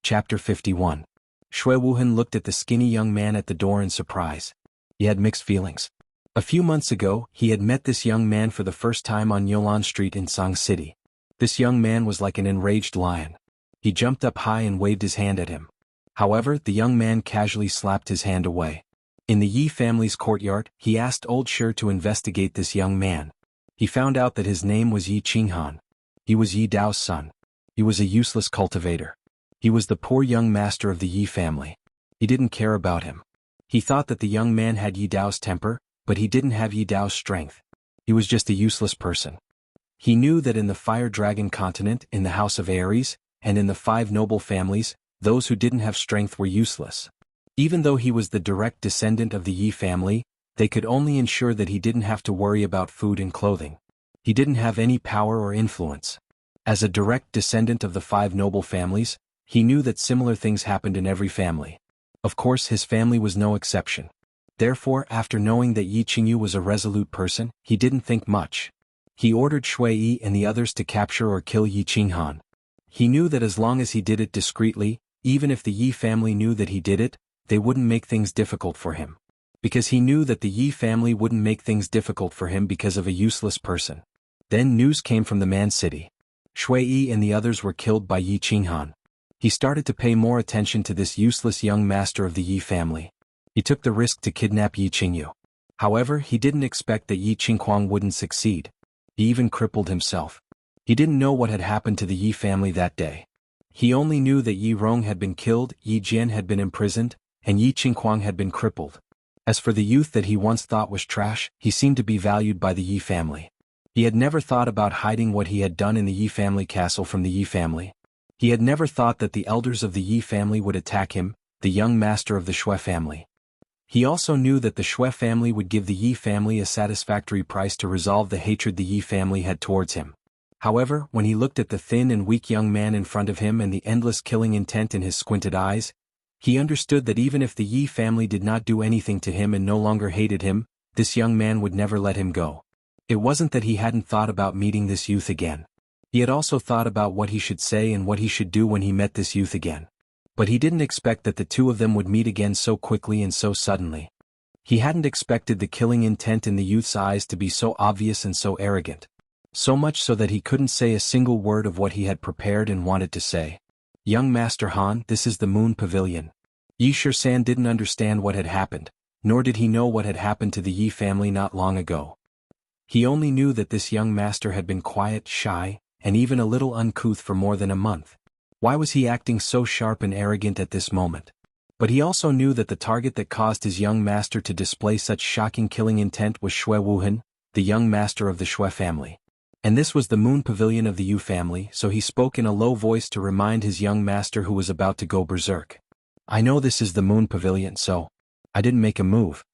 Chapter 51. Shui Wuhan looked at the skinny young man at the door in surprise. He had mixed feelings. A few months ago, he had met this young man for the first time on Yolan Street in Song City. This young man was like an enraged lion. He jumped up high and waved his hand at him. However, the young man casually slapped his hand away. In the Yi family's courtyard, he asked Old Shi to investigate this young man. He found out that his name was Yi Qinghan. He was Yi Dao's son. He was a useless cultivator. He was the poor young master of the Yi family. He didn't care about him. He thought that the young man had Yi Dao's temper, but he didn't have Yi Dao's strength. He was just a useless person. He knew that in the Fire Dragon continent, in the House of Ares, and in the 5 noble families, those who didn't have strength were useless. Even though he was the direct descendant of the Yi family, they could only ensure that he didn't have to worry about food and clothing. He didn't have any power or influence. As a direct descendant of the 5 noble families, he knew that similar things happened in every family. Of course, his family was no exception. Therefore, after knowing that Yi Qingyu was a resolute person, he didn't think much. He ordered Shui Yi and the others to capture or kill Yi Qinghan. He knew that as long as he did it discreetly, even if the Yi family knew that he did it, they wouldn't make things difficult for him. Because he knew that the Yi family wouldn't make things difficult for him because of a useless person. Then news came from the Man City. Shui Yi and the others were killed by Yi Qinghan. He started to pay more attention to this useless young master of the Yi family. He took the risk to kidnap Yi Qingyu. However, he didn't expect that Yi Qinghuang wouldn't succeed. He even crippled himself. He didn't know what had happened to the Yi family that day. He only knew that Yi Rong had been killed, Yi Jian had been imprisoned, and Yi Qinghuang had been crippled. As for the youth that he once thought was trash, he seemed to be valued by the Yi family. He had never thought about hiding what he had done in the Yi family castle from the Yi family. He had never thought that the elders of the Yi family would attack him, the young master of the Shui family. He also knew that the Shui family would give the Yi family a satisfactory price to resolve the hatred the Yi family had towards him. However, when he looked at the thin and weak young man in front of him and the endless killing intent in his squinted eyes, he understood that even if the Yi family did not do anything to him and no longer hated him, this young man would never let him go. It wasn't that he hadn't thought about meeting this youth again. He had also thought about what he should say and what he should do when he met this youth again. But he didn't expect that the two of them would meet again so quickly and so suddenly. He hadn't expected the killing intent in the youth's eyes to be so obvious and so arrogant. So much so that he couldn't say a single word of what he had prepared and wanted to say. Young Master Han, this is the Moon Pavilion. Yi Shisan didn't understand what had happened, nor did he know what had happened to the Yi family not long ago. He only knew that this young master had been quiet, shy, and even a little uncouth for more than a month. Why was he acting so sharp and arrogant at this moment? But he also knew that the target that caused his young master to display such shocking killing intent was Shui Wuhan, the young master of the Shui family. And this was the Moon Pavilion of the Yu family, so he spoke in a low voice to remind his young master who was about to go berserk. I know this is the Moon Pavilion, so I didn't make a move.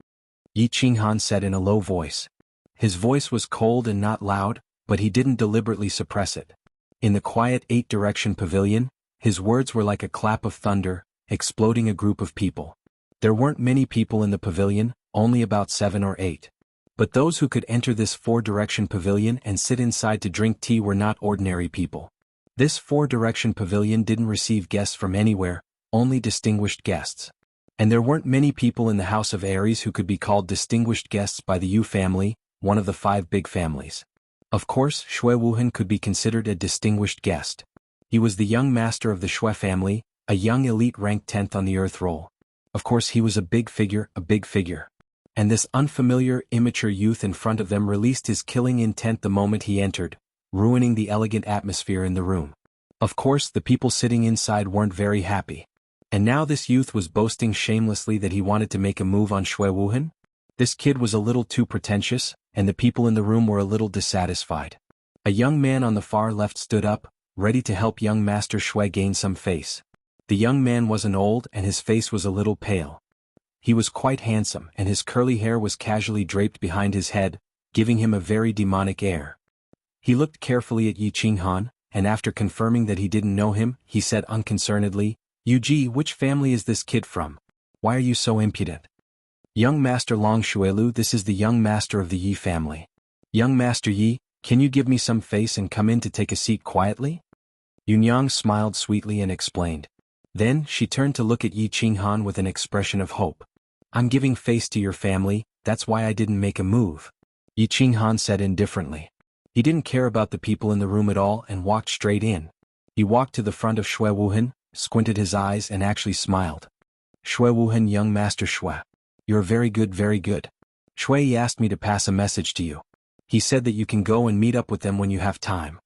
Yi Qinghan said in a low voice. His voice was cold and not loud, but he didn't deliberately suppress it. In the quiet 8-direction pavilion, his words were like a clap of thunder, exploding a group of people. There weren't many people in the pavilion, only about 7 or 8. But those who could enter this 4-direction pavilion and sit inside to drink tea were not ordinary people. This 4-direction pavilion didn't receive guests from anywhere, only distinguished guests. And there weren't many people in the House of Ares who could be called distinguished guests by the Yu family, one of the 5 big families. Of course, Shui Wuhan could be considered a distinguished guest. He was the young master of the Shui family, a young elite ranked 10th on the earth roll. Of course he was a big figure. And this unfamiliar, immature youth in front of them released his killing intent the moment he entered, ruining the elegant atmosphere in the room. Of course, the people sitting inside weren't very happy. And now this youth was boasting shamelessly that he wanted to make a move on Shui Wuhan? This kid was a little too pretentious, and the people in the room were a little dissatisfied. A young man on the far left stood up, ready to help young Master Shui gain some face. The young man wasn't old and his face was a little pale. He was quite handsome and his curly hair was casually draped behind his head, giving him a very demonic air. He looked carefully at Yi Qinghan, and after confirming that he didn't know him, he said unconcernedly, Yuji, which family is this kid from? Why are you so impudent? Young Master Long Shuelu, this is the young master of the Yi family. Young Master Yi, can you give me some face and come in to take a seat quietly? Yunyang smiled sweetly and explained. Then, she turned to look at Yi Qinghan with an expression of hope. I'm giving face to your family, that's why I didn't make a move. Yi Qinghan said indifferently. He didn't care about the people in the room at all and walked straight in. He walked to the front of Shui Wuhan, squinted his eyes and actually smiled. Shui Wuhan, young master Shui. You're very good, very good. Shui asked me to pass a message to you. He said that you can go and meet up with them when you have time.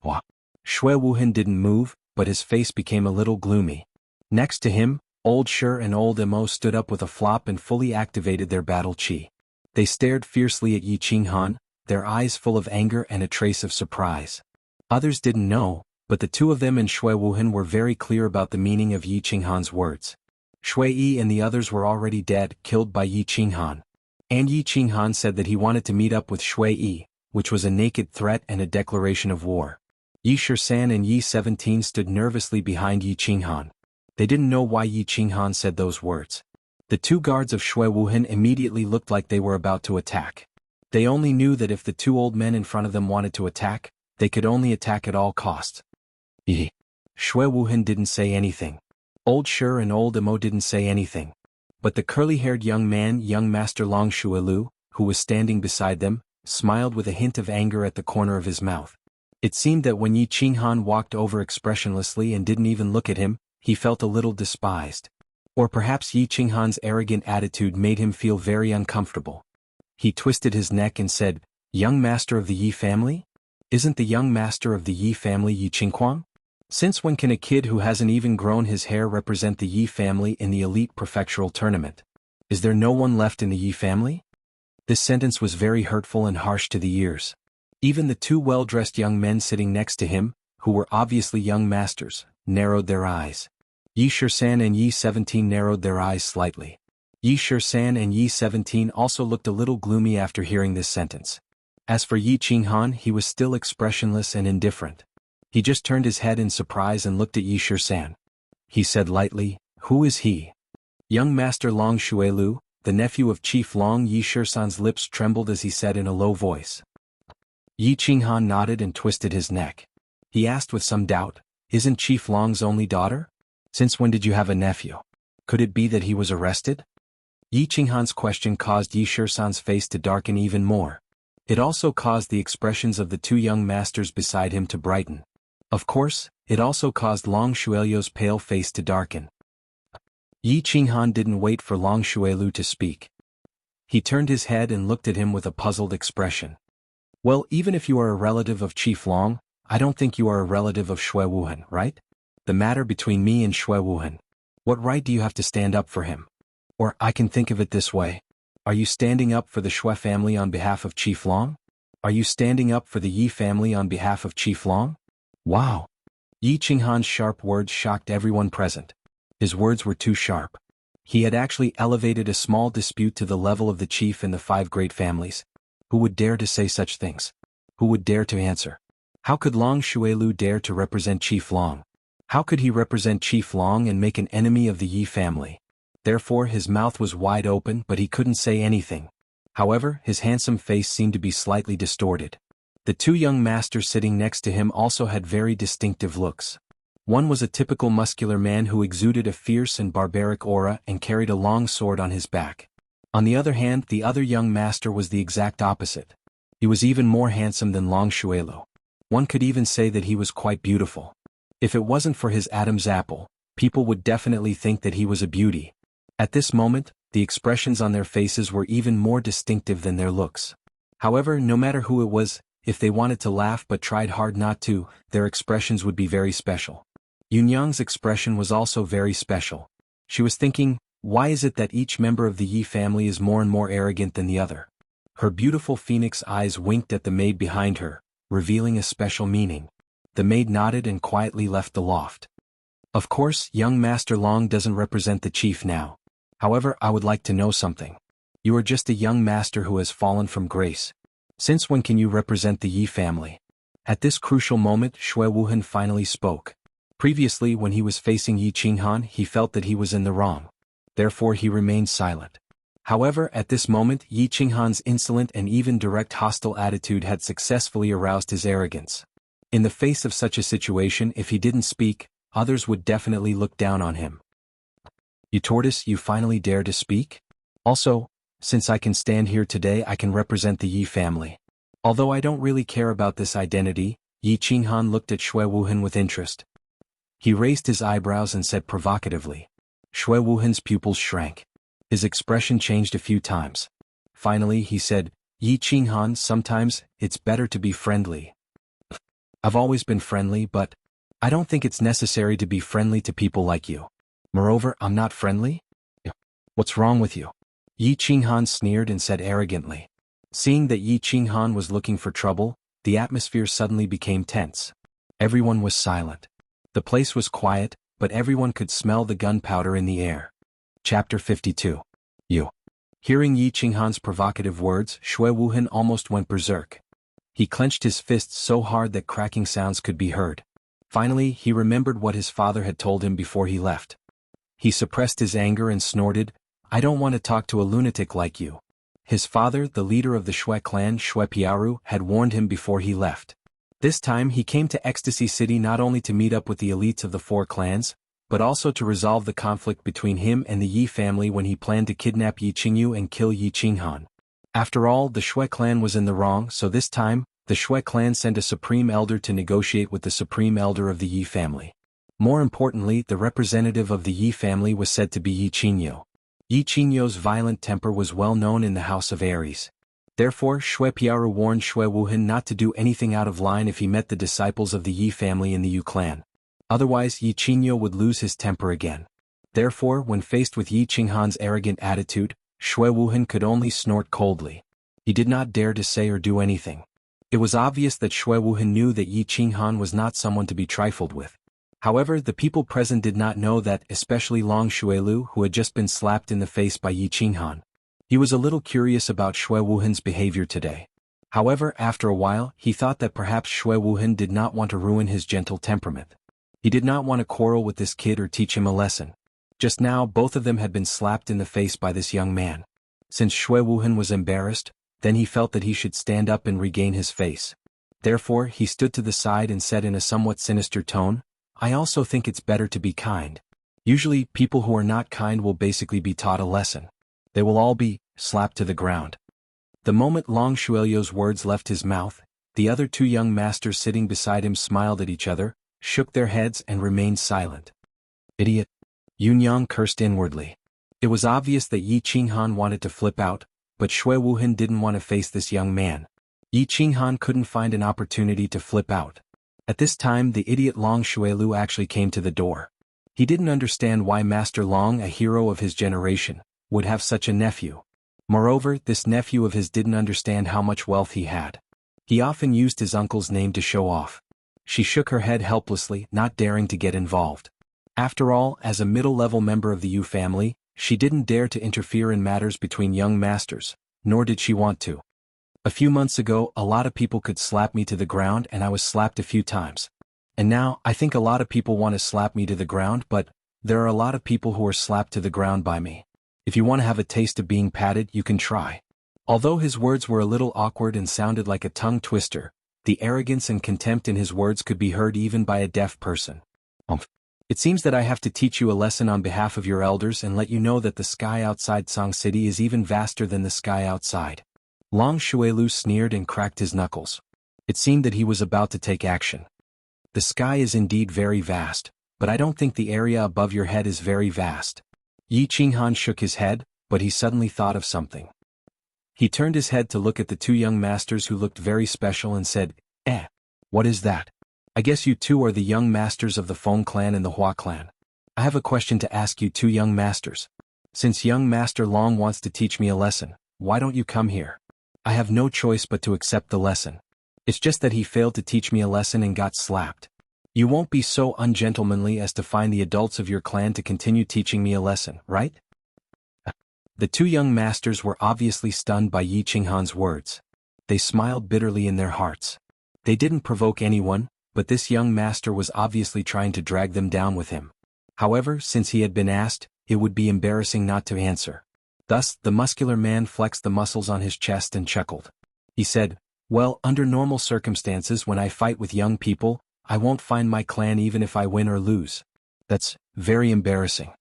What? Shui Wuhan didn't move, but his face became a little gloomy. Next to him, Old Shi and Old Mo stood up with a flop and fully activated their battle chi. They stared fiercely at Yi Qinghan, their eyes full of anger and a trace of surprise. Others didn't know, but the two of them and Shui Wuhan were very clear about the meaning of Yi Qinghan's words. Shui Yi and the others were already dead, killed by Yi Qinghan. And Yi Qinghan said that he wanted to meet up with Shui Yi, which was a naked threat and a declaration of war. Yi Shisan and Yi 17 stood nervously behind Yi Qinghan. They didn't know why Yi Qinghan said those words. The two guards of Shui Wuhan immediately looked like they were about to attack. They only knew that if the two old men in front of them wanted to attack, they could only attack at all costs. Yi. Shui Wuhan didn't say anything. Old Shi and Old Mo didn't say anything. But the curly-haired young man, young master Long Shuilu, who was standing beside them, smiled with a hint of anger at the corner of his mouth. It seemed that when Yi Qinghan walked over expressionlessly and didn't even look at him, he felt a little despised. Or perhaps Yi Qinghan's arrogant attitude made him feel very uncomfortable. He twisted his neck and said, "Young master of the Yi family? Isn't the young master of the Yi family Yi Qingquang? Since when can a kid who hasn't even grown his hair represent the Yi family in the elite prefectural tournament? Is there no one left in the Yi family?" This sentence was very hurtful and harsh to the ears. Even the two well-dressed young men sitting next to him, who were obviously young masters, narrowed their eyes. Yi Shisan and Yi 17 narrowed their eyes slightly. Yi Shisan and Yi 17 also looked a little gloomy after hearing this sentence. As for Yi Qinghan, he was still expressionless and indifferent. He just turned his head in surprise and looked at Yi Shisan. He said lightly, "Who is he?" "Young Master Long Shuilu, the nephew of Chief Long." Yi Shisan's lips trembled as he said in a low voice. Yi Qinghan nodded and twisted his neck. He asked with some doubt, "Isn't Chief Long's only daughter? Since when did you have a nephew? Could it be that he was arrested?" Yi Qinghan's question caused Yi Shisan's face to darken even more. It also caused the expressions of the two young masters beside him to brighten. Of course, it also caused Long Shuilu's pale face to darken. Yi Qinghan didn't wait for Long Shuilu to speak. He turned his head and looked at him with a puzzled expression. "Well, even if you are a relative of Chief Long, I don't think you are a relative of Shui Wuhan, right? The matter between me and Shui Wuhan. What right do you have to stand up for him? Or, I can think of it this way. Are you standing up for the Shui family on behalf of Chief Long? Are you standing up for the Yi family on behalf of Chief Long?" Wow! Yi Qinghan's sharp words shocked everyone present. His words were too sharp. He had actually elevated a small dispute to the level of the chief in the 5 great families. Who would dare to say such things? Who would dare to answer? How could Long Shuilu dare to represent Chief Long? How could he represent Chief Long and make an enemy of the Yi family? Therefore his mouth was wide open but he couldn't say anything. However, his handsome face seemed to be slightly distorted. The two young masters sitting next to him also had very distinctive looks. One was a typical muscular man who exuded a fierce and barbaric aura and carried a long sword on his back. On the other hand, the other young master was the exact opposite. He was even more handsome than Long Shuilu. One could even say that he was quite beautiful. If it wasn't for his Adam's apple, people would definitely think that he was a beauty. At this moment, the expressions on their faces were even more distinctive than their looks. However, no matter who it was, if they wanted to laugh but tried hard not to, their expressions would be very special. Yunyang's expression was also very special. She was thinking, why is it that each member of the Yi family is more and more arrogant than the other? Her beautiful phoenix eyes winked at the maid behind her, revealing a special meaning. The maid nodded and quietly left the loft. Of course, young Master Long doesn't represent the chief now. However, I would like to know something. You are just a young master who has fallen from grace. Since when can you represent the Yi family? At this crucial moment, Shui Wuhan finally spoke. Previously, when he was facing Yi Qinghan, he felt that he was in the wrong. Therefore he remained silent. However, at this moment, Yi Qinghan's insolent and even direct hostile attitude had successfully aroused his arrogance. In the face of such a situation, if he didn't speak, others would definitely look down on him. You tortoise, you finally dare to speak? Also, since I can stand here today, I can represent the Yi family. Although I don't really care about this identity, Yi Qinghan looked at Shui Wuhan with interest. He raised his eyebrows and said provocatively. Shui Wuhan's pupils shrank. His expression changed a few times. Finally he said, Yi Qinghan, sometimes it's better to be friendly. I've always been friendly, but I don't think it's necessary to be friendly to people like you. Moreover, I'm not friendly? What's wrong with you? Yi Qinghan sneered and said arrogantly. Seeing that Yi Qinghan was looking for trouble, the atmosphere suddenly became tense. Everyone was silent. The place was quiet, but everyone could smell the gunpowder in the air. Chapter 52. You. Hearing Yi Qinghan's provocative words, Shui Wuhan almost went berserk. He clenched his fists so hard that cracking sounds could be heard. Finally, he remembered what his father had told him before he left. He suppressed his anger and snorted, I don't want to talk to a lunatic like you. His father, the leader of the Shui clan, Shui Piaru, had warned him before he left. This time he came to Ecstasy City not only to meet up with the elites of the 4 clans, but also to resolve the conflict between him and the Yi family when he planned to kidnap Yi Qingyu and kill Yi Qinghan. After all, the Shui clan was in the wrong, so this time, the Shui clan sent a supreme elder to negotiate with the supreme elder of the Yi family. More importantly, the representative of the Yi family was said to be Yi Qingyu. Yi Qingyu's violent temper was well known in the House of Aries. Therefore, Shui Piaru warned Shui Wuhan not to do anything out of line if he met the disciples of the Yi family in the Yu clan. Otherwise, Yi Qingyu would lose his temper again. Therefore, when faced with Yi Qinghan's arrogant attitude, Shui Wuhan could only snort coldly. He did not dare to say or do anything. It was obvious that Shui Wuhan knew that Yi Qinghan was not someone to be trifled with. However, the people present did not know that, especially Long Shuilu, who had just been slapped in the face by Yi Qinghan. He was a little curious about Shui Wuhan's behavior today. However, after a while, he thought that perhaps Shui Wuhan did not want to ruin his gentle temperament. He did not want to quarrel with this kid or teach him a lesson. Just now, both of them had been slapped in the face by this young man. Since Shui Wuhan was embarrassed, then he felt that he should stand up and regain his face. Therefore, he stood to the side and said in a somewhat sinister tone, I also think it's better to be kind. Usually, people who are not kind will basically be taught a lesson. They will all be slapped to the ground. The moment Long Shuelyo's words left his mouth, the other 2 young masters sitting beside him smiled at each other, shook their heads and remained silent. Idiot. Yunyang cursed inwardly. It was obvious that Yi Qinghan wanted to flip out, but Shui Wuhan didn't want to face this young man. Yi Qinghan couldn't find an opportunity to flip out. At this time the idiot Long Shuelu actually came to the door. He didn't understand why Master Long, a hero of his generation, would have such a nephew. Moreover, this nephew of his didn't understand how much wealth he had. He often used his uncle's name to show off. She shook her head helplessly, not daring to get involved. After all, as a middle-level member of the Yu family, she didn't dare to interfere in matters between young masters, nor did she want to. A few months ago, a lot of people could slap me to the ground and I was slapped a few times. And now, I think a lot of people want to slap me to the ground, but there are a lot of people who are slapped to the ground by me. If you want to have a taste of being patted, you can try. Although his words were a little awkward and sounded like a tongue twister, the arrogance and contempt in his words could be heard even by a deaf person. It seems that I have to teach you a lesson on behalf of your elders and let you know that the sky outside Song City is even vaster than the sky outside. Long Shuelu sneered and cracked his knuckles. It seemed that he was about to take action. The sky is indeed very vast, but I don't think the area above your head is very vast. Yi Qinghan shook his head, but he suddenly thought of something. He turned his head to look at the 2 young masters who looked very special and said, what is that? I guess you 2 are the young masters of the Feng clan and the Hua clan. I have a question to ask you 2 young masters. Since young Master Long wants to teach me a lesson, why don't you come here? I have no choice but to accept the lesson. It's just that he failed to teach me a lesson and got slapped. You won't be so ungentlemanly as to find the adults of your clan to continue teaching me a lesson, right? The 2 young masters were obviously stunned by Yi Qinghan's words. They smiled bitterly in their hearts. They didn't provoke anyone, but this young master was obviously trying to drag them down with him. However, since he had been asked, it would be embarrassing not to answer. Thus, the muscular man flexed the muscles on his chest and chuckled. He said, well, under normal circumstances when I fight with young people, I won't find my clan even if I win or lose. That's very embarrassing.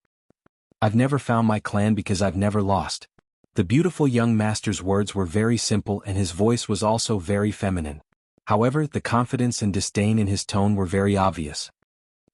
I've never found my clan because I've never lost. The beautiful young master's words were very simple and his voice was also very feminine. However, the confidence and disdain in his tone were very obvious.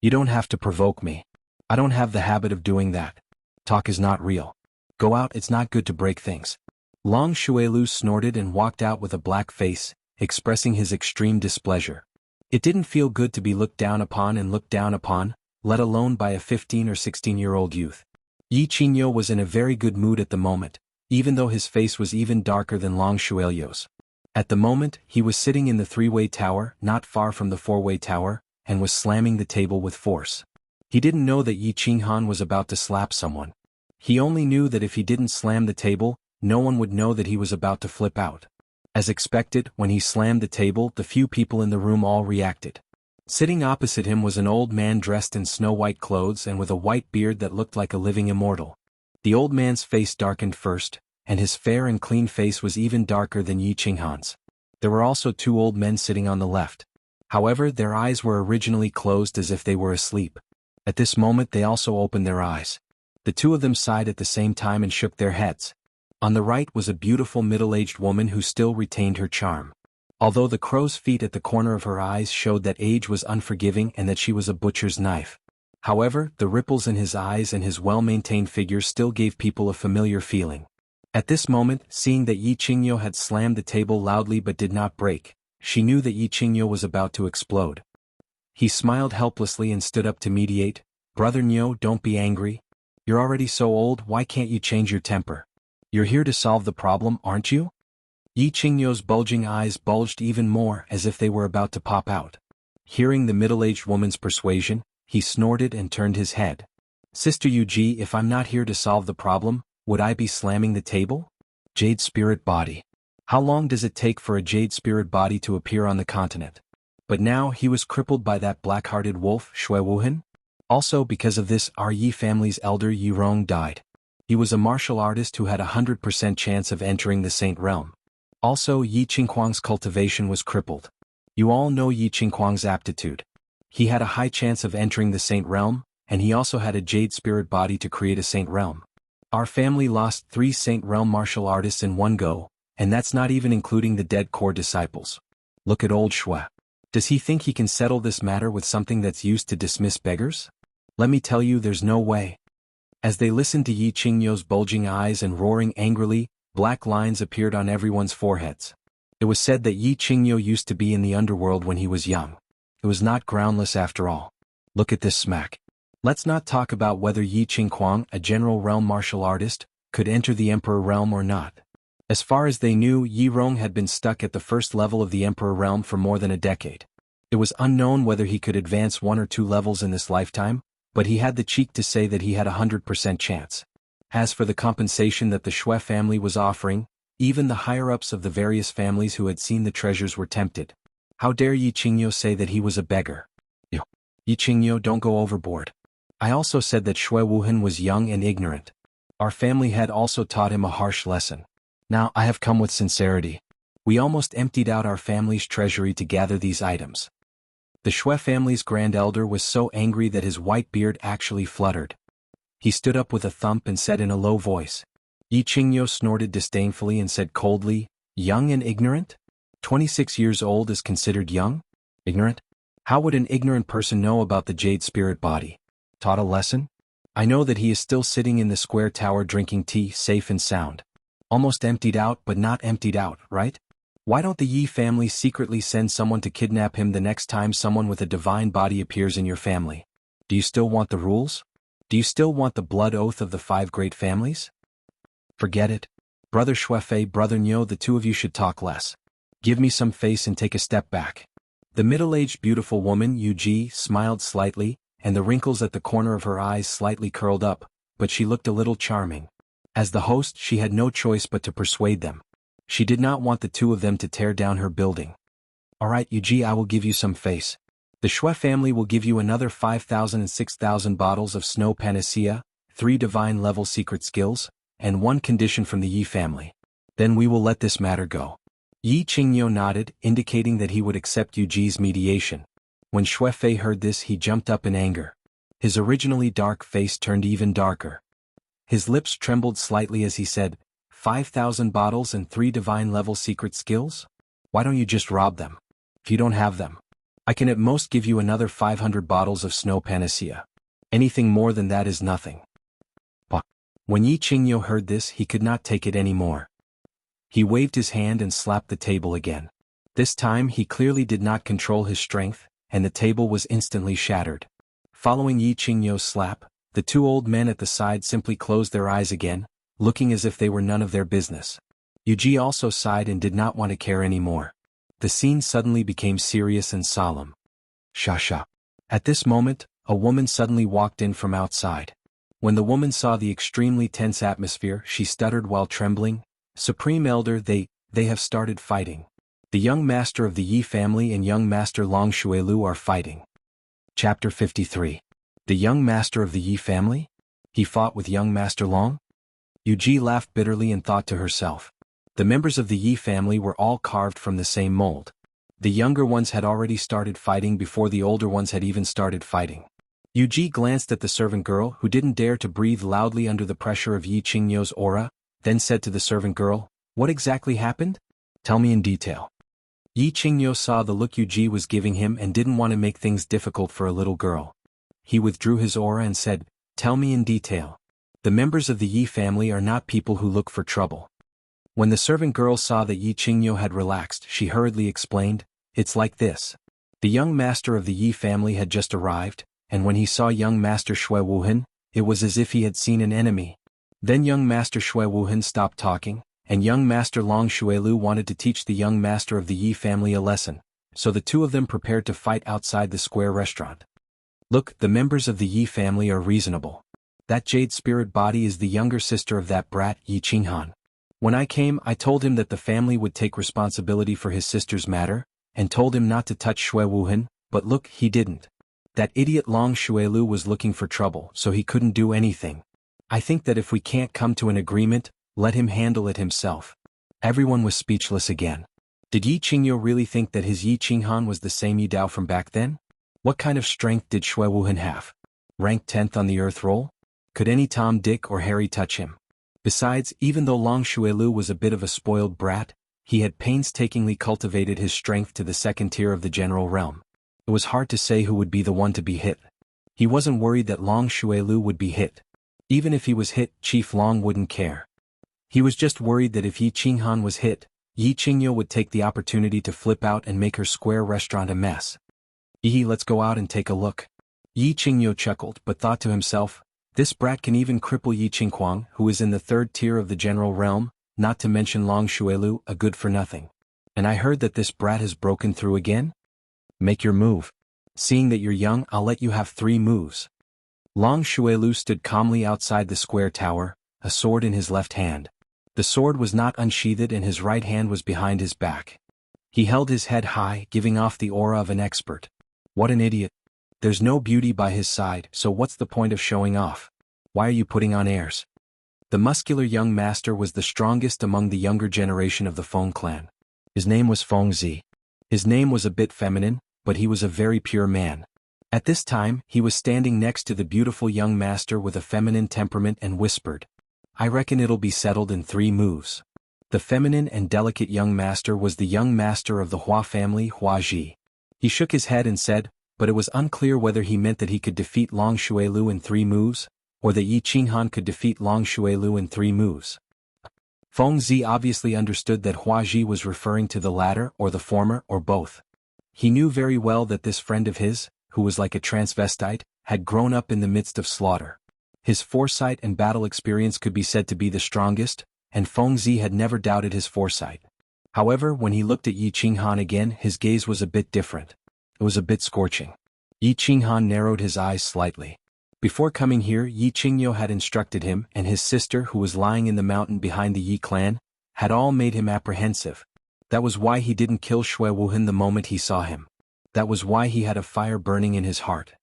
You don't have to provoke me. I don't have the habit of doing that. Talk is not real. Go out, it's not good to break things. Long Shuelu snorted and walked out with a black face, expressing his extreme displeasure. It didn't feel good to be looked down upon, let alone by a 15 or 16-year-old youth. Yi Qingyo was in a very good mood at the moment, even though his face was even darker than Long Shuelio's. At the moment, he was sitting in the three-way tower, not far from the four-way tower, and was slamming the table with force. He didn't know that Yi Qinghan was about to slap someone. He only knew that if he didn't slam the table, no one would know that he was about to flip out. As expected, when he slammed the table, the few people in the room all reacted. Sitting opposite him was an old man dressed in snow-white clothes and with a white beard that looked like a living immortal. The old man's face darkened first, and his fair and clean face was even darker than Yi Qinghan's. There were also two old men sitting on the left. However, their eyes were originally closed as if they were asleep. At this moment they also opened their eyes. The two of them sighed at the same time and shook their heads. On the right was a beautiful middle-aged woman who still retained her charm. Although the crow's feet at the corner of her eyes showed that age was unforgiving and that she was a butcher's knife. However, the ripples in his eyes and his well-maintained figure still gave people a familiar feeling. At this moment, seeing that Yi Qingyo had slammed the table loudly but did not break, she knew that Yi Qingyo was about to explode. He smiled helplessly and stood up to mediate. Brother Nyo, don't be angry. You're already so old, why can't you change your temper? You're here to solve the problem, aren't you? Yi Qingyo's bulging eyes bulged even more as if they were about to pop out. Hearing the middle-aged woman's persuasion, he snorted and turned his head. Sister Yuji, if I'm not here to solve the problem, would I be slamming the table? Jade spirit body. How long does it take for a jade spirit body to appear on the continent? But now he was crippled by that black-hearted wolf, Shui Wuhan. Also because of this, our Yi family's elder Yi Rong died. He was a martial artist who had 100% chance of entering the Saint Realm. Also, Yi Qinghuang's cultivation was crippled. You all know Yi Qinghuang's aptitude. He had a high chance of entering the Saint Realm, and he also had a jade spirit body to create a Saint Realm. Our family lost 3 Saint Realm martial artists in one go, and that's not even including the dead core disciples. Look at old Shui. Does he think he can settle this matter with something that's used to dismiss beggars? Let me tell you, there's no way. As they listened to Yi Qingyo's bulging eyes and roaring angrily, black lines appeared on everyone's foreheads. It was said that Yi Qingyo used to be in the underworld when he was young. It was not groundless after all. Look at this smack. Let's not talk about whether Yi Qinghuang, a general realm martial artist, could enter the Emperor realm or not. As far as they knew, Yi Rong had been stuck at the first level of the Emperor realm for more than a decade. It was unknown whether he could advance 1 or 2 levels in this lifetime, but he had the cheek to say that he had a 100% chance. As for the compensation that the Shui family was offering, even the higher-ups of the various families who had seen the treasures were tempted. How dare Yi Qingyo say that he was a beggar? Yi Qingyo, don't go overboard. I also said that Shui Wuhan was young and ignorant. Our family had also taught him a harsh lesson. Now I have come with sincerity. We almost emptied out our family's treasury to gather these items. The Shui family's grand elder was so angry that his white beard actually fluttered. He stood up with a thump and said in a low voice. Yi Qingyo snorted disdainfully and said coldly, young and ignorant? 26 years old is considered young? Ignorant? How would an ignorant person know about the jade spirit body? Taught a lesson? I know that he is still sitting in the square tower drinking tea, safe and sound. Almost emptied out but not emptied out, right? Why don't the Yi family secretly send someone to kidnap him the next time someone with a divine body appears in your family? Do you still want the rules? Do you still want the blood oath of the 5 great families? Forget it. Brother Shuifei, Brother Nyo, the two of you should talk less. Give me some face and take a step back. The middle-aged beautiful woman, Yuji, smiled slightly, and the wrinkles at the corner of her eyes slightly curled up, but she looked a little charming. As the host, she had no choice but to persuade them. She did not want the two of them to tear down her building. Alright, Yuji, I will give you some face. The Shui family will give you another 5,000 and 6,000 bottles of snow panacea, 3 divine-level secret skills, and 1 condition from the Yi family. Then we will let this matter go. Yi Qingyo nodded, indicating that he would accept Yuji's mediation. When Shui Fei heard this, he jumped up in anger. His originally dark face turned even darker. His lips trembled slightly as he said, 5,000 bottles and 3 divine-level secret skills? Why don't you just rob them? If you don't have them, I can at most give you another 500 bottles of snow panacea. Anything more than that is nothing. When Yi Qingyo heard this, he could not take it anymore. He waved his hand and slapped the table again. This time he clearly did not control his strength, and the table was instantly shattered. Following Yi Qingyo's slap, the 2 old men at the side simply closed their eyes again, looking as if they were none of their business. Yuji also sighed and did not want to care anymore. The scene suddenly became serious and solemn. Sha. At this moment, a woman suddenly walked in from outside. When the woman saw the extremely tense atmosphere, she stuttered while trembling, Supreme Elder, they have started fighting. The young master of the Yi family and young master Long Xuelu are fighting. Chapter 53. The young master of the Yi family? He fought with young master Long? Yuji laughed bitterly and thought to herself. The members of the Yi family were all carved from the same mold. The younger ones had already started fighting before the older ones had even started fighting. Yuji glanced at the servant girl, who didn't dare to breathe loudly under the pressure of Yi Qingyo's aura, then said to the servant girl, "What exactly happened? Tell me in detail." Yi Qingyo saw the look Yuji was giving him and didn't want to make things difficult for a little girl. He withdrew his aura and said, "Tell me in detail. The members of the Yi family are not people who look for trouble." When the servant girl saw that Yi Qingyo had relaxed, she hurriedly explained, "It's like this. The young master of the Yi family had just arrived, and when he saw young master Shui Wuhan, it was as if he had seen an enemy. Then young master Shui Wuhan stopped talking, and young master Long Xuelu wanted to teach the young master of the Yi family a lesson, so the 2 of them prepared to fight outside the square restaurant. Look, the members of the Yi family are reasonable. That jade spirit body is the younger sister of that brat Yi Qinghan. When I came, I told him that the family would take responsibility for his sister's matter, and told him not to touch Shui Wuhan, but look, he didn't. That idiot Long Xuelu was looking for trouble, so he couldn't do anything. I think that if we can't come to an agreement, let him handle it himself." Everyone was speechless again. Did Yi Qingyo really think that his Yi Qinghan was the same Yi Dao from back then? What kind of strength did Shui Wuhan have? Ranked 10th on the earth roll? Could any Tom, Dick or Harry touch him? Besides, even though Long Xuelu was a bit of a spoiled brat, he had painstakingly cultivated his strength to the 2nd tier of the general realm. It was hard to say who would be the one to be hit. He wasn't worried that Long Xuelu would be hit. Even if he was hit, Chief Long wouldn't care. He was just worried that if Yi Qinghan was hit, Yi Qingyo would take the opportunity to flip out and make her square restaurant a mess. Let's go out and take a look." Yi Qingyo chuckled but thought to himself, this brat can even cripple Yi Qingquang, who is in the 3rd tier of the general realm, not to mention Long Xuelu, a good-for-nothing. And I heard that this brat has broken through again? Make your move. Seeing that you're young, I'll let you have 3 moves. Long Xuelu stood calmly outside the square tower, a sword in his left hand. The sword was not unsheathed and his right hand was behind his back. He held his head high, giving off the aura of an expert. What an idiot. There's no beauty by his side, so what's the point of showing off? Why are you putting on airs? The muscular young master was the strongest among the younger generation of the Feng clan. His name was Feng Zi. His name was a bit feminine, but he was a very pure man. At this time, he was standing next to the beautiful young master with a feminine temperament and whispered, "I reckon it'll be settled in 3 moves." The feminine and delicate young master was the young master of the Hua family, Hua Ji. He shook his head and said, but it was unclear whether he meant that he could defeat Long Xuelu in 3 moves, or that Yi Qinghan could defeat Long Xuelu in 3 moves. Feng Zi obviously understood that Hua Ji was referring to the latter or the former or both. He knew very well that this friend of his, who was like a transvestite, had grown up in the midst of slaughter. His foresight and battle experience could be said to be the strongest, and Feng Zi had never doubted his foresight. However, when he looked at Yi Qinghan again, his gaze was a bit different. It was a bit scorching. Yi Qinghan narrowed his eyes slightly. Before coming here, Yi Qingyo had instructed him, and his sister, who was lying in the mountain behind the Yi clan, had all made him apprehensive. That was why he didn't kill Shui Wuhan the moment he saw him. That was why he had a fire burning in his heart.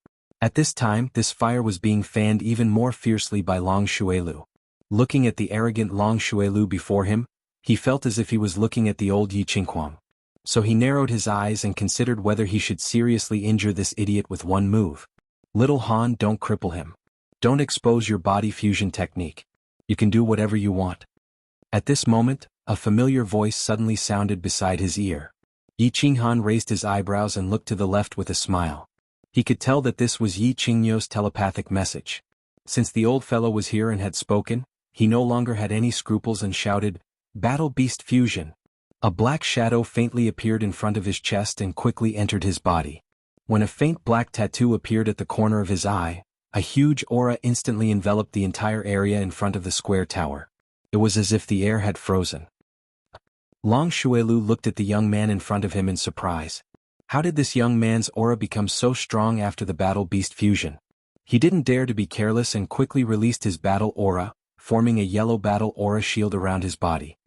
At this time, this fire was being fanned even more fiercely by Long Xuelu. Looking at the arrogant Long Xuelu before him, he felt as if he was looking at the old Yi Qingquang. So he narrowed his eyes and considered whether he should seriously injure this idiot with one move. Little Han, don't cripple him. Don't expose your body fusion technique. You can do whatever you want. At this moment, a familiar voice suddenly sounded beside his ear. Yi Qinghan raised his eyebrows and looked to the left with a smile. He could tell that this was Yi Qingyo's telepathic message. Since the old fellow was here and had spoken, he no longer had any scruples and shouted, "Battle Beast Fusion!" A black shadow faintly appeared in front of his chest and quickly entered his body. When a faint black tattoo appeared at the corner of his eye, a huge aura instantly enveloped the entire area in front of the square tower. It was as if the air had frozen. Long Xuelu looked at the young man in front of him in surprise. How did this young man's aura become so strong after the Battle Beast fusion? He didn't dare to be careless and quickly released his battle aura, forming a yellow battle aura shield around his body.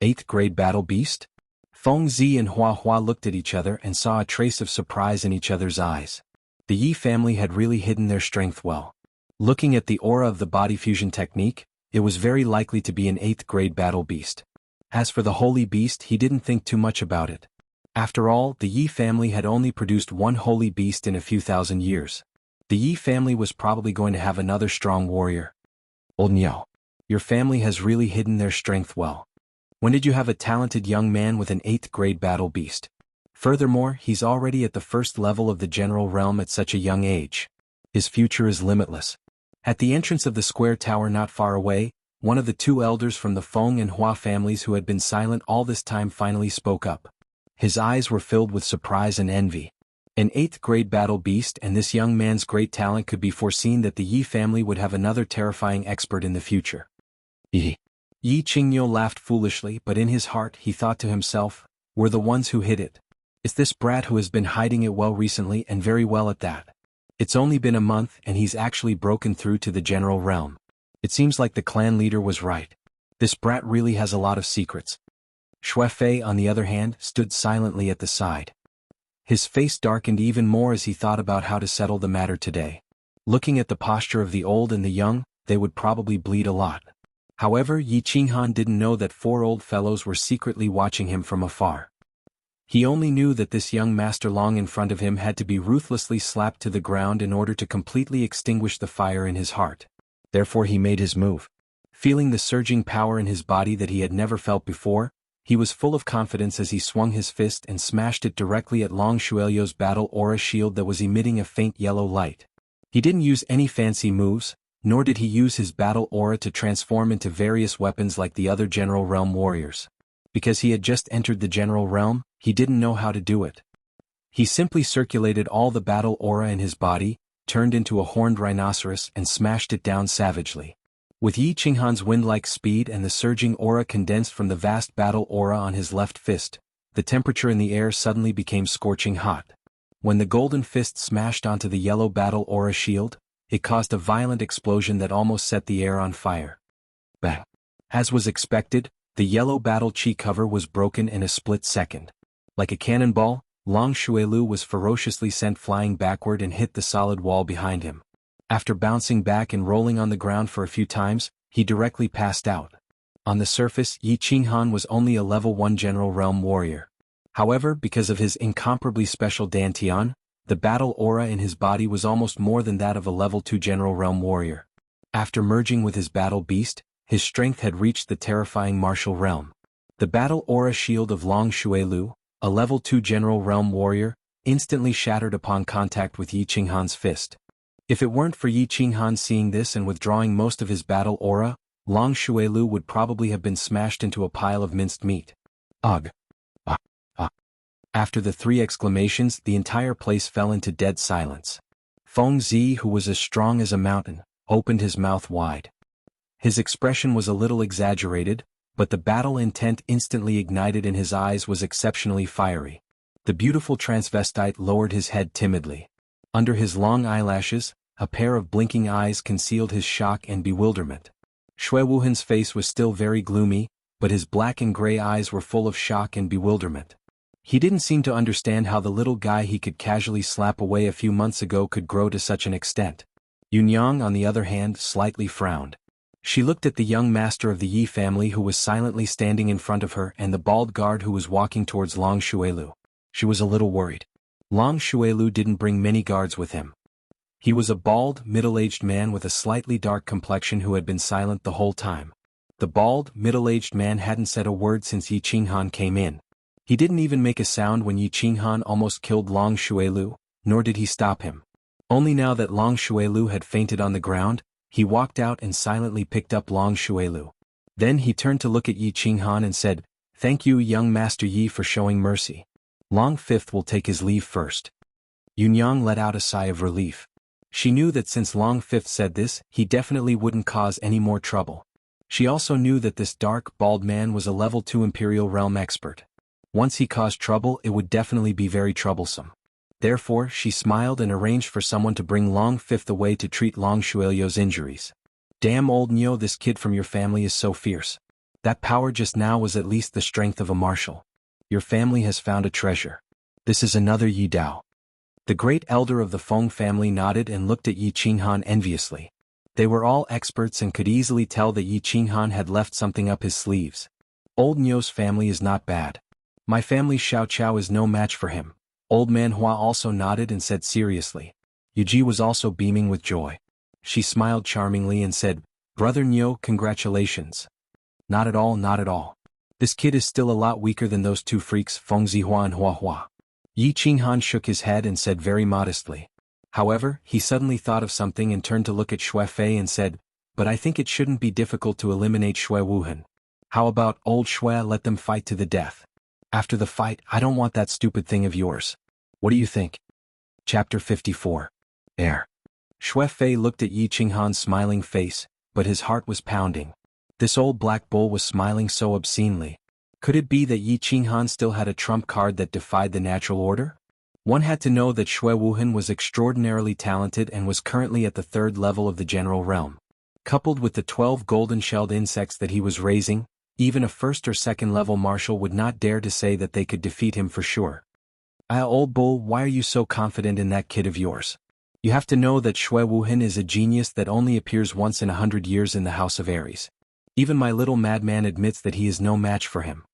8th grade Battle Beast? Feng Zi and Hua Hua looked at each other and saw a trace of surprise in each other's eyes. The Yi family had really hidden their strength well. Looking at the aura of the body fusion technique, it was very likely to be an 8th grade Battle Beast. As for the Holy Beast, he didn't think too much about it. After all, the Yi family had only produced one Holy Beast in a few thousand years. The Yi family was probably going to have another strong warrior. Old Niao, your family has really hidden their strength well. When did you have a talented young man with an 8th grade Battle Beast? Furthermore, he's already at the first level of the general realm at such a young age. His future is limitless. At the entrance of the square tower not far away, one of the two elders from the Feng and Hua families who had been silent all this time finally spoke up. His eyes were filled with surprise and envy. An 8th grade Battle Beast and this young man's great talent could be foreseen that the Yi family would have another terrifying expert in the future. Yi Qingyo laughed foolishly, but in his heart he thought to himself, we're the ones who hid it. It's this brat who has been hiding it well recently and very well at that. It's only been a month and he's actually broken through to the general realm. It seems like the clan leader was right. This brat really has a lot of secrets. Xuefei, on the other hand, stood silently at the side. His face darkened even more as he thought about how to settle the matter today. Looking at the posture of the old and the young, they would probably bleed a lot. However, Yi Qinghan didn't know that 4 old fellows were secretly watching him from afar. He only knew that this young Master Long in front of him had to be ruthlessly slapped to the ground in order to completely extinguish the fire in his heart. Therefore he made his move. Feeling the surging power in his body that he had never felt before, he was full of confidence as he swung his fist and smashed it directly at Long Xuelio's battle aura shield that was emitting a faint yellow light. He didn't use any fancy moves, nor did he use his battle aura to transform into various weapons like the other General Realm warriors. Because he had just entered the General Realm, he didn't know how to do it. He simply circulated all the battle aura in his body, turned into a horned rhinoceros and smashed it down savagely. With Yi Qinghan's wind-like speed and the surging aura condensed from the vast battle aura on his left fist, the temperature in the air suddenly became scorching hot. When the golden fist smashed onto the yellow battle aura shield, it caused a violent explosion that almost set the air on fire. Bang! As was expected, the yellow battle chi cover was broken in a split second. Like a cannonball, Long Xuelu was ferociously sent flying backward and hit the solid wall behind him. After bouncing back and rolling on the ground for a few times, he directly passed out. On the surface, Yi Qinghan was only a level 1 General Realm warrior. However, because of his incomparably special Dantian, the battle aura in his body was almost more than that of a level 2 General Realm warrior. After merging with his battle beast, his strength had reached the terrifying martial realm. The battle aura shield of Long Xuelu, a level 2 General Realm warrior, instantly shattered upon contact with Yi Qinghan's fist. If it weren't for Yi Qinghan seeing this and withdrawing most of his battle aura, Long Xuelu would probably have been smashed into a pile of minced meat. Ugh! Ah! Ah! After the 3 exclamations, the entire place fell into dead silence. Feng Zi, who was as strong as a mountain, opened his mouth wide. His expression was a little exaggerated, but the battle intent instantly ignited in his eyes was exceptionally fiery. The beautiful transvestite lowered his head timidly. Under his long eyelashes, a pair of blinking eyes concealed his shock and bewilderment. Shui Wuhan's face was still very gloomy, but his black and gray eyes were full of shock and bewilderment. He didn't seem to understand how the little guy he could casually slap away a few months ago could grow to such an extent. Yunyang, on the other hand, slightly frowned. She looked at the young master of the Yi family who was silently standing in front of her and the bald guard who was walking towards Long Shuelu. She was a little worried. Long Shuelu didn't bring many guards with him. He was a bald, middle-aged man with a slightly dark complexion who had been silent the whole time. The bald, middle-aged man hadn't said a word since Yi Qinghan came in. He didn't even make a sound when Yi Qinghan almost killed Long Shuelu, nor did he stop him. Only now that Long Shuelu had fainted on the ground, he walked out and silently picked up Long Shuelu. Then he turned to look at Yi Qinghan and said, "Thank you, young Master Yi, for showing mercy. Long Fifth will take his leave first." Yunyang let out a sigh of relief. She knew that since Long Fifth said this, he definitely wouldn't cause any more trouble. She also knew that this dark, bald man was a level 2 Imperial Realm expert. Once he caused trouble, it would definitely be very troublesome. Therefore, she smiled and arranged for someone to bring Long Fifth away to treat Long Shuelio's injuries. "Damn old Nyo, this kid from your family is so fierce. That power just now was at least the strength of a marshal. Your family has found a treasure. This is another Yi Dao." The great elder of the Feng family nodded and looked at Yi Qinghan enviously. They were all experts and could easily tell that Yi Qinghan had left something up his sleeves. "Old Nyo's family is not bad. My family's Xiao Chao is no match for him." Old Man Hua also nodded and said seriously. Yuji was also beaming with joy. She smiled charmingly and said, "Brother Nyo, congratulations." "Not at all, not at all. This kid is still a lot weaker than those two freaks, Feng Zihua and Hua Hua." Yi Qinghan shook his head and said very modestly. However, he suddenly thought of something and turned to look at Xue Fei and said, "But I think it shouldn't be difficult to eliminate Xue Wuhan. How about old Xue, let them fight to the death? After the fight, I don't want that stupid thing of yours. What do you think?" Chapter 54. Air. Xue Fei looked at Yi Qinghan's smiling face, but his heart was pounding. This old black bull was smiling so obscenely. Could it be that Yi Qinghan still had a trump card that defied the natural order? One had to know that Xue Wuhan was extraordinarily talented and was currently at the 3rd level of the general realm. Coupled with the 12 golden-shelled insects that he was raising, even a 1st or 2nd level marshal would not dare to say that they could defeat him for sure. Old bull, why are you so confident in that kid of yours? You have to know that Xue Wuhan is a genius that only appears once in 100 years in the House of Aries. Even my little madman admits that he is no match for him."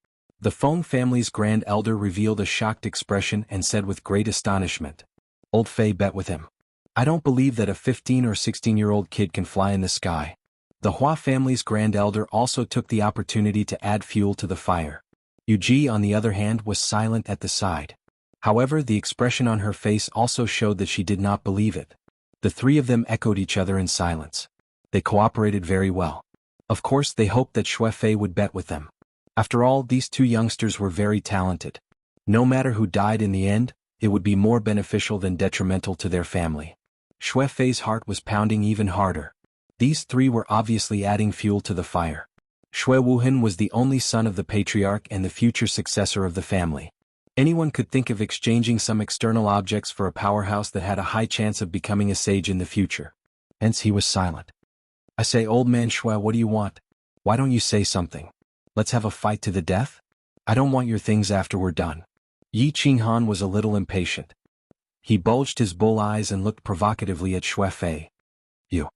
The Feng family's grand elder revealed a shocked expression and said with great astonishment, "Old Fei bet with him. I don't believe that a 15 or 16-year-old kid can fly in the sky." The Hua family's grand elder also took the opportunity to add fuel to the fire. Yuji, on the other hand, was silent at the side. However, the expression on her face also showed that she did not believe it. The three of them echoed each other in silence. They cooperated very well. Of course, they hoped that Xue Fei would bet with them. After all, these two youngsters were very talented. No matter who died in the end, it would be more beneficial than detrimental to their family. Xue Fei's heart was pounding even harder. These three were obviously adding fuel to the fire. Xue Wuhan was the only son of the patriarch and the future successor of the family. Anyone could think of exchanging some external objects for a powerhouse that had a high chance of becoming a sage in the future. Hence he was silent. "I say, old man Xue, what do you want? Why don't you say something? Let's have a fight to the death? I don't want your things after we're done." Yi Qinghan was a little impatient. He bulged his bull eyes and looked provocatively at Xue Fei. "You."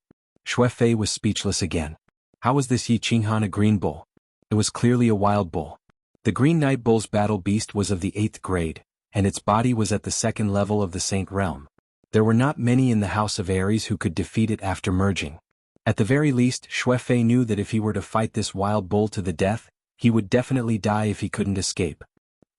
Xue Fei was speechless again. How was this Yi Qinghan a green bull? It was clearly a wild bull. The Green Night Bull's battle beast was of the 8th grade, and its body was at the 2nd level of the Saint Realm. There were not many in the House of Aries who could defeat it after merging. At the very least, Xue Fei knew that if he were to fight this wild bull to the death, he would definitely die if he couldn't escape.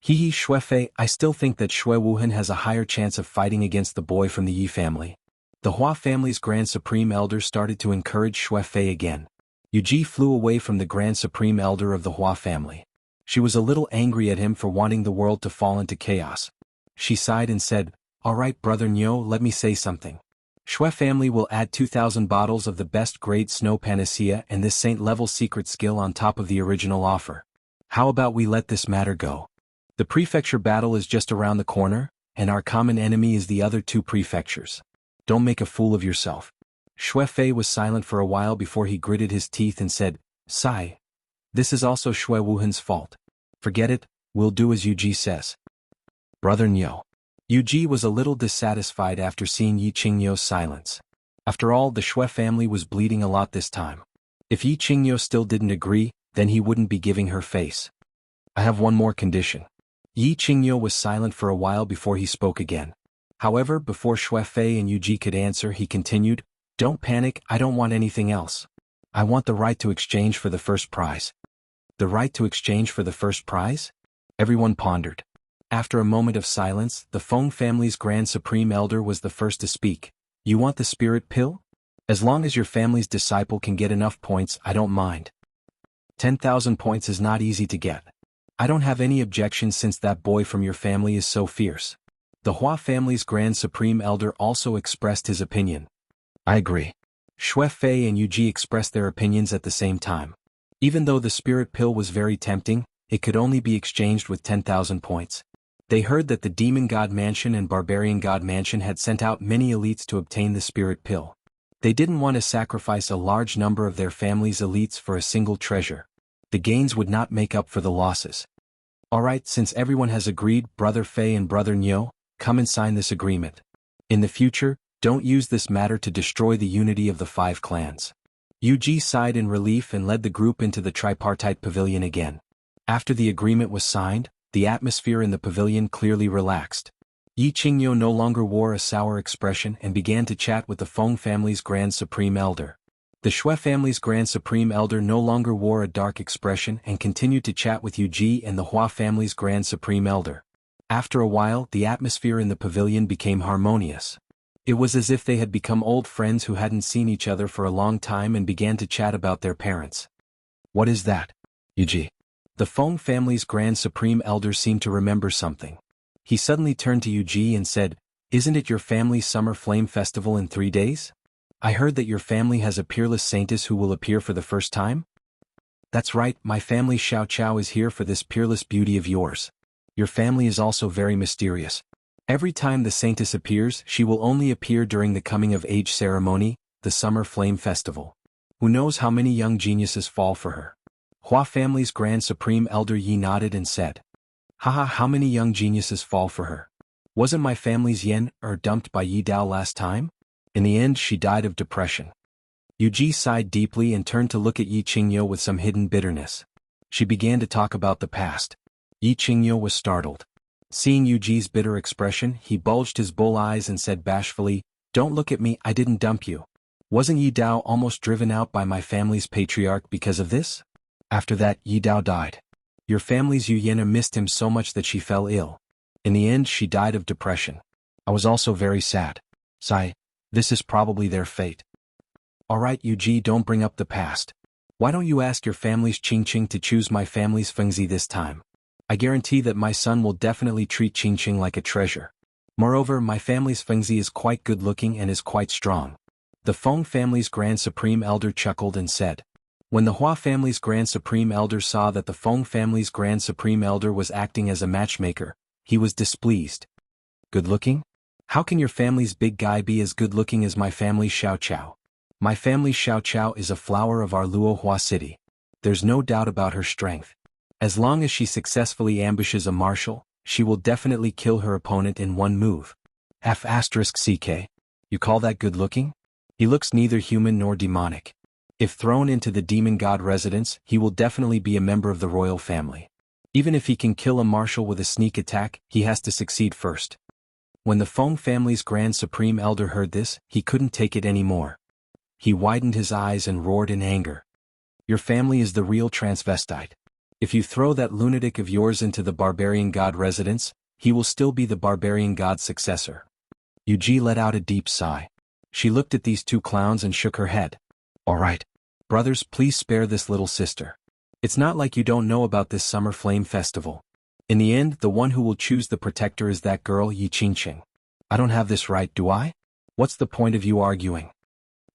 Xue Fei, I still think that Xue Wuhan has a higher chance of fighting against the boy from the Yi family. The Hua family's Grand Supreme Elder started to encourage Xue Fei again. Yuji flew away from the Grand Supreme Elder of the Hua family. She was a little angry at him for wanting the world to fall into chaos. She sighed and said, "All right, brother Nyo, let me say something. Xue family will add 2,000 bottles of the best grade snow panacea and this saint-level secret skill on top of the original offer. How about we let this matter go? The prefecture battle is just around the corner, and our common enemy is the other two prefectures. Don't make a fool of yourself." Xue Fei was silent for a while before he gritted his teeth and said, "Sigh. This is also Xue Wuhan's fault. Forget it, we'll do as Yuji says." "Brother Nyo." Yuji was a little dissatisfied after seeing Yi Qingyo's silence. After all, the Xue family was bleeding a lot this time. If Yi Qingyo still didn't agree, then he wouldn't be giving her face. I have one more condition. Yi Qingyo was silent for a while before he spoke again. However, before Xue Fei and Yu Ji could answer, he continued, "Don't panic, I don't want anything else. I want the right to exchange for the first prize." The right to exchange for the first prize? Everyone pondered. After a moment of silence, the Feng family's Grand Supreme Elder was the first to speak. "You want the spirit pill? As long as your family's disciple can get enough points, I don't mind. 10,000 points is not easy to get. I don't have any objections since that boy from your family is so fierce." The Hua family's Grand Supreme Elder also expressed his opinion. "I agree." Xue Fei and Yu Ji expressed their opinions at the same time. Even though the spirit pill was very tempting, it could only be exchanged with 10,000 points. They heard that the Demon God Mansion and Barbarian God Mansion had sent out many elites to obtain the spirit pill. They didn't want to sacrifice a large number of their family's elites for a single treasure. The gains would not make up for the losses. "Alright, since everyone has agreed, Brother Fei and Brother Nyo, come and sign this agreement. In the future, don't use this matter to destroy the unity of the 5 clans." Yu Ji sighed in relief and led the group into the tripartite pavilion again. After the agreement was signed, the atmosphere in the pavilion clearly relaxed. Yi Qingyo no longer wore a sour expression and began to chat with the Feng family's Grand Supreme Elder. The Xue family's Grand Supreme Elder no longer wore a dark expression and continued to chat with Yu Ji and the Hua family's Grand Supreme Elder. After a while, the atmosphere in the pavilion became harmonious. It was as if they had become old friends who hadn't seen each other for a long time and began to chat about their parents. "What is that, Yu Ji?" The Feng family's Grand Supreme Elder seemed to remember something. He suddenly turned to Yu Ji and said, "Isn't it your family's Summer Flame Festival in 3 days? I heard that your family has a peerless saintess who will appear for the first time?" "That's right, my family Xiao Chao is here for this peerless beauty of yours. Your family is also very mysterious. Every time the saintess appears, she will only appear during the coming-of-age ceremony, the Summer Flame Festival. Who knows how many young geniuses fall for her?" Hua family's Grand Supreme Elder Yi nodded and said, "Haha, how many young geniuses fall for her? Wasn't my family's Yen dumped by Yi Dao last time? In the end she died of depression." Yu Ji sighed deeply and turned to look at Yi Qingyo with some hidden bitterness. She began to talk about the past. Yi Qingyo was startled. Seeing Yu Ji's bitter expression, he bulged his bull eyes and said bashfully, "Don't look at me, I didn't dump you. Wasn't Yi Dao almost driven out by my family's patriarch because of this? After that, Yi Dao died. Your family's Yu Yena missed him so much that she fell ill. In the end she died of depression. I was also very sad. Sigh. This is probably their fate." "Alright Yu Ji, don't bring up the past. Why don't you ask your family's Qingqing to choose my family's Fengzi this time? I guarantee that my son will definitely treat Qingqing like a treasure. Moreover, my family's Fengzi is quite good-looking and is quite strong." The Feng family's Grand Supreme Elder chuckled and said. When the Hua family's Grand Supreme Elder saw that the Feng family's Grand Supreme Elder was acting as a matchmaker, he was displeased. "Good-looking? How can your family's big guy be as good-looking as my family's Xiao Chao? My family's Xiao Chao is a flower of our Luo Hua city. There's no doubt about her strength. As long as she successfully ambushes a marshal, she will definitely kill her opponent in one move. F***CK. You call that good-looking? He looks neither human nor demonic. If thrown into the demon god residence, he will definitely be a member of the royal family. Even if he can kill a marshal with a sneak attack, he has to succeed first." When the Feng family's Grand Supreme Elder heard this, he couldn't take it anymore. He widened his eyes and roared in anger. "Your family is the real transvestite. If you throw that lunatic of yours into the barbarian god residence, he will still be the barbarian god's successor." Yu Ji let out a deep sigh. She looked at these two clowns and shook her head. "Alright. Brothers, please spare this little sister. It's not like you don't know about this Summer Flame Festival. In the end, the one who will choose the protector is that girl Yi Qingqing. I don't have this right, do I? What's the point of you arguing?"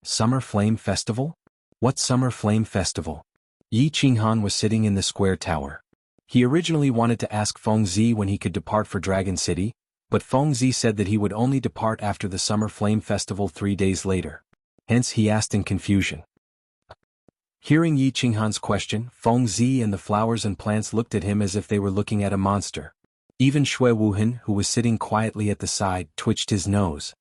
"Summer Flame Festival? What Summer Flame Festival?" Yi Qinghan was sitting in the square tower. He originally wanted to ask Feng Zi when he could depart for Dragon City, but Feng Zi said that he would only depart after the Summer Flame Festival 3 days later. Hence he asked in confusion. Hearing Yi Qinghan's question, Feng Zi and the flowers and plants looked at him as if they were looking at a monster. Even Xue Wuhan, who was sitting quietly at the side, twitched his nose.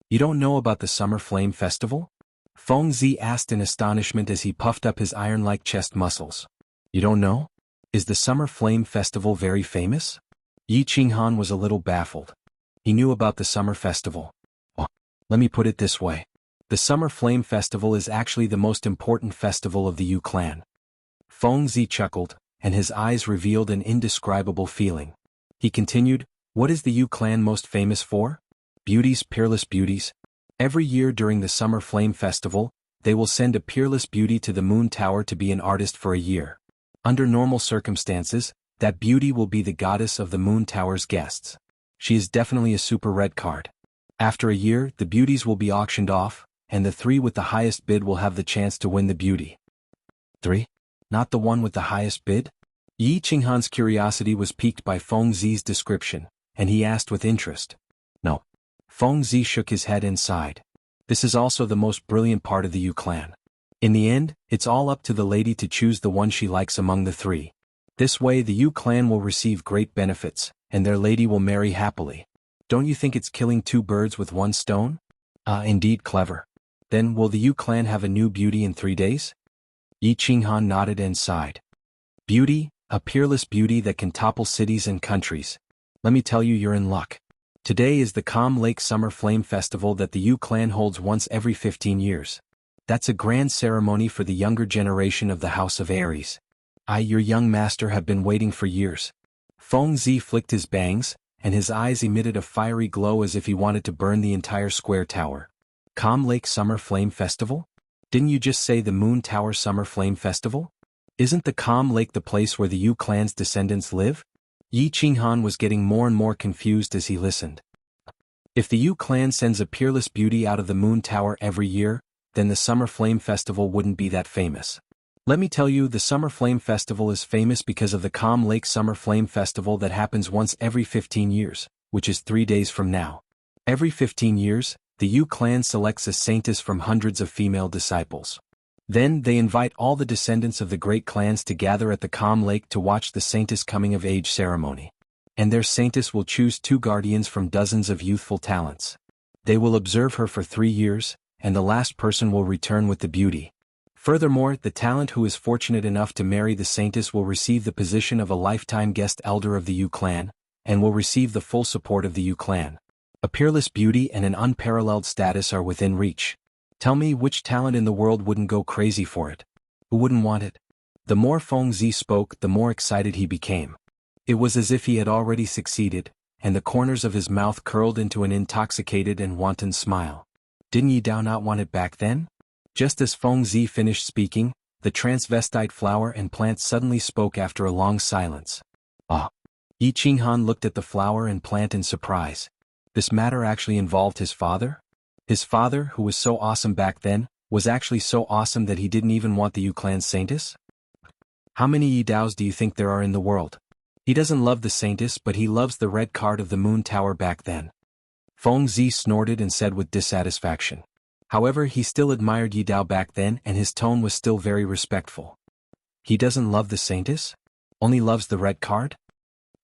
"You don't know about the Summer Flame Festival? Feng Zi asked in astonishment as he puffed up his iron-like chest muscles. You don't know? Is the Summer Flame Festival very famous? Yi Qinghan was a little baffled. He knew about the Summer Festival. Oh, let me put it this way. The Summer Flame Festival is actually the most important festival of the Yu clan. Feng Zi chuckled, and his eyes revealed an indescribable feeling. He continued, what is the Yu clan most famous for? Beauties, peerless beauties. Every year during the Summer Flame Festival, they will send a peerless beauty to the Moon Tower to be an artist for a year. Under normal circumstances, that beauty will be the goddess of the Moon Tower's guests. She is definitely a super red card. After a year, the beauties will be auctioned off, and the 3 with the highest bid will have the chance to win the beauty. 3? Not the one with the highest bid? Yi Qinghan's curiosity was piqued by Feng Zi's description, and he asked with interest. No. Feng Zi shook his head and sighed. This is also the most brilliant part of the Yu clan. In the end, it's all up to the lady to choose the one she likes among the 3. This way the Yu clan will receive great benefits, and their lady will marry happily. Don't you think it's killing 2 birds with 1 stone? Indeed clever. Then will the Yu clan have a new beauty in 3 days? Yi Qinghan nodded and sighed. Beauty, a peerless beauty that can topple cities and countries. Let me tell you, you're in luck. Today is the Calm Lake Summer Flame Festival that the Yu clan holds once every 15 years. That's a grand ceremony for the younger generation of the House of Aries. Your young master have been waiting for years. Feng Zi flicked his bangs, and his eyes emitted a fiery glow as if he wanted to burn the entire square tower. Calm Lake Summer Flame Festival? Didn't you just say the Moon Tower Summer Flame Festival? Isn't the Calm Lake the place where the Yu clan's descendants live? Yi Qinghan was getting more and more confused as he listened. If the Yu clan sends a peerless beauty out of the Moon Tower every year, then the Summer Flame Festival wouldn't be that famous. Let me tell you, the Summer Flame Festival is famous because of the Calm Lake Summer Flame Festival that happens once every 15 years, which is 3 days from now. Every 15 years, the Yu clan selects a saintess from hundreds of female disciples. Then they invite all the descendants of the great clans to gather at the Calm Lake to watch the saintess coming of age ceremony. And their saintess will choose 2 guardians from dozens of youthful talents. They will observe her for 3 years, and the last person will return with the beauty. Furthermore, the talent who is fortunate enough to marry the saintess will receive the position of a lifetime guest elder of the Yu clan, and will receive the full support of the Yu clan. A peerless beauty and an unparalleled status are within reach. Tell me, which talent in the world wouldn't go crazy for it? Who wouldn't want it? The more Feng Zi spoke, the more excited he became. It was as if he had already succeeded, and the corners of his mouth curled into an intoxicated and wanton smile. Didn't Yi Dao not want it back then? Just as Feng Zi finished speaking, the transvestite flower and plant suddenly spoke after a long silence. Ah! Yi Qinghan looked at the flower and plant in surprise. This matter actually involved his father? His father, who was so awesome back then, was actually so awesome that he didn't even want the Yu clan's saintess? How many Yi Daos do you think there are in the world? He doesn't love the saintess, but he loves the red card of the Moon Tower back then. Feng Zi snorted and said with dissatisfaction. However, he still admired Yi Dao back then, and his tone was still very respectful. He doesn't love the saintess? Only loves the red card?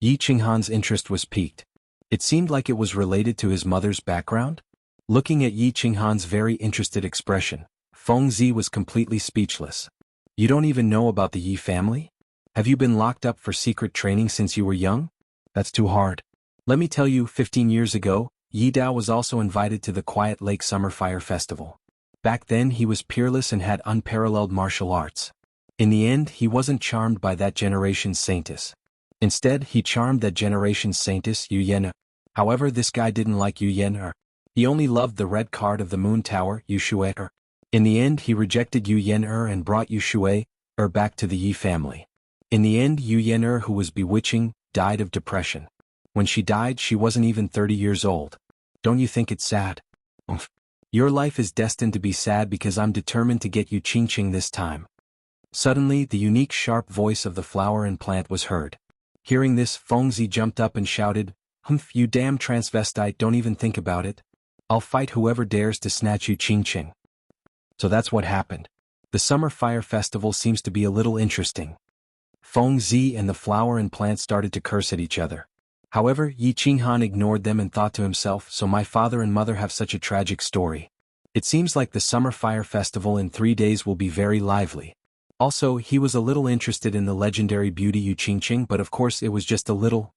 Yi Qinghan's interest was piqued. It seemed like it was related to his mother's background. Looking at Yi Qinghan's very interested expression, Feng Zi was completely speechless. You don't even know about the Yi family? Have you been locked up for secret training since you were young? That's too hard. Let me tell you, 15 years ago, Yi Dao was also invited to the Quiet Lake Summer Fire Festival. Back then he was peerless and had unparalleled martial arts. In the end, he wasn't charmed by that generation's saintess. Instead, he charmed that generation's saintess, Yu Yan. However, this guy didn't like Yu Yan. He only loved the red card of the Moon Tower, Yu Shui. In the end, he rejected Yu Yan and brought Yu Shui back to the Yi family. In the end, Yu Yan, who was bewitching, died of depression. When she died, she wasn't even 30 years old. Don't you think it's sad? Your life is destined to be sad because I'm determined to get you Qingqing this time. Suddenly, the unique sharp voice of the flower and plant was heard. Hearing this, Feng Zi jumped up and shouted, "Humph, you damn transvestite, don't even think about it. I'll fight whoever dares to snatch you Qingqing." So that's what happened. The Summer Fire Festival seems to be a little interesting. Feng Zi and the flower and plant started to curse at each other. However, Yi Qinghan ignored them and thought to himself, so my father and mother have such a tragic story. It seems like the summer fire festival in 3 days will be very lively. Also, he was a little interested in the legendary beauty Yu Qingqing, but of course it was just a little.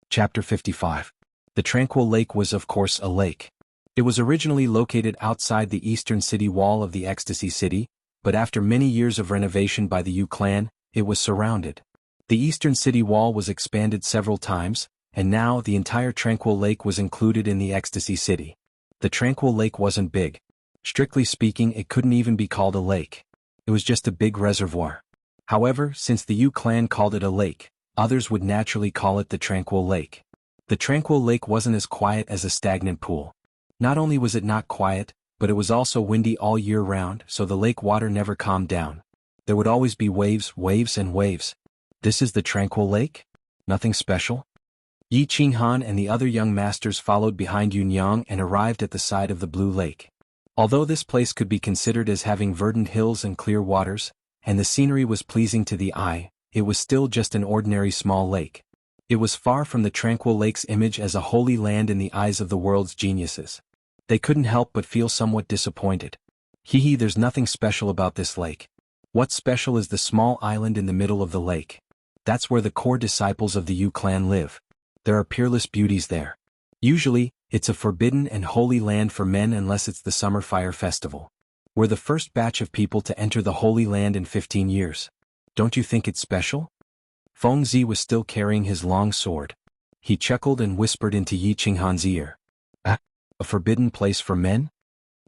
Chapter 55. The Tranquil Lake was of course a lake. It was originally located outside the eastern city wall of the Ecstasy City, but after many years of renovation by the Yu clan, it was surrounded. The eastern city wall was expanded several times, and now the entire Tranquil Lake was included in the Ecstasy City. The Tranquil Lake wasn't big. Strictly speaking, it couldn't even be called a lake. It was just a big reservoir. However, since the Yu clan called it a lake, others would naturally call it the Tranquil Lake. The Tranquil Lake wasn't as quiet as a stagnant pool. Not only was it not quiet, but it was also windy all year round, so the lake water never calmed down. There would always be waves, waves and waves. This is the Tranquil Lake? Nothing special? Yi Qinghan and the other young masters followed behind Yunyang and arrived at the side of the Blue Lake. Although this place could be considered as having verdant hills and clear waters, and the scenery was pleasing to the eye, it was still just an ordinary small lake. It was far from the Tranquil Lake's image as a holy land in the eyes of the world's geniuses. They couldn't help but feel somewhat disappointed. There's nothing special about this lake. What's special is the small island in the middle of the lake. That's where the core disciples of the Yu clan live. There are peerless beauties there. Usually, it's a forbidden and holy land for men unless it's the Summer Fire Festival. We're the first batch of people to enter the Holy Land in 15 years. Don't you think it's special? Feng Zi was still carrying his long sword. He chuckled and whispered into Yi Qinghan's ear. A forbidden place for men?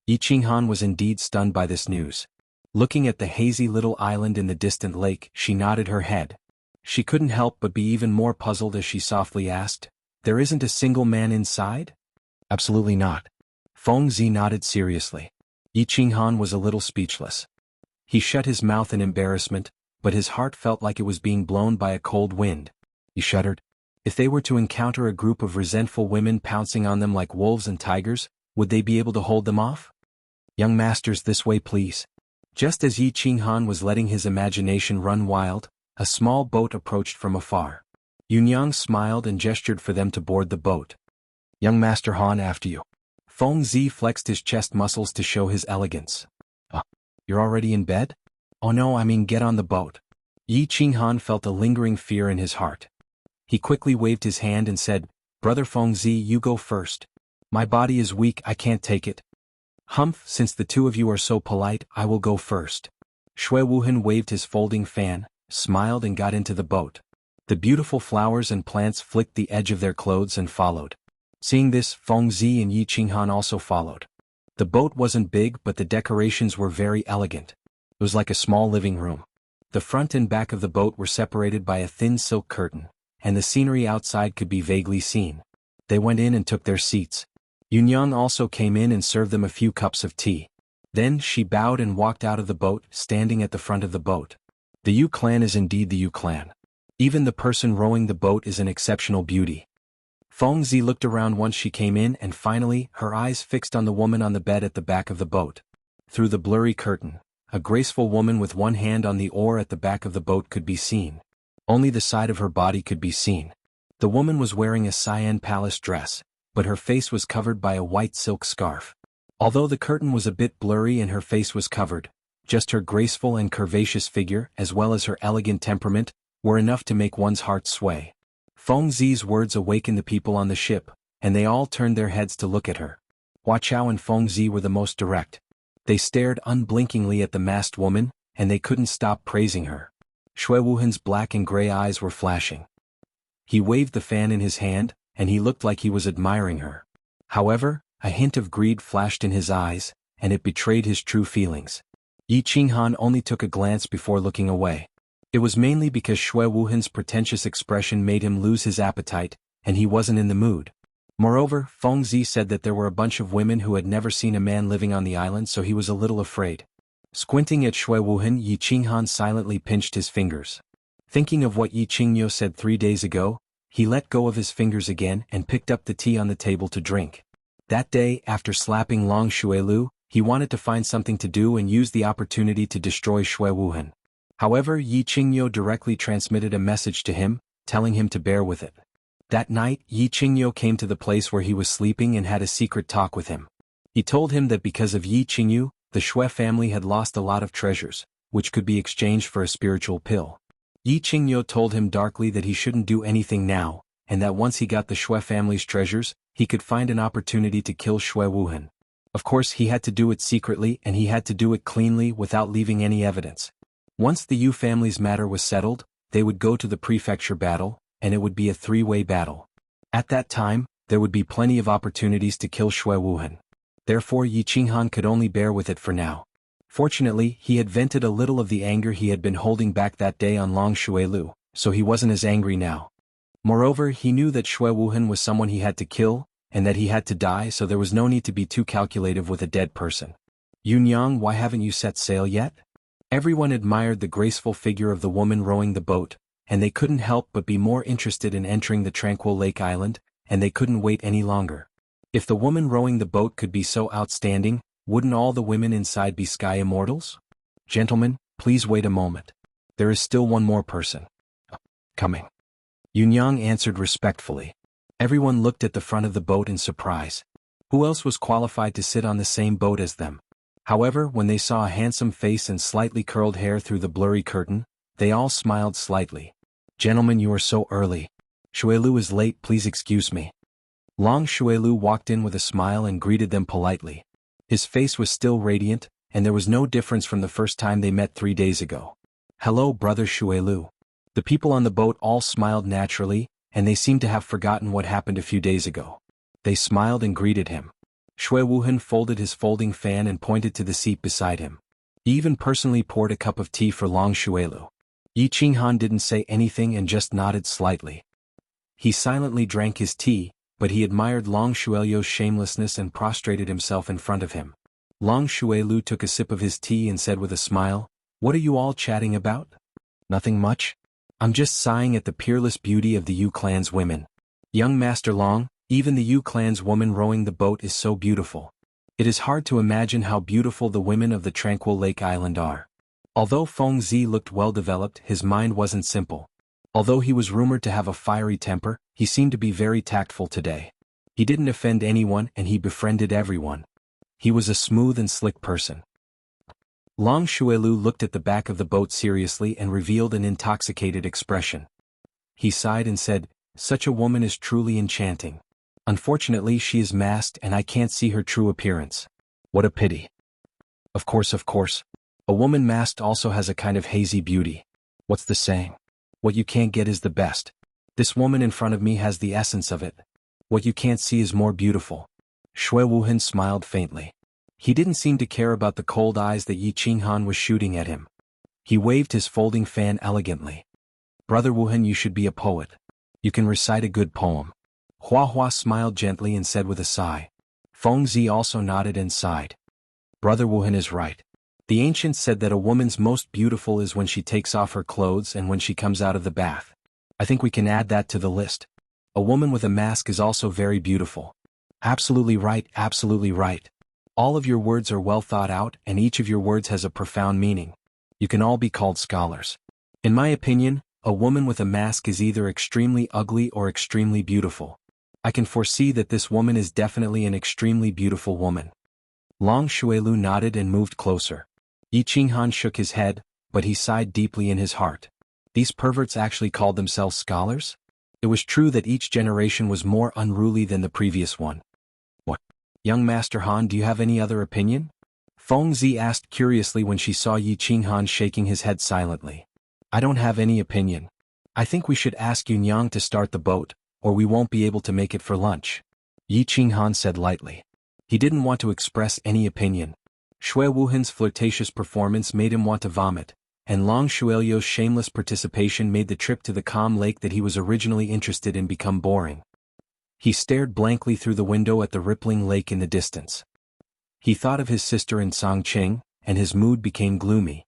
Yi Qinghan was indeed stunned by this news. Looking at the hazy little island in the distant lake, she nodded her head. She couldn't help but be even more puzzled as she softly asked, "There isn't a single man inside?" "Absolutely not." Feng Zi nodded seriously. Yi Qinghan was a little speechless. He shut his mouth in embarrassment, but his heart felt like it was being blown by a cold wind. He shuddered. If they were to encounter a group of resentful women pouncing on them like wolves and tigers, would they be able to hold them off? "Young masters, this way please." Just as Yi Qinghan was letting his imagination run wild, a small boat approached from afar. Yunyang smiled and gestured for them to board the boat. "Young Master Han, after you." Feng Zi flexed his chest muscles to show his elegance. You're already in bed?" "Oh no, I mean get on the boat." Yi Qinghan felt a lingering fear in his heart. He quickly waved his hand and said, "Brother Feng Zi, you go first. My body is weak, I can't take it." "Humph, since the two of you are so polite, I will go first." Shui Wuhan waved his folding fan, smiled and got into the boat. The beautiful flowers and plants flicked the edge of their clothes and followed. Seeing this, Feng Zi and Yi Qinghan also followed. The boat wasn't big, but the decorations were very elegant. It was like a small living room. The front and back of the boat were separated by a thin silk curtain, and the scenery outside could be vaguely seen. They went in and took their seats. Yunyang also came in and served them a few cups of tea. Then she bowed and walked out of the boat, standing at the front of the boat. The Yu clan is indeed the Yu clan. Even the person rowing the boat is an exceptional beauty. Feng Zi looked around once she came in and finally, her eyes fixed on the woman on the bed at the back of the boat. Through the blurry curtain, a graceful woman with one hand on the oar at the back of the boat could be seen. Only the side of her body could be seen. The woman was wearing a cyan palace dress, but her face was covered by a white silk scarf. Although the curtain was a bit blurry and her face was covered, just her graceful and curvaceous figure, as well as her elegant temperament, were enough to make one's heart sway. Feng Zi's words awakened the people on the ship, and they all turned their heads to look at her. Hua Chao and Feng Zi were the most direct. They stared unblinkingly at the masked woman, and they couldn't stop praising her. Shui Wuhan's black and gray eyes were flashing. He waved the fan in his hand, and he looked like he was admiring her. However, a hint of greed flashed in his eyes, and it betrayed his true feelings. Yi Qinghan only took a glance before looking away. It was mainly because Shui Wuhan's pretentious expression made him lose his appetite, and he wasn't in the mood. Moreover, Feng Zi said that there were a bunch of women who had never seen a man living on the island, so he was a little afraid. Squinting at Shui Wuhan, Yi Qinghan silently pinched his fingers. Thinking of what Yi Qingyo said 3 days ago, he let go of his fingers again and picked up the tea on the table to drink. That day, after slapping Long Shuilu, he wanted to find something to do and use the opportunity to destroy Shui Wuhan. However, Yi Qingyo directly transmitted a message to him, telling him to bear with it. That night, Yi Qingyo came to the place where he was sleeping and had a secret talk with him. He told him that because of Yi Qingyu, the Shui family had lost a lot of treasures, which could be exchanged for a spiritual pill. Yi Qingyu told him darkly that he shouldn't do anything now, and that once he got the Shui family's treasures, he could find an opportunity to kill Shui Wuhan. Of course he had to do it secretly and he had to do it cleanly without leaving any evidence. Once the Yu family's matter was settled, they would go to the prefecture battle, and it would be a three-way battle. At that time, there would be plenty of opportunities to kill Shui Wuhan. Therefore Yi Qinghan could only bear with it for now. Fortunately, he had vented a little of the anger he had been holding back that day on Long Xuelu, so he wasn't as angry now. Moreover, he knew that Shui Wuhan was someone he had to kill, and that he had to die, so there was no need to be too calculative with a dead person. Yunyang, why haven't you set sail yet? Everyone admired the graceful figure of the woman rowing the boat, and they couldn't help but be more interested in entering the tranquil lake island, and they couldn't wait any longer. If the woman rowing the boat could be so outstanding, wouldn't all the women inside be sky immortals? Gentlemen, please wait a moment. There is still one more person coming. Yunyang answered respectfully. Everyone looked at the front of the boat in surprise. Who else was qualified to sit on the same boat as them? However, when they saw a handsome face and slightly curled hair through the blurry curtain, they all smiled slightly. Gentlemen, you are so early. Xuelu is late, please excuse me. Long Xuelu walked in with a smile and greeted them politely. His face was still radiant, and there was no difference from the first time they met 3 days ago. Hello, brother Xuelu. The people on the boat all smiled naturally, and they seemed to have forgotten what happened a few days ago. They smiled and greeted him. Shui Wuhan folded his folding fan and pointed to the seat beside him. He even personally poured a cup of tea for Long Xuelu. Yi Qinghan didn't say anything and just nodded slightly. He silently drank his tea, but he admired Long Xuelu's shamelessness and prostrated himself in front of him. Long Xuelu took a sip of his tea and said with a smile, "What are you all chatting about?" "Nothing much. I'm just sighing at the peerless beauty of the Yu clan's women. Young Master Long, even the Yu clan's woman rowing the boat is so beautiful. It is hard to imagine how beautiful the women of the tranquil lake island are." Although Feng Zi looked well-developed, his mind wasn't simple. Although he was rumored to have a fiery temper, he seemed to be very tactful today. He didn't offend anyone and he befriended everyone. He was a smooth and slick person. Long Xuelu looked at the back of the boat seriously and revealed an intoxicated expression. He sighed and said, "Such a woman is truly enchanting. Unfortunately, she is masked and I can't see her true appearance. What a pity." Of course. A woman masked also has a kind of hazy beauty. What's the saying? What you can't get is the best. This woman in front of me has the essence of it. What you can't see is more beautiful. Shui Wuhan smiled faintly. He didn't seem to care about the cold eyes that Yi Qinghan was shooting at him. He waved his folding fan elegantly. "Brother Wuhan, you should be a poet. You can recite a good poem." Hua Hua smiled gently and said with a sigh. Feng Zi also nodded and sighed. Brother Wuhan is right. The ancients said that a woman's most beautiful is when she takes off her clothes and when she comes out of the bath. I think we can add that to the list. A woman with a mask is also very beautiful. Absolutely right. All of your words are well thought out and each of your words has a profound meaning. You can all be called scholars. In my opinion, a woman with a mask is either extremely ugly or extremely beautiful. I can foresee that this woman is definitely an extremely beautiful woman. Long Xuelu nodded and moved closer. Yi Qinghan shook his head, but he sighed deeply in his heart. These perverts actually called themselves scholars? It was true that each generation was more unruly than the previous one. What? Young Master Han, do you have any other opinion? Feng Zi asked curiously when she saw Yi Qinghan shaking his head silently. I don't have any opinion. I think we should ask Yunyang to start the boat, or we won't be able to make it for lunch. Yi Qinghan said lightly. He didn't want to express any opinion. Shui Wuhan's flirtatious performance made him want to vomit, and Long Xuelu's shameless participation made the trip to the calm lake that he was originally interested in become boring. He stared blankly through the window at the rippling lake in the distance. He thought of his sister in Songqing, and his mood became gloomy.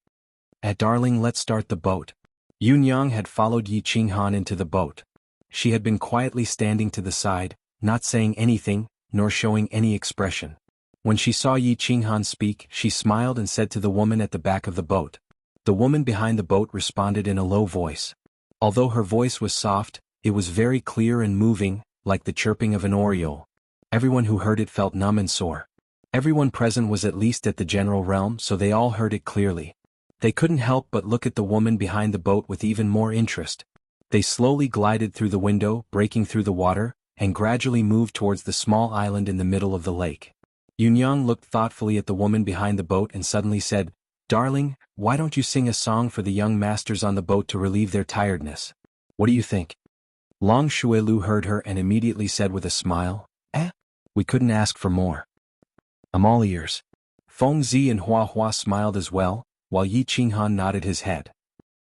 Darling, let's start the boat." Yunyang had followed Yi Qinghan into the boat. She had been quietly standing to the side, not saying anything, nor showing any expression. When she saw Yi Qinghan speak, she smiled and said to the woman at the back of the boat. The woman behind the boat responded in a low voice. Although her voice was soft, it was very clear and moving, like the chirping of an oriole. Everyone who heard it felt numb and sore. Everyone present was at least at the general realm, so they all heard it clearly. They couldn't help but look at the woman behind the boat with even more interest. They slowly glided through the window, breaking through the water, and gradually moved towards the small island in the middle of the lake. Yunyang looked thoughtfully at the woman behind the boat and suddenly said, "Darling, why don't you sing a song for the young masters on the boat to relieve their tiredness? What do you think?" Long Shuelu heard her and immediately said with a smile, We couldn't ask for more. I'm all ears." Feng Zi and Hua Hua smiled as well, while Yi Qinghan nodded his head.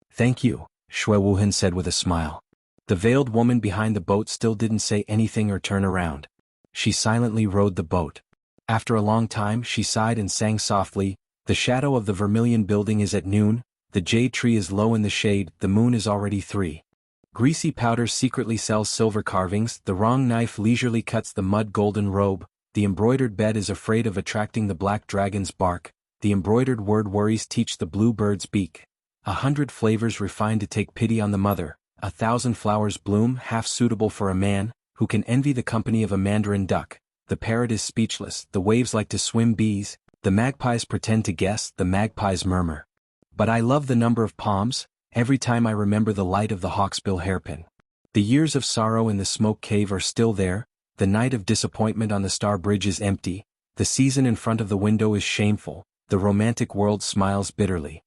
"Thank you," Shui Wuhan said with a smile. The veiled woman behind the boat still didn't say anything or turn around. She silently rowed the boat. After a long time she sighed and sang softly, "The shadow of the vermilion building is at noon, the jade tree is low in the shade, the moon is already 3. Greasy powder secretly sells silver carvings, the wrong knife leisurely cuts the mud golden robe, the embroidered bed is afraid of attracting the black dragon's bark, the embroidered word worries teach the blue bird's beak. 100 flavors refine to take pity on the mother, 1,000 flowers bloom half suitable for a man, who can envy the company of a mandarin duck, the parrot is speechless, the waves like to swim bees, the magpies pretend to guess, the magpies murmur. But I love the number of palms, every time I remember the light of the hawksbill hairpin. The years of sorrow in the smoke cave are still there, the night of disappointment on the star bridge is empty, the season in front of the window is shameful, the romantic world smiles bitterly.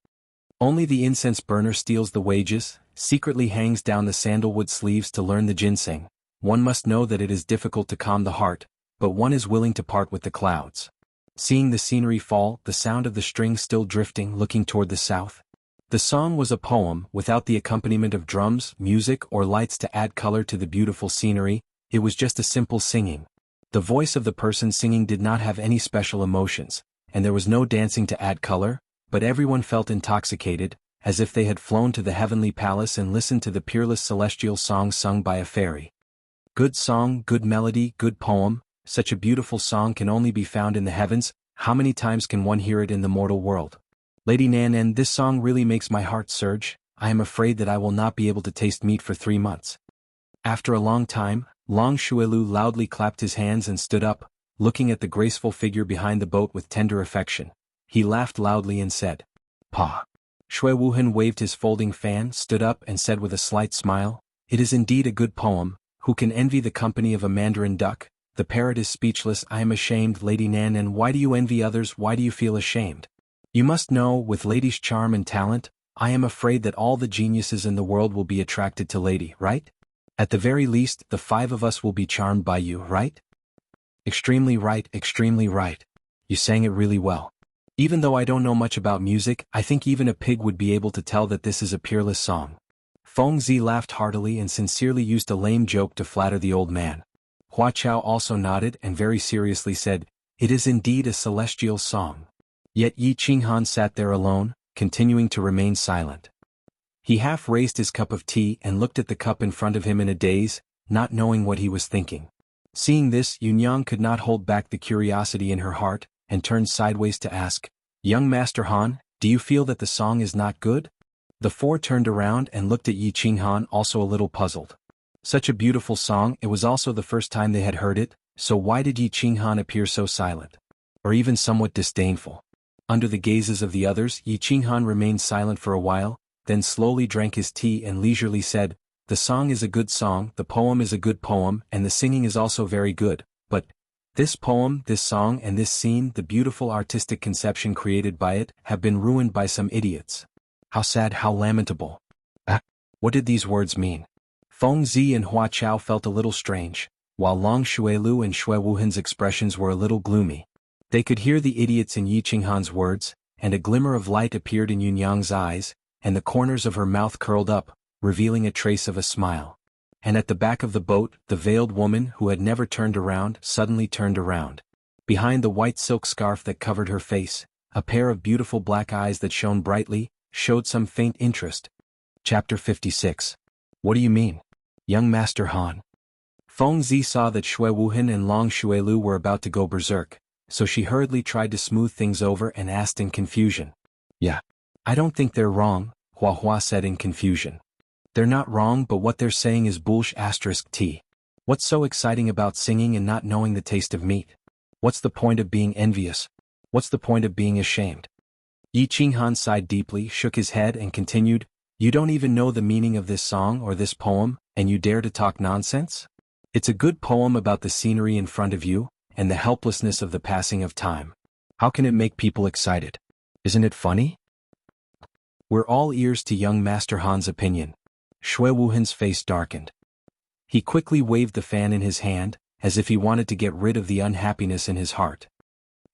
Only the incense burner steals the wages, secretly hangs down the sandalwood sleeves to learn the ginseng. One must know that it is difficult to calm the heart, but one is willing to part with the clouds. Seeing the scenery fall, the sound of the strings still drifting, looking toward the south. The song was a poem, without the accompaniment of drums, music, or lights to add color to the beautiful scenery, it was just a simple singing. The voice of the person singing did not have any special emotions, and there was no dancing to add color, but everyone felt intoxicated, as if they had flown to the heavenly palace and listened to the peerless celestial song sung by a fairy. Good song, good melody, good poem, such a beautiful song can only be found in the heavens, how many times can one hear it in the mortal world? Lady Nan, this song really makes my heart surge, I am afraid that I will not be able to taste meat for 3 months. After a long time, Long Shuelu loudly clapped his hands and stood up, looking at the graceful figure behind the boat with tender affection. He laughed loudly and said, "Pa." Shui Wuhan waved his folding fan, stood up and said with a slight smile, "It is indeed a good poem, who can envy the company of a mandarin duck? The parrot is speechless, I am ashamed, Lady Nan, and why do you envy others, why do you feel ashamed? You must know, with lady's charm and talent, I am afraid that all the geniuses in the world will be attracted to lady, right? At the very least, the 5 of us will be charmed by you, right?" Extremely right, extremely right. You sang it really well. Even though I don't know much about music, I think even a pig would be able to tell that this is a peerless song. Feng Zi laughed heartily and sincerely used a lame joke to flatter the old man. Hua Chao also nodded and very seriously said, "It is indeed a celestial song." Yet Yi Qinghan sat there alone, continuing to remain silent. He half raised his cup of tea and looked at the cup in front of him in a daze, not knowing what he was thinking. Seeing this, Yunyang could not hold back the curiosity in her heart, and turned sideways to ask, "Young Master Han, do you feel that the song is not good?" The 4 turned around and looked at Yi Qinghan, also a little puzzled. Such a beautiful song, it was also the first time they had heard it, so why did Yi Qinghan appear so silent? Or even somewhat disdainful? Under the gazes of the others, Yi Qinghan remained silent for a while, then slowly drank his tea and leisurely said, "The song is a good song, the poem is a good poem, and the singing is also very good, but this poem, this song and this scene, the beautiful artistic conception created by it, have been ruined by some idiots. How sad, how lamentable." What did these words mean? Feng Zi and Hua Chao felt a little strange, while Long Shuelu and Shui Wuhan's expressions were a little gloomy. They could hear the idiots in Yi Qinghan's words, and a glimmer of light appeared in Yunyang's eyes, and the corners of her mouth curled up, revealing a trace of a smile. And at the back of the boat, the veiled woman who had never turned around suddenly turned around. Behind the white silk scarf that covered her face, a pair of beautiful black eyes that shone brightly, showed some faint interest. Chapter 56. What do you mean? Young Master Han. Feng Zi saw that Shui Wuhan and Long Shuelu were about to go berserk, so she hurriedly tried to smooth things over and asked in confusion. "Yeah. I don't think they're wrong," Hua Hua said in confusion. "They're not wrong, but what they're saying is bullsh*t. What's so exciting about singing and not knowing the taste of meat? What's the point of being envious? What's the point of being ashamed? Yi Qinghan sighed deeply, shook his head and continued, You don't even know the meaning of this song or this poem, and you dare to talk nonsense? It's a good poem about the scenery in front of you, and the helplessness of the passing of time. How can it make people excited? Isn't it funny? We're all ears to young Master Han's opinion. Shui Wuhan's face darkened. He quickly waved the fan in his hand, as if he wanted to get rid of the unhappiness in his heart.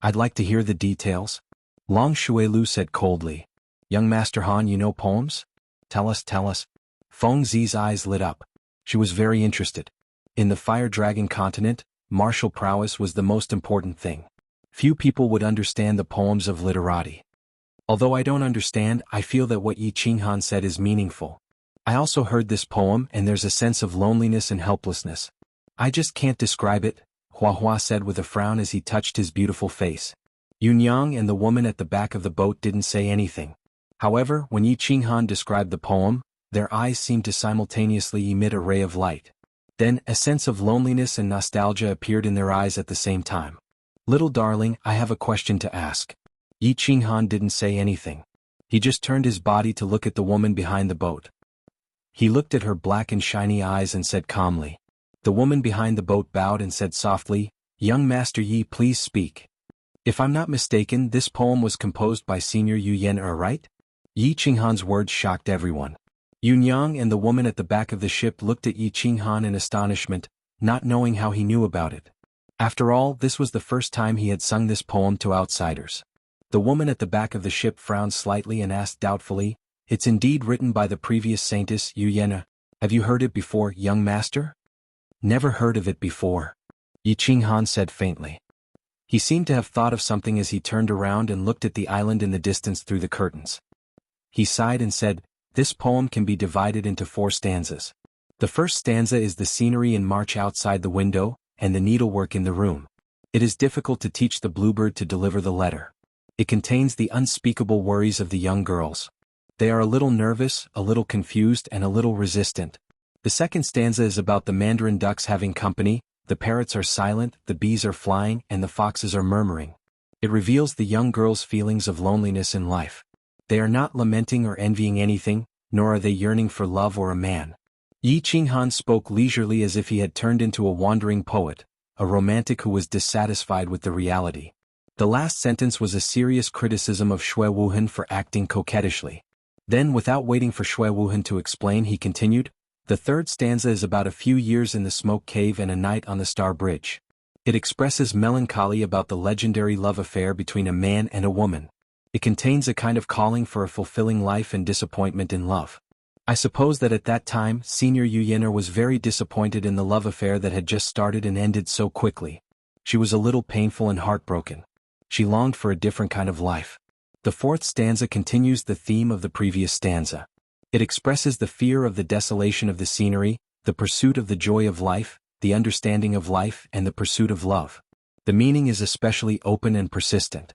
I'd like to hear the details. Long Shuilu said coldly. Young Master Han, you know poems? Tell us, tell us. Feng Zi's eyes lit up. She was very interested. In the Fire Dragon continent, martial prowess was the most important thing. Few people would understand the poems of literati. Although I don't understand, I feel that what Yi Qinghan said is meaningful. I also heard this poem and there's a sense of loneliness and helplessness. I just can't describe it, Hua Hua said with a frown as he touched his beautiful face. Yunyang and the woman at the back of the boat didn't say anything. However, when Yi Qinghan described the poem, their eyes seemed to simultaneously emit a ray of light. Then, a sense of loneliness and nostalgia appeared in their eyes at the same time. Little darling, I have a question to ask. Yi Qinghan didn't say anything. He just turned his body to look at the woman behind the boat. He looked at her black and shiny eyes and said calmly. The woman behind the boat bowed and said softly, Young Master Yi, please speak. If I'm not mistaken, this poem was composed by Senior Yu Yen, right? Yi Qinghan's words shocked everyone. Yunyang and the woman at the back of the ship looked at Yi Qinghan in astonishment, not knowing how he knew about it. After all, this was the first time he had sung this poem to outsiders. The woman at the back of the ship frowned slightly and asked doubtfully, It's indeed written by the previous saintess Yu Yen. Have you heard it before, young master? Never heard of it before. Yi Qinghan said faintly. He seemed to have thought of something as he turned around and looked at the island in the distance through the curtains. He sighed and said, This poem can be divided into 4 stanzas. The first stanza is the scenery and march outside the window, and the needlework in the room. It is difficult to teach the bluebird to deliver the letter. It contains the unspeakable worries of the young girls. They are a little nervous, a little confused and a little resistant. The second stanza is about the mandarin ducks having company, the parrots are silent, the bees are flying and the foxes are murmuring. It reveals the young girls' feelings of loneliness in life. They are not lamenting or envying anything, nor are they yearning for love or a man. Yi Qinghan spoke leisurely as if he had turned into a wandering poet, a romantic who was dissatisfied with the reality. The last sentence was a serious criticism of Shui Wuhan for acting coquettishly. Then, without waiting for Shui Wuhan to explain, he continued, The third stanza is about a few years in the smoke cave and a night on the Star Bridge. It expresses melancholy about the legendary love affair between a man and a woman. It contains a kind of calling for a fulfilling life and disappointment in love. I suppose that at that time, Senior Yu Yener was very disappointed in the love affair that had just started and ended so quickly. She was a little painful and heartbroken. She longed for a different kind of life. The fourth stanza continues the theme of the previous stanza. It expresses the fear of the desolation of the scenery, the pursuit of the joy of life, the understanding of life and the pursuit of love. The meaning is especially open and persistent.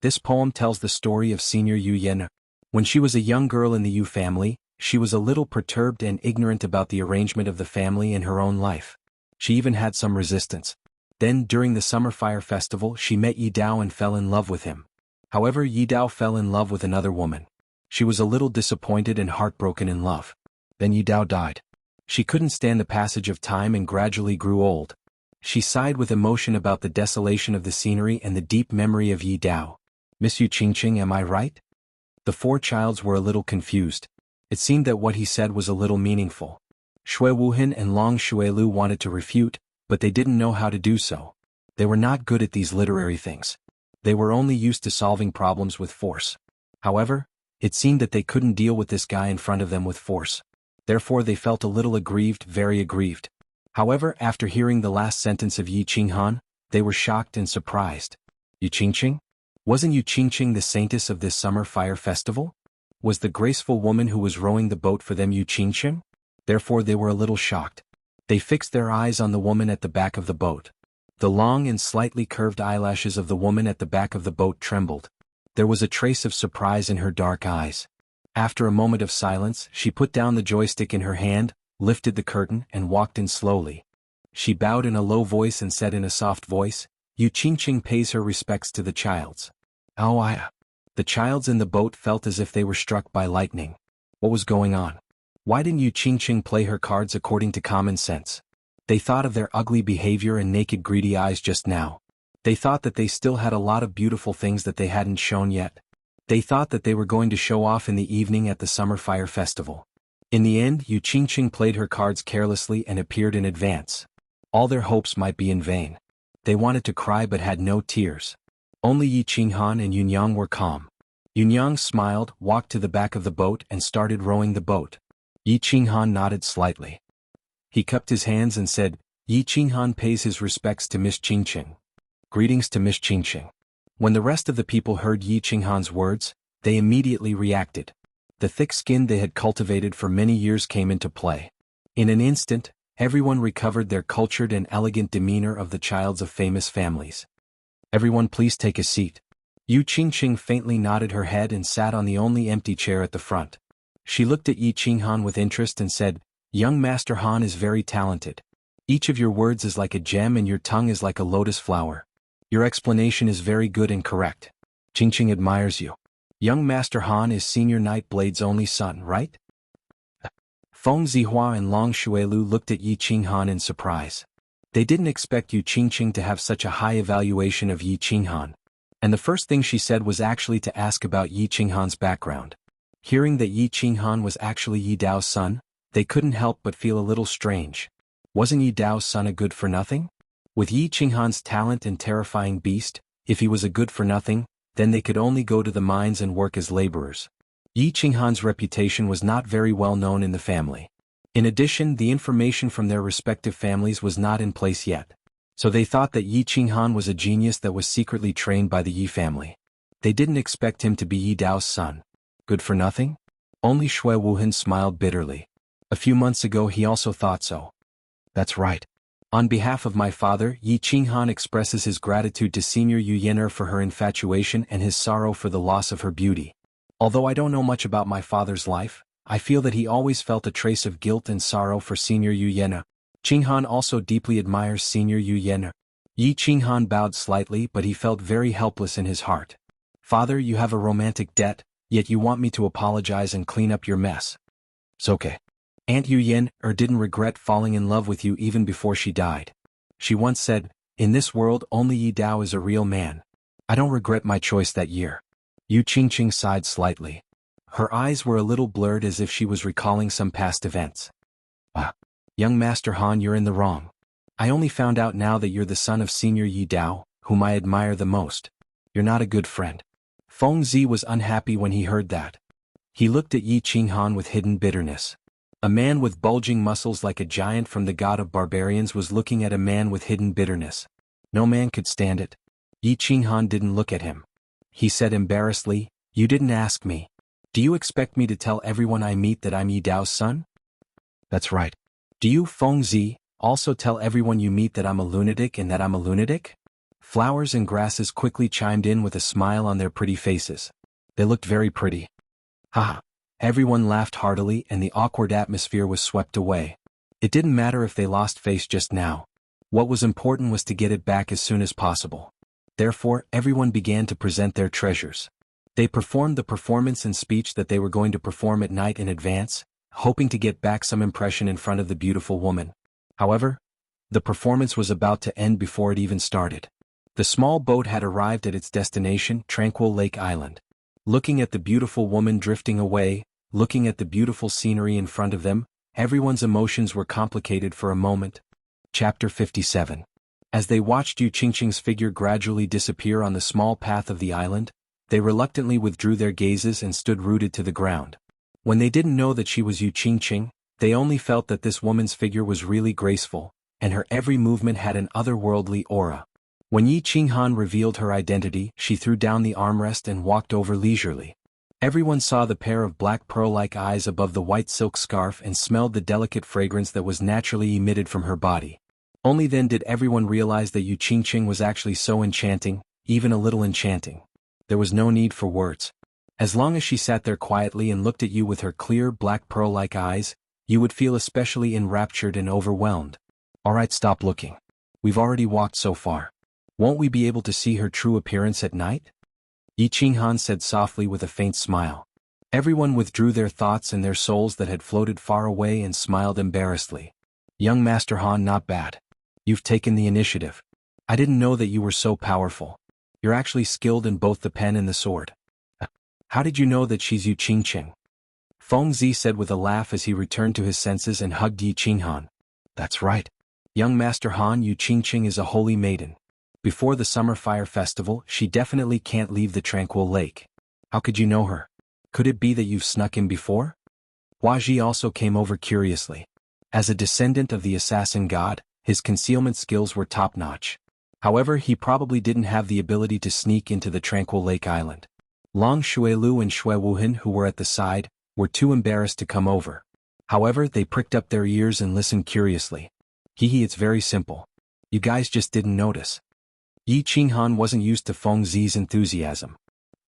This poem tells the story of Senior Yu Yen. When she was a young girl in the Yu family, she was a little perturbed and ignorant about the arrangement of the family in her own life. She even had some resistance. Then, during the Summer Fire Festival, she met Yi Dao and fell in love with him. However, Yi Dao fell in love with another woman. She was a little disappointed and heartbroken in love. Then Yi Dao died. She couldn't stand the passage of time and gradually grew old. She sighed with emotion about the desolation of the scenery and the deep memory of Yi Dao. Miss Yu Qingqing, am I right? The 4 childs were a little confused. It seemed that what he said was a little meaningful. Shui Wuhan and Long Shuilu wanted to refute, but they didn't know how to do so. They were not good at these literary things. They were only used to solving problems with force. However, it seemed that they couldn't deal with this guy in front of them with force. Therefore they felt a little aggrieved, very aggrieved. However, after hearing the last sentence of Yi Qinghan, they were shocked and surprised. Yu Qingqing? Wasn't Yu Qingqing the saintess of this summer fire festival? Was the graceful woman who was rowing the boat for them Yu Qingqing? Therefore they were a little shocked. They fixed their eyes on the woman at the back of the boat. The long and slightly curved eyelashes of the woman at the back of the boat trembled. There was a trace of surprise in her dark eyes. After a moment of silence, she put down the joystick in her hand, lifted the curtain and walked in slowly. She bowed in a low voice and said in a soft voice, Yu Qingqing pays her respects to the childs. Oh, The childs in the boat felt as if they were struck by lightning. What was going on? Why didn't Yu Qingqing play her cards according to common sense? They thought of their ugly behavior and naked greedy eyes just now. They thought that they still had a lot of beautiful things that they hadn't shown yet. They thought that they were going to show off in the evening at the Summer Fire Festival. In the end, Yu Qingqing played her cards carelessly and appeared in advance. All their hopes might be in vain. They wanted to cry but had no tears. Only Yi Qinghan and Yunyang were calm. Yunyang smiled, walked to the back of the boat and started rowing the boat. Yi Qinghan nodded slightly. He cupped his hands and said, Yi Qinghan pays his respects to Miss Qingqing. Greetings to Miss Qingqing. When the rest of the people heard Yi Qinghan's words, they immediately reacted. The thick skin they had cultivated for many years came into play. In an instant, everyone recovered their cultured and elegant demeanor of the childs of famous families. Everyone please take a seat. Yu Qingqing faintly nodded her head and sat on the only empty chair at the front. She looked at Yi Qinghan with interest and said, Young Master Han is very talented. Each of your words is like a gem and your tongue is like a lotus flower. Your explanation is very good and correct. Qingqing admires you. Young Master Han is Senior Knight Blade's only son, right? Feng Zihua and Long Xuelu looked at Yi Qinghan in surprise. They didn't expect Yu Qingqing to have such a high evaluation of Yi Qinghan. And the first thing she said was actually to ask about Yi Qinghan's background. Hearing that Yi Qinghan was actually Yi Dao's son, they couldn't help but feel a little strange. Wasn't Yi Dao's son a good-for-nothing? With Yi Qinghan's talent and terrifying beast, if he was a good-for-nothing, then they could only go to the mines and work as laborers. Yi Qinghan's reputation was not very well known in the family. In addition, the information from their respective families was not in place yet. So they thought that Yi Qinghan was a genius that was secretly trained by the Yi family. They didn't expect him to be Yi Dao's son. Good for nothing? Only Shui Wuhan smiled bitterly. A few months ago he also thought so. That's right. On behalf of my father, Yi Qinghan expresses his gratitude to Senior Yu Yener for her infatuation and his sorrow for the loss of her beauty. Although I don't know much about my father's life, I feel that he always felt a trace of guilt and sorrow for Senior Yu Yener. Qinghan also deeply admires Senior Yu Yener. Yi Qinghan bowed slightly, but he felt very helpless in his heart. Father, you have a romantic debt, yet you want me to apologize and clean up your mess. It's okay. Aunt Yu Yener didn't regret falling in love with you even before she died. She once said, in this world only Yi Dao is a real man. I don't regret my choice that year. Yu Qingqing sighed slightly. Her eyes were a little blurred as if she was recalling some past events. Young Master Han, you're in the wrong. I only found out now that you're the son of Senior Yi Dao, whom I admire the most. You're not a good friend. Feng Zi was unhappy when he heard that. He looked at Yi Qinghan with hidden bitterness. A man with bulging muscles like a giant from the god of barbarians was looking at a man with hidden bitterness. No man could stand it. Yi Qinghan didn't look at him. He said embarrassedly, You didn't ask me. Do you expect me to tell everyone I meet that I'm Yi Dao's son? That's right. Do you, Feng Zi, also tell everyone you meet that I'm a lunatic and that I'm a lunatic? Flowers and grasses quickly chimed in with a smile on their pretty faces. They looked very pretty. Haha. Everyone laughed heartily and the awkward atmosphere was swept away. It didn't matter if they lost face just now. What was important was to get it back as soon as possible. Therefore, everyone began to present their treasures. They performed the performance and speech that they were going to perform at night in advance, hoping to get back some impression in front of the beautiful woman. However, the performance was about to end before it even started. The small boat had arrived at its destination, Tranquil Lake Island. Looking at the beautiful woman drifting away, looking at the beautiful scenery in front of them, everyone's emotions were complicated for a moment. Chapter 57. As they watched Yu Qingqing's figure gradually disappear on the small path of the island, they reluctantly withdrew their gazes and stood rooted to the ground. When they didn't know that she was Yu Qingqing, they only felt that this woman's figure was really graceful, and her every movement had an otherworldly aura. When Yi Qinghan revealed her identity, she threw down the armrest and walked over leisurely. Everyone saw the pair of black pearl-like eyes above the white silk scarf and smelled the delicate fragrance that was naturally emitted from her body. Only then did everyone realize that Yu Qingqing was actually so enchanting, even a little enchanting. There was no need for words. As long as she sat there quietly and looked at you with her clear black pearl-like eyes, you would feel especially enraptured and overwhelmed. Alright, stop looking. We've already walked so far. Won't we be able to see her true appearance at night? Yi Qinghan said softly with a faint smile. Everyone withdrew their thoughts and their souls that had floated far away and smiled embarrassedly. Young Master Han, not bad. You've taken the initiative. I didn't know that you were so powerful. You're actually skilled in both the pen and the sword. How did you know that she's Yu Qingqing? Feng Zi said with a laugh as he returned to his senses and hugged Yi Qinghan. That's right. Young Master Han, Yu Qingqing is a holy maiden. Before the Summer Fire Festival, she definitely can't leave the tranquil lake. How could you know her? Could it be that you've snuck in before? Hua Ji also came over curiously. As a descendant of the assassin god, his concealment skills were top-notch. However, he probably didn't have the ability to sneak into the tranquil lake island. Long Xuelu and Xue Wuhan, who were at the side, were too embarrassed to come over. However, they pricked up their ears and listened curiously. It's very simple. You guys just didn't notice. Yi Qinghan wasn't used to Feng Zi's enthusiasm.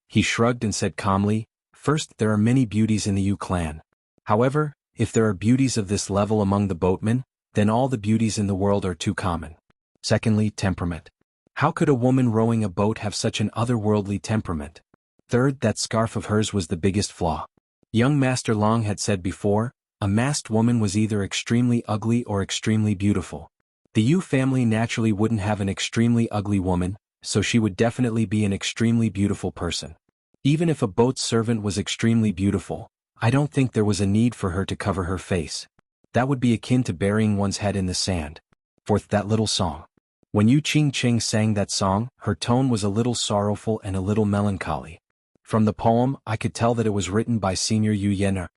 He shrugged and said calmly, First, there are many beauties in the Yu clan. However, if there are beauties of this level among the boatmen, then all the beauties in the world are too common. Secondly, temperament. How could a woman rowing a boat have such an otherworldly temperament? Third, that scarf of hers was the biggest flaw. Young Master Long had said before, a masked woman was either extremely ugly or extremely beautiful. The Yu family naturally wouldn't have an extremely ugly woman, so she would definitely be an extremely beautiful person. Even if a boat servant was extremely beautiful, I don't think there was a need for her to cover her face. That would be akin to burying one's head in the sand. Fourth, that little song. When Yu Qingqing sang that song, her tone was a little sorrowful and a little melancholy. From the poem, I could tell that it was written by Senior Yu Yener.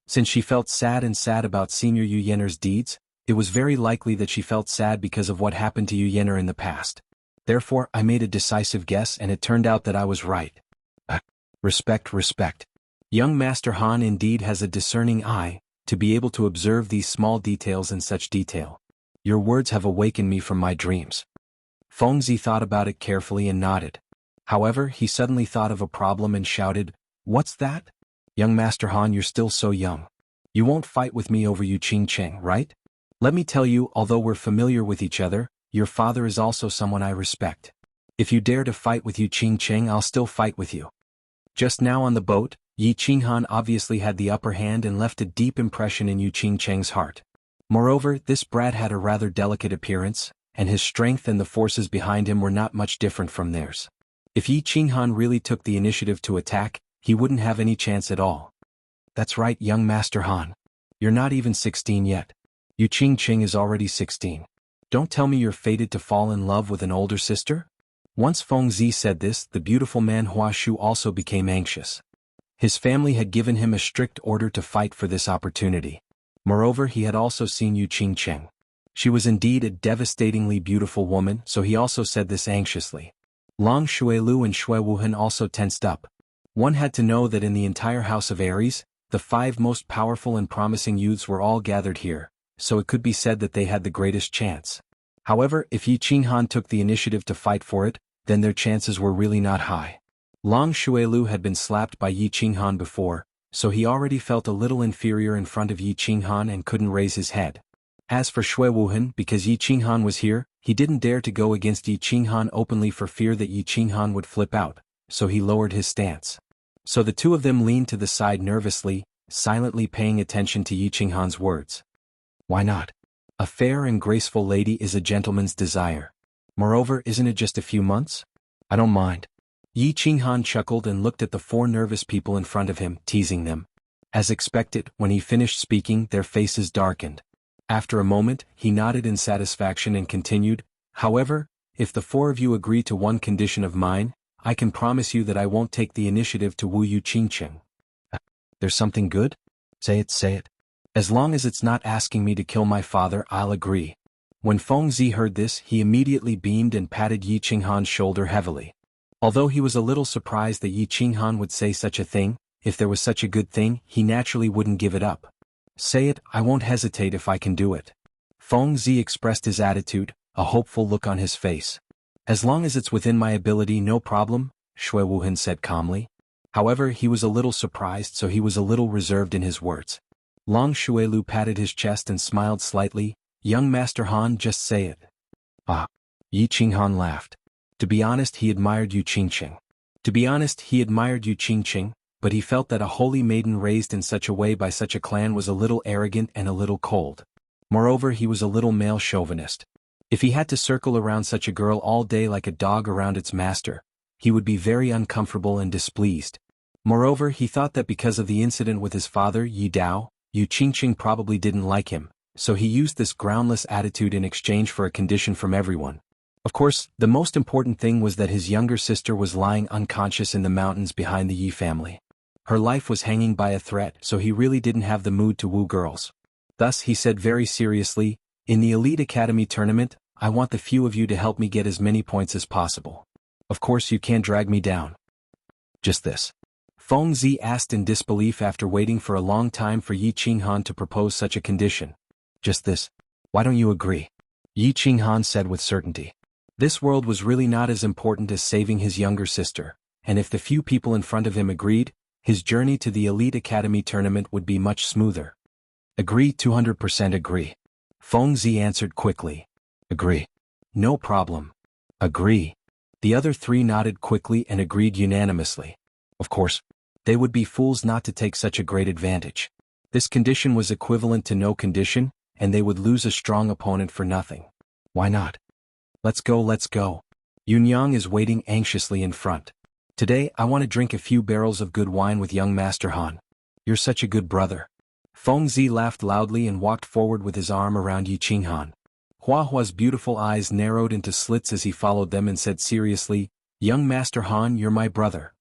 Since she felt sad about Senior Yu Yener's deeds, it was very likely that she felt sad because of what happened to Yu Yener in the past. Therefore, I made a decisive guess and it turned out that I was right. Respect. Young Master Han indeed has a discerning eye, to be able to observe these small details in such detail. Your words have awakened me from my dreams. Feng Zi thought about it carefully and nodded. However, he suddenly thought of a problem and shouted, What's that? Young Master Han, you're still so young. You won't fight with me over Yu Qingqing, right? Let me tell you, although we're familiar with each other, your father is also someone I respect. If you dare to fight with Yu Qingqing, I'll still fight with you. Just now on the boat, Yi Qinghan obviously had the upper hand and left a deep impression in Yu Qingqing's heart. Moreover, this brat had a rather delicate appearance, and his strength and the forces behind him were not much different from theirs. If Yi Qinghan really took the initiative to attack, he wouldn't have any chance at all. That's right, young Master Han. You're not even 16 yet. Yu Qingqing is already 16. Don't tell me you're fated to fall in love with an older sister? Once Feng Zi said this, the beautiful man Hua Shu also became anxious. His family had given him a strict order to fight for this opportunity. Moreover, he had also seen Yu Qingqing. She was indeed a devastatingly beautiful woman, so he also said this anxiously. Long Xuelu and Xue Wuhan also tensed up. One had to know that in the entire house of Ares, the 5 most powerful and promising youths were all gathered here, so it could be said that they had the greatest chance. However, if Yi Qinghan took the initiative to fight for it, then their chances were really not high. Long Xuelu had been slapped by Yi Qinghan before, so he already felt a little inferior in front of Yi Qinghan and couldn't raise his head. As for Xue Wuhan, because Yi Qinghan was here, he didn't dare to go against Yi Qinghan openly for fear that Yi Qinghan would flip out, so he lowered his stance. So the two of them leaned to the side nervously, silently paying attention to Yi Qinghan's words. Why not? A fair and graceful lady is a gentleman's desire. Moreover, isn't it just a few months? I don't mind. Yi Qinghan chuckled and looked at the 4 nervous people in front of him, teasing them. As expected, when he finished speaking, their faces darkened. After a moment, he nodded in satisfaction and continued, However, if the 4 of you agree to one condition of mine, I can promise you that I won't take the initiative to woo Yu Qingqing. There's something good? Say it. As long as it's not asking me to kill my father, I'll agree. When Feng Zi heard this, he immediately beamed and patted Yi Qinghan's shoulder heavily. Although he was a little surprised that Yi Qinghan would say such a thing, if there was such a good thing, he naturally wouldn't give it up. Say it, I won't hesitate if I can do it. Feng Zi expressed his attitude, a hopeful look on his face. As long as it's within my ability, no problem, Xue Wuhan said calmly. However, he was a little surprised, so he was a little reserved in his words. Long Xuelu patted his chest and smiled slightly. Young Master Han, just say it. Ah. Yi Qinghan laughed. To be honest, he admired Yu Qingqing. But he felt that a holy maiden raised in such a way by such a clan was a little arrogant and a little cold. Moreover, he was a little male chauvinist. If he had to circle around such a girl all day like a dog around its master, he would be very uncomfortable and displeased. Moreover, he thought that because of the incident with his father Yi Dao, Yu Qingqing probably didn't like him, so he used this groundless attitude in exchange for a condition from everyone. Of course, the most important thing was that his younger sister was lying unconscious in the mountains behind the Yi family. Her life was hanging by a thread, so he really didn't have the mood to woo girls. Thus he said very seriously, "In the Elite Academy tournament, I want the few of you to help me get as many points as possible. Of course you can't drag me down." "Just this?" Feng Zi asked in disbelief after waiting for a long time for Yi Qinghan to propose such a condition. "Just this? Why don't you agree?" Yi Qinghan said with certainty. This world was really not as important as saving his younger sister, and if the few people in front of him agreed, his journey to the Elite Academy tournament would be much smoother. "Agree, 200% agree." Feng Zi answered quickly. "Agree." "No problem." "Agree." The other three nodded quickly and agreed unanimously. Of course, they would be fools not to take such a great advantage. This condition was equivalent to no condition, and they would lose a strong opponent for nothing. Why not? Let's go, let's go. Yunyang is waiting anxiously in front. "Today I want to drink a few barrels of good wine with young Master Han. You're such a good brother." Feng Zi laughed loudly and walked forward with his arm around Yi Qinghan. Hua Hua's beautiful eyes narrowed into slits as he followed them and said seriously, "Young Master Han, you're my brother."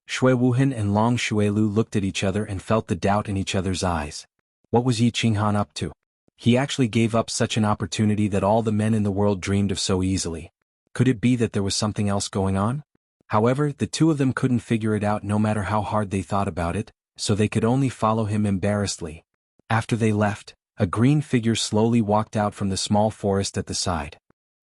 Shui Wuhan and Long Xuelu looked at each other and felt the doubt in each other's eyes. What was Yi Qinghan up to? He actually gave up such an opportunity that all the men in the world dreamed of so easily. Could it be that there was something else going on? However, the two of them couldn't figure it out no matter how hard they thought about it, so they could only follow him embarrassedly. After they left, a green figure slowly walked out from the small forest at the side.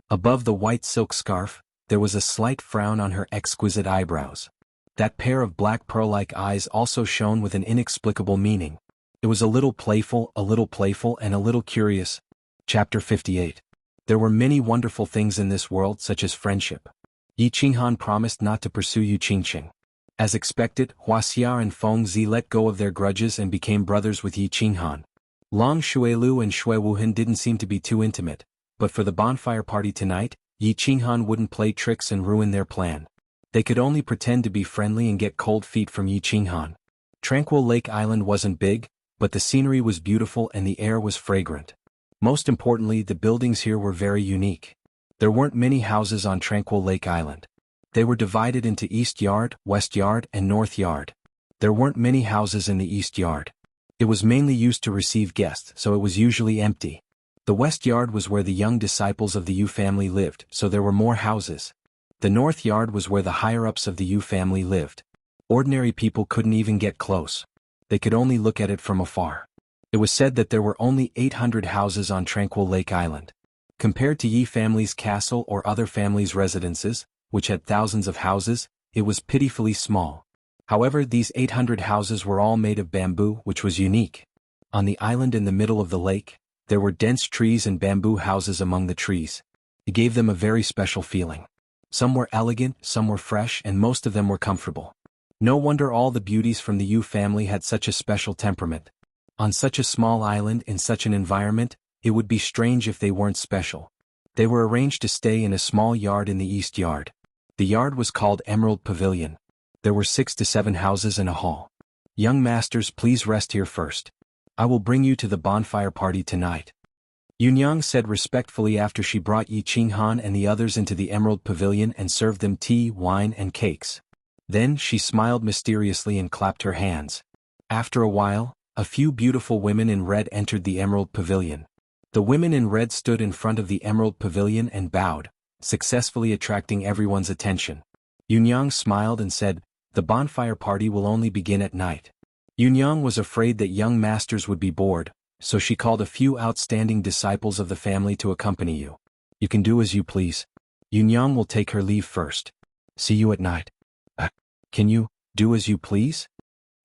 Above the white silk scarf, there was a slight frown on her exquisite eyebrows. That pair of black pearl-like eyes also shone with an inexplicable meaning. It was a little playful, and a little curious. Chapter 58. There were many wonderful things in this world such as friendship. Yi Qinghan promised not to pursue Yu Qingqing. As expected, Wuxia and Feng Zi let go of their grudges and became brothers with Yi Qinghan. Long Xuelu and Shui Wuhan didn't seem to be too intimate, but for the bonfire party tonight, Yi Qinghan wouldn't play tricks and ruin their plan. They could only pretend to be friendly and get cold feet from Yi Qinghan. Tranquil Lake Island wasn't big, but the scenery was beautiful and the air was fragrant. Most importantly, the buildings here were very unique. There weren't many houses on Tranquil Lake Island. They were divided into East Yard, West Yard, and North Yard. There weren't many houses in the East Yard. It was mainly used to receive guests, so it was usually empty. The West Yard was where the young disciples of the Yu family lived, so there were more houses. The North Yard was where the higher-ups of the Yu family lived. Ordinary people couldn't even get close. They could only look at it from afar. It was said that there were only 800 houses on Tranquil Lake Island. Compared to Yi family's castle or other families' residences, which had thousands of houses, it was pitifully small. However, these 800 houses were all made of bamboo, which was unique. On the island in the middle of the lake, there were dense trees and bamboo houses among the trees. It gave them a very special feeling. Some were elegant, some were fresh, and most of them were comfortable. No wonder all the beauties from the Yu family had such a special temperament. On such a small island in such an environment, it would be strange if they weren't special. They were arranged to stay in a small yard in the East Yard. The yard was called Emerald Pavilion. There were 6 to 7 houses and a hall. "Young masters, please rest here first. I will bring you to the bonfire party tonight," Yunyang said respectfully after she brought Yi Qinghan and the others into the Emerald Pavilion and served them tea, wine, and cakes. Then she smiled mysteriously and clapped her hands. After a while, a few beautiful women in red entered the Emerald Pavilion. The women in red stood in front of the Emerald Pavilion and bowed, successfully attracting everyone's attention. Yunyang smiled and said, "The bonfire party will only begin at night." Yunyang was afraid that young masters would be bored, so she called a few outstanding disciples of the family to accompany you. "You can do as you please. Yunyang will take her leave first. See you at night." Can you do as you please?"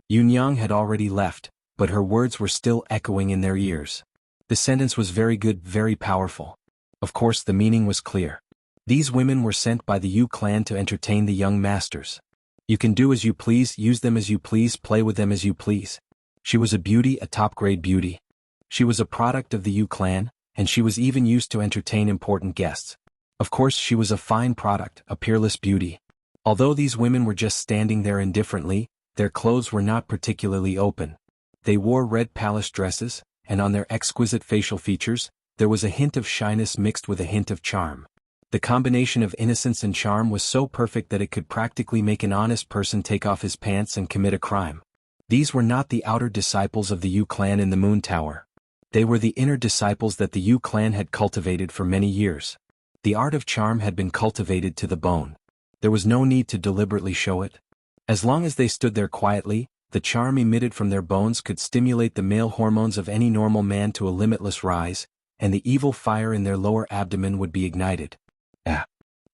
Yunyang had already left, but her words were still echoing in their ears. The sentence was very good, very powerful. Of course the meaning was clear. These women were sent by the Yu clan to entertain the young masters. You can do as you please, use them as you please, play with them as you please. She was a beauty, a top-grade beauty. She was a product of the Yu clan, and she was even used to entertain important guests. Of course, she was a fine product, a peerless beauty. Although these women were just standing there indifferently, their clothes were not particularly open. They wore red palace dresses, and on their exquisite facial features, there was a hint of shyness mixed with a hint of charm. The combination of innocence and charm was so perfect that it could practically make an honest person take off his pants and commit a crime. These were not the outer disciples of the Yu clan in the Moon Tower. They were the inner disciples that the Yu clan had cultivated for many years. The art of charm had been cultivated to the bone. There was no need to deliberately show it. As long as they stood there quietly, the charm emitted from their bones could stimulate the male hormones of any normal man to a limitless rise, and the evil fire in their lower abdomen would be ignited.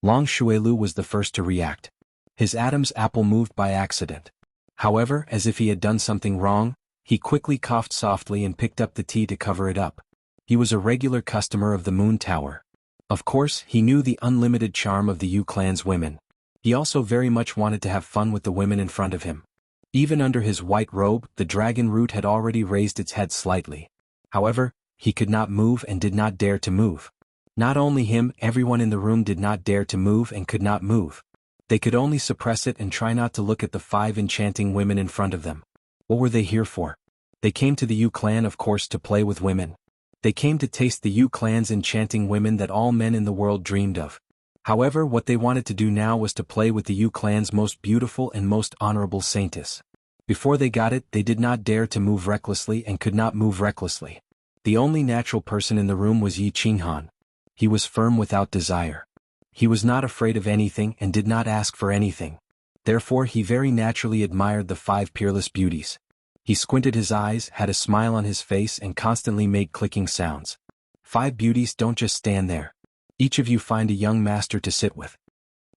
Long Xuelu was the first to react. His Adam's apple moved by accident. However, as if he had done something wrong, he quickly coughed softly and picked up the tea to cover it up. He was a regular customer of the Moon Tower. Of course, he knew the unlimited charm of the Yu clan's women. He also very much wanted to have fun with the women in front of him. Even under his white robe, the dragon root had already raised its head slightly. However, he could not move and did not dare to move. Not only him, everyone in the room did not dare to move and could not move. They could only suppress it and try not to look at the 5 enchanting women in front of them. What were they here for? They came to the Yu clan, of course, to play with women. They came to taste the Yu clan's enchanting women that all men in the world dreamed of. However, what they wanted to do now was to play with the Yu clan's most beautiful and most honorable saintess. Before they got it, they did not dare to move recklessly and could not move recklessly. The only natural person in the room was Yi Qinghan. He was firm without desire. He was not afraid of anything and did not ask for anything. Therefore he very naturally admired the 5 peerless beauties. He squinted his eyes, had a smile on his face and constantly made clicking sounds. 5 beauties don't just stand there. Each of you find a young master to sit with.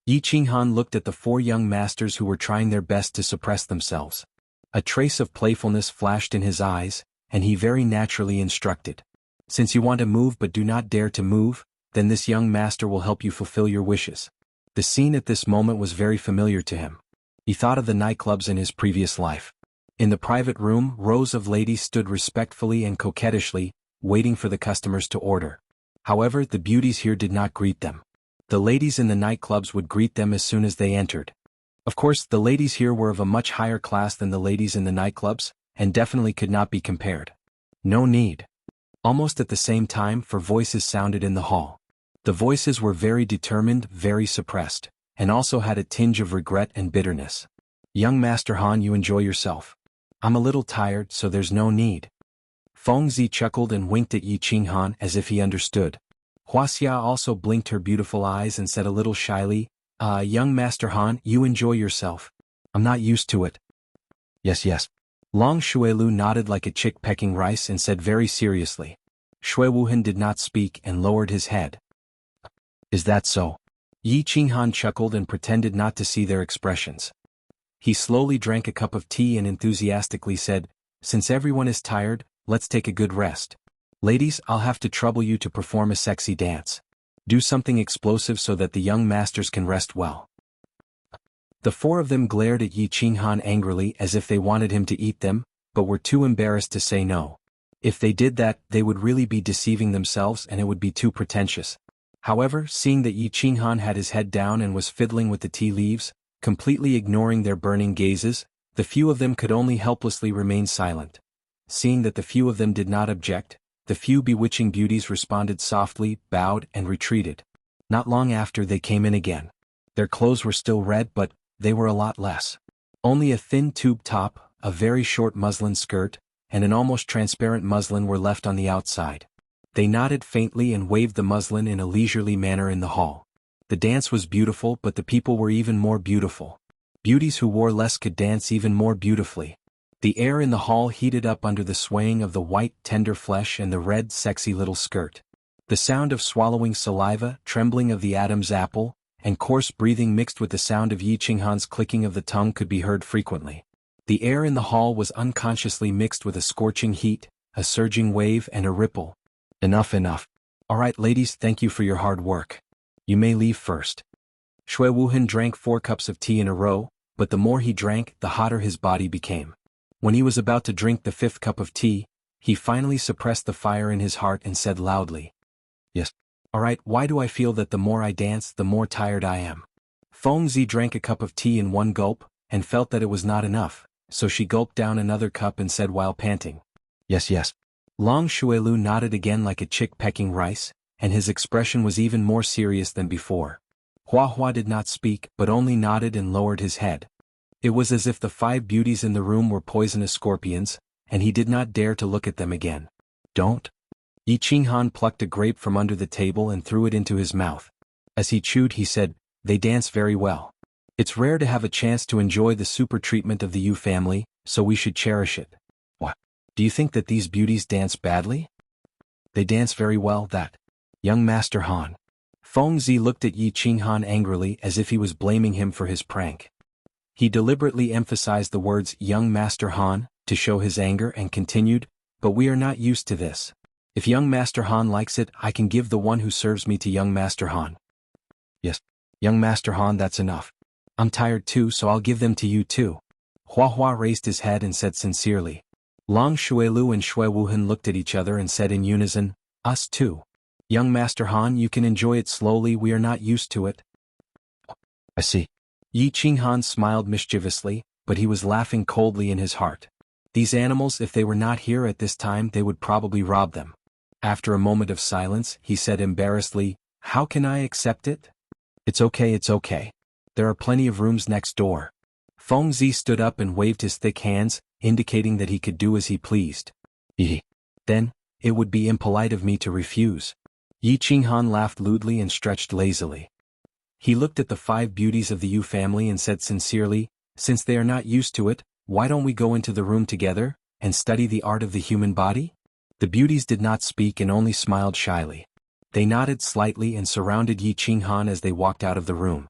Yi Qinghan looked at the 4 young masters who were trying their best to suppress themselves. A trace of playfulness flashed in his eyes, and he very naturally instructed. Since you want to move but do not dare to move, then this young master will help you fulfill your wishes. The scene at this moment was very familiar to him. He thought of the nightclubs in his previous life. In the private room, rows of ladies stood respectfully and coquettishly, waiting for the customers to order. However, the beauties here did not greet them. The ladies in the nightclubs would greet them as soon as they entered. Of course, the ladies here were of a much higher class than the ladies in the nightclubs, and definitely could not be compared. No need. Almost at the same time, 4 voices sounded in the hall. The voices were very determined, very suppressed, and also had a tinge of regret and bitterness. Young Master Han, you enjoy yourself. I'm a little tired, so there's no need. Fengzi chuckled and winked at Yi Qinghan as if he understood. Wuxia also blinked her beautiful eyes and said a little shyly, young Master Han, you enjoy yourself. I'm not used to it. Yes. Long Xuelu nodded like a chick pecking rice and said very seriously. Shui Wuhan did not speak and lowered his head. Is that so? Yi Qinghan chuckled and pretended not to see their expressions. He slowly drank a cup of tea and enthusiastically said, since everyone is tired, let's take a good rest. Ladies, I'll have to trouble you to perform a sexy dance. Do something explosive so that the young masters can rest well. The 4 of them glared at Yi Qinghan angrily as if they wanted him to eat them, but were too embarrassed to say no. If they did that, they would really be deceiving themselves and it would be too pretentious. However, seeing that Yi Qinghan had his head down and was fiddling with the tea leaves, completely ignoring their burning gazes, the few of them could only helplessly remain silent. Seeing that the few of them did not object, the few bewitching beauties responded softly, bowed, and retreated. Not long after they came in again. Their clothes were still red but they were a lot less. Only a thin tube top, a very short muslin skirt, and an almost transparent muslin were left on the outside. They nodded faintly and waved the muslin in a leisurely manner in the hall. The dance was beautiful but the people were even more beautiful. Beauties who wore less could dance even more beautifully. The air in the hall heated up under the swaying of the white, tender flesh and the red, sexy little skirt. The sound of swallowing saliva, trembling of the Adam's apple, and coarse breathing mixed with the sound of Yi Qinghan's clicking of the tongue could be heard frequently. The air in the hall was unconsciously mixed with a scorching heat, a surging wave and a ripple. Enough. All right ladies, thank you for your hard work. You may leave first. Shui Wuhan drank 4 cups of tea in a row, but the more he drank, the hotter his body became. When he was about to drink the 5th cup of tea, he finally suppressed the fire in his heart and said loudly, "Yes. Alright, why do I feel that the more I dance, the more tired I am?" Feng Zi drank a cup of tea in one gulp, and felt that it was not enough, so she gulped down another cup and said while panting, "Yes, yes." Long Shuelu nodded again like a chick pecking rice, and his expression was even more serious than before. Hua Hua did not speak but only nodded and lowered his head. It was as if the 5 beauties in the room were poisonous scorpions, and he did not dare to look at them again. "Don't." Yi Qinghan plucked a grape from under the table and threw it into his mouth. As he chewed he said, "They dance very well. It's rare to have a chance to enjoy the super treatment of the Yu family, so we should cherish it." "What? Do you think that these beauties dance badly?" "They dance very well, that. Young Master Han." Feng Zi looked at Yi Qinghan angrily as if he was blaming him for his prank. He deliberately emphasized the words "Young Master Han" to show his anger and continued, "But we are not used to this. If young Master Han likes it, I can give the one who serves me to young Master Han." "Yes, young Master Han, that's enough. I'm tired too, so I'll give them to you too." Hua Hua raised his head and said sincerely. Long Shuelu and Shui Wuhan looked at each other and said in unison, "Us too. Young Master Han, you can enjoy it slowly, we are not used to it." "I see." Yi Qinghan smiled mischievously, but he was laughing coldly in his heart. These animals, if they were not here at this time, they would probably rob them. After a moment of silence, he said embarrassedly, "How can I accept it?" It's okay. There are plenty of rooms next door." Feng Zi stood up and waved his thick hands, indicating that he could do as he pleased. Then, it would be impolite of me to refuse." Yi Qinghan laughed lewdly and stretched lazily. He looked at the 5 beauties of the Yu family and said sincerely, "Since they are not used to it, why don't we go into the room together, and study the art of the human body?" The beauties did not speak and only smiled shyly. They nodded slightly and surrounded Yi Qinghan as they walked out of the room.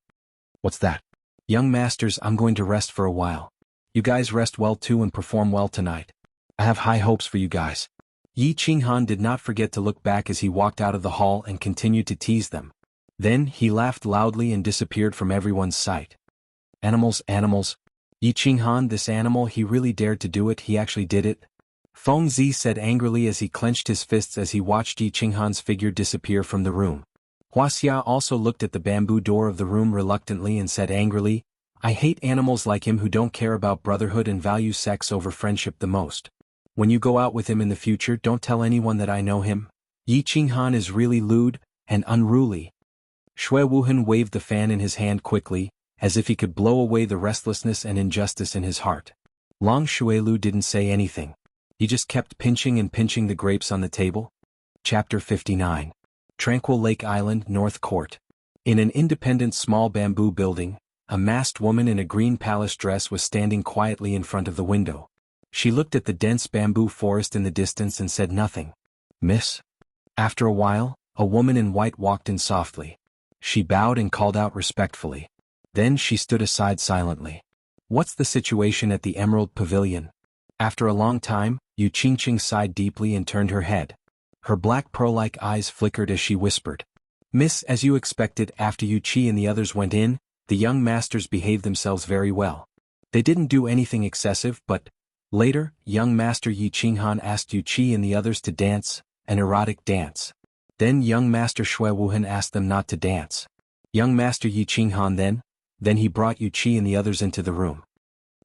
"What's that?" "Young masters, I'm going to rest for a while. You guys rest well too and perform well tonight. I have high hopes for you guys." Yi Qinghan did not forget to look back as he walked out of the hall and continued to tease them. Then he laughed loudly and disappeared from everyone's sight. Animals. Yi Qinghan, this animal, he really dared to do it, he actually did it." Feng Zi said angrily as he clenched his fists as he watched Yi Qinghan's figure disappear from the room. Wuxia also looked at the bamboo door of the room reluctantly and said angrily, "I hate animals like him who don't care about brotherhood and value sex over friendship the most. When you go out with him in the future, don't tell anyone that I know him. Yi Qinghan is really lewd and unruly." Shui Wuhan waved the fan in his hand quickly, as if he could blow away the restlessness and injustice in his heart. Long Shuelu didn't say anything. He just kept pinching the grapes on the table. Chapter 59. Tranquil Lake Island, North Court. In an independent small bamboo building, a masked woman in a green palace dress was standing quietly in front of the window. She looked at the dense bamboo forest in the distance and said nothing. "Miss?" After a while, a woman in white walked in softly. She bowed and called out respectfully. Then she stood aside silently. "What's the situation at the Emerald Pavilion?" After a long time, Yu Qingqing sighed deeply and turned her head. Her black pearl-like eyes flickered as she whispered. "Miss, as you expected, after Yu Qi and the others went in, the young masters behaved themselves very well. They didn't do anything excessive, but later, young master Yi Qinghan asked Yu Qi and the others to dance, an erotic dance. Then young master Shui Wuhan asked them not to dance. Young master Yi Qinghan then he brought Yu Qi and the others into the room."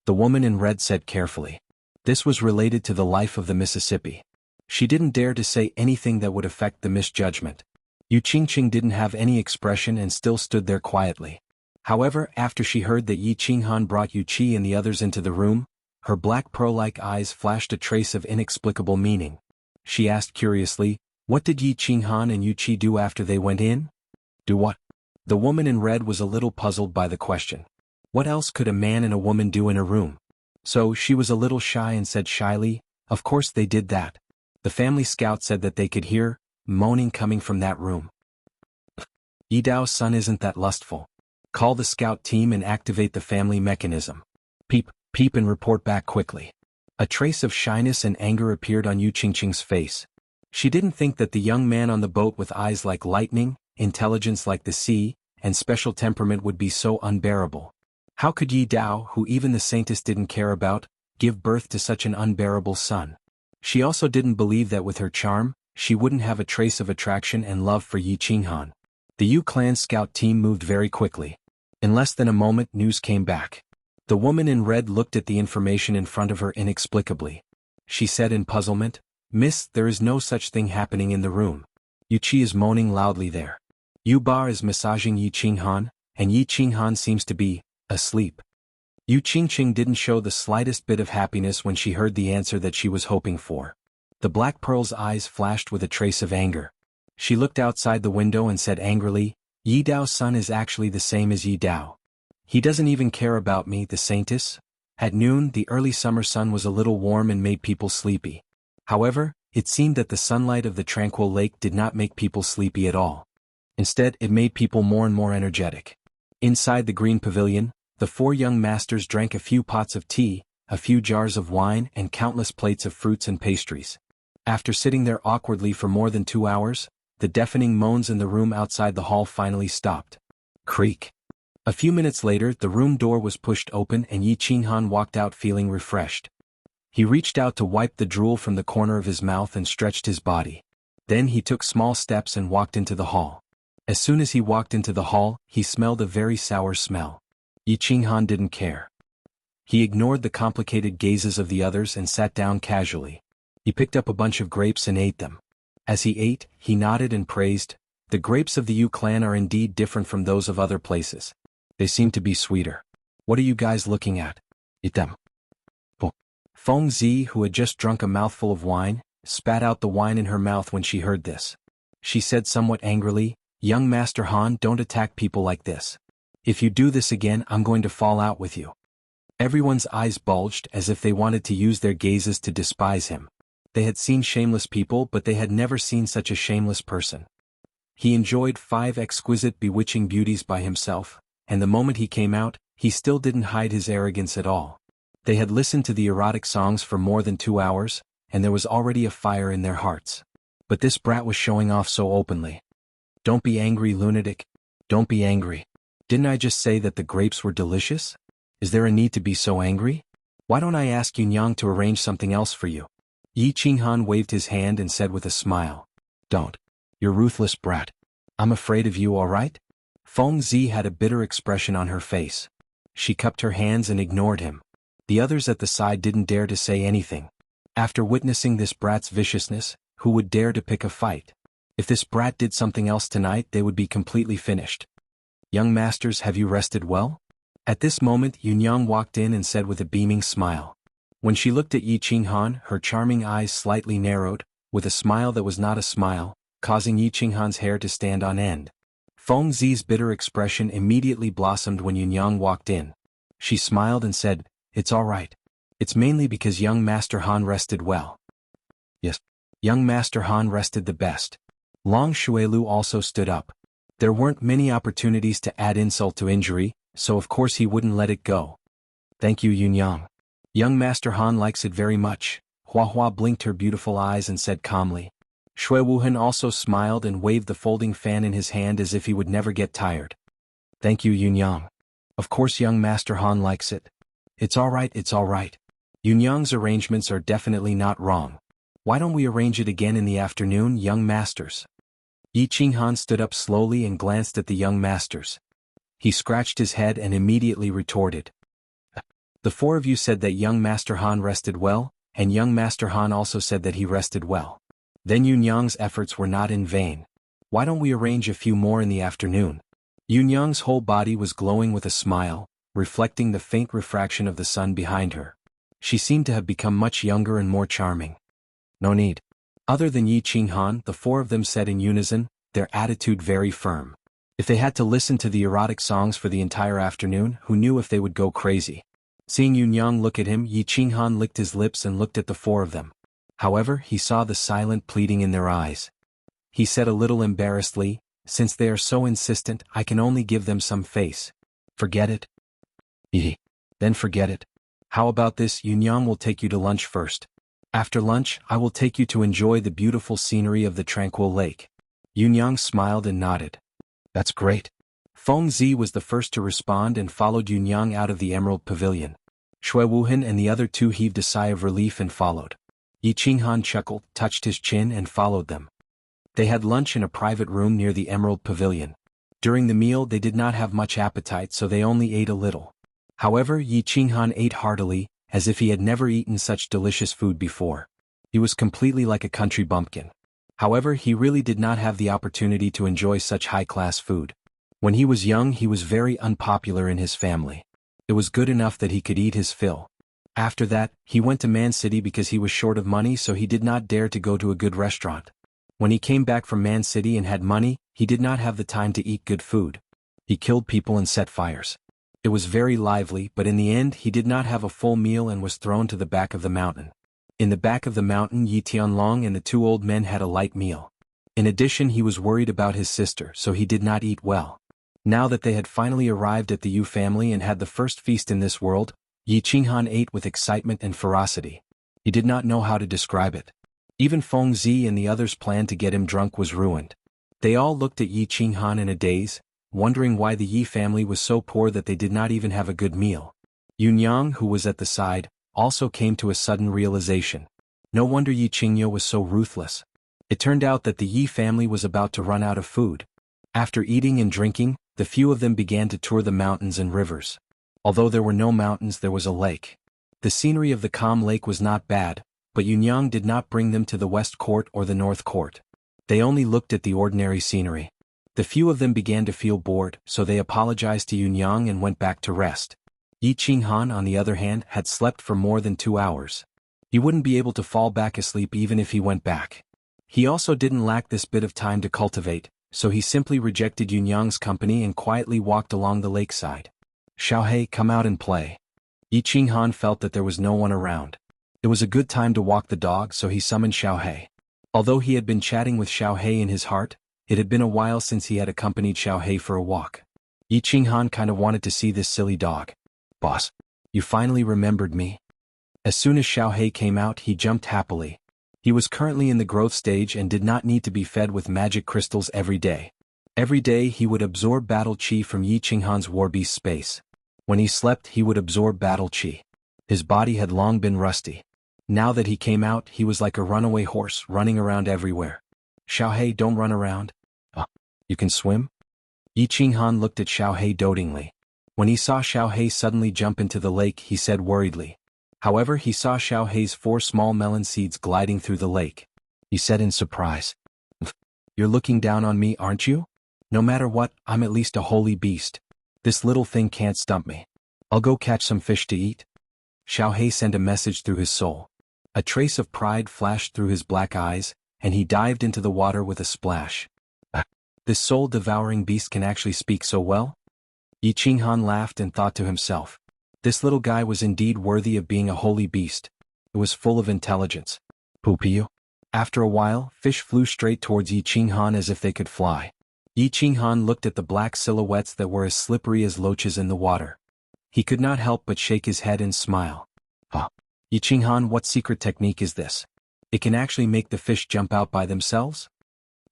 The woman in red said carefully. This was related to the life of the Mississippi. She didn't dare to say anything that would affect the misjudgment. Yu Qingqing didn't have any expression and still stood there quietly. However, after she heard that Yi Qinghan brought Yu Qi and the others into the room, her black pearl-like eyes flashed a trace of inexplicable meaning. She asked curiously, "What did Yi Qinghan and Yu Qi do after they went in?" "Do what?" The woman in red was a little puzzled by the question. What else could a man and a woman do in a room? So she was a little shy and said shyly, "Of course they did that. The family scout said that they could hear moaning coming from that room." "Yi Dao's son isn't that lustful. Call the scout team and activate the family mechanism. Peep and report back quickly." A trace of shyness and anger appeared on Yu Qingqing's face. She didn't think that the young man on the boat with eyes like lightning intelligence like the sea, and special temperament would be so unbearable. How could Yi Dao, who even the saintess didn't care about, give birth to such an unbearable son? She also didn't believe that with her charm, she wouldn't have a trace of attraction and love for Yi Qinghan. The Yu clan scout team moved very quickly. In less than a moment, news came back. The woman in red looked at the information in front of her inexplicably. She said in puzzlement, "Miss, there is no such thing happening in the room. Yu Qi is moaning loudly there. Yu Ba is massaging Yi Qinghan, and Yi Qinghan seems to be asleep." Yu Qingqing didn't show the slightest bit of happiness when she heard the answer that she was hoping for. The Black Pearl's eyes flashed with a trace of anger. She looked outside the window and said angrily, "Yi Dao's son is actually the same as Yi Dao. He doesn't even care about me, the saintess." At noon, the early summer sun was a little warm and made people sleepy. However, it seemed that the sunlight of the tranquil lake did not make people sleepy at all. Instead, it made people more and more energetic. Inside the green pavilion, the four young masters drank a few pots of tea, a few jars of wine, and countless plates of fruits and pastries. After sitting there awkwardly for more than 2 hours, the deafening moans in the room outside the hall finally stopped. Creak. A few minutes later, the room door was pushed open and Yi Qinghan walked out feeling refreshed. He reached out to wipe the drool from the corner of his mouth and stretched his body. Then he took small steps and walked into the hall. As soon as he walked into the hall, he smelled a very sour smell. Yi Qinghan didn't care. He ignored the complicated gazes of the others and sat down casually. He picked up a bunch of grapes and ate them. As he ate, he nodded and praised, "The grapes of the Yu clan are indeed different from those of other places. They seem to be sweeter. What are you guys looking at? Eat them." Oh. Feng Zi, who had just drunk a mouthful of wine, spat out the wine in her mouth when she heard this. She said somewhat angrily, "Young Master Han, don't attack people like this. If you do this again, I'm going to fall out with you." Everyone's eyes bulged as if they wanted to use their gazes to despise him. They had seen shameless people, but they had never seen such a shameless person. He enjoyed 5 exquisite bewitching beauties by himself, and the moment he came out, he still didn't hide his arrogance at all. They had listened to the erotic songs for more than 2 hours, and there was already a fire in their hearts. But this brat was showing off so openly. "Don't be angry, lunatic. Don't be angry. Didn't I just say that the grapes were delicious? Is there a need to be so angry? Why don't I ask Yunyang to arrange something else for you?" Yi Qinghan waved his hand and said with a smile, "Don't. You ruthless brat. I'm afraid of you, all right?" Feng Zi had a bitter expression on her face. She cupped her hands and ignored him. The others at the side didn't dare to say anything. After witnessing this brat's viciousness, who would dare to pick a fight? If this brat did something else tonight, they would be completely finished. "Young masters, have you rested well?" At this moment, Yunyang walked in and said with a beaming smile. When she looked at Yi Qinghan, her charming eyes slightly narrowed, with a smile that was not a smile, causing Yi Qinghan's hair to stand on end. Feng Zi's bitter expression immediately blossomed when Yunyang walked in. She smiled and said, "It's all right. It's mainly because young Master Han rested well." Yes, young Master Han rested the best. Long Xuelu also stood up. There weren't many opportunities to add insult to injury, so of course he wouldn't let it go. "Thank you, Yunyang. Young Master Han likes it very much." Hua Hua blinked her beautiful eyes and said calmly. Shui Wuhan also smiled and waved the folding fan in his hand as if he would never get tired. "Thank you, Yunyang. Of course young Master Han likes it. It's all right, it's all right. Yunyang's arrangements are definitely not wrong. Why don't we arrange it again in the afternoon, young masters?" Yi Qinghan stood up slowly and glanced at the young masters. He scratched his head and immediately retorted. "The 4 of you said that young Master Han rested well, and young Master Han also said that he rested well. Then Yunyang's efforts were not in vain. Why don't we arrange a few more in the afternoon?" Yunyang's whole body was glowing with a smile, reflecting the faint refraction of the sun behind her. She seemed to have become much younger and more charming. "No need." Other than Yi Qinghan, the 4 of them said in unison, their attitude very firm. If they had to listen to the erotic songs for the entire afternoon, who knew if they would go crazy? Seeing Yunyang look at him, Yi Qinghan licked his lips and looked at the 4 of them. However, he saw the silent pleading in their eyes. He said a little embarrassedly, "Since they are so insistent, I can only give them some face. Forget it?" Then forget it. How about this, Yunyang will take you to lunch first. After lunch, I will take you to enjoy the beautiful scenery of the tranquil lake." Yunyang smiled and nodded. That's great. Feng Zi was the first to respond and followed Yunyang out of the Emerald Pavilion. Shui Wuhan and the other two heaved a sigh of relief and followed. Yi Qinghan chuckled, touched his chin and followed them. They had lunch in a private room near the Emerald Pavilion. During the meal they did not have much appetite, so they only ate a little. However, Yi Qinghan ate heartily, as if he had never eaten such delicious food before. He was completely like a country bumpkin. However, he really did not have the opportunity to enjoy such high-class food. When he was young, he was very unpopular in his family. It was good enough that he could eat his fill. After that, he went to Man City because he was short of money, so he did not dare to go to a good restaurant. When he came back from Man City and had money, he did not have the time to eat good food. He killed people and set fires. It was very lively, but in the end he did not have a full meal and was thrown to the back of the mountain. In the back of the mountain, Yi Tianlong and the two old men had a light meal. In addition, he was worried about his sister, so he did not eat well. Now that they had finally arrived at the Yu family and had the first feast in this world, Yi Qinghan ate with excitement and ferocity. He did not know how to describe it. Even Feng Zi and the others' plan to get him drunk was ruined. They all looked at Yi Qinghan in a daze, wondering why the Yi family was so poor that they did not even have a good meal. Yunyang, who was at the side, also came to a sudden realization. No wonder Yi Qingyo was so ruthless. It turned out that the Yi family was about to run out of food. After eating and drinking, the few of them began to tour the mountains and rivers. Although there were no mountains, there was a lake. The scenery of the calm lake was not bad, but Yunyang did not bring them to the West Court or the North Court. They only looked at the ordinary scenery. The few of them began to feel bored, so they apologized to Yunyang and went back to rest. Yi Qinghan, on the other hand, had slept for more than 2 hours. He wouldn't be able to fall back asleep even if he went back. He also didn't lack this bit of time to cultivate, so he simply rejected Yunyang's company and quietly walked along the lakeside. Xiaohei, come out and play. Yi Qinghan felt that there was no one around. It was a good time to walk the dog, so he summoned Xiaohei. Although he had been chatting with Xiaohei in his heart, it had been a while since he had accompanied Xiaohei for a walk. Yi Qinghan kind of wanted to see this silly dog. Boss, you finally remembered me? As soon as Xiaohei came out, he jumped happily. He was currently in the growth stage and did not need to be fed with magic crystals every day. Every day he would absorb battle chi from Yi Qinghan's warbeast space. When he slept, he would absorb battle chi. His body had long been rusty. Now that he came out, he was like a runaway horse running around everywhere. Xiaohei, don't run around. You can swim? Yi Qinghan looked at Xiaohei dotingly. When he saw Xiaohei suddenly jump into the lake, he said worriedly. However, he saw Xiaohei's 4 small melon seeds gliding through the lake. He said in surprise. You're looking down on me, aren't you? No matter what, I'm at least a holy beast. This little thing can't stump me. I'll go catch some fish to eat. Xiaohei sent a message through his soul. A trace of pride flashed through his black eyes, and he dived into the water with a splash. This soul-devouring beast can actually speak so well? Yi Qinghan laughed and thought to himself. This little guy was indeed worthy of being a holy beast. It was full of intelligence. Pupiyu. After a while, fish flew straight towards Yi Qinghan as if they could fly. Yi Qinghan looked at the black silhouettes that were as slippery as loaches in the water. He could not help but shake his head and smile. Yi Qinghan, what secret technique is this? It can actually make the fish jump out by themselves?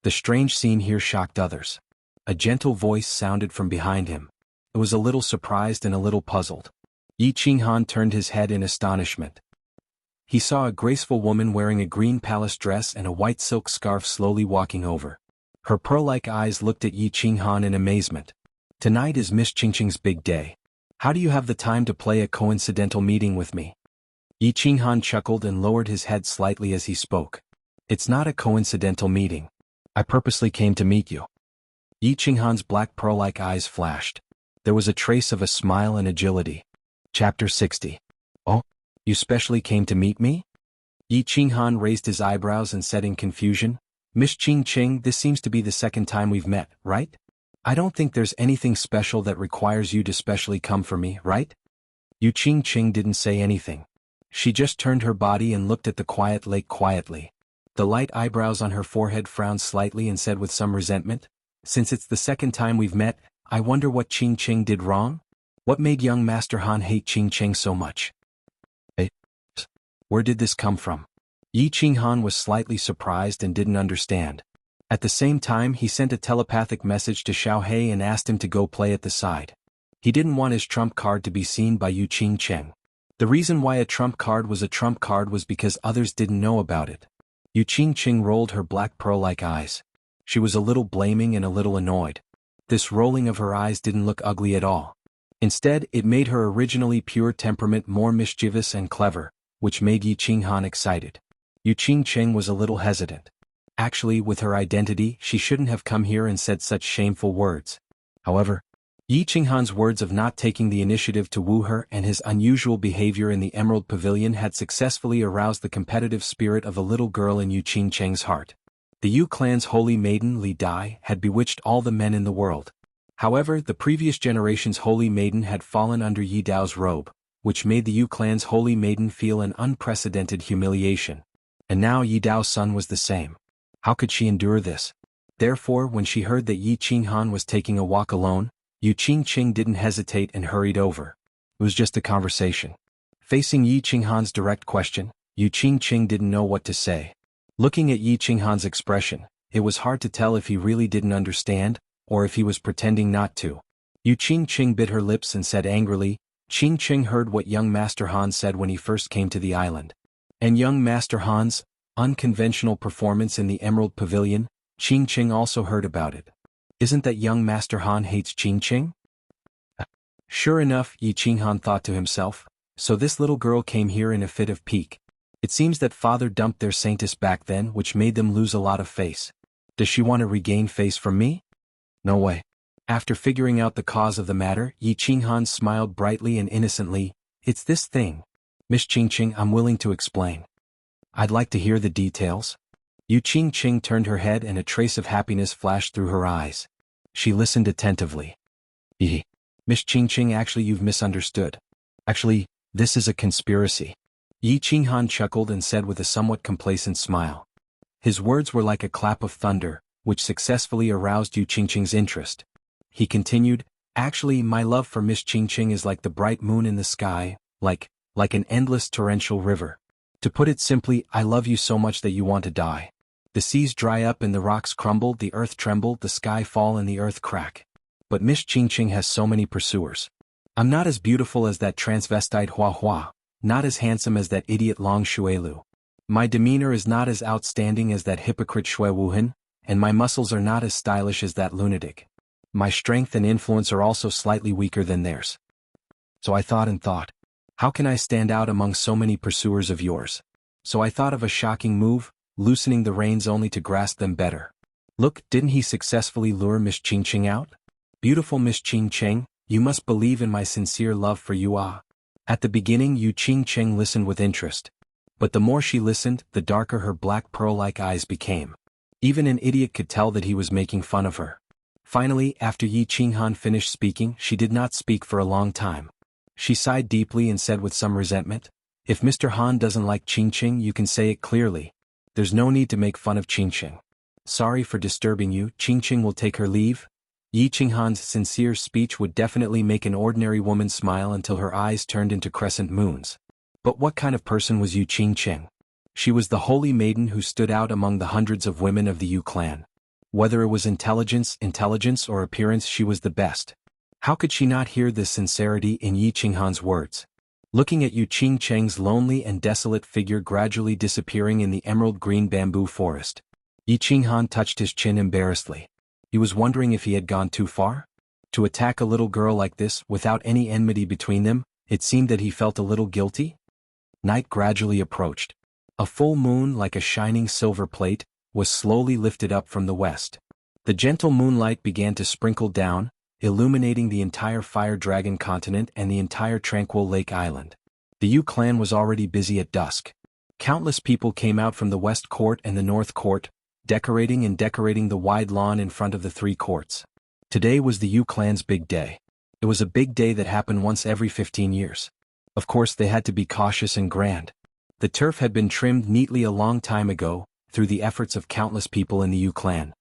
The strange scene here shocked others. A gentle voice sounded from behind him. It was a little surprised and a little puzzled. Yi Qinghan turned his head in astonishment. He saw a graceful woman wearing a green palace dress and a white silk scarf slowly walking over. Her pearl-like eyes looked at Yi Qinghan in amazement. Tonight is Miss Qingqing's big day. How do you have the time to play a coincidental meeting with me? Yi Qinghan chuckled and lowered his head slightly as he spoke. It's not a coincidental meeting. I purposely came to meet you. Yi Qinghan's black pearl-like eyes flashed. There was a trace of a smile and agility. Chapter 60. Oh, you specially came to meet me? Yi Qinghan raised his eyebrows and said in confusion, Miss Qingqing, this seems to be the second time we've met, right? I don't think there's anything special that requires you to specially come for me, right? Yu Qingqing didn't say anything. She just turned her body and looked at the quiet lake quietly. The light eyebrows on her forehead frowned slightly and said with some resentment, Since it's the second time we've met, I wonder what Qingqing did wrong? What made young Master Han hate Qingqing so much? Where did this come from? Yi Qinghan was slightly surprised and didn't understand. At the same time he sent a telepathic message to Xiao He and asked him to go play at the side. He didn't want his trump card to be seen by Yu Qingcheng. The reason why a trump card was because others didn't know about it. Yu Qingcheng rolled her black pearl-like eyes. She was a little blaming and a little annoyed. This rolling of her eyes didn't look ugly at all. Instead, it made her originally pure temperament more mischievous and clever, which made Yi Qinghan excited. Yu Qingcheng was a little hesitant. Actually, with her identity, she shouldn't have come here and said such shameful words. However, Yi Qinghan's words of not taking the initiative to woo her and his unusual behavior in the Emerald Pavilion had successfully aroused the competitive spirit of a little girl in Yu Qingcheng's heart. The Yu clan's holy maiden Li Dai had bewitched all the men in the world. However, the previous generation's holy maiden had fallen under Yi Dao's robe, which made the Yu clan's holy maiden feel an unprecedented humiliation. And now Yi Dao's son was the same. How could she endure this? Therefore, when she heard that Yi Qinghan was taking a walk alone, Yu Qingcheng didn't hesitate and hurried over. It was just a conversation. Facing Yi Qinghan's direct question, Yu Qingcheng didn't know what to say. Looking at Yi Qinghan's expression, it was hard to tell if he really didn't understand, or if he was pretending not to. Yu Qingcheng bit her lips and said angrily, Qingcheng heard what young Master Han said when he first came to the island. And young Master Han's unconventional performance in the Emerald Pavilion, Qingcheng also heard about it. Isn't that young Master Han hates Qingcheng? Sure enough, Yi Qinghan thought to himself, so this little girl came here in a fit of pique. It seems that father dumped their saintess back then, which made them lose a lot of face. Does she want to regain face from me? No way. After figuring out the cause of the matter, Yi Qinghan smiled brightly and innocently. It's this thing. Miss Qingcheng, I'm willing to explain. I'd like to hear the details. Yu Qingcheng turned her head and a trace of happiness flashed through her eyes. She listened attentively. Miss Qingcheng, actually you've misunderstood. Actually, this is a conspiracy. Yi Qinghan chuckled and said with a somewhat complacent smile. His words were like a clap of thunder, which successfully aroused Yu Qingcheng's interest. He continued, actually my love for Miss Qingcheng is like the bright moon in the sky, like an endless torrential river. To put it simply, I love you so much that you want to die. The seas dry up and the rocks crumble, the earth tremble, the sky fall and the earth crack. But Miss Qingcheng has so many pursuers. I'm not as beautiful as that transvestite Hua Hua, not as handsome as that idiot Long Shuelu. My demeanor is not as outstanding as that hypocrite Shui Wuhan, and my muscles are not as stylish as that lunatic. My strength and influence are also slightly weaker than theirs. So I thought, how can I stand out among so many pursuers of yours? So I thought of a shocking move, loosening the reins only to grasp them better. Look, didn't he successfully lure Miss Qingcheng out? Beautiful Miss Qingcheng, you must believe in my sincere love for you. At the beginning Yu Qingcheng listened with interest. But the more she listened, the darker her black pearl-like eyes became. Even an idiot could tell that he was making fun of her. Finally, after Yi Qinghan finished speaking, she did not speak for a long time. She sighed deeply and said with some resentment, if Mr. Han doesn't like Qingcheng, you can say it clearly. There's no need to make fun of Qingcheng. Sorry for disturbing you, Qingcheng will take her leave. Yi Qinghan's sincere speech would definitely make an ordinary woman smile until her eyes turned into crescent moons. But what kind of person was Yu Qingcheng? She was the holy maiden who stood out among the hundreds of women of the Yu clan. Whether it was intelligence or appearance, she was the best. How could she not hear the sincerity in Yi Qinghan's words? Looking at Yu Qingcheng's lonely and desolate figure gradually disappearing in the emerald green bamboo forest, Yi Qinghan touched his chin embarrassedly. He was wondering if he had gone too far? To attack a little girl like this without any enmity between them, it seemed that he felt a little guilty. Night gradually approached. A full moon like a shining silver plate was slowly lifted up from the west. The gentle moonlight began to sprinkle down, illuminating the entire Fire Dragon continent and the entire Tranquil Lake Island. The Yu clan was already busy at dusk. Countless people came out from the West Court and the North Court, decorating the wide lawn in front of the three courts. Today was the Yu clan's big day. It was a big day that happened once every 15 years. Of course they had to be cautious and grand. The turf had been trimmed neatly a long time ago, through the efforts of countless people in the Yu clan.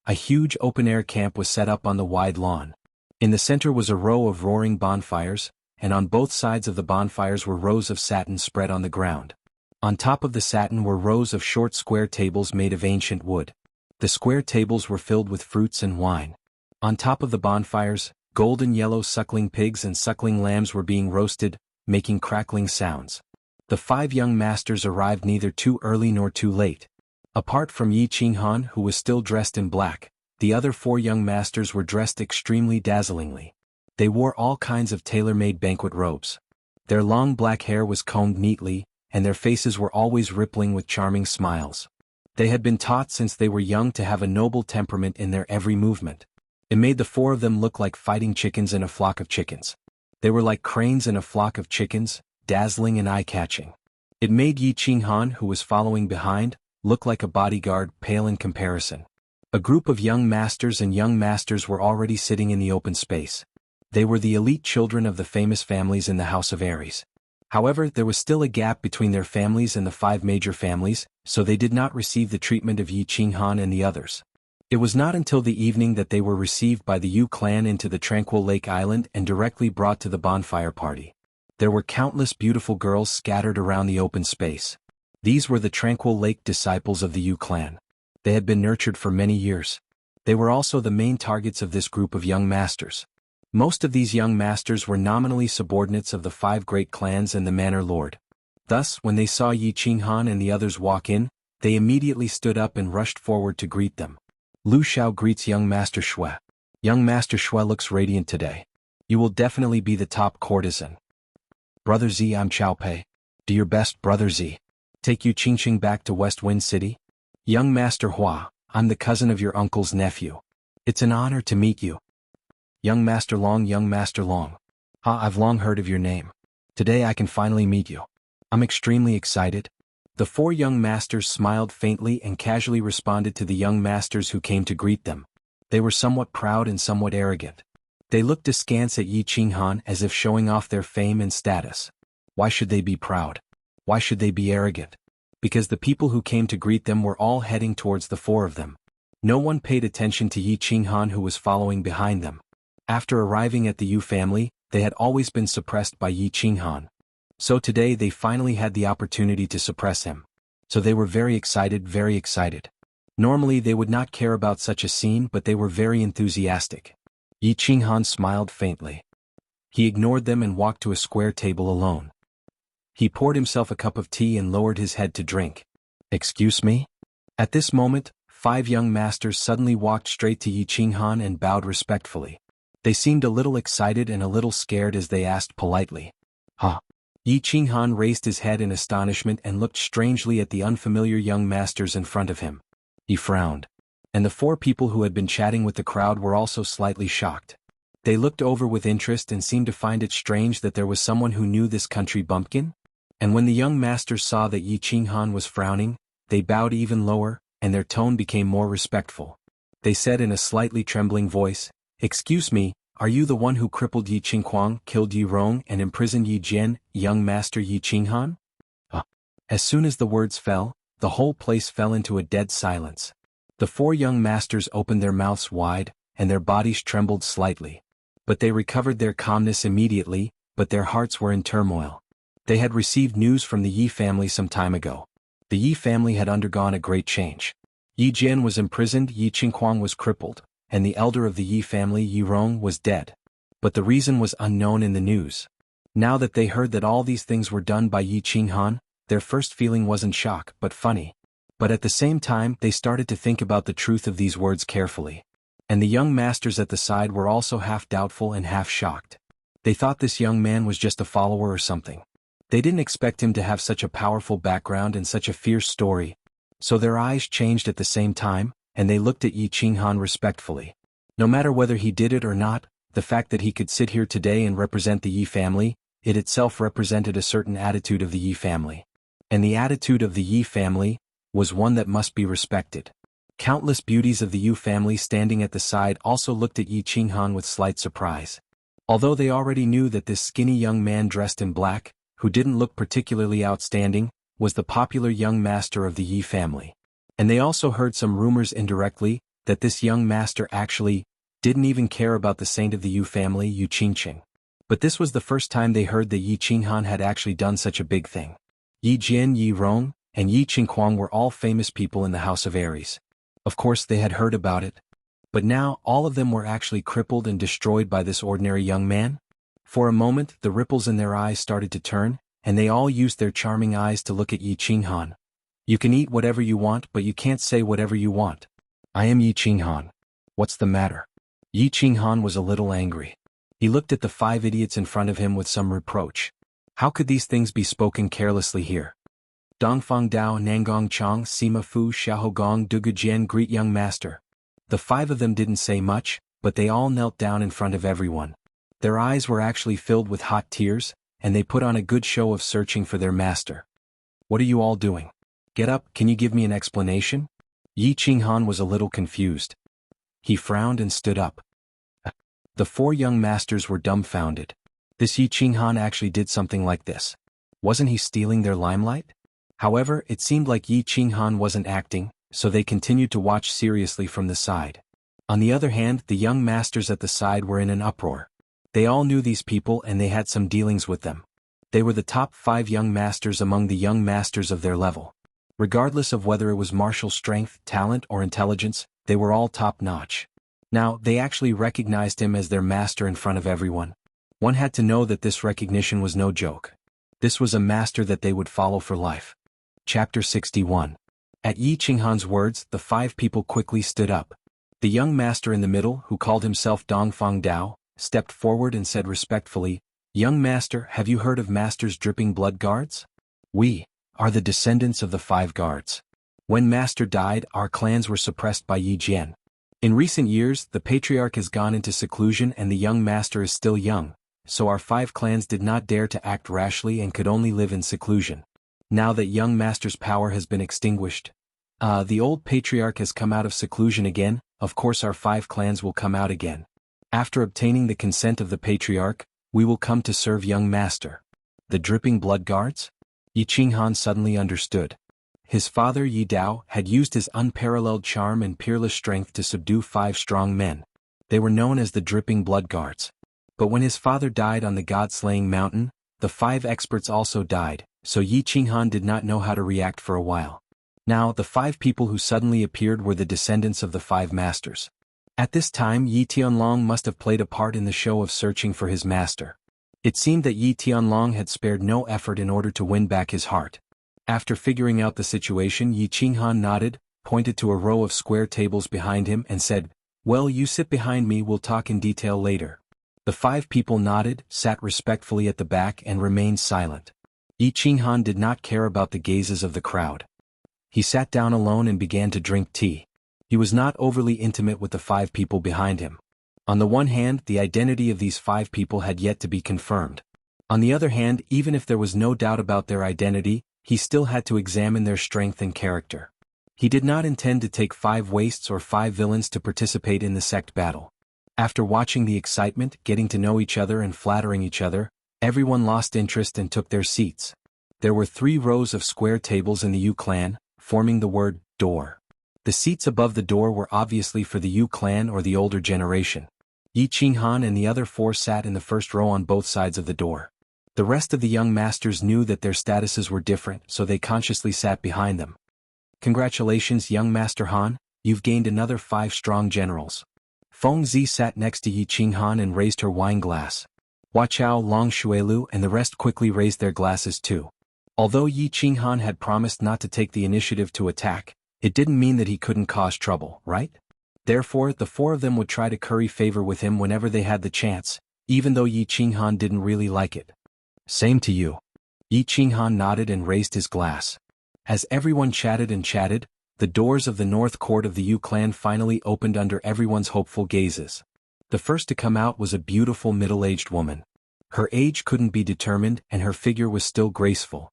A huge open-air camp was set up on the wide lawn. In the center was a row of roaring bonfires, and on both sides of the bonfires were rows of satin spread on the ground. On top of the satin were rows of short square tables made of ancient wood. The square tables were filled with fruits and wine. On top of the bonfires, golden yellow suckling pigs and suckling lambs were being roasted, making crackling sounds. The 5 young masters arrived neither too early nor too late. Apart from Yi Qinghan, who was still dressed in black, the other 4 young masters were dressed extremely dazzlingly. They wore all kinds of tailor-made banquet robes. Their long black hair was combed neatly, and their faces were always rippling with charming smiles. They had been taught since they were young to have a noble temperament in their every movement. It made the 4 of them look like fighting chickens in a flock of chickens. They were like cranes in a flock of chickens, dazzling and eye-catching. It made Yi Qinghan, who was following behind, look like a bodyguard, pale in comparison. A group of young masters and young masters were already sitting in the open space. They were the elite children of the famous families in the House of Aries. However, there was still a gap between their families and the 5 major families, so they did not receive the treatment of Yi Qinghan and the others. It was not until the evening that they were received by the Yu clan into the Tranquil Lake Island and directly brought to the bonfire party. There were countless beautiful girls scattered around the open space. These were the Tranquil Lake disciples of the Yu clan. They had been nurtured for many years. They were also the main targets of this group of young masters. Most of these young masters were nominally subordinates of the 5 great clans and the Manor Lord. Thus, when they saw Yi Qinghan and the others walk in, they immediately stood up and rushed forward to greet them. Lu Xiao greets young Master Shui. Young Master Shui looks radiant today. You will definitely be the top courtesan. Brother Z, I'm Chao Pei. Do your best, Brother Z. Take you Qingqing back to West Wind City? Young Master Hua, I'm the cousin of your uncle's nephew. It's an honor to meet you. Young Master Long. I've long heard of your name. Today I can finally meet you. I'm extremely excited. The 4 young masters smiled faintly and casually responded to the young masters who came to greet them. They were somewhat proud and somewhat arrogant. They looked askance at Yi Qinghan as if showing off their fame and status. Why should they be proud? Why should they be arrogant? Because the people who came to greet them were all heading towards the 4 of them. No one paid attention to Yi Qinghan, who was following behind them. After arriving at the Yu family, they had always been suppressed by Yi Qinghan. So today they finally had the opportunity to suppress him. So they were very excited, very excited. Normally they would not care about such a scene, but they were very enthusiastic. Yi Qinghan smiled faintly. He ignored them and walked to a square table alone. He poured himself a cup of tea and lowered his head to drink. Excuse me? At this moment, 5 young masters suddenly walked straight to Yi Qinghan and bowed respectfully. They seemed a little excited and a little scared as they asked politely. Huh? Yi Qinghan raised his head in astonishment and looked strangely at the unfamiliar young masters in front of him. He frowned. And the 4 people who had been chatting with the crowd were also slightly shocked. They looked over with interest and seemed to find it strange that there was someone who knew this country bumpkin. And when the young masters saw that Yi Qinghan was frowning, they bowed even lower, and their tone became more respectful. They said in a slightly trembling voice, "Excuse me, are you the one who crippled Yi Qinghuang, killed Yi Rong and imprisoned Yi Jian, young master Yi Qinghan?" As soon as the words fell, the whole place fell into a dead silence. The 4 young masters opened their mouths wide, and their bodies trembled slightly. But they recovered their calmness immediately, but their hearts were in turmoil. They had received news from the Yi family some time ago. The Yi family had undergone a great change. Yi Jian was imprisoned, Yi Qinghuang was crippled, and the elder of the Yi family, Yi Rong, was dead. But the reason was unknown in the news. Now that they heard that all these things were done by Yi Qinghan, their first feeling wasn't shock, but funny. But at the same time, they started to think about the truth of these words carefully. And the young masters at the side were also half doubtful and half shocked. They thought this young man was just a follower or something. They didn't expect him to have such a powerful background and such a fierce story. So their eyes changed at the same time, and they looked at Yi Qinghan respectfully. No matter whether he did it or not, the fact that he could sit here today and represent the Yi family, it itself represented a certain attitude of the Yi family. And the attitude of the Yi family was one that must be respected. Countless beauties of the Yu family standing at the side also looked at Yi Qinghan with slight surprise. Although they already knew that this skinny young man dressed in black, who didn't look particularly outstanding, was the popular young master of the Yi family. And they also heard some rumors indirectly, that this young master actually didn't even care about the saint of the Yu family, Yu Qingqing. But this was the first time they heard that Yi Qinghan had actually done such a big thing. Yi Jian, Yi Rong, and Yi Qinghuang were all famous people in the House of Aries. Of course they had heard about it. But now all of them were actually crippled and destroyed by this ordinary young man? For a moment the ripples in their eyes started to turn, and they all used their charming eyes to look at Yi Qinghan. You can eat whatever you want, but you can't say whatever you want. I am Yi Qinghan. What's the matter? Yi Qinghan was a little angry. He looked at the 5 idiots in front of him with some reproach. How could these things be spoken carelessly here? Dongfang Dao, Nangong Chong, Sima Fu, Xiaogong, Dugujian, greet young master. The 5 of them didn't say much, but they all knelt down in front of everyone. Their eyes were actually filled with hot tears, and they put on a good show of searching for their master. What are you all doing? Get up, can you give me an explanation? Yi Qinghan was a little confused. He frowned and stood up. The 4 young masters were dumbfounded. This Yi Qinghan actually did something like this. Wasn't he stealing their limelight? However, it seemed like Yi Qinghan wasn't acting, so they continued to watch seriously from the side. On the other hand, the young masters at the side were in an uproar. They all knew these people and they had some dealings with them. They were the top 5 young masters among the young masters of their level. Regardless of whether it was martial strength, talent, or intelligence, they were all top-notch. Now, they actually recognized him as their master in front of everyone. One had to know that this recognition was no joke. This was a master that they would follow for life. Chapter 61. At Yi Qinghan's words, the 5 people quickly stood up. The young master in the middle, who called himself Dongfang Dao, stepped forward and said respectfully, "Young master, have you heard of Master's dripping blood guards? We are the descendants of the 5 guards. When Master died, our clans were suppressed by Yi Jian. In recent years, the patriarch has gone into seclusion and the young master is still young, so our 5 clans did not dare to act rashly and could only live in seclusion. Now that young master's power has been extinguished, the old patriarch has come out of seclusion again, of course our 5 clans will come out again. After obtaining the consent of the patriarch, we will come to serve young master." The dripping blood guards? Yi Qinghan suddenly understood. His father Yi Dao had used his unparalleled charm and peerless strength to subdue 5 strong men. They were known as the dripping blood guards. But when his father died on the god-slaying mountain, the 5 experts also died, so Yi Qinghan did not know how to react for a while. Now, the 5 people who suddenly appeared were the descendants of the 5 masters. At this time Yi Tianlong must have played a part in the show of searching for his master. It seemed that Yi Tianlong had spared no effort in order to win back his heart. After figuring out the situation, Yi Qinghan nodded, pointed to a row of square tables behind him and said, "Well, you sit behind me, we'll talk in detail later." The 5 people nodded, sat respectfully at the back and remained silent. Yi Qinghan did not care about the gazes of the crowd. He sat down alone and began to drink tea. He was not overly intimate with the 5 people behind him. On the one hand, the identity of these 5 people had yet to be confirmed. On the other hand, even if there was no doubt about their identity, he still had to examine their strength and character. He did not intend to take 5 wastes or 5 villains to participate in the sect battle. After watching the excitement, getting to know each other and flattering each other, everyone lost interest and took their seats. There were 3 rows of square tables in the Yu clan, forming the word door. The seats above the door were obviously for the Yu clan or the older generation. Yi Qinghan and the other 4 sat in the first row on both sides of the door. The rest of the young masters knew that their statuses were different, so they consciously sat behind them. "Congratulations, young Master Han, you've gained another 5 strong generals." Feng Zi sat next to Yi Qinghan and raised her wine glass. Hua Chao, Long Shuelu and the rest quickly raised their glasses too. Although Yi Qinghan had promised not to take the initiative to attack, it didn't mean that he couldn't cause trouble, right? Therefore, the 4 of them would try to curry favor with him whenever they had the chance, even though Yi Qinghan didn't really like it. "Same to you." Yi Qinghan nodded and raised his glass. As everyone chatted and chatted, the doors of the north court of the Yu clan finally opened under everyone's hopeful gazes. The first to come out was a beautiful middle-aged woman. Her age couldn't be determined and her figure was still graceful.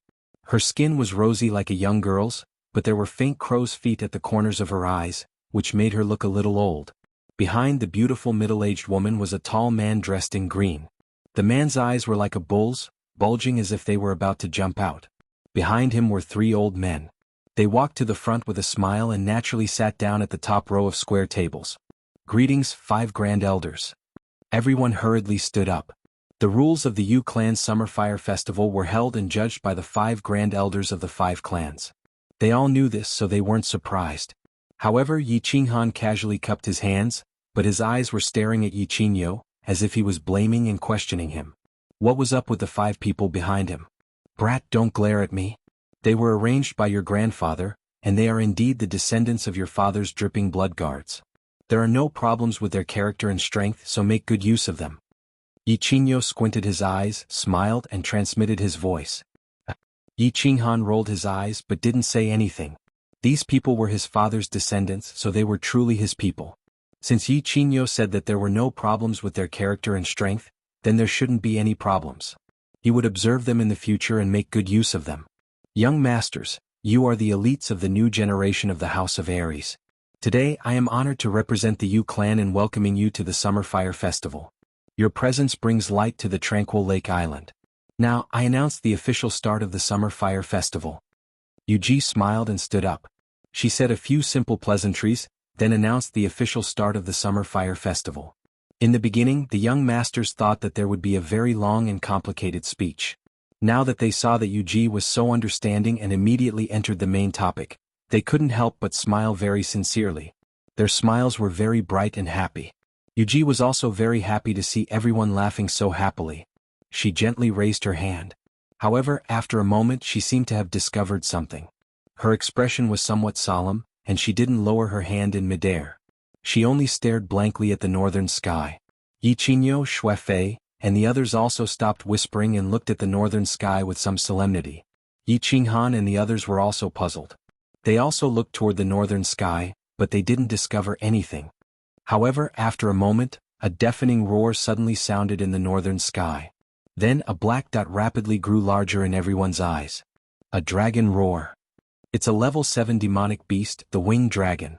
Her skin was rosy like a young girl's, but there were faint crow's feet at the corners of her eyes, which made her look a little old. Behind the beautiful middle-aged woman was a tall man dressed in green. The man's eyes were like a bull's, bulging as if they were about to jump out. Behind him were 3 old men. They walked to the front with a smile and naturally sat down at the top row of square tables. "Greetings, 5 grand elders." Everyone hurriedly stood up. The rules of the Yu clan's Summer Fire Festival were held and judged by the 5 grand elders of the 5 clans. They all knew this, so they weren't surprised. However, Yi Qinghan casually cupped his hands, but his eyes were staring at Yi Qingyo, as if he was blaming and questioning him. What was up with the 5 people behind him? Brat, don't glare at me. They were arranged by your grandfather, and they are indeed the descendants of your father's dripping blood guards. There are no problems with their character and strength, so make good use of them. Yi Qingyo squinted his eyes, smiled, and transmitted his voice. Yi Qinghan rolled his eyes but didn't say anything. These people were his father's descendants, so they were truly his people. Since Yi Qingyo said that there were no problems with their character and strength, then there shouldn't be any problems. He would observe them in the future and make good use of them. Young masters, you are the elites of the new generation of the House of Ares. Today I am honored to represent the Yu clan in welcoming you to the Summer Fire Festival. Your presence brings light to the tranquil Lake Island. Now I announce the official start of the Summer Fire Festival. Yuji smiled and stood up. She said a few simple pleasantries, then announced the official start of the Summer Fire Festival. In the beginning, the young masters thought that there would be a very long and complicated speech. Now that they saw that Yuji was so understanding and immediately entered the main topic, they couldn't help but smile very sincerely. Their smiles were very bright and happy. Yuji was also very happy to see everyone laughing so happily. She gently raised her hand. However, after a moment she seemed to have discovered something. Her expression was somewhat solemn, and she didn't lower her hand in midair. She only stared blankly at the northern sky. Yi Qingyo, Shuefei, and the others also stopped whispering and looked at the northern sky with some solemnity. Yi Qinghan and the others were also puzzled. They also looked toward the northern sky, but they didn't discover anything. However, after a moment, a deafening roar suddenly sounded in the northern sky. Then a black dot rapidly grew larger in everyone's eyes. A dragon roar. It's a level 7 demonic beast, the winged dragon.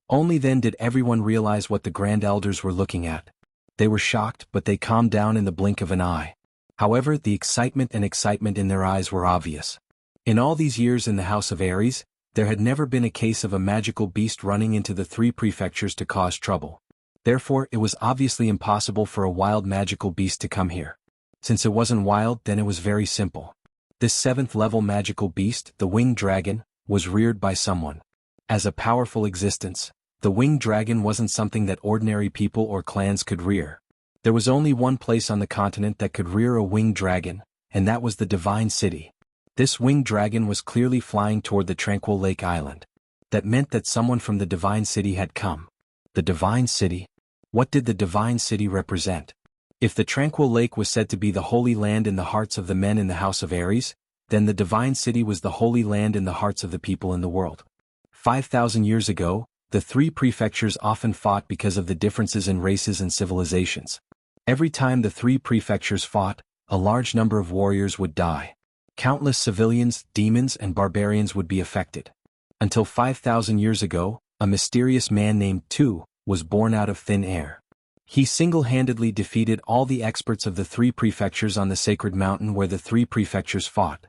Only then did everyone realize what the Grand Elders were looking at. They were shocked, but they calmed down in the blink of an eye. However, the excitement in their eyes were obvious. In all these years in the House of Ares, there had never been a case of a magical beast running into the 3 prefectures to cause trouble. Therefore, it was obviously impossible for a wild magical beast to come here. Since it wasn't wild, then it was very simple. This 7th level magical beast, the winged dragon, was reared by someone. As a powerful existence, the winged dragon wasn't something that ordinary people or clans could rear. There was only one place on the continent that could rear a winged dragon, and that was the Divine City. This winged dragon was clearly flying toward the tranquil Lake Island. That meant that someone from the Divine City had come. The Divine City? What did the Divine City represent? If the tranquil lake was said to be the holy land in the hearts of the men in the House of Ares, then the Divine City was the holy land in the hearts of the people in the world. 5,000 years ago, the 3 prefectures often fought because of the differences in races and civilizations. Every time the 3 prefectures fought, a large number of warriors would die. Countless civilians, demons, and barbarians would be affected. Until 5,000 years ago, a mysterious man named Tu was born out of thin air. He single-handedly defeated all the experts of the 3 prefectures on the sacred mountain where the 3 prefectures fought.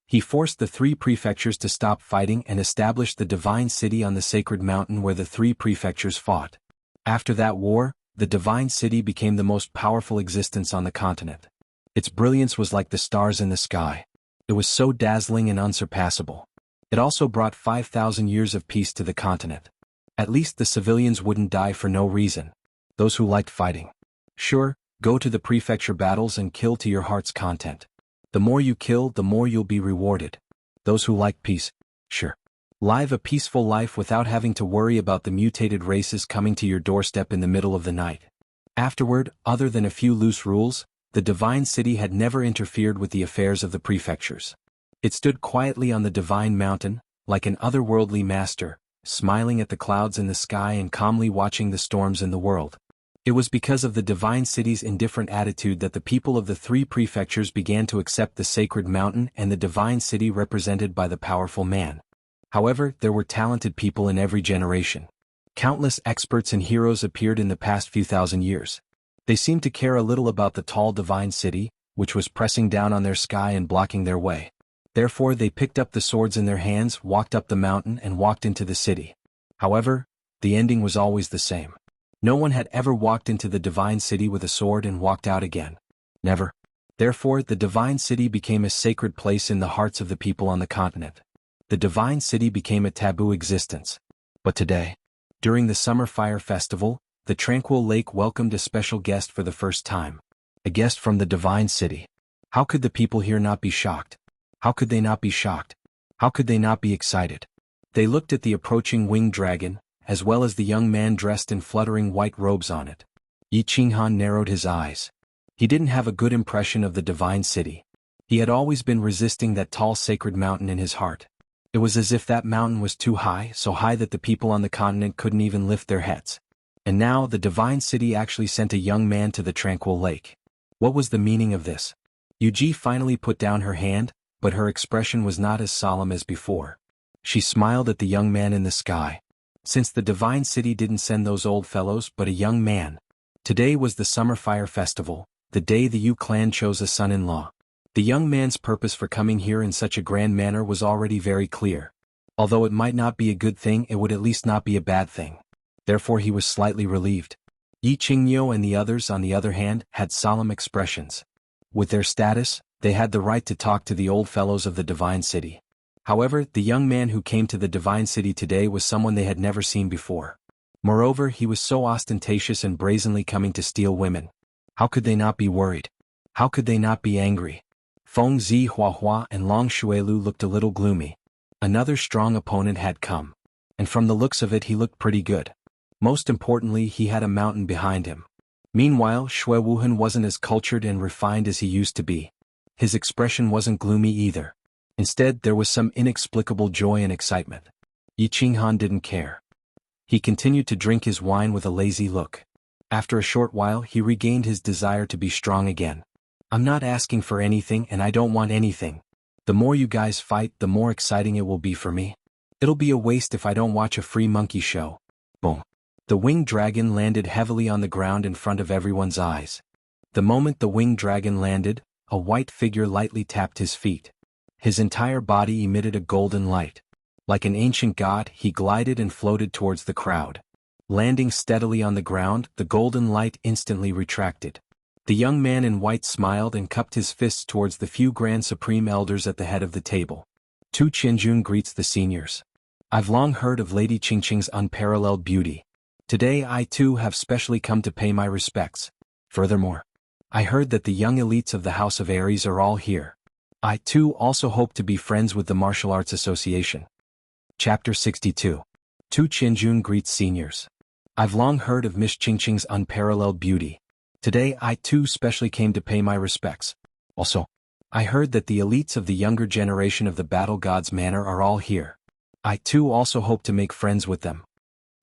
He forced the 3 prefectures to stop fighting and established the Divine City on the sacred mountain where the 3 prefectures fought. After that war, the Divine City became the most powerful existence on the continent. Its brilliance was like the stars in the sky. It was so dazzling and unsurpassable. It also brought 5,000 years of peace to the continent. At least the civilians wouldn't die for no reason. Those who liked fighting. Sure, go to the prefecture battles and kill to your heart's content. The more you kill, the more you'll be rewarded. Those who like peace. Sure. Live a peaceful life without having to worry about the mutated races coming to your doorstep in the middle of the night. Afterward, other than a few loose rules, the Divine City had never interfered with the affairs of the prefectures. It stood quietly on the Divine Mountain, like an otherworldly master, smiling at the clouds in the sky and calmly watching the storms in the world. It was because of the Divine City's indifferent attitude that the people of the 3 prefectures began to accept the sacred mountain and the Divine City represented by the powerful man. However, there were talented people in every generation. Countless experts and heroes appeared in the past few thousand years. They seemed to care a little about the tall Divine City, which was pressing down on their sky and blocking their way. Therefore they picked up the swords in their hands, walked up the mountain and walked into the city. However, the ending was always the same. No one had ever walked into the Divine City with a sword and walked out again. Never. Therefore, the divine city became a sacred place in the hearts of the people on the continent. The divine city became a taboo existence. But today, during the summer fire festival, the tranquil lake welcomed a special guest for the first time. A guest from the divine city. How could the people here not be shocked? How could they not be shocked? How could they not be excited? They looked at the approaching winged dragon, as well as the young man dressed in fluttering white robes on it. Yi Qinghan narrowed his eyes. He didn't have a good impression of the divine city. He had always been resisting that tall sacred mountain in his heart. It was as if that mountain was too high, so high that the people on the continent couldn't even lift their heads. And now the divine city actually sent a young man to the tranquil lake. What was the meaning of this? Yuji finally put down her hand, but her expression was not as solemn as before. She smiled at the young man in the sky. Since the divine city didn't send those old fellows but a young man. Today was the summer fire festival, the day the Yu clan chose a son-in-law. The young man's purpose for coming here in such a grand manner was already very clear. Although it might not be a good thing, it would at least not be a bad thing. Therefore he was slightly relieved. Yi Qingyo and the others, on the other hand, had solemn expressions. With their status, they had the right to talk to the old fellows of the divine city. However, the young man who came to the divine city today was someone they had never seen before. Moreover, he was so ostentatious and brazenly coming to steal women. How could they not be worried? How could they not be angry? Feng Zihuahua and Long Shuelu looked a little gloomy. Another strong opponent had come. And from the looks of it he looked pretty good. Most importantly, he had a mountain behind him. Meanwhile, Xue Wuhan wasn't as cultured and refined as he used to be. His expression wasn't gloomy either. Instead, there was some inexplicable joy and excitement. Yi Qinghan didn't care. He continued to drink his wine with a lazy look. After a short while, he regained his desire to be strong again. I'm not asking for anything and I don't want anything. The more you guys fight, the more exciting it will be for me. It'll be a waste if I don't watch a free monkey show. Boom. The winged dragon landed heavily on the ground in front of everyone's eyes. The moment the winged dragon landed, a white figure lightly tapped his feet. His entire body emitted a golden light. Like an ancient god, he glided and floated towards the crowd. Landing steadily on the ground, the golden light instantly retracted. The young man in white smiled and cupped his fists towards the few Grand Supreme Elders at the head of the table. Tu Qianjun greets the seniors. I've long heard of Lady Qingqing's unparalleled beauty. Today I too have specially come to pay my respects. Furthermore, I heard that the young elites of the House of Aries are all here. I too also hope to be friends with the Martial Arts Association. Chapter 62. Tu Qianjun greets seniors. I've long heard of Miss Qingqing's unparalleled beauty. Today I too specially came to pay my respects. Also, I heard that the elites of the younger generation of the Battle Gods Manor are all here. I too also hope to make friends with them.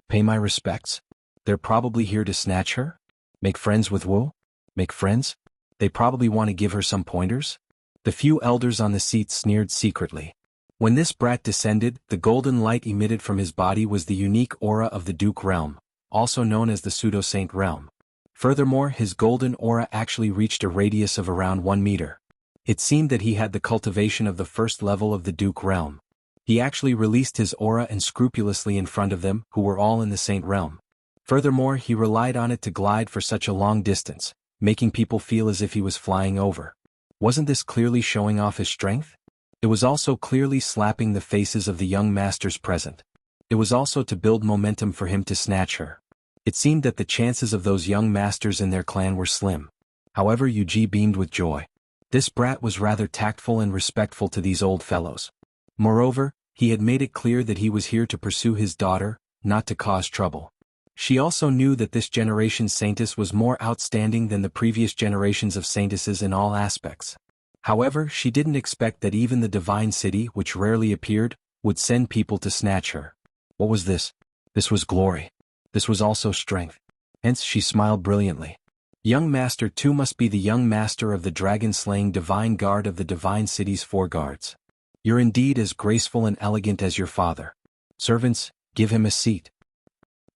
Pay my respects? They're probably here to snatch her? Make friends with Wu? Make friends? They probably want to give her some pointers? The few elders on the seat sneered secretly. When this brat descended, the golden light emitted from his body was the unique aura of the Duke Realm, also known as the Pseudo-Saint Realm. Furthermore, his golden aura actually reached a radius of around 1 meter. It seemed that he had the cultivation of the first level of the Duke Realm. He actually released his aura and scrupulously in front of them, who were all in the Saint Realm. Furthermore, he relied on it to glide for such a long distance, making people feel as if he was flying over. Wasn't this clearly showing off his strength? It was also clearly slapping the faces of the young masters present. It was also to build momentum for him to snatch her. It seemed that the chances of those young masters in their clan were slim. However, Yuji beamed with joy. This brat was rather tactful and respectful to these old fellows. Moreover, he had made it clear that he was here to pursue his daughter, not to cause trouble. She also knew that this generation's saintess was more outstanding than the previous generations of saintesses in all aspects. However, she didn't expect that even the divine city, which rarely appeared, would send people to snatch her. What was this? This was glory. This was also strength. Hence she smiled brilliantly. Young Master too must be the young master of the dragon-slaying divine guard of the divine city's 4 guards. You're indeed as graceful and elegant as your father. Servants, give him a seat.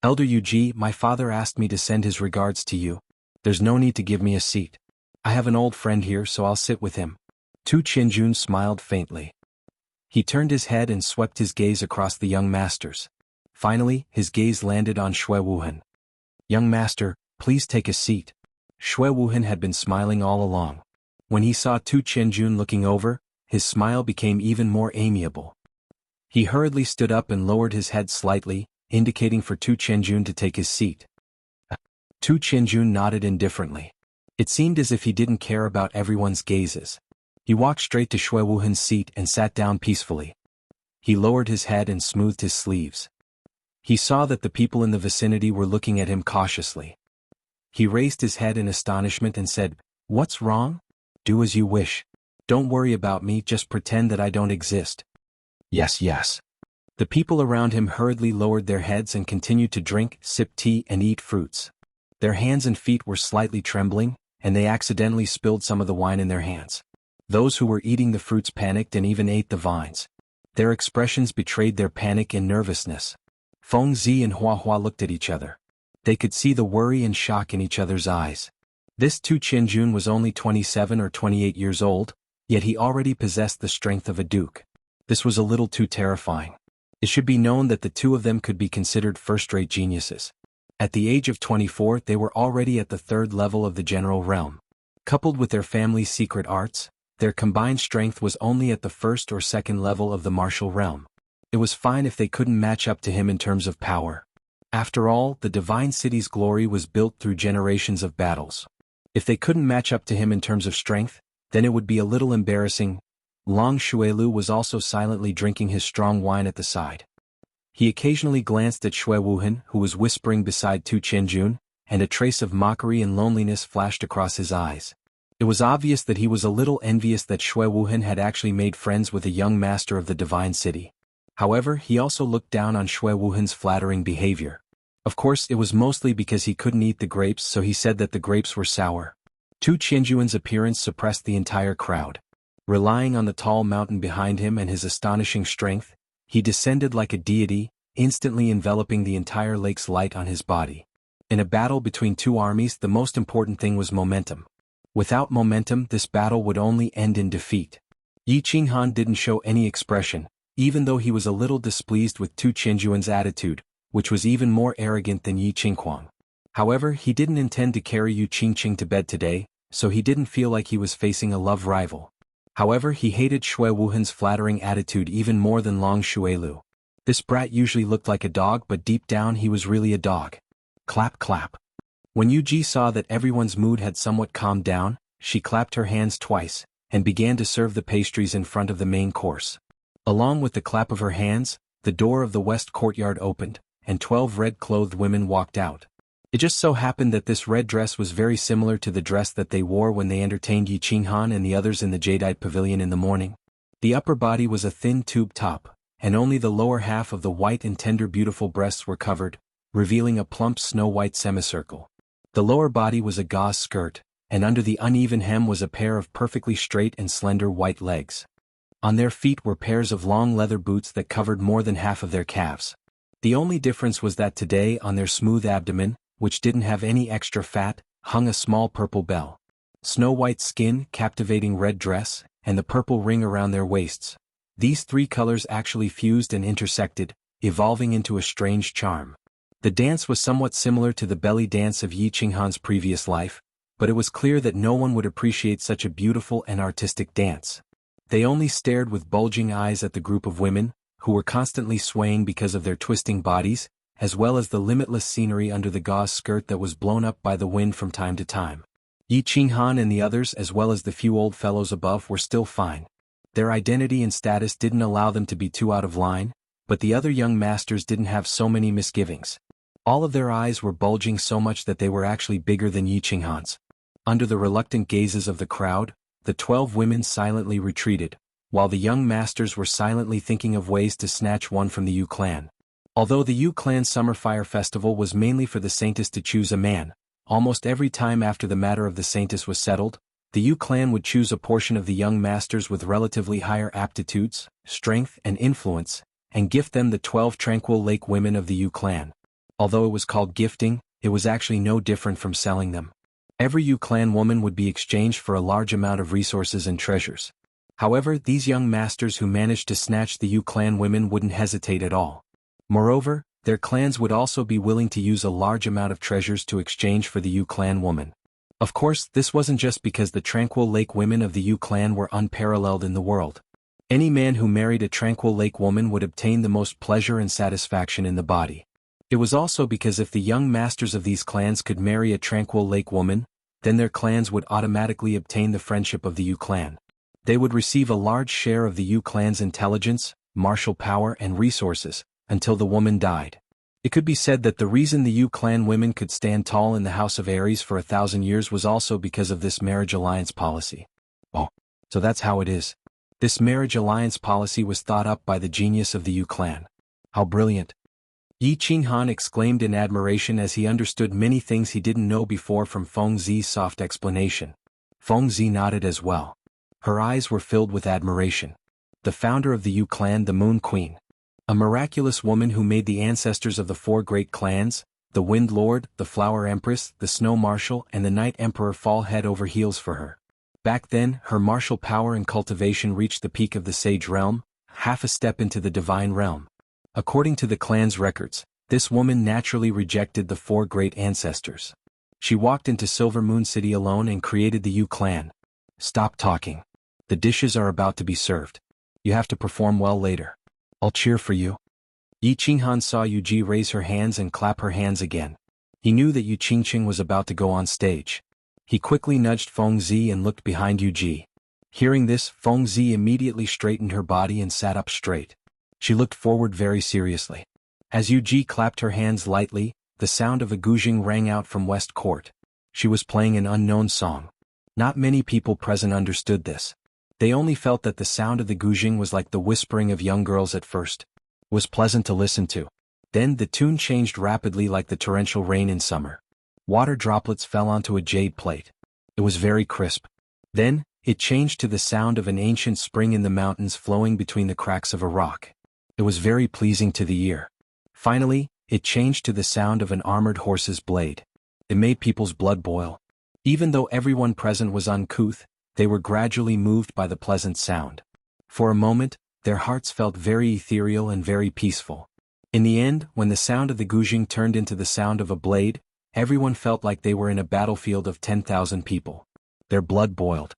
Elder Yuji, my father asked me to send his regards to you. There's no need to give me a seat. I have an old friend here, so I'll sit with him. Tu Qianjun smiled faintly. He turned his head and swept his gaze across the young masters. Finally, his gaze landed on Xue Wuhan. Young master, please take a seat. Shui Wuhan had been smiling all along. When he saw Tu Qianjun looking over, his smile became even more amiable. He hurriedly stood up and lowered his head slightly, indicating for Tu Qianjun to take his seat. Tu Qianjun nodded indifferently. It seemed as if he didn't care about everyone's gazes. He walked straight to Shui Wuhan's seat and sat down peacefully. He lowered his head and smoothed his sleeves. He saw that the people in the vicinity were looking at him cautiously. He raised his head in astonishment and said, "What's wrong? Do as you wish. Don't worry about me, just pretend that I don't exist." "Yes, yes." The people around him hurriedly lowered their heads and continued to drink, sip tea and eat fruits. Their hands and feet were slightly trembling, and they accidentally spilled some of the wine in their hands. Those who were eating the fruits panicked and even ate the vines. Their expressions betrayed their panic and nervousness. Feng Zi and Hua Hua looked at each other. They could see the worry and shock in each other's eyes. This Tu Qianjun was only 27 or 28 years old, yet he already possessed the strength of a duke. This was a little too terrifying. It should be known that the two of them could be considered first-rate geniuses. At the age of 24 they were already at the third level of the general realm. Coupled with their family's secret arts, their combined strength was only at the first or second level of the martial realm. It was fine if they couldn't match up to him in terms of power. After all, the divine city's glory was built through generations of battles. If they couldn't match up to him in terms of strength, then it would be a little embarrassing. Long Shuilu was also silently drinking his strong wine at the side. He occasionally glanced at Shui Wuhan, who was whispering beside Tu Qianjun, and a trace of mockery and loneliness flashed across his eyes. It was obvious that he was a little envious that Shui Wuhan had actually made friends with a young master of the divine city. However, he also looked down on Shui Wuhan's flattering behavior. Of course, it was mostly because he couldn't eat the grapes, so he said that the grapes were sour. Tu Qianjun's appearance suppressed the entire crowd. Relying on the tall mountain behind him and his astonishing strength, he descended like a deity, instantly enveloping the entire lake's light on his body. In a battle between two armies, the most important thing was momentum. Without momentum, this battle would only end in defeat. Yi Qinghan didn't show any expression, even though he was a little displeased with Tu Qianjun's attitude, which was even more arrogant than Yi Qinghuang. However, he didn't intend to carry Yu Qingqing to bed today, so he didn't feel like he was facing a love rival. However, he hated Shui Wuhan's flattering attitude even more than Long Shuilu. This brat usually looked like a dog, but deep down he was really a dog. Clap clap. When Yu Ji saw that everyone's mood had somewhat calmed down, she clapped her hands twice, and began to serve the pastries in front of the main course. Along with the clap of her hands, the door of the west courtyard opened, and 12 red-clothed women walked out. It just so happened that this red dress was very similar to the dress that they wore when they entertained Yi Qinghan and the others in the jadeite pavilion in the morning. The upper body was a thin tube top, and only the lower half of the white and tender beautiful breasts were covered, revealing a plump snow-white semicircle. The lower body was a gauze skirt, and under the uneven hem was a pair of perfectly straight and slender white legs. On their feet were pairs of long leather boots that covered more than half of their calves. The only difference was that today on their smooth abdomen, which didn't have any extra fat, hung a small purple bell. Snow-white skin, captivating red dress, and the purple ring around their waists. These three colors actually fused and intersected, evolving into a strange charm. The dance was somewhat similar to the belly dance of Yi Qinghan's previous life, but it was clear that no one would appreciate such a beautiful and artistic dance. They only stared with bulging eyes at the group of women, who were constantly swaying because of their twisting bodies, as well as the limitless scenery under the gauze skirt that was blown up by the wind from time to time. Yi Qinghan and the others, as well as the few old fellows above, were still fine. Their identity and status didn't allow them to be too out of line, but the other young masters didn't have so many misgivings. All of their eyes were bulging so much that they were actually bigger than Yi Qinghan's. Under the reluctant gazes of the crowd, the 12 women silently retreated, while the young masters were silently thinking of ways to snatch one from the Yu clan. Although the Yu clan summer fire festival was mainly for the saintess to choose a man, almost every time after the matter of the saintess was settled, the Yu clan would choose a portion of the young masters with relatively higher aptitudes, strength and influence, and gift them the 12 tranquil lake women of the Yu clan. Although it was called gifting, it was actually no different from selling them. Every Yu clan woman would be exchanged for a large amount of resources and treasures. However, these young masters who managed to snatch the Yu clan women wouldn't hesitate at all. Moreover, their clans would also be willing to use a large amount of treasures to exchange for the Yu clan woman. Of course, this wasn't just because the Tranquil Lake women of the Yu clan were unparalleled in the world. Any man who married a Tranquil Lake woman would obtain the most pleasure and satisfaction in the body. It was also because if the young masters of these clans could marry a Tranquil Lake woman, then their clans would automatically obtain the friendship of the Yu clan. They would receive a large share of the Yu clan's intelligence, martial power and resources, until the woman died. It could be said that the reason the Yu clan women could stand tall in the House of Aries for 1,000 years was also because of this marriage alliance policy. Oh, so that's how it is. This marriage alliance policy was thought up by the genius of the Yu clan. How brilliant. Yi Qinghan exclaimed in admiration as he understood many things he didn't know before from Feng Zi's soft explanation. Feng Zi nodded as well. Her eyes were filled with admiration. The founder of the Yu clan, the Moon Queen. A miraculous woman who made the ancestors of the 4 great clans, the Wind Lord, the Flower Empress, the Snow Marshal and the Night Emperor fall head over heels for her. Back then, her martial power and cultivation reached the peak of the Sage Realm, half a step into the Divine Realm. According to the clan's records, this woman naturally rejected the 4 great ancestors. She walked into Silver Moon City alone and created the Yu clan. Stop talking. The dishes are about to be served. You have to perform well later. I'll cheer for you. Yi Qinghan saw Yu Ji raise her hands and clap her hands again. He knew that Yu Qingqing was about to go on stage. He quickly nudged Feng Zi and looked behind Yu Ji. Hearing this, Feng Zi immediately straightened her body and sat up straight. She looked forward very seriously. As Yu Ji clapped her hands lightly, the sound of a guzheng rang out from West Court. She was playing an unknown song. Not many people present understood this. They only felt that the sound of the guzheng was like the whispering of young girls at first. It was pleasant to listen to. Then the tune changed rapidly like the torrential rain in summer. Water droplets fell onto a jade plate. It was very crisp. Then, it changed to the sound of an ancient spring in the mountains flowing between the cracks of a rock. It was very pleasing to the ear. Finally, it changed to the sound of an armored horse's blade. It made people's blood boil. Even though everyone present was uncouth, they were gradually moved by the pleasant sound. For a moment, their hearts felt very ethereal and very peaceful. In the end, when the sound of the guzheng turned into the sound of a blade, everyone felt like they were in a battlefield of 10,000 people. Their blood boiled.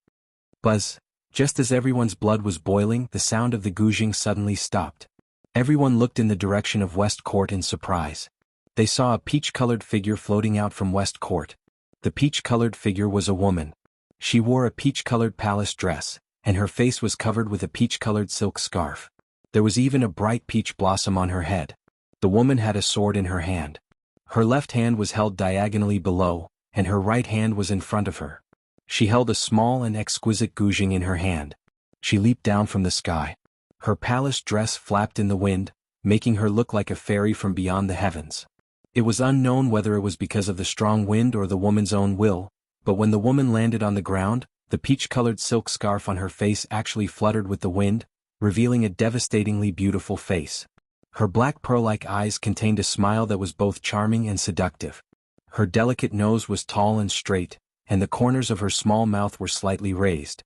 Buzz. Just as everyone's blood was boiling, the sound of the guzheng suddenly stopped. Everyone looked in the direction of West Court in surprise. They saw a peach-colored figure floating out from West Court. The peach-colored figure was a woman. She wore a peach-colored palace dress, and her face was covered with a peach-colored silk scarf. There was even a bright peach blossom on her head. The woman had a sword in her hand. Her left hand was held diagonally below, and her right hand was in front of her. She held a small and exquisite guzheng in her hand. She leaped down from the sky. Her palace dress flapped in the wind, making her look like a fairy from beyond the heavens. It was unknown whether it was because of the strong wind or the woman's own will, but when the woman landed on the ground, the peach-colored silk scarf on her face actually fluttered with the wind, revealing a devastatingly beautiful face. Her black pearl-like eyes contained a smile that was both charming and seductive. Her delicate nose was tall and straight, and the corners of her small mouth were slightly raised.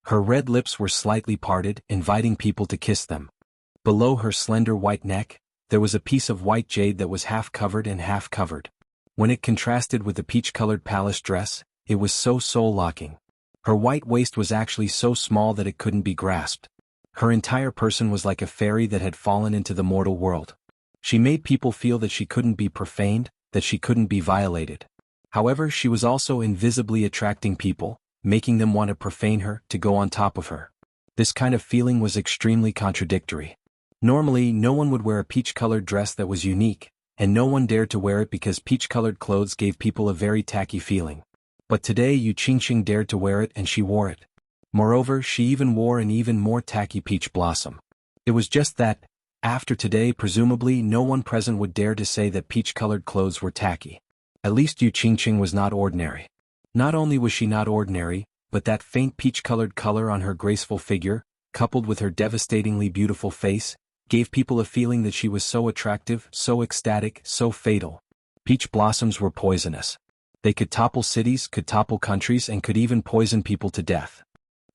Her red lips were slightly parted, inviting people to kiss them. Below her slender white neck, there was a piece of white jade that was half covered and half covered. When it contrasted with the peach-colored palace dress, it was so soul-locking. Her white waist was actually so small that it couldn't be grasped. Her entire person was like a fairy that had fallen into the mortal world. She made people feel that she couldn't be profaned, that she couldn't be violated. However, she was also invisibly attracting people, making them want to profane her, to go on top of her. This kind of feeling was extremely contradictory. Normally, no one would wear a peach-colored dress that was unique, and no one dared to wear it because peach-colored clothes gave people a very tacky feeling. But today Yu Qingqing dared to wear it and she wore it. Moreover, she even wore an even more tacky peach blossom. It was just that, after today presumably no one present would dare to say that peach-colored clothes were tacky. At least Yu Qingqing was not ordinary. Not only was she not ordinary, but that faint peach-colored color on her graceful figure, coupled with her devastatingly beautiful face, gave people a feeling that she was so attractive, so ecstatic, so fatal. Peach blossoms were poisonous. They could topple cities, could topple countries, and could even poison people to death.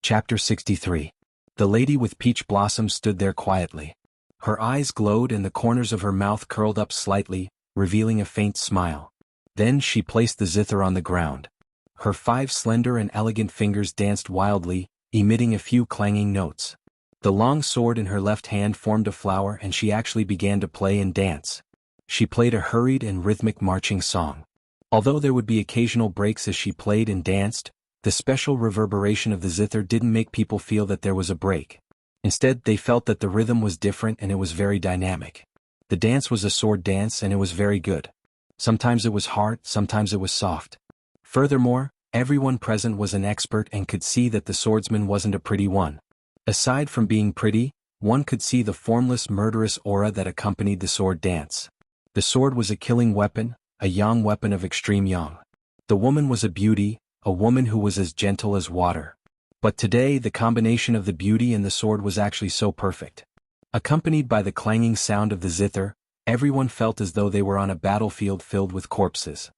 Chapter 63. The lady with peach blossoms stood there quietly. Her eyes glowed and the corners of her mouth curled up slightly, revealing a faint smile. Then she placed the zither on the ground. Her 5 slender and elegant fingers danced wildly, emitting a few clanging notes. The long sword in her left hand formed a flower and she actually began to play and dance. She played a hurried and rhythmic marching song. Although there would be occasional breaks as she played and danced, the special reverberation of the zither didn't make people feel that there was a break. Instead, they felt that the rhythm was different and it was very dynamic. The dance was a sword dance and it was very good. Sometimes it was hard, sometimes it was soft. Furthermore, everyone present was an expert and could see that the swordsman wasn't a pretty one. Aside from being pretty, one could see the formless murderous aura that accompanied the sword dance. The sword was a killing weapon, a yang weapon of extreme yang. The woman was a beauty, a woman who was as gentle as water. But today the combination of the beauty and the sword was actually so perfect. Accompanied by the clanging sound of the zither, everyone felt as though they were on a battlefield filled with corpses.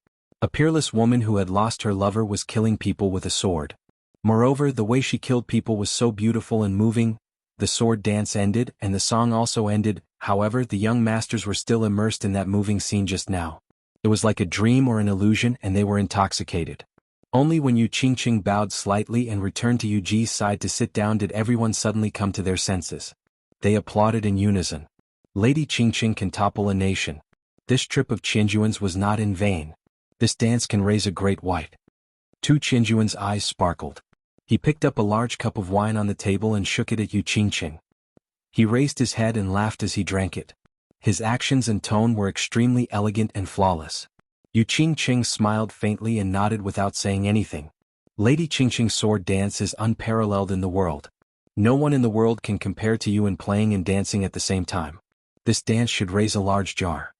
A peerless woman who had lost her lover was killing people with a sword. Moreover, the way she killed people was so beautiful and moving. The sword dance ended and the song also ended. However, the young masters were still immersed in that moving scene just now. It was like a dream or an illusion and they were intoxicated. Only when Yu Qingqing bowed slightly and returned to Yu Ji's side to sit down did everyone suddenly come to their senses. They applauded in unison. Lady Qingqing can topple a nation. This trip of Qianjuan's was not in vain. This dance can raise a great white. Tu Qianjuan's eyes sparkled. He picked up a large cup of wine on the table and shook it at Yu Qingqing. He raised his head and laughed as he drank it. His actions and tone were extremely elegant and flawless. Yu Qingqing smiled faintly and nodded without saying anything. Lady Qingqing's sword dance is unparalleled in the world. No one in the world can compare to you in playing and dancing at the same time. This dance should raise a large jar.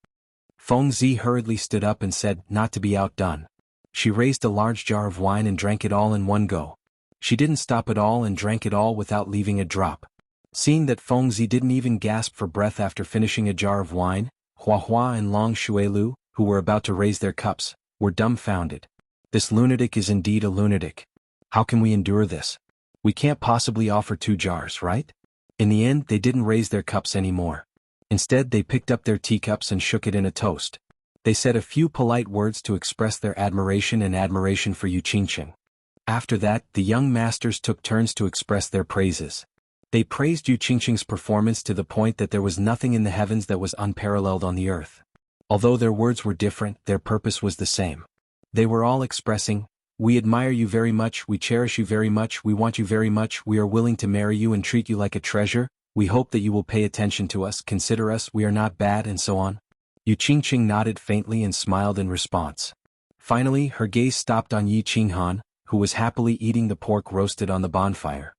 Feng Zi hurriedly stood up and said, not to be outdone. She raised a large jar of wine and drank it all in one go. She didn't stop at all and drank it all without leaving a drop. Seeing that Feng Zi didn't even gasp for breath after finishing a jar of wine, Hua Hua and Long Shuilu, who were about to raise their cups, were dumbfounded. This lunatic is indeed a lunatic. How can we endure this? We can't possibly offer 2 jars, right? In the end, they didn't raise their cups anymore. Instead, they picked up their teacups and shook it in a toast. They said a few polite words to express their admiration for Yu Qingqing. After that, the young masters took turns to express their praises. They praised Yu Qingqing's performance to the point that there was nothing in the heavens that was unparalleled on the earth. Although their words were different, their purpose was the same. They were all expressing, we admire you very much, we cherish you very much, we want you very much, we are willing to marry you and treat you like a treasure, we hope that you will pay attention to us, consider us, we are not bad, and so on. Yu Qingqing nodded faintly and smiled in response. Finally, her gaze stopped on Yi Qinghan, who was happily eating the pork roasted on the bonfire.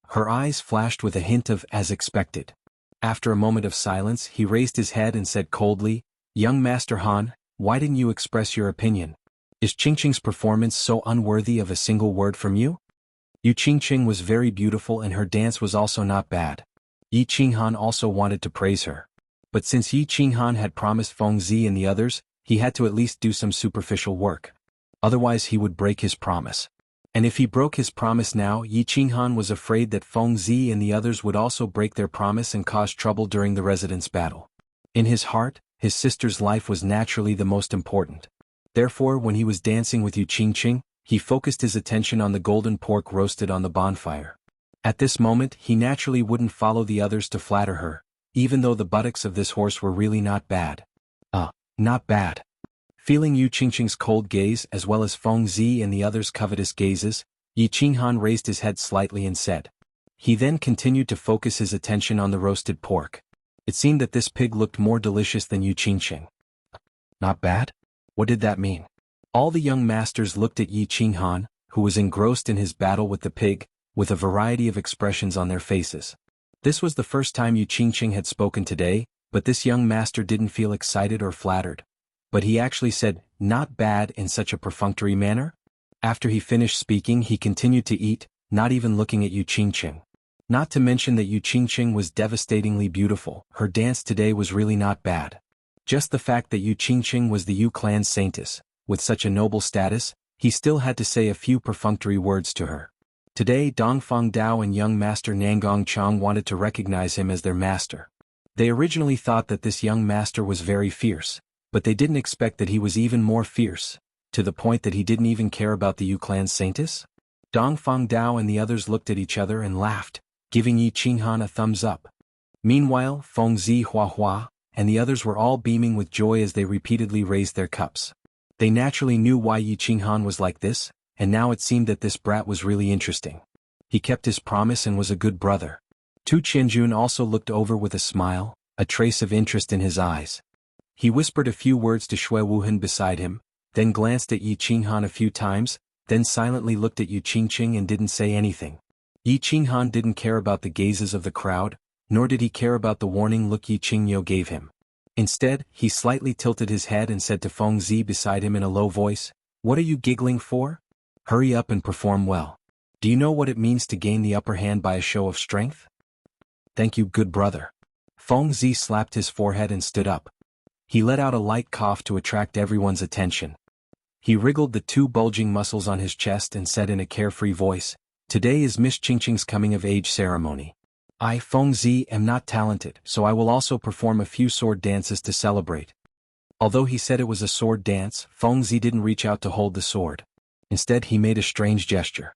Her eyes flashed with a hint of as expected. After a moment of silence, he raised his head and said coldly, Young Master Han, why didn't you express your opinion? Is Qingqing's performance so unworthy of a single word from you? Yu Qingqing was very beautiful and her dance was also not bad. Yi Qinghan also wanted to praise her. But since Yi Qinghan had promised Feng Zi and the others, he had to at least do some superficial work. Otherwise he would break his promise. And if he broke his promise now, Yi Qinghan was afraid that Feng Zi and the others would also break their promise and cause trouble during the residence battle. In his heart, his sister's life was naturally the most important. Therefore, when he was dancing with Yu Qingqing, he focused his attention on the golden pork roasted on the bonfire. At this moment, he naturally wouldn't follow the others to flatter her, even though the buttocks of this horse were really not bad. Not bad. Feeling Yu Qingqing's cold gaze as well as Feng Zi and the others' covetous gazes, Yi Qinghan raised his head slightly and said. He then continued to focus his attention on the roasted pork. It seemed that this pig looked more delicious than Yu Qingqing. Not bad? What did that mean? All the young masters looked at Yi Qinghan, who was engrossed in his battle with the pig, with a variety of expressions on their faces. This was the first time Yu Qingqing had spoken today, but this young master didn't feel excited or flattered. But he actually said, not bad in such a perfunctory manner? After he finished speaking he continued to eat, not even looking at Yu Qingqing. Not to mention that Yu Qingqing was devastatingly beautiful, her dance today was really not bad. Just the fact that Yu Qingqing was the Yu clan's saintess, with such a noble status, he still had to say a few perfunctory words to her. Today Dongfang Dao and young master Nangong Chang wanted to recognize him as their master. They originally thought that this young master was very fierce, but they didn't expect that he was even more fierce. to the point that he didn't even care about the Yu clan's saintess? Dong Feng Dao and the others looked at each other and laughed, giving Yi Qinghan a thumbs up. Meanwhile, Feng Zi Hua Hua and the others were all beaming with joy as they repeatedly raised their cups. They naturally knew why Yi Qinghan was like this, and now it seemed that this brat was really interesting. He kept his promise and was a good brother. Tu Qianjun also looked over with a smile, a trace of interest in his eyes. He whispered a few words to Shui Wuhan beside him, then glanced at Yi Qinghan a few times, then silently looked at Yu Qingqing and didn't say anything. Yi Qinghan didn't care about the gazes of the crowd, nor did he care about the warning look Yi Qingyo gave him. Instead, he slightly tilted his head and said to Feng Zi beside him in a low voice, "What are you giggling for? Hurry up and perform well. Do you know what it means to gain the upper hand by a show of strength?" "Thank you, good brother." Feng Zi slapped his forehead and stood up. He let out a light cough to attract everyone's attention. He wriggled the two bulging muscles on his chest and said in a carefree voice, "Today is Miss Qingqing's coming-of-age ceremony. I, Feng Zi, am not talented, so I will also perform a few sword dances to celebrate." Although he said it was a sword dance, Feng Zi didn't reach out to hold the sword. Instead, he made a strange gesture.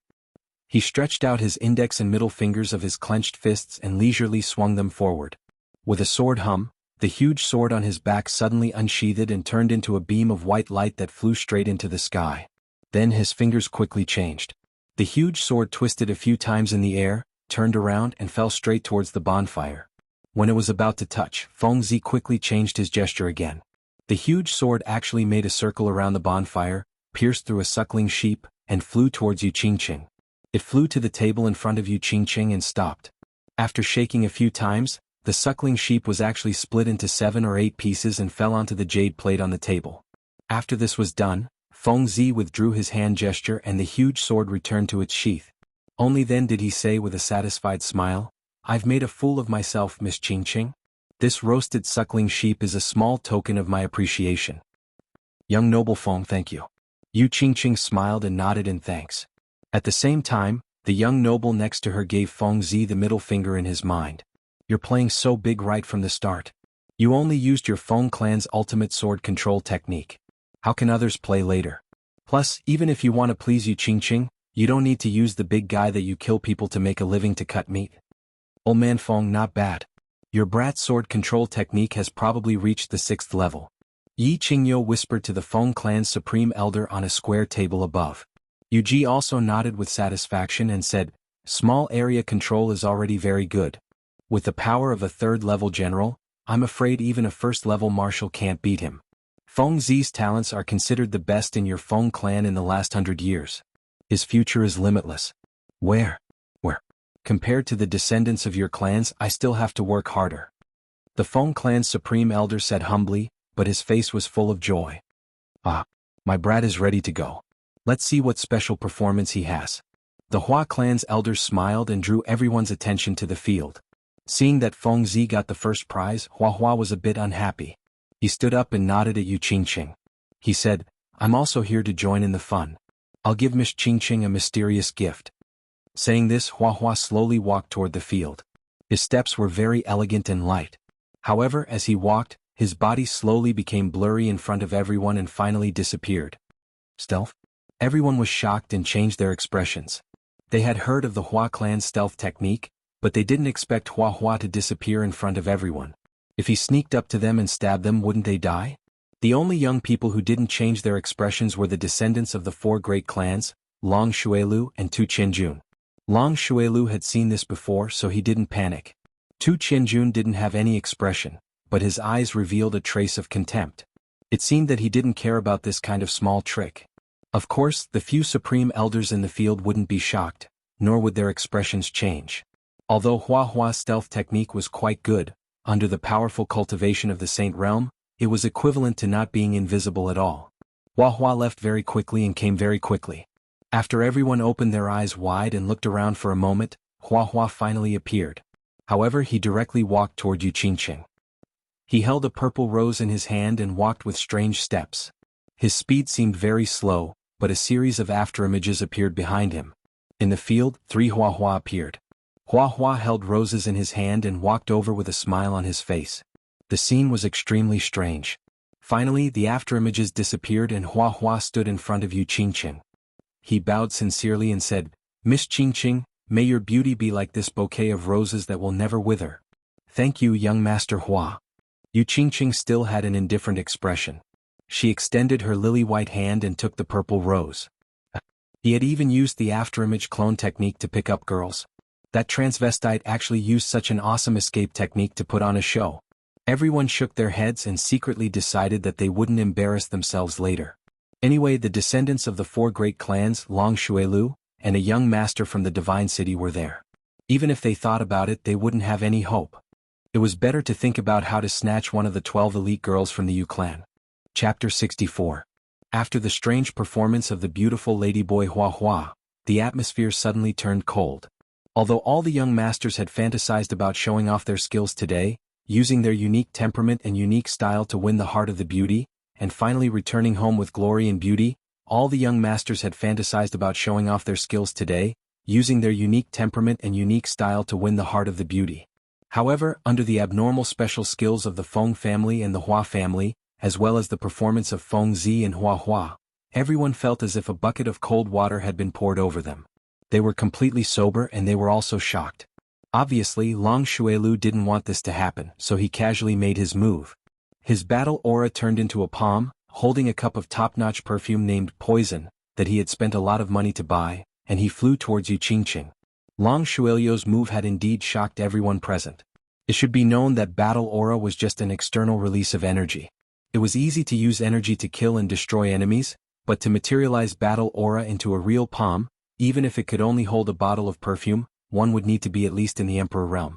He stretched out his index and middle fingers of his clenched fists and leisurely swung them forward. With a sword hum, the huge sword on his back suddenly unsheathed and turned into a beam of white light that flew straight into the sky. Then his fingers quickly changed. The huge sword twisted a few times in the air, turned around and fell straight towards the bonfire. When it was about to touch, Feng Zi quickly changed his gesture again. The huge sword actually made a circle around the bonfire, pierced through a suckling sheep, and flew towards Yu Qingqing. It flew to the table in front of Yu Qingqing and stopped. After shaking a few times, the suckling sheep was actually split into 7 or 8 pieces and fell onto the jade plate on the table. After this was done, Feng Zi withdrew his hand gesture and the huge sword returned to its sheath. Only then did he say with a satisfied smile, "I've made a fool of myself, Miss Qingqing. This roasted suckling sheep is a small token of my appreciation." "Young noble Feng, thank you." Yu Qingqing smiled and nodded in thanks. At the same time, the young noble next to her gave Feng Zi the middle finger in his mind. "You're playing so big right from the start. You only used your Feng clan's ultimate sword control technique. How can others play later? Plus, even if you want to please Yu Qingqing, you don't need to use the big guy that you kill people to make a living to cut meat. Old man Feng, not bad. Your brat's sword control technique has probably reached the 6th level." Yi Qingyo whispered to the Feng clan's supreme elder on a square table above. Yu Ji also nodded with satisfaction and said, "Small area control is already very good. With the power of a 3rd-level general, I'm afraid even a 1st-level marshal can't beat him. Feng Zi's talents are considered the best in your Feng clan in the last 100 years. His future is limitless. Where? Compared to the descendants of your clans, I still have to work harder." The Feng clan's supreme elder said humbly, but his face was full of joy. "Ah, my brat is ready to go. Let's see what special performance he has." The Hua clan's elders smiled and drew everyone's attention to the field. Seeing that Feng Zi got the first prize, Hua was a bit unhappy. He stood up and nodded at Yu Qingqing. He said, "I'm also here to join in the fun. I'll give Miss Qingqing a mysterious gift." Saying this, Hua slowly walked toward the field. His steps were very elegant and light. However, as he walked, his body slowly became blurry in front of everyone and finally disappeared. Stealth? Everyone was shocked and changed their expressions. They had heard of the Hua clan's stealth technique, but they didn't expect Hua to disappear in front of everyone. If he sneaked up to them and stabbed them, wouldn't they die? The only young people who didn't change their expressions were the descendants of the 4 great clans, Long Xuelu and Tu Qianjun. Long Xuelu had seen this before, so he didn't panic. Tu Qianjun didn't have any expression, but his eyes revealed a trace of contempt. It seemed that he didn't care about this kind of small trick. Of course, the few supreme elders in the field wouldn't be shocked, nor would their expressions change. Although Hua's stealth technique was quite good, under the powerful cultivation of the Saint Realm, it was equivalent to not being invisible at all. Hua left very quickly and came very quickly. After everyone opened their eyes wide and looked around for a moment, Hua finally appeared. However, he directly walked toward Yu Qingqing. He held a purple rose in his hand and walked with strange steps. His speed seemed very slow, but a series of afterimages appeared behind him. In the field, 3 Hua appeared. Hua held roses in his hand and walked over with a smile on his face. The scene was extremely strange. Finally, the afterimages disappeared and Hua Hua stood in front of Yu Qingqing. He bowed sincerely and said, "Miss Qingqing, may your beauty be like this bouquet of roses that will never wither." "Thank you, young Master Hua." Yu Qingqing still had an indifferent expression. She extended her lily-white hand and took the purple rose. He had even used the afterimage clone technique to pick up girls. That transvestite actually used such an awesome escape technique to put on a show. Everyone shook their heads and secretly decided that they wouldn't embarrass themselves later. Anyway, the descendants of the 4 great clans, Long Xuelu, and a young master from the Divine City were there. Even if they thought about it, they wouldn't have any hope. It was better to think about how to snatch one of the 12 elite girls from the Yu clan. Chapter 64. After the strange performance of the beautiful ladyboy Hua Hua, the atmosphere suddenly turned cold. Although all the young masters had fantasized about showing off their skills today, using their unique temperament and unique style to win the heart of the beauty, and finally returning home with glory and beauty, all the young masters had fantasized about showing off their skills today, using their unique temperament and unique style to win the heart of the beauty. However, under the abnormal special skills of the Feng family and the Hua family, as well as the performance of Feng Zi and Hua Hua, everyone felt as if a bucket of cold water had been poured over them. They were completely sober and they were also shocked. Obviously, Long Xuelu didn't want this to happen, so he casually made his move. His battle aura turned into a palm, holding a cup of top-notch perfume named Poison, that he had spent a lot of money to buy, and he flew towards Yu Qingqing. Long Xuelio's move had indeed shocked everyone present. It should be known that battle aura was just an external release of energy. It was easy to use energy to kill and destroy enemies, but to materialize battle aura into a real palm, even if it could only hold a bottle of perfume, one would need to be at least in the Emperor realm.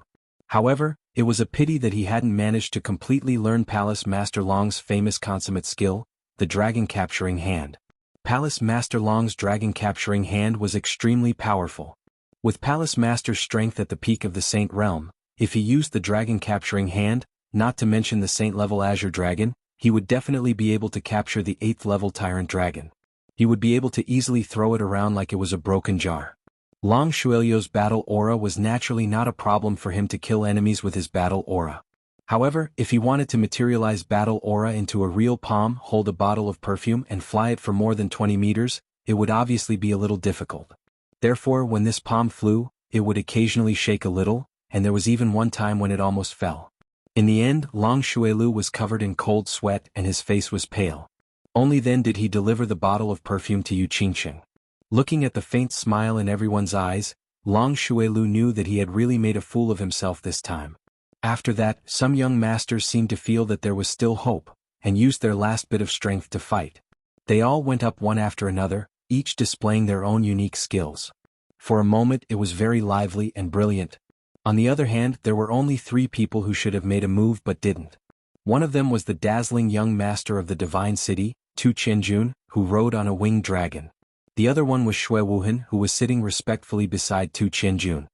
However, it was a pity that he hadn't managed to completely learn Palace Master Long's famous consummate skill, the Dragon Capturing Hand. Palace Master Long's Dragon Capturing Hand was extremely powerful. With Palace Master's strength at the peak of the Saint Realm, if he used the Dragon Capturing Hand, not to mention the Saint-level Azure Dragon, he would definitely be able to capture the 8th-level Tyrant Dragon. He would be able to easily throw it around like it was a broken jar. Long Xuelio's battle aura was naturally not a problem for him to kill enemies with his battle aura. However, if he wanted to materialize battle aura into a real palm, hold a bottle of perfume and fly it for more than 20 meters, it would obviously be a little difficult. Therefore, when this palm flew, it would occasionally shake a little, and there was even one time when it almost fell. In the end, Long Xuelu was covered in cold sweat and his face was pale. Only then did he deliver the bottle of perfume to Yu Qingqing. Looking at the faint smile in everyone's eyes, Long Xuelu knew that he had really made a fool of himself this time. After that, some young masters seemed to feel that there was still hope, and used their last bit of strength to fight. They all went up one after another, each displaying their own unique skills. For a moment it was very lively and brilliant. On the other hand, there were only 3 people who should have made a move but didn't. One of them was the dazzling young master of the Divine City, Tu Qianjun, who rode on a winged dragon. The other one was Shui Wuhan, who was sitting respectfully beside Tu Qianjun.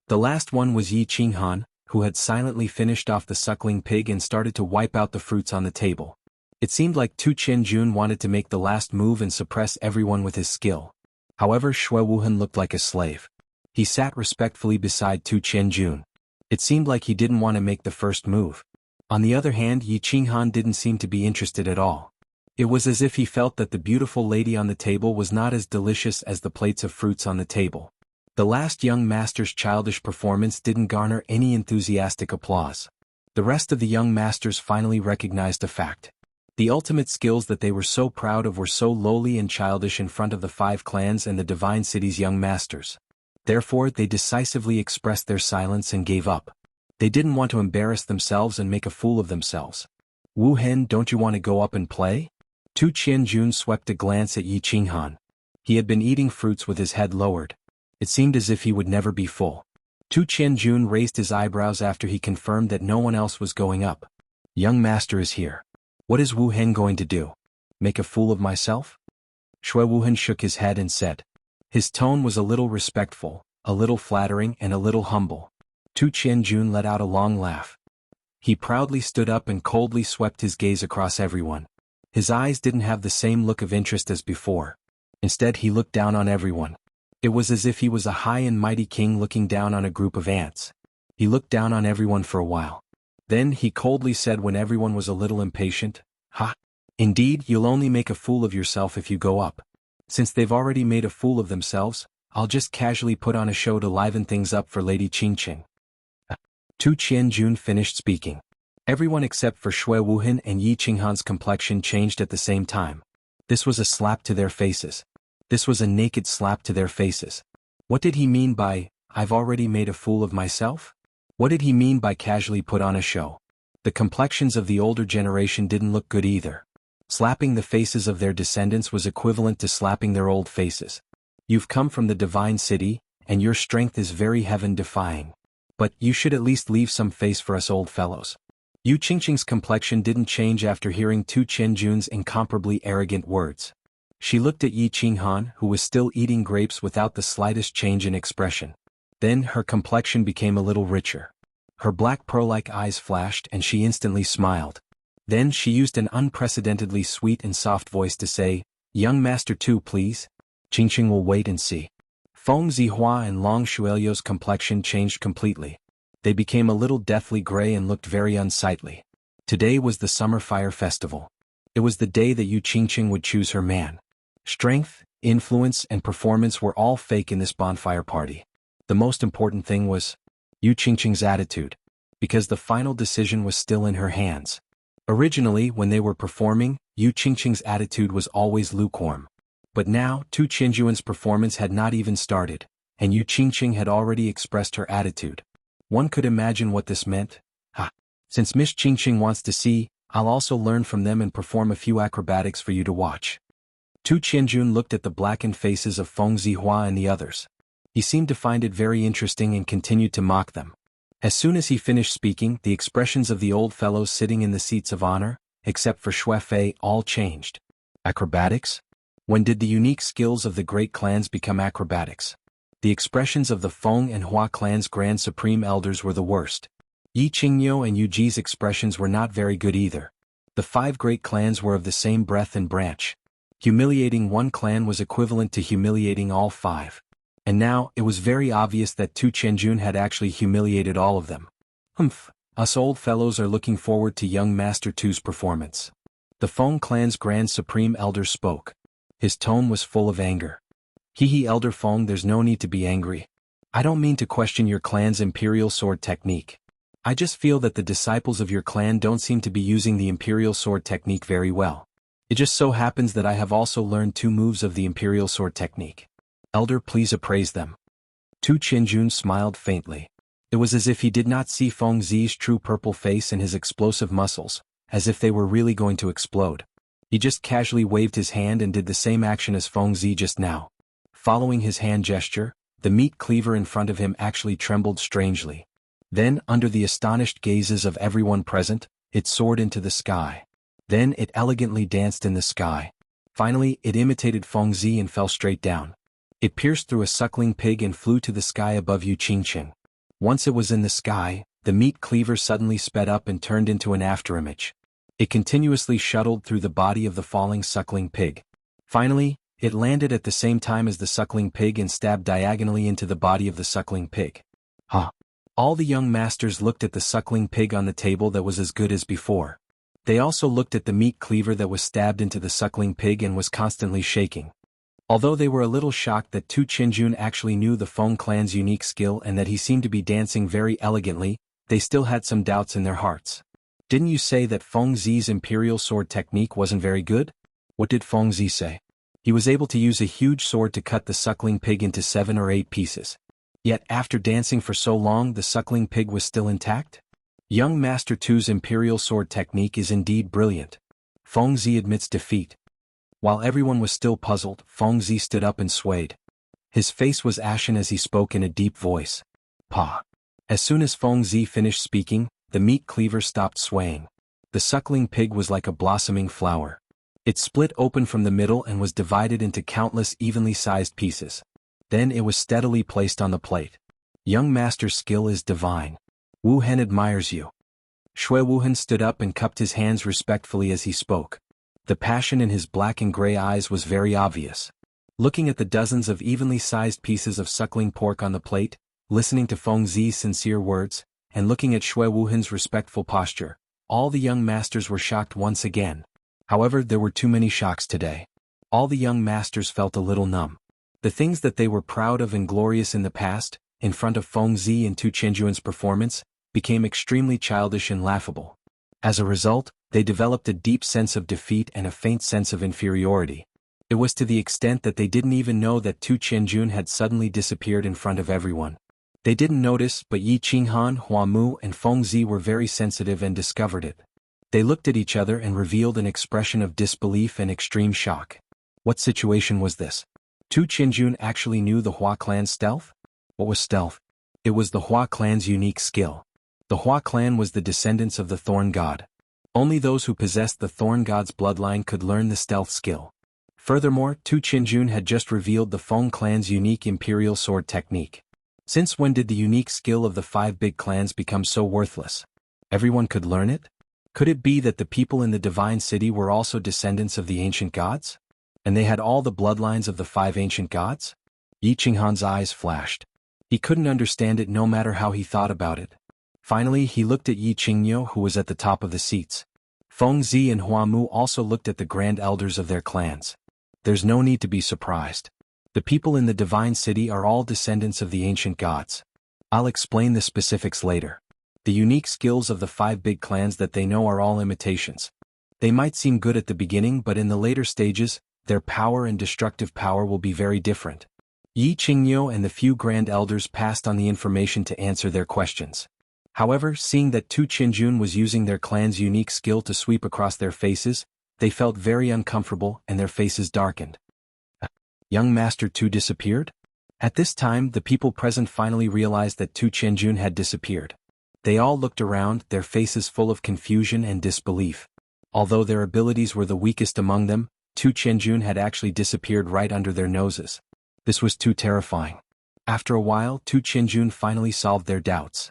The last one was Yi Qinghan, who had silently finished off the suckling pig and started to wipe out the fruits on the table. It seemed like Tu Qianjun wanted to make the last move and suppress everyone with his skill. However, Shui Wuhan looked like a slave. He sat respectfully beside Tu Qianjun. It seemed like he didn't want to make the first move. On the other hand, Yi Qinghan didn't seem to be interested at all. It was as if he felt that the beautiful lady on the table was not as delicious as the plates of fruits on the table. The last young master's childish performance didn't garner any enthusiastic applause. The rest of the young masters finally recognized a fact. The ultimate skills that they were so proud of were so lowly and childish in front of the 5 clans and the Divine City's young masters. Therefore, they decisively expressed their silence and gave up. They didn't want to embarrass themselves and make a fool of themselves. "Wu Hen, don't you want to go up and play?" Tu Qianjun swept a glance at Yi Qinghan. He had been eating fruits with his head lowered. It seemed as if he would never be full. Tu Qianjun raised his eyebrows after he confirmed that no one else was going up. "Young master is here. What is Wu Hen going to do? Make a fool of myself?" Shui Wuhan shook his head and said. His tone was a little respectful, a little flattering and a little humble. Tu Qianjun let out a long laugh. He proudly stood up and coldly swept his gaze across everyone. His eyes didn't have the same look of interest as before. Instead, he looked down on everyone. It was as if he was a high and mighty king looking down on a group of ants. He looked down on everyone for a while. Then he coldly said when everyone was a little impatient, "Ha! Indeed, you'll only make a fool of yourself if you go up. Since they've already made a fool of themselves, I'll just casually put on a show to liven things up for Lady Qingqing. Tu Qianjun finished speaking. Everyone except for Shui Wuhan and Yi Qinghan's complexion changed at the same time. This was a slap to their faces. This was a naked slap to their faces. What did he mean by, "I've already made a fool of myself"? What did he mean by casually put on a show? The complexions of the older generation didn't look good either. Slapping the faces of their descendants was equivalent to slapping their old faces. You've come from the divine city, and your strength is very heaven-defying. But you should at least leave some face for us old fellows. Yu Qingqing's complexion didn't change after hearing Tu Qianjun's incomparably arrogant words. She looked at Yi Qinghan, who was still eating grapes without the slightest change in expression. Then her complexion became a little richer. Her black pearl-like eyes flashed and she instantly smiled. Then she used an unprecedentedly sweet and soft voice to say, "Young Master Tu, please. Qingqing will wait and see." Feng Zihua and Long Shuelio's complexion changed completely. They became a little deathly gray and looked very unsightly. Today was the Summer Fire Festival. It was the day that Yu Qingqing would choose her man. Strength, influence, and performance were all fake in this bonfire party. The most important thing was Yu Qingqing's attitude, because the final decision was still in her hands. Originally, when they were performing, Yu Qingqing's attitude was always lukewarm. But now, Tu Qianjuan's performance had not even started, and Yu Qingqing had already expressed her attitude. One could imagine what this meant. Since Miss Qingqing wants to see, I'll also learn from them and perform a few acrobatics for you to watch. Tu Qianjun looked at the blackened faces of Feng Zihua and the others. He seemed to find it very interesting and continued to mock them. As soon as he finished speaking, the expressions of the old fellows sitting in the seats of honor, except for Xue Fei, all changed. Acrobatics? When did the unique skills of the great clans become acrobatics? The expressions of the Feng and Hua clans' Grand Supreme Elders were the worst. Yi Qingyou and Yu Ji's expressions were not very good either. The 5 great clans were of the same breadth and branch. Humiliating one clan was equivalent to humiliating all 5. And now, it was very obvious that Tu Qianjun had actually humiliated all of them. Us old fellows are looking forward to young Master Tu's performance. The Feng clan's Grand Supreme Elder spoke. His tone was full of anger. Elder Feng, there's no need to be angry. I don't mean to question your clan's imperial sword technique. I just feel that the disciples of your clan don't seem to be using the imperial sword technique very well. It just so happens that I have also learned 2 moves of the imperial sword technique. Elder, please appraise them. Tu Qianjun smiled faintly. It was as if he did not see Feng Zi's true purple face and his explosive muscles, as if they were really going to explode. He just casually waved his hand and did the same action as Feng Zi just now. Following his hand gesture, the meat cleaver in front of him actually trembled strangely. Then, under the astonished gazes of everyone present, it soared into the sky. Then it elegantly danced in the sky. Finally, it imitated Feng Zi and fell straight down. It pierced through a suckling pig and flew to the sky above Yu Qingqing. Once it was in the sky, the meat cleaver suddenly sped up and turned into an afterimage. It continuously shuttled through the body of the falling suckling pig. Finally, it landed at the same time as the suckling pig and stabbed diagonally into the body of the suckling pig. All the young masters looked at the suckling pig on the table that was as good as before. They also looked at the meat cleaver that was stabbed into the suckling pig and was constantly shaking. Although they were a little shocked that Tu Qianjun actually knew the Feng clan's unique skill and that he seemed to be dancing very elegantly, they still had some doubts in their hearts. Didn't you say that Feng Zi's imperial sword technique wasn't very good? What did Feng Zi say? He was able to use a huge sword to cut the suckling pig into 7 or 8 pieces. Yet after dancing for so long, the suckling pig was still intact? Young Master Tu's imperial sword technique is indeed brilliant. Feng Zi admits defeat. While everyone was still puzzled, Feng Zi stood up and swayed. His face was ashen as he spoke in a deep voice. As soon as Feng Zi finished speaking, the meat cleaver stopped swaying. The suckling pig was like a blossoming flower. It split open from the middle and was divided into countless evenly sized pieces. Then it was steadily placed on the plate. Young Master's skill is divine. Wu Hen admires you. Shui Wuhan stood up and cupped his hands respectfully as he spoke. The passion in his black and gray eyes was very obvious. Looking at the dozens of evenly sized pieces of suckling pork on the plate, listening to Feng Zi's sincere words, and looking at Shui Wuhan's respectful posture, all the young masters were shocked once again. However, there were too many shocks today. All the young masters felt a little numb. The things that they were proud of and glorious in the past, in front of Feng Zi and Tu Qianjuan's performance, became extremely childish and laughable. As a result, they developed a deep sense of defeat and a faint sense of inferiority. It was to the extent that they didn't even know that Tu Qianjun had suddenly disappeared in front of everyone. They didn't notice, but Yi Qinghan, Hua Mu and Feng Zi were very sensitive and discovered it. They looked at each other and revealed an expression of disbelief and extreme shock. What situation was this? Tu Qianjun actually knew the Hua clan's stealth? What was stealth? It was the Hua clan's unique skill. The Hua clan was the descendants of the Thorn God. Only those who possessed the Thorn God's bloodline could learn the stealth skill. Furthermore, Tu Qianjun had just revealed the Feng clan's unique imperial sword technique. Since when did the unique skill of the 5 big clans become so worthless? Everyone could learn it? Could it be that the people in the divine city were also descendants of the ancient gods? And they had all the bloodlines of the 5 ancient gods? Yi Qinghan's eyes flashed. He couldn't understand it no matter how he thought about it. Finally, he looked at Yi Qingyo, who was at the top of the seats. Feng Zi and Hua Mu also looked at the grand elders of their clans. There's no need to be surprised. The people in the divine city are all descendants of the ancient gods. I'll explain the specifics later. The unique skills of the 5 big clans that they know are all imitations. They might seem good at the beginning, but in the later stages, their power and destructive power will be very different. Yi Qingyo and the few grand elders passed on the information to answer their questions. However, seeing that Tu Qianjun was using their clan's unique skill to sweep across their faces, they felt very uncomfortable and their faces darkened. Young Master Tu disappeared? At this time, the people present finally realized that Tu Qianjun had disappeared. They all looked around, their faces full of confusion and disbelief. Although their abilities were the weakest among them, Tu Qianjun had actually disappeared right under their noses. This was too terrifying. After a while, Tu Qianjun finally solved their doubts.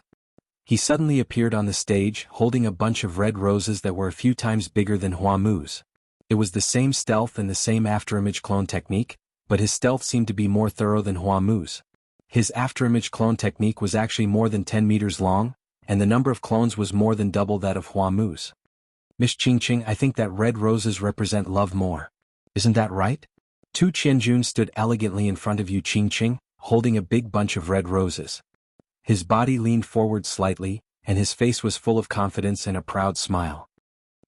He suddenly appeared on the stage, holding a bunch of red roses that were a few times bigger than Hua Mu's. It was the same stealth and the same afterimage clone technique, but his stealth seemed to be more thorough than Hua Mu's. His afterimage clone technique was actually more than 10 meters long, and the number of clones was more than double that of Hua Mu's. Miss Qingqing, I think that red roses represent love more. Isn't that right? Tu Qianjun stood elegantly in front of Yu Qingqing, holding a big bunch of red roses. His body leaned forward slightly, and his face was full of confidence and a proud smile.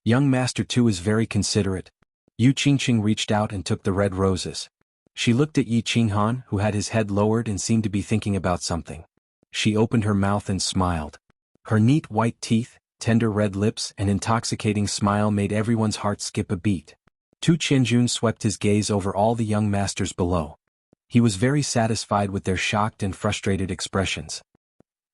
Young Master Tu is very considerate. Yu Qingqing reached out and took the red roses. She looked at Yi Qinghan, who had his head lowered and seemed to be thinking about something. She opened her mouth and smiled. Her neat white teeth, tender red lips and intoxicating smile made everyone's heart skip a beat. Tu Qianjun swept his gaze over all the young masters below. He was very satisfied with their shocked and frustrated expressions.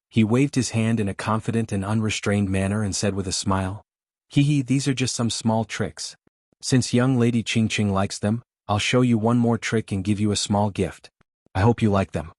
He waved his hand in a confident and unrestrained manner and said with a smile, "Hee, these are just some small tricks. Since young Lady Qingqing likes them, I'll show you one more trick and give you a small gift. I hope you like them."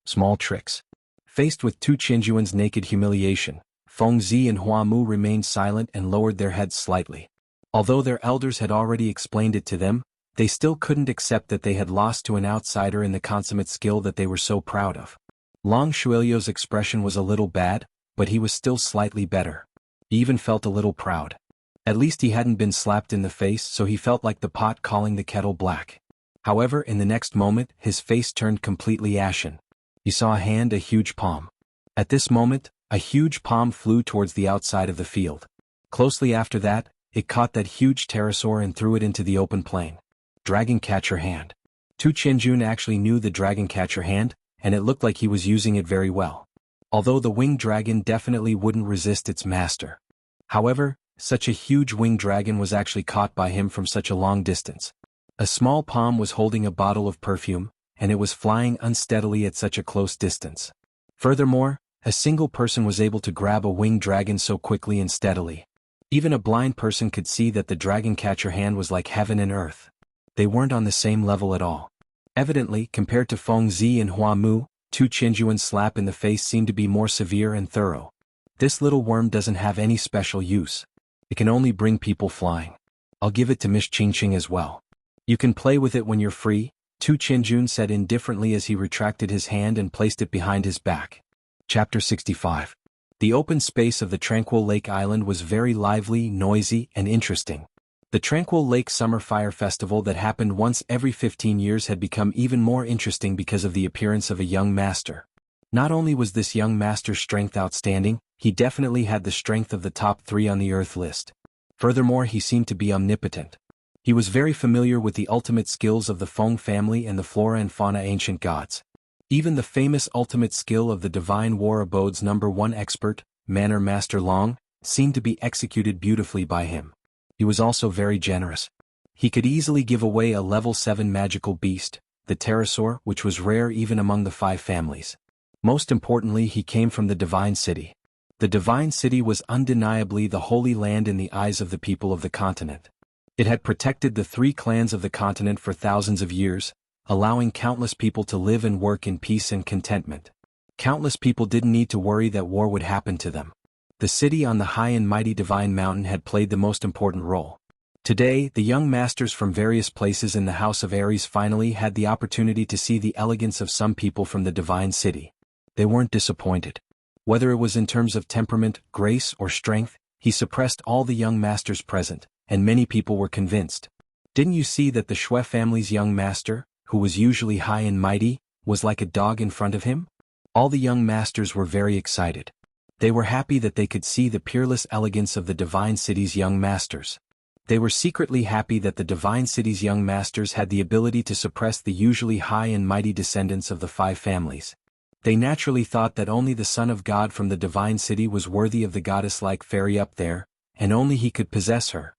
Small tricks. Faced with Tu Qianjuan's naked humiliation, Feng Zi and Hua Mu remained silent and lowered their heads slightly. Although their elders had already explained it to them, they still couldn't accept that they had lost to an outsider in the consummate skill that they were so proud of. Long Shuilio's expression was a little bad, but he was still slightly better. He even felt a little proud. At least he hadn't been slapped in the face, so he felt like the pot calling the kettle black. However, in the next moment, his face turned completely ashen. He saw a hand, a huge palm. At this moment, a huge palm flew towards the outside of the field. Closely after that, it caught that huge pterosaur and threw it into the open plain. Dragon Catcher Hand. Tu Qianjun actually knew the Dragon Catcher Hand, and it looked like he was using it very well. Although the winged dragon definitely wouldn't resist its master. However, such a huge winged dragon was actually caught by him from such a long distance. A small palm was holding a bottle of perfume, and it was flying unsteadily at such a close distance. Furthermore, a single person was able to grab a winged dragon so quickly and steadily. Even a blind person could see that the Dragon Catcher Hand was like heaven and earth. They weren't on the same level at all. Evidently, compared to Feng Zi and Hua Mu, Tu Qianjuan's slap in the face seemed to be more severe and thorough. This little worm doesn't have any special use. It can only bring people flying. I'll give it to Miss Qingqing as well. You can play with it when you're free, Tu Qianjun said indifferently as he retracted his hand and placed it behind his back. Chapter 65. The open space of the tranquil lake island was very lively, noisy, and interesting. The tranquil lake summer fire festival that happened once every 15 years had become even more interesting because of the appearance of a young master. Not only was this young master's strength outstanding, he definitely had the strength of the top 3 on the Earth list. Furthermore, he seemed to be omnipotent. He was very familiar with the ultimate skills of the Feng family and the flora and fauna ancient gods. Even the famous ultimate skill of the Divine War Abode's #1 expert, Manor Master Long, seemed to be executed beautifully by him. He was also very generous. He could easily give away a level 7 magical beast, the pterosaur, which was rare even among the 5 families. Most importantly, he came from the Divine City. The Divine City was undeniably the holy land in the eyes of the people of the continent. It had protected the 3 clans of the continent for thousands of years, allowing countless people to live and work in peace and contentment. Countless people didn't need to worry that war would happen to them. The city on the high and mighty Divine Mountain had played the most important role. Today, the young masters from various places in the House of Ares finally had the opportunity to see the elegance of some people from the Divine City. They weren't disappointed. Whether it was in terms of temperament, grace, or strength, he suppressed all the young masters present, and many people were convinced. Didn't you see that the Shui family's young master, who was usually high and mighty, was like a dog in front of him? All the young masters were very excited. They were happy that they could see the peerless elegance of the Divine City's young masters. They were secretly happy that the Divine City's young masters had the ability to suppress the usually high and mighty descendants of the 5 families. They naturally thought that only the Son of God from the Divine City was worthy of the goddess-like fairy up there, and only he could possess her.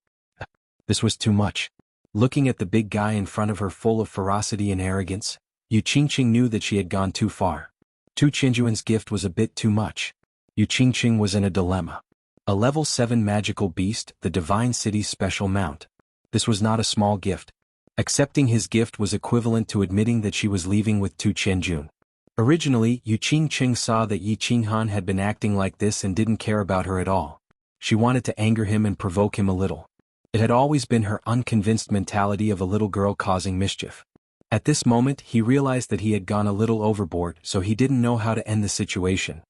This was too much. Looking at the big guy in front of her full of ferocity and arrogance, Yu Qingqing knew that she had gone too far. Tu Qinjuan's gift was a bit too much. Yu Qingqing was in a dilemma. A level 7 magical beast, the Divine City's special mount. This was not a small gift. Accepting his gift was equivalent to admitting that she was leaving with Tu Qianjun. Originally, Yu Qingqing saw that Yi Qinghan had been acting like this and didn't care about her at all. She wanted to anger him and provoke him a little. It had always been her unconvinced mentality of a little girl causing mischief. At this moment, he realized that he had gone a little overboard, so he didn't know how to end the situation.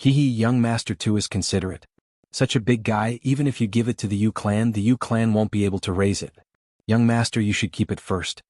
Young Master Tu is considerate. Such a big guy, even if you give it to the Yu clan won't be able to raise it. Young Master, you should keep it first.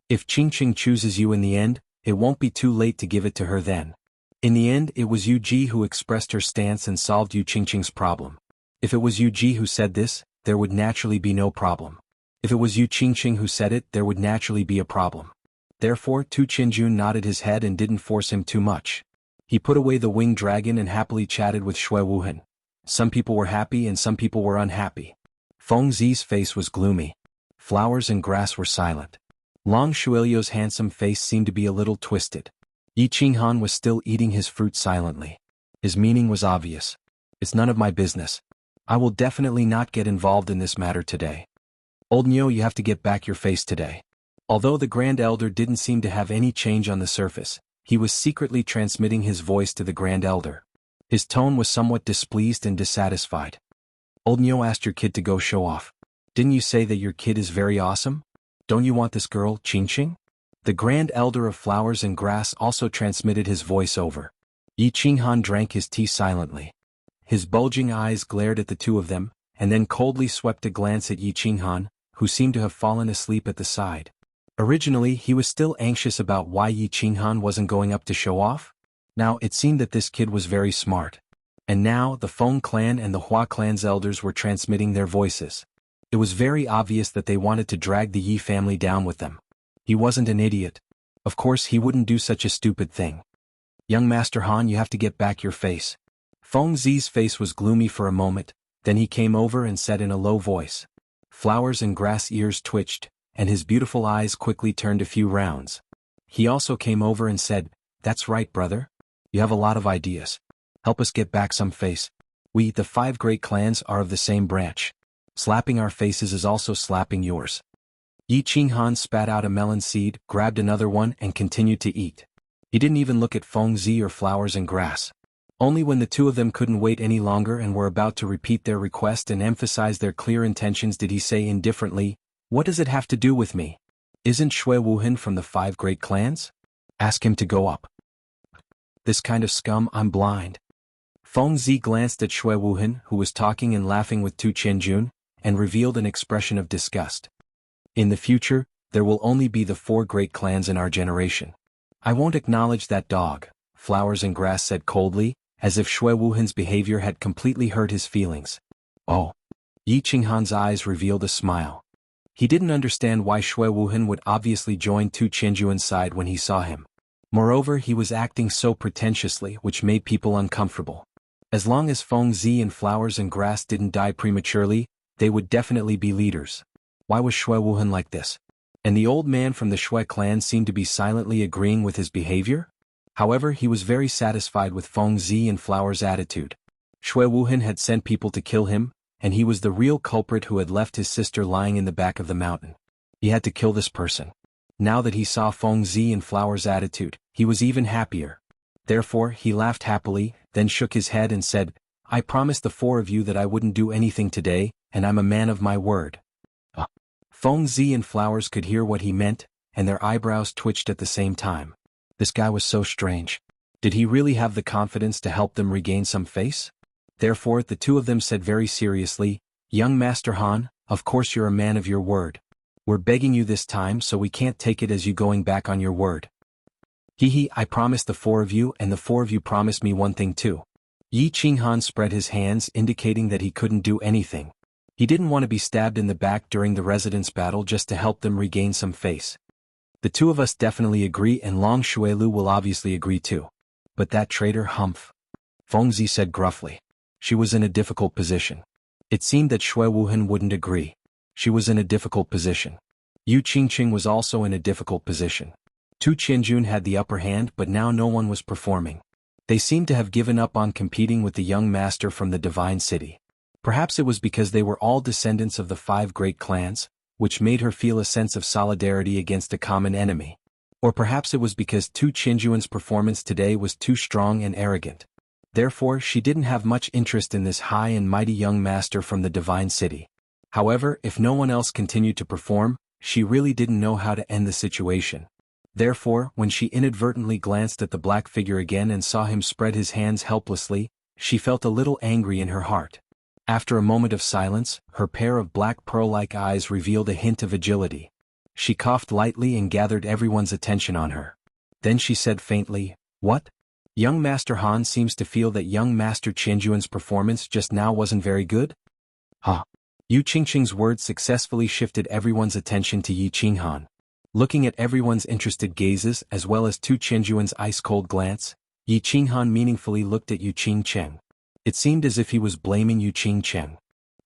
If Qingqing chooses you in the end, it won't be too late to give it to her then. In the end, it was Yu Ji who expressed her stance and solved Yu Qingqing's problem. If it was Yu Ji who said this, there would naturally be no problem. If it was Yu Qingqing who said it, there would naturally be a problem. Therefore, Tu Qianjun nodded his head and didn't force him too much. He put away the winged dragon and happily chatted with Shui Wuhan. Some people were happy and some people were unhappy. Feng Zi's face was gloomy. Flowers and grass were silent. Long Shuilio's handsome face seemed to be a little twisted. Yi Qinghan was still eating his fruit silently. His meaning was obvious. It's none of my business. I will definitely not get involved in this matter today. Old Nyo, you have to get back your face today. Although the Grand Elder didn't seem to have any change on the surface, he was secretly transmitting his voice to the Grand Elder. His tone was somewhat displeased and dissatisfied. Old Nyo asked your kid to go show off. Didn't you say that your kid is very awesome? Don't you want this girl, Qingqing? The Grand Elder of Flowers and Grass also transmitted his voice over. Yi Qinghan drank his tea silently. His bulging eyes glared at the two of them, and then coldly swept a glance at Yi Qinghan, who seemed to have fallen asleep at the side. Originally, he was still anxious about why Yi Qinghan wasn't going up to show off. Now, it seemed that this kid was very smart. And now, the Feng clan and the Hua clan's elders were transmitting their voices. It was very obvious that they wanted to drag the Yi family down with them. He wasn't an idiot. Of course, he wouldn't do such a stupid thing. Young Master Han, you have to get back your face. Feng Zi's face was gloomy for a moment, then he came over and said in a low voice. Flowers and Grass ears twitched, and his beautiful eyes quickly turned a few rounds. He also came over and said, That's right, brother. You have a lot of ideas. Help us get back some face. We, the 5 great clans, are of the same branch. Slapping our faces is also slapping yours. Yi Qinghan spat out a melon seed, grabbed another one and continued to eat. He didn't even look at Feng Zi or Flowers and Grass. Only when the two of them couldn't wait any longer and were about to repeat their request and emphasize their clear intentions did he say indifferently, What does it have to do with me? Isn't Shui Wuhan from the 5 great clans? Ask him to go up. This kind of scum, I'm blind. Feng Zi glanced at Shui Wuhan, who was talking and laughing with Tu Qianjun, and revealed an expression of disgust. In the future, there will only be the 4 great clans in our generation. I won't acknowledge that dog, Flowers and Grass said coldly, as if Shui Wuhan's behavior had completely hurt his feelings. Oh. Yi Qinghan's eyes revealed a smile. He didn't understand why Shui Wuhan would obviously join Tu Qianjuan's side when he saw him. Moreover, he was acting so pretentiously, which made people uncomfortable. As long as Feng Zi and Flowers and Grass didn't die prematurely, they would definitely be leaders. Why was Shui Wuhan like this? And the old man from the Shui clan seemed to be silently agreeing with his behavior? However, he was very satisfied with Feng Zi and Flowers' attitude. Shui Wuhan had sent people to kill him, and he was the real culprit who had left his sister lying in the back of the mountain. He had to kill this person. Now that he saw Feng Zi and Flowers' attitude, he was even happier. Therefore, he laughed happily, then shook his head and said, I promised the 4 of you that I wouldn't do anything today, and I'm a man of my word. Feng Zi and Flowers could hear what he meant, and their eyebrows twitched at the same time. This guy was so strange. Did he really have the confidence to help them regain some face? Therefore, the 2 of them said very seriously, Young Master Han, of course you're a man of your word. We're begging you this time so we can't take it as you going back on your word. I promised the 4 of you and the 4 of you promised me one thing too. Yi Qinghan spread his hands indicating that he couldn't do anything. He didn't want to be stabbed in the back during the residence battle just to help them regain some face. The 2 of us definitely agree and Long Shuilu will obviously agree too. But that traitor Humph. Feng Zi said gruffly. She was in a difficult position. It seemed that Shui Wuhan wouldn't agree. She was in a difficult position. Yu Qingqing was also in a difficult position. Tu Qianjun had the upper hand but now no one was performing. They seemed to have given up on competing with the young master from the Divine City. Perhaps it was because they were all descendants of the 5 great clans, which made her feel a sense of solidarity against a common enemy. Or perhaps it was because Tu Qianjuan's performance today was too strong and arrogant. Therefore, she didn't have much interest in this high and mighty young master from the Divine City. However, if no one else continued to perform, she really didn't know how to end the situation. Therefore, when she inadvertently glanced at the black figure again and saw him spread his hands helplessly, she felt a little angry in her heart. After a moment of silence, her pair of black pearl-like eyes revealed a hint of agility. She coughed lightly and gathered everyone's attention on her. Then she said faintly, What? Young Master Han seems to feel that young Master Qianjuan's performance just now wasn't very good? Yu Qingqing's words successfully shifted everyone's attention to Yi Qinghan. Looking at everyone's interested gazes as well as Tu Qianjuan's ice-cold glance, Yi Qinghan meaningfully looked at Yu Qingcheng. It seemed as if he was blaming Yu Qingcheng.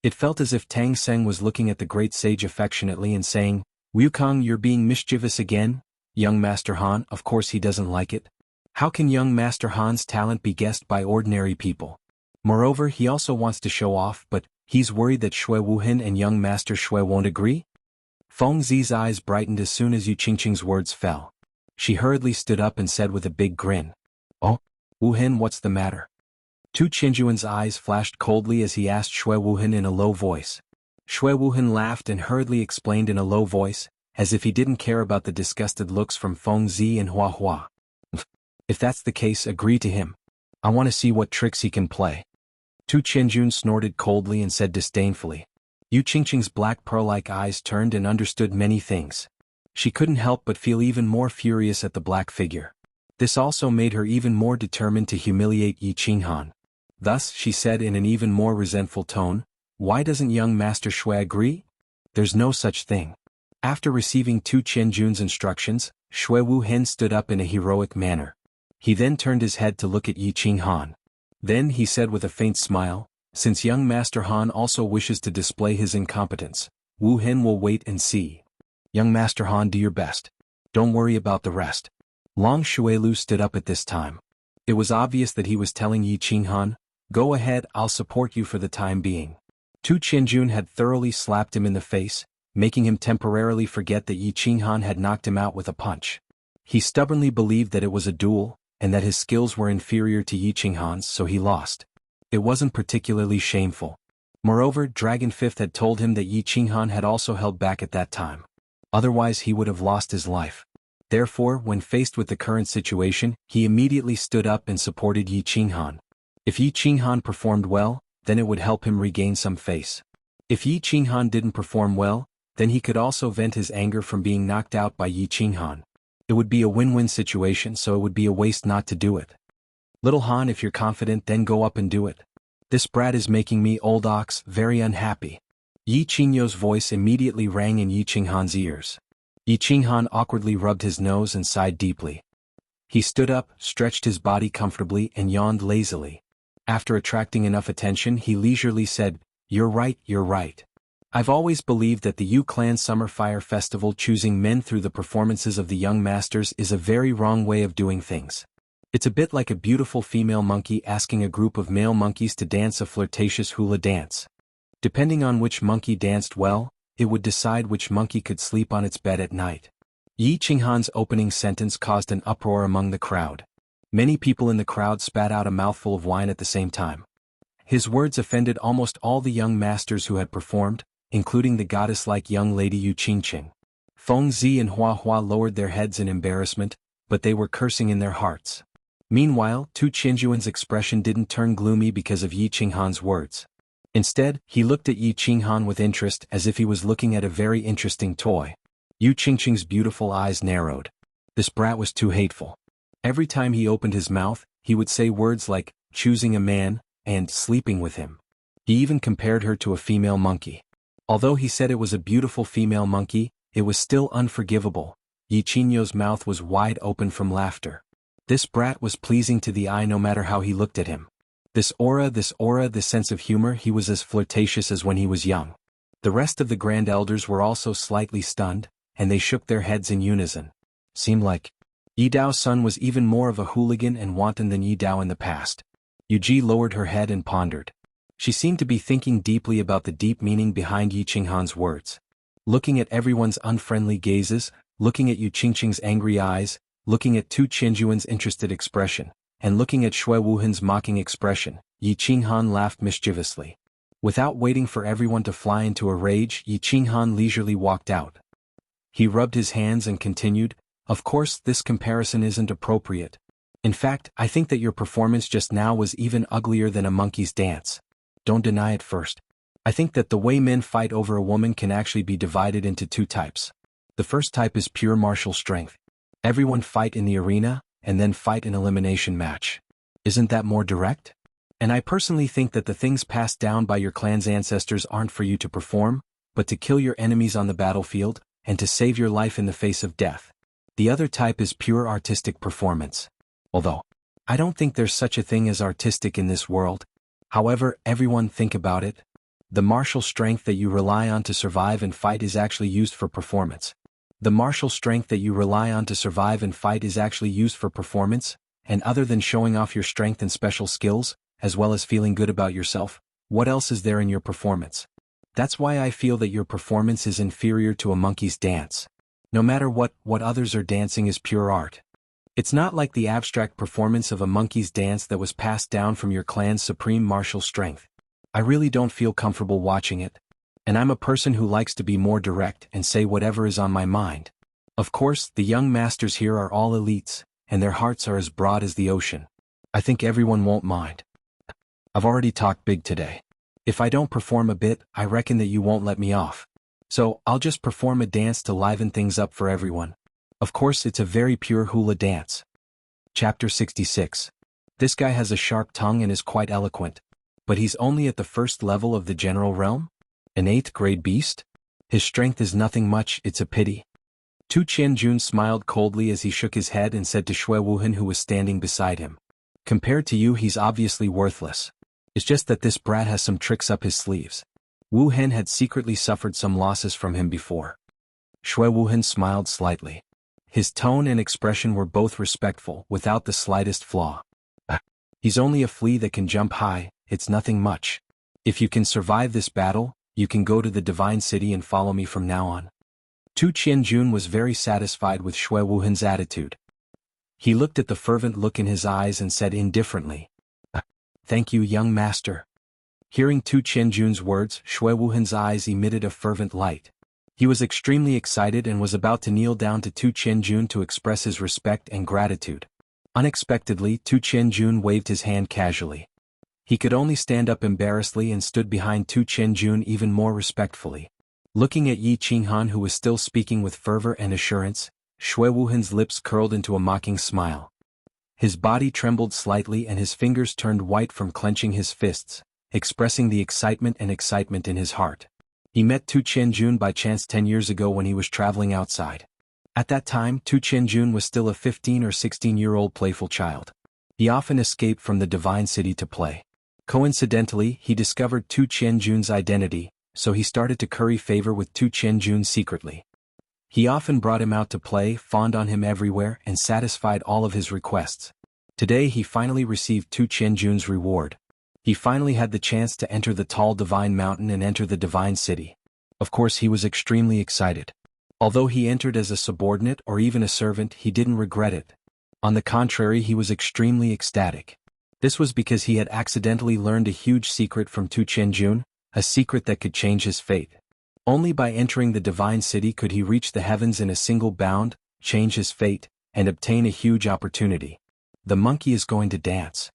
It felt as if Tang Seng was looking at the great sage affectionately and saying, Wukong, you're being mischievous again? Young Master Han, of course he doesn't like it. How can young Master Han's talent be guessed by ordinary people? Moreover, he also wants to show off, but he's worried that Shui Wuhan and young Master Shui won't agree? Feng Zi's eyes brightened as soon as Yu Qingqing's words fell. She hurriedly stood up and said with a big grin, Oh, Wuhan, what's the matter? Tu Qianjuan's eyes flashed coldly as he asked Shui Wuhan in a low voice. Shui Wuhan laughed and hurriedly explained in a low voice, as if he didn't care about the disgusted looks from Feng Zi and Hua Hua. If that's the case, agree to him. I want to see what tricks he can play. Tu Qianjun snorted coldly and said disdainfully. Yu Qingqing's black pearl-like eyes turned and understood many things. She couldn't help but feel even more furious at the black figure. This also made her even more determined to humiliate Yi Qinghan. Thus, she said in an even more resentful tone, Why doesn't young Master Shui agree? There's no such thing. After receiving Tu Qianjun's instructions, Shui Wuhen stood up in a heroic manner. He then turned his head to look at Yi Qinghan. Then he said with a faint smile, Since young Master Han also wishes to display his incompetence, Wu Hen will wait and see. Young Master Han, do your best. Don't worry about the rest. Long Shuilu stood up at this time. It was obvious that he was telling Yi Qinghan, Go ahead, I'll support you for the time being. Tu Qianjun had thoroughly slapped him in the face, making him temporarily forget that Yi Qinghan had knocked him out with a punch. He stubbornly believed that it was a duel, and that his skills were inferior to Yi Qinghan's, so he lost. It wasn't particularly shameful. Moreover, Dragon Fifth had told him that Yi Qinghan had also held back at that time. Otherwise he would have lost his life. Therefore, when faced with the current situation, he immediately stood up and supported Yi Qinghan. If Yi Qinghan performed well, then it would help him regain some face. If Yi Qinghan didn't perform well, then he could also vent his anger from being knocked out by Yi Qinghan. It would be a win-win situation, so it would be a waste not to do it. Little Han, if you're confident, then go up and do it. This brat is making me, old ox, very unhappy. Yi Qingyo's voice immediately rang in Yi Qinghan's ears. Yi Qinghan awkwardly rubbed his nose and sighed deeply. He stood up, stretched his body comfortably, and yawned lazily. After attracting enough attention, he leisurely said, "You're right, you're right. I've always believed that the Yu Clan Summer Fire Festival choosing men through the performances of the young masters is a very wrong way of doing things. It's a bit like a beautiful female monkey asking a group of male monkeys to dance a flirtatious hula dance. Depending on which monkey danced well, it would decide which monkey could sleep on its bed at night." Yi Qinghan's opening sentence caused an uproar among the crowd. Many people in the crowd spat out a mouthful of wine at the same time. His words offended almost all the young masters who had performed, including the goddess-like young lady Yu Qingqing. Feng Zi and Hua Hua lowered their heads in embarrassment, but they were cursing in their hearts. Meanwhile, Tu Qianjuan's expression didn't turn gloomy because of Yi Qinghan's words. Instead, he looked at Yi Qinghan with interest, as if he was looking at a very interesting toy. Yu Qingqing's beautiful eyes narrowed. This brat was too hateful. Every time he opened his mouth, he would say words like, choosing a man, and sleeping with him. He even compared her to a female monkey. Although he said it was a beautiful female monkey, it was still unforgivable. Yi Qingyo's mouth was wide open from laughter. This brat was pleasing to the eye no matter how he looked at him. This aura, this sense of humor, he was as flirtatious as when he was young. The rest of the grand elders were also slightly stunned, and they shook their heads in unison. Seemed like Yi Dao's son was even more of a hooligan and wanton than Yi Dao in the past. Yu Ji lowered her head and pondered. She seemed to be thinking deeply about the deep meaning behind Yi Qinghan's words. Looking at everyone's unfriendly gazes, looking at Yu Qingqing's angry eyes, looking at Tu Qianjuan's interested expression, and looking at Shui Wuhan's mocking expression, Yi Qinghan laughed mischievously. Without waiting for everyone to fly into a rage, Yi Qinghan leisurely walked out. He rubbed his hands and continued, "Of course, this comparison isn't appropriate. In fact, I think that your performance just now was even uglier than a monkey's dance. Don't deny it first. I think that the way men fight over a woman can actually be divided into two types. The first type is pure martial strength. Everyone fight in the arena, and then fight an elimination match. Isn't that more direct? And I personally think that the things passed down by your clan's ancestors aren't for you to perform, but to kill your enemies on the battlefield, and to save your life in the face of death. The other type is pure artistic performance. Although, I don't think there's such a thing as artistic in this world. However, everyone think about it. The martial strength that you rely on to survive and fight is actually used for performance. The martial strength that you rely on to survive and fight is actually used for performance, and other than showing off your strength and special skills, as well as feeling good about yourself, what else is there in your performance? That's why I feel that your performance is inferior to a monkey's dance. No matter what others are dancing is pure art. It's not like the abstract performance of a monkey's dance that was passed down from your clan's supreme martial strength. I really don't feel comfortable watching it. And I'm a person who likes to be more direct and say whatever is on my mind. Of course, the young masters here are all elites, and their hearts are as broad as the ocean. I think everyone won't mind. I've already talked big today. If I don't perform a bit, I reckon that you won't let me off. So, I'll just perform a dance to liven things up for everyone. Of course, it's a very pure hula dance. Chapter 66. This guy has a sharp tongue and is quite eloquent. But he's only at the first level of the general realm? An 8th grade beast? His strength is nothing much, it's a pity. Tu Qianjun smiled coldly as he shook his head and said to Shui Wuhan, who was standing beside him. Compared to you, he's obviously worthless. It's just that this brat has some tricks up his sleeves. Wu Hen had secretly suffered some losses from him before. Shui Wuhan smiled slightly. His tone and expression were both respectful, without the slightest flaw. He's only a flea that can jump high, it's nothing much. If you can survive this battle, you can go to the Divine City and follow me from now on. Tu Qianjun was very satisfied with Shui Wuhan's attitude. He looked at the fervent look in his eyes and said indifferently, "Thank you, young master." Hearing Tu Qianjun's words, Shui Wuhan's eyes emitted a fervent light. He was extremely excited and was about to kneel down to Tu Qianjun to express his respect and gratitude. Unexpectedly, Tu Qianjun waved his hand casually. He could only stand up embarrassedly and stood behind Tu Qianjun even more respectfully. Looking at Yi Qinghan, who was still speaking with fervor and assurance, Shui Wuhan's lips curled into a mocking smile. His body trembled slightly and his fingers turned white from clenching his fists, expressing the excitement in his heart. He met Tu Qianjun by chance 10 years ago when he was traveling outside. At that time, Tu Qianjun was still a 15 or 16-year-old playful child. He often escaped from the Divine City to play. Coincidentally, he discovered Tu Qianjun's identity, so he started to curry favor with Tu Qianjun secretly. He often brought him out to play, fawned on him everywhere, and satisfied all of his requests. Today he finally received Tu Qianjun's reward. He finally had the chance to enter the tall divine mountain and enter the divine city. Of course he was extremely excited. Although he entered as a subordinate or even a servant, he didn't regret it. On the contrary, he was extremely ecstatic. This was because he had accidentally learned a huge secret from Tu Qianjun, a secret that could change his fate. Only by entering the divine city could he reach the heavens in a single bound, change his fate, and obtain a huge opportunity. The monkey is going to dance.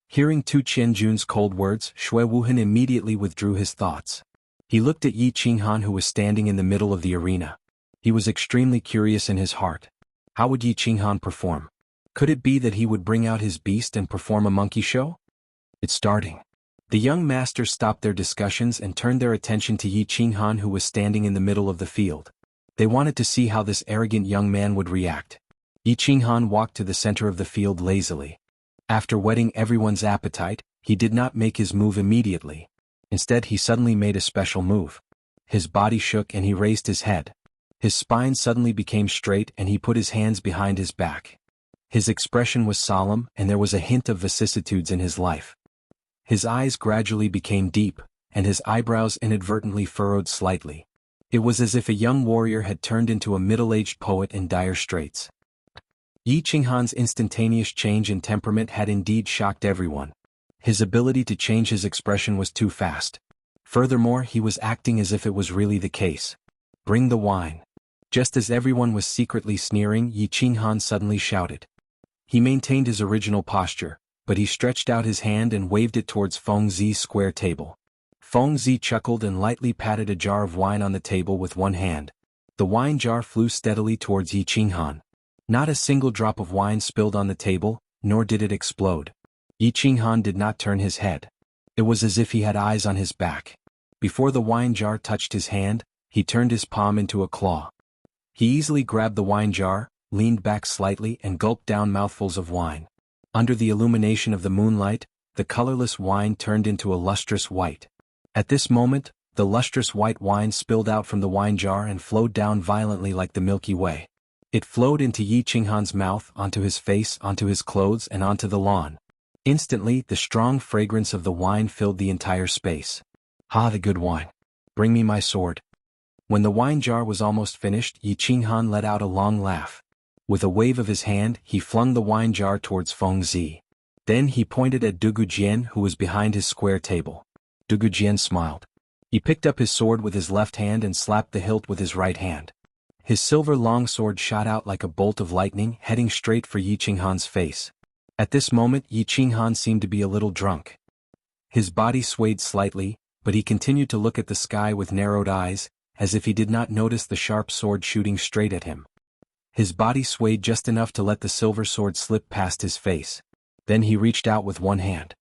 Hearing Tu Qianjun's cold words, Shui Wuhan immediately withdrew his thoughts. He looked at Yi Qinghan, who was standing in the middle of the arena. He was extremely curious in his heart. How would Yi Qinghan perform? Could it be that he would bring out his beast and perform a monkey show? It's starting. The young masters stopped their discussions and turned their attention to Yi Qinghan, who was standing in the middle of the field. They wanted to see how this arrogant young man would react. Yi Qinghan walked to the center of the field lazily. After whetting everyone's appetite, he did not make his move immediately. Instead, he suddenly made a special move. His body shook and he raised his head. His spine suddenly became straight and he put his hands behind his back. His expression was solemn and there was a hint of vicissitudes in his life. His eyes gradually became deep, and his eyebrows inadvertently furrowed slightly. It was as if a young warrior had turned into a middle-aged poet in dire straits. Yi Qinghan's instantaneous change in temperament had indeed shocked everyone. His ability to change his expression was too fast. Furthermore, he was acting as if it was really the case. Bring the wine. Just as everyone was secretly sneering, Yi Qinghan suddenly shouted. He maintained his original posture, but he stretched out his hand and waved it towards Feng Zi's square table. Feng Zi chuckled and lightly patted a jar of wine on the table with one hand. The wine jar flew steadily towards Yi Qinghan. Not a single drop of wine spilled on the table, nor did it explode. Yi Qinghan did not turn his head. It was as if he had eyes on his back. Before the wine jar touched his hand, he turned his palm into a claw. He easily grabbed the wine jar, leaned back slightly and gulped down mouthfuls of wine. Under the illumination of the moonlight, the colorless wine turned into a lustrous white. At this moment, the lustrous white wine spilled out from the wine jar and flowed down violently like the Milky Way. It flowed into Yi Qinghan's mouth, onto his face, onto his clothes, and onto the lawn. Instantly, the strong fragrance of the wine filled the entire space. "Ha, the good wine. Bring me my sword." When the wine jar was almost finished, Yi Qinghan let out a long laugh. With a wave of his hand, he flung the wine jar towards Feng Zi. Then he pointed at Dugu Jian, who was behind his square table. Dugu Jian smiled. He picked up his sword with his left hand and slapped the hilt with his right hand. His silver longsword shot out like a bolt of lightning, heading straight for Yi Qinghan's face. At this moment, Yi Qinghan seemed to be a little drunk. His body swayed slightly, but he continued to look at the sky with narrowed eyes, as if he did not notice the sharp sword shooting straight at him. His body swayed just enough to let the silver sword slip past his face. Then he reached out with one hand.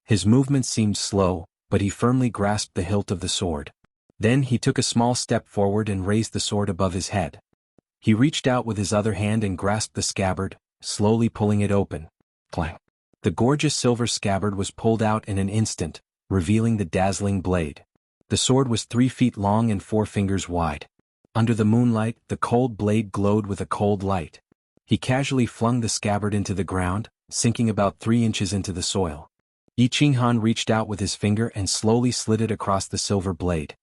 His movements seemed slow, but he firmly grasped the hilt of the sword. Then he took a small step forward and raised the sword above his head. He reached out with his other hand and grasped the scabbard, slowly pulling it open. Clang! The gorgeous silver scabbard was pulled out in an instant, revealing the dazzling blade. The sword was 3 feet long and 4 fingers wide. Under the moonlight, the cold blade glowed with a cold light. He casually flung the scabbard into the ground, sinking about 3 inches into the soil. Yi Qinghan reached out with his finger and slowly slid it across the silver blade.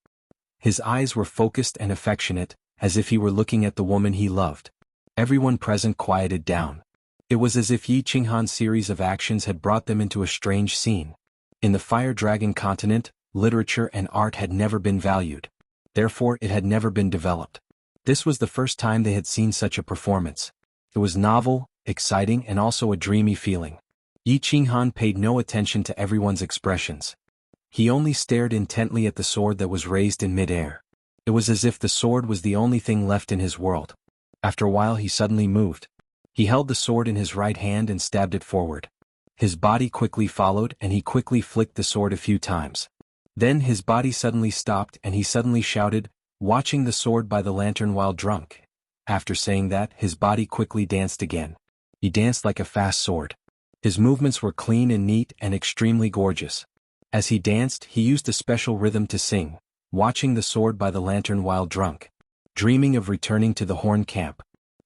His eyes were focused and affectionate, as if he were looking at the woman he loved. Everyone present quieted down. It was as if Yi Qinghan's series of actions had brought them into a strange scene. In the Fire Dragon continent, literature and art had never been valued. Therefore, it had never been developed. This was the first time they had seen such a performance. It was novel, exciting, and also a dreamy feeling. Yi Qinghan paid no attention to everyone's expressions. He only stared intently at the sword that was raised in mid-air. It was as if the sword was the only thing left in his world. After a while he suddenly moved. He held the sword in his right hand and stabbed it forward. His body quickly followed and he quickly flicked the sword a few times. Then his body suddenly stopped and he suddenly shouted, watching the sword by the lantern while drunk. After saying that, his body quickly danced again. He danced like a fast sword. His movements were clean and neat and extremely gorgeous. As he danced, he used a special rhythm to sing, watching the sword by the lantern while drunk. Dreaming of returning to the Horn Camp.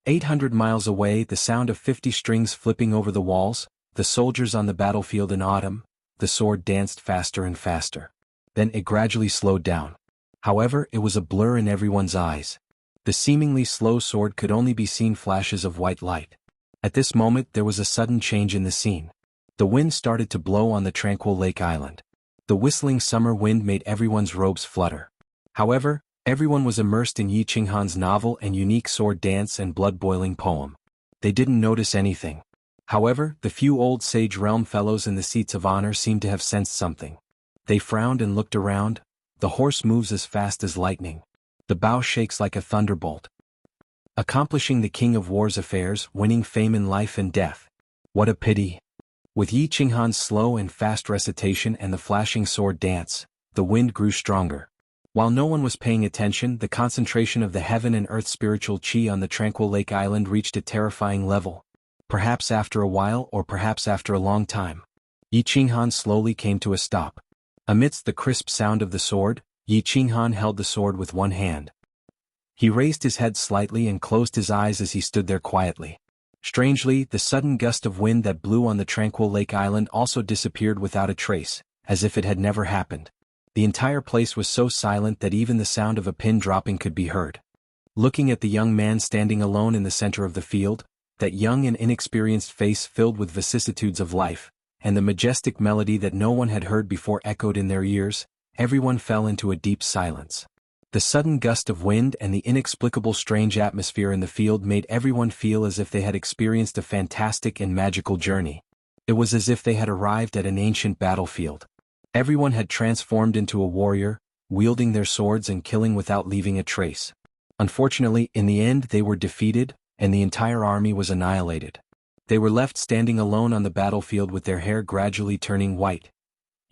800 miles away, the sound of 50 strings flipping over the walls, the soldiers on the battlefield in autumn, the sword danced faster and faster. Then it gradually slowed down. However, it was a blur in everyone's eyes. The seemingly slow sword could only be seen flashes of white light. At this moment there was a sudden change in the scene. The wind started to blow on the tranquil lake island. The whistling summer wind made everyone's robes flutter. However, everyone was immersed in Yi Qinghan's novel and unique sword dance and blood-boiling poem. They didn't notice anything. However, the few old Sage Realm fellows in the seats of honor seemed to have sensed something. They frowned and looked around. The horse moves as fast as lightning. The bow shakes like a thunderbolt. Accomplishing the King of War's affairs, winning fame in life and death. What a pity. With Yi Qinghan's slow and fast recitation and the flashing sword dance, the wind grew stronger. While no one was paying attention, the concentration of the heaven and earth spiritual chi on the tranquil lake island reached a terrifying level. Perhaps after a while or perhaps after a long time. Yi Qinghan slowly came to a stop. Amidst the crisp sound of the sword, Yi Qinghan held the sword with one hand. He raised his head slightly and closed his eyes as he stood there quietly. Strangely, the sudden gust of wind that blew on the tranquil lake island also disappeared without a trace, as if it had never happened. The entire place was so silent that even the sound of a pin dropping could be heard. Looking at the young man standing alone in the center of the field, that young and inexperienced face filled with vicissitudes of life, and the majestic melody that no one had heard before echoed in their ears, everyone fell into a deep silence. The sudden gust of wind and the inexplicable strange atmosphere in the field made everyone feel as if they had experienced a fantastic and magical journey. It was as if they had arrived at an ancient battlefield. Everyone had transformed into a warrior, wielding their swords and killing without leaving a trace. Unfortunately, in the end they were defeated, and the entire army was annihilated. They were left standing alone on the battlefield with their hair gradually turning white.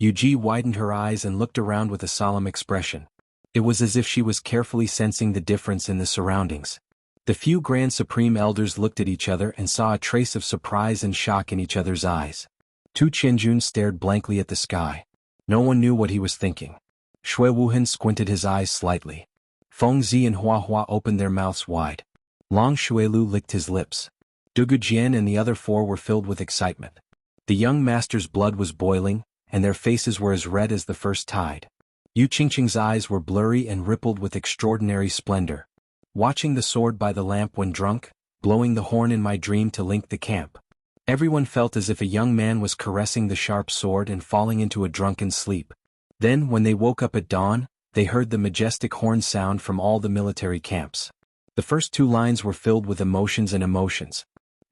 Yuji widened her eyes and looked around with a solemn expression. It was as if she was carefully sensing the difference in the surroundings. The few Grand Supreme Elders looked at each other and saw a trace of surprise and shock in each other's eyes. Tu Qianjun stared blankly at the sky. No one knew what he was thinking. Shui Wuhan squinted his eyes slightly. Feng Zi and Hua Hua opened their mouths wide. Long Shuilu licked his lips. Dugu Jian and the other four were filled with excitement. The young master's blood was boiling, and their faces were as red as the first tide. Yu Qingqing's eyes were blurry and rippled with extraordinary splendor. Watching the sword by the lamp when drunk, blowing the horn in my dream to link the camp. Everyone felt as if a young man was caressing the sharp sword and falling into a drunken sleep. Then, when they woke up at dawn, they heard the majestic horn sound from all the military camps. The first two lines were filled with emotions and emotions.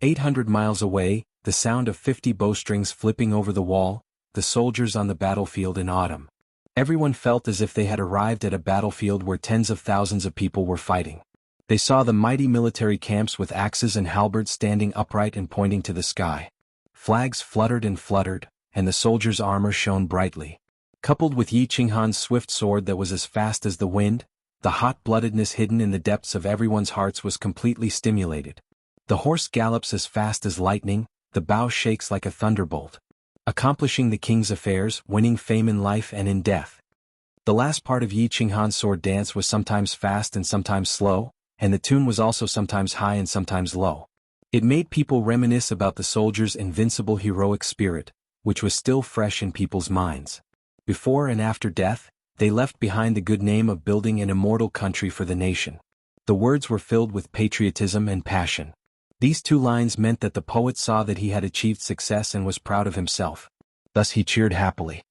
800 miles away, the sound of 50 bowstrings flipping over the wall, the soldiers on the battlefield in autumn. Everyone felt as if they had arrived at a battlefield where tens of thousands of people were fighting. They saw the mighty military camps with axes and halberds standing upright and pointing to the sky. Flags fluttered and fluttered, and the soldiers' armor shone brightly. Coupled with Yi Qinghan's swift sword that was as fast as the wind, the hot-bloodedness hidden in the depths of everyone's hearts was completely stimulated. The horse gallops as fast as lightning, the bow shakes like a thunderbolt. Accomplishing the king's affairs, winning fame in life and in death. The last part of Yi Qinghan's sword dance was sometimes fast and sometimes slow, and the tune was also sometimes high and sometimes low. It made people reminisce about the soldiers' invincible heroic spirit, which was still fresh in people's minds. Before and after death, they left behind the good name of building an immortal country for the nation. The words were filled with patriotism and passion. These two lines meant that the poet saw that he had achieved success and was proud of himself. Thus he cheered happily.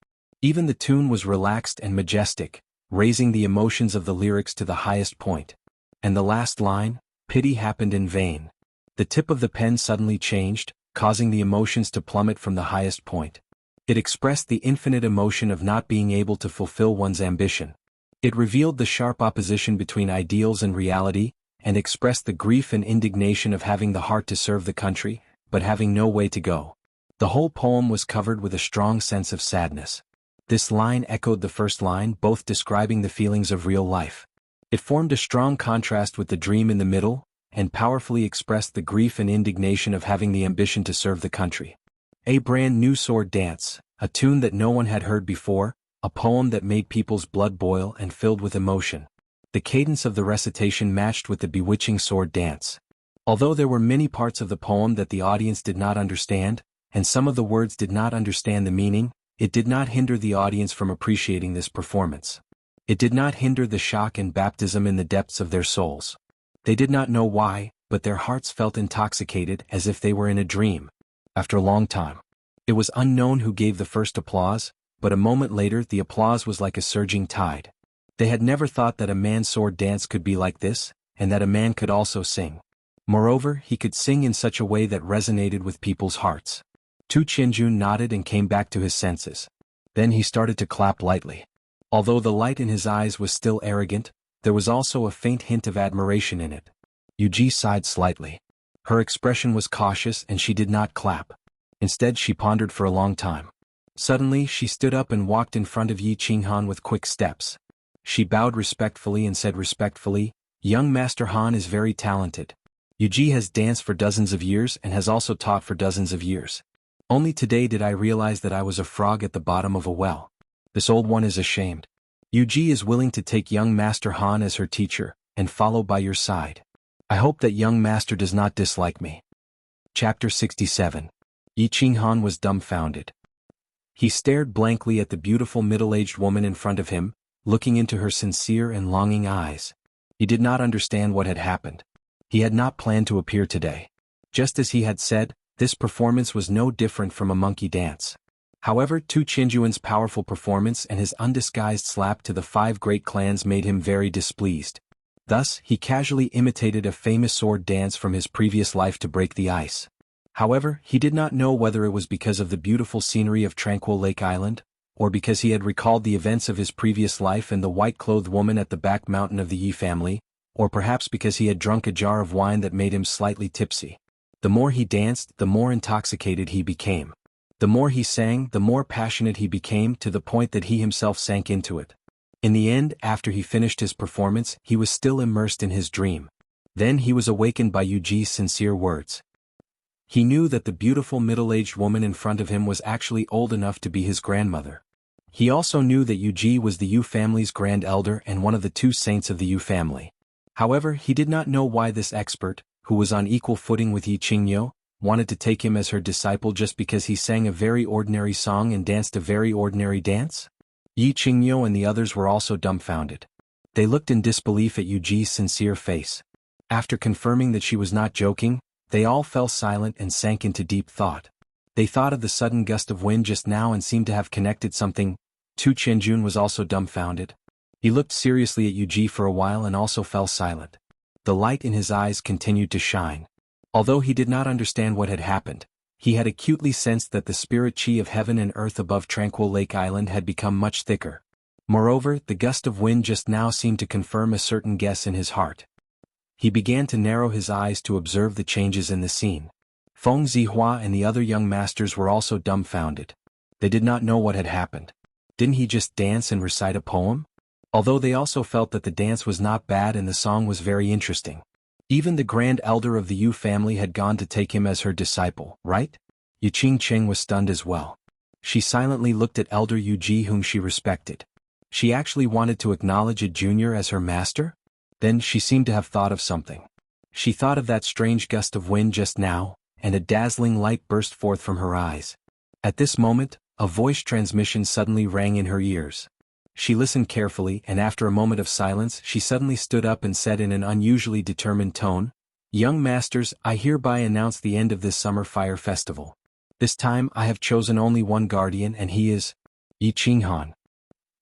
Even the tune was relaxed and majestic, raising the emotions of the lyrics to the highest point. And the last line, pity happened in vain. The tip of the pen suddenly changed, causing the emotions to plummet from the highest point. It expressed the infinite emotion of not being able to fulfill one's ambition. It revealed the sharp opposition between ideals and reality, and expressed the grief and indignation of having the heart to serve the country, but having no way to go. The whole poem was covered with a strong sense of sadness. This line echoed the first line, both describing the feelings of real life. It formed a strong contrast with the dream in the middle, and powerfully expressed the grief and indignation of having the ambition to serve the country. A brand new sword dance, a tune that no one had heard before, a poem that made people's blood boil and filled with emotion. The cadence of the recitation matched with the bewitching sword dance. Although there were many parts of the poem that the audience did not understand, and some of the words did not understand the meaning, it did not hinder the audience from appreciating this performance. It did not hinder the shock and baptism in the depths of their souls. They did not know why, but their hearts felt intoxicated as if they were in a dream. After a long time, it was unknown who gave the first applause, but a moment later the applause was like a surging tide. They had never thought that a man's sword dance could be like this, and that a man could also sing. Moreover, he could sing in such a way that resonated with people's hearts. Tu Qianjun nodded and came back to his senses. Then he started to clap lightly. Although the light in his eyes was still arrogant, there was also a faint hint of admiration in it. Yuji sighed slightly. Her expression was cautious and she did not clap. Instead she pondered for a long time. Suddenly she stood up and walked in front of Yi Qinghan with quick steps. She bowed respectfully and said respectfully, "Young Master Han is very talented. Yuji has danced for dozens of years and has also taught for dozens of years. Only today did I realize that I was a frog at the bottom of a well. This old one is ashamed. Yuji is willing to take young Master Han as her teacher, and follow by your side. I hope that young master does not dislike me." Chapter 67. Yi Qinghan was dumbfounded. He stared blankly at the beautiful middle-aged woman in front of him, looking into her sincere and longing eyes. He did not understand what had happened. He had not planned to appear today. Just as he had said, this performance was no different from a monkey dance. However, Tu Qianjuan's powerful performance and his undisguised slap to the 5 great clans made him very displeased. Thus, he casually imitated a famous sword dance from his previous life to break the ice. However, he did not know whether it was because of the beautiful scenery of Tranquil Lake Island, or because he had recalled the events of his previous life and the white-clothed woman at the back mountain of the Yi family, or perhaps because he had drunk a jar of wine that made him slightly tipsy. The more he danced, the more intoxicated he became. The more he sang, the more passionate he became, to the point that he himself sank into it. In the end, after he finished his performance, he was still immersed in his dream. Then he was awakened by Yuji's sincere words. He knew that the beautiful middle-aged woman in front of him was actually old enough to be his grandmother. He also knew that Yuji was the Yu family's grand elder and one of the 2 saints of the Yu family. However, he did not know why this expert, who was on equal footing with Yi Qingyo, wanted to take him as her disciple just because he sang a very ordinary song and danced a very ordinary dance? Yi Qingyo and the others were also dumbfounded. They looked in disbelief at Yuji's sincere face. After confirming that she was not joking, they all fell silent and sank into deep thought. They thought of the sudden gust of wind just now and seemed to have connected something. Tu Qianjun was also dumbfounded. He looked seriously at Yuji for a while and also fell silent. The light in his eyes continued to shine. Although he did not understand what had happened, he had acutely sensed that the spirit chi of heaven and earth above Tranquil Lake Island had become much thicker. Moreover, the gust of wind just now seemed to confirm a certain guess in his heart. He began to narrow his eyes to observe the changes in the scene. Feng Zihua and the other young masters were also dumbfounded. They did not know what had happened. Didn't he just dance and recite a poem? Although they also felt that the dance was not bad and the song was very interesting. Even the grand elder of the Yu family had gone to take him as her disciple, right? Yu Qingcheng was stunned as well. She silently looked at elder Yuji, whom she respected. She actually wanted to acknowledge a junior as her master? Then she seemed to have thought of something. She thought of that strange gust of wind just now, and a dazzling light burst forth from her eyes. At this moment, a voice transmission suddenly rang in her ears. She listened carefully, and after a moment of silence she suddenly stood up and said in an unusually determined tone, "Young masters, I hereby announce the end of this summer fire festival. This time I have chosen only one guardian, and he is Yi Qinghan."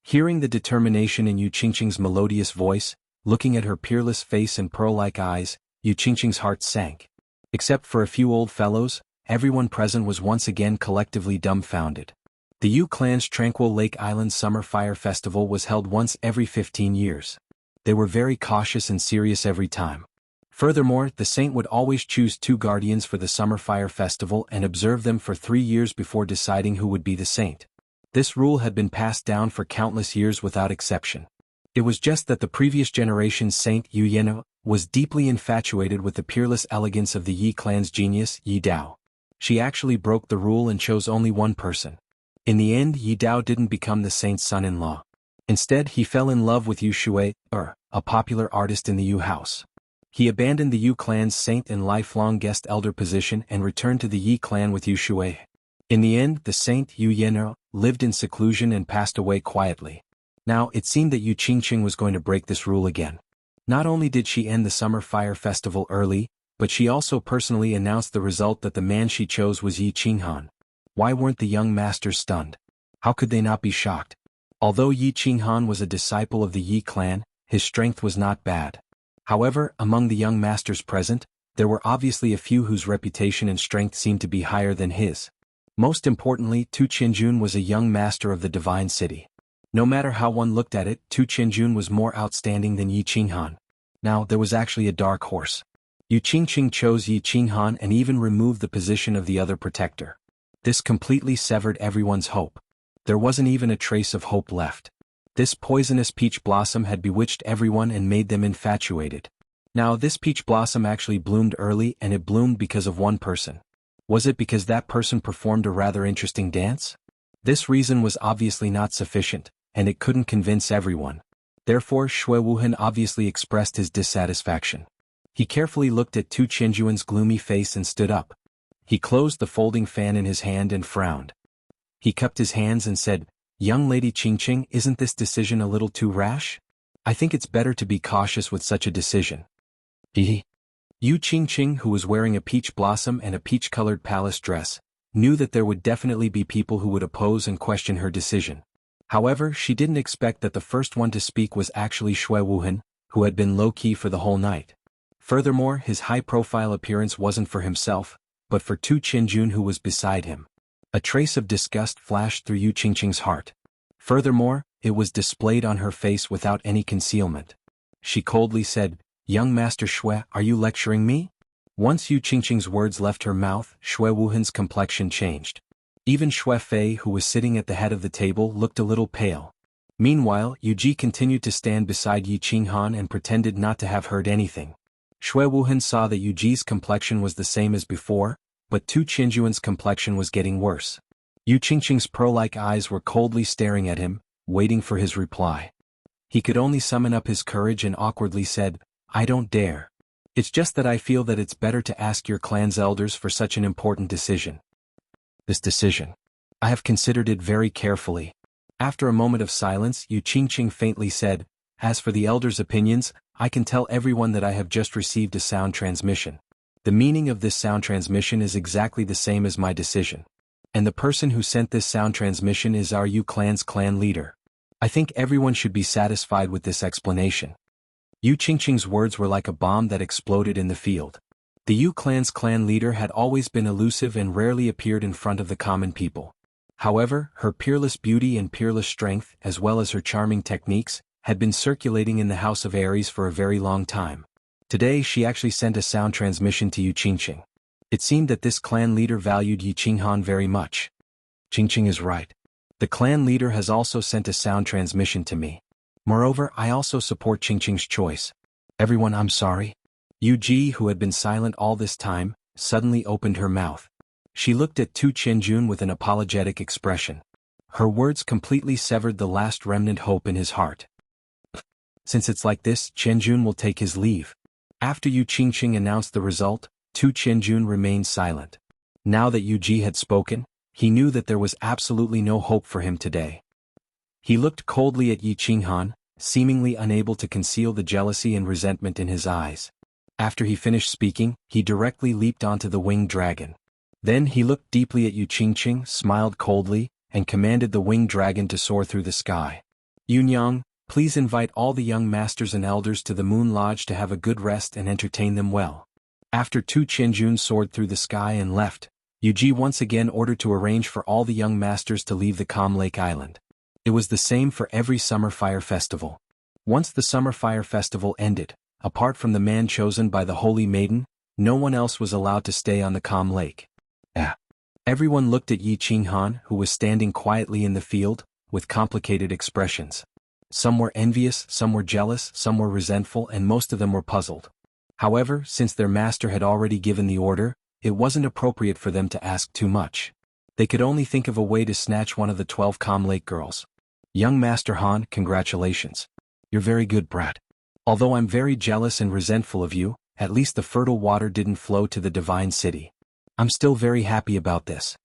Hearing the determination in Yu Qingqing's melodious voice, looking at her peerless face and pearl-like eyes, Yu Qingqing's heart sank. Except for a few old fellows, everyone present was once again collectively dumbfounded. The Yu clan's Tranquil Lake Island Summer Fire Festival was held once every 15 years. They were very cautious and serious every time. Furthermore, the saint would always choose 2 guardians for the Summer Fire Festival and observe them for 3 years before deciding who would be the saint. This rule had been passed down for countless years without exception. It was just that the previous generation's Saint Yu Yeno was deeply infatuated with the peerless elegance of the Yi clan's genius, Yi Dao. She actually broke the rule and chose only one person. In the end, Yi Dao didn't become the saint's son-in-law. Instead, he fell in love with Yu Shui, a popular artist in the Yu house. He abandoned the Yu clan's saint and lifelong guest elder position and returned to the Yi clan with Yu Shui. In the end, the saint Yu Yeno lived in seclusion and passed away quietly. Now, it seemed that Yu Qingqing was going to break this rule again. Not only did she end the Summer Fire Festival early, but she also personally announced the result that the man she chose was Yi Qinghan. Why weren't the young masters stunned? How could they not be shocked? Although Yi Qinghan was a disciple of the Yi clan, his strength was not bad. However, among the young masters present, there were obviously a few whose reputation and strength seemed to be higher than his. Most importantly, Tu Qianjun was a young master of the Divine City. No matter how one looked at it, Tu Qianjun was more outstanding than Yi Qinghan. Now, there was actually a dark horse. Yu Qingqing chose Yi Qinghan and even removed the position of the other protector. This completely severed everyone's hope. There wasn't even a trace of hope left. This poisonous peach blossom had bewitched everyone and made them infatuated. Now, this peach blossom actually bloomed early, and it bloomed because of one person. Was it because that person performed a rather interesting dance? This reason was obviously not sufficient, and it couldn't convince everyone. Therefore, Shui Wuhan obviously expressed his dissatisfaction. He carefully looked at Tu Qianjuan's gloomy face and stood up. He closed the folding fan in his hand and frowned. He cupped his hands and said, "Young Lady Qingqing, isn't this decision a little too rash? I think it's better to be cautious with such a decision." Yu Qingqing, who was wearing a peach blossom and a peach-colored palace dress, knew that there would definitely be people who would oppose and question her decision. However, she didn't expect that the first one to speak was actually Shui Wuhan, who had been low-key for the whole night. Furthermore, his high-profile appearance wasn't for himself, but for Tu Qianjun, who was beside him. A trace of disgust flashed through Yu Qingqing's heart. Furthermore, it was displayed on her face without any concealment. She coldly said, "Young Master Shui, are you lecturing me?" Once Yu Qingqing's words left her mouth, Shui Wuhan's complexion changed. Even Shui Fei, who was sitting at the head of the table, looked a little pale. Meanwhile, Yu Ji continued to stand beside Yi Qinghan and pretended not to have heard anything. Shui Wuhan saw that Yu Ji's complexion was the same as before, but Tu Qianjuan's complexion was getting worse. Yu Qingqing's pearl-like eyes were coldly staring at him, waiting for his reply. He could only summon up his courage and awkwardly said, "I don't dare. It's just that I feel that it's better to ask your clan's elders for such an important decision." "This decision. I have considered it very carefully." After a moment of silence, Yu Qingqing faintly said, "As for the elders' opinions, I can tell everyone that I have just received a sound transmission. The meaning of this sound transmission is exactly the same as my decision. And the person who sent this sound transmission is our Yu clan's clan leader. I think everyone should be satisfied with this explanation." Yu Qingqing's words were like a bomb that exploded in the field. The Yu clan's clan leader had always been elusive and rarely appeared in front of the common people. However, her peerless beauty and peerless strength, as well as her charming techniques, had been circulating in the House of Aries for a very long time. Today she actually sent a sound transmission to Yu Qingqing. It seemed that this clan leader valued Yi Qinghan very much. Qingqing is right. The clan leader has also sent a sound transmission to me. Moreover, I also support Qingqing's choice. Everyone, I'm sorry. Yu Ji, who had been silent all this time, suddenly opened her mouth. She looked at Tu Qianjun with an apologetic expression. Her words completely severed the last remnant hope in his heart. "Since it's like this, Qianjun will take his leave." After Yu Qingqing announced the result, Tu Qianjun remained silent. Now that Yu Ji had spoken, he knew that there was absolutely no hope for him today. He looked coldly at Yi Qinghan, seemingly unable to conceal the jealousy and resentment in his eyes. After he finished speaking, he directly leaped onto the winged dragon. Then he looked deeply at Yu Qingqing, smiled coldly, and commanded the winged dragon to soar through the sky. "Yunyang, please invite all the young masters and elders to the Moon Lodge to have a good rest and entertain them well." After Tu Qianjun soared through the sky and left, Yuji once again ordered to arrange for all the young masters to leave the calm lake island. It was the same for every summer fire festival. Once the summer fire festival ended, apart from the man chosen by the holy maiden, no one else was allowed to stay on the calm lake. Everyone looked at Yi Qinghan, who was standing quietly in the field, with complicated expressions. Some were envious, some were jealous, some were resentful, and most of them were puzzled. However, since their master had already given the order, it wasn't appropriate for them to ask too much. They could only think of a way to snatch one of the 12 calm lake girls. Young Master Han, congratulations. You're very good, brat. Although I'm very jealous and resentful of you, at least the fertile water didn't flow to the divine city. I'm still very happy about this.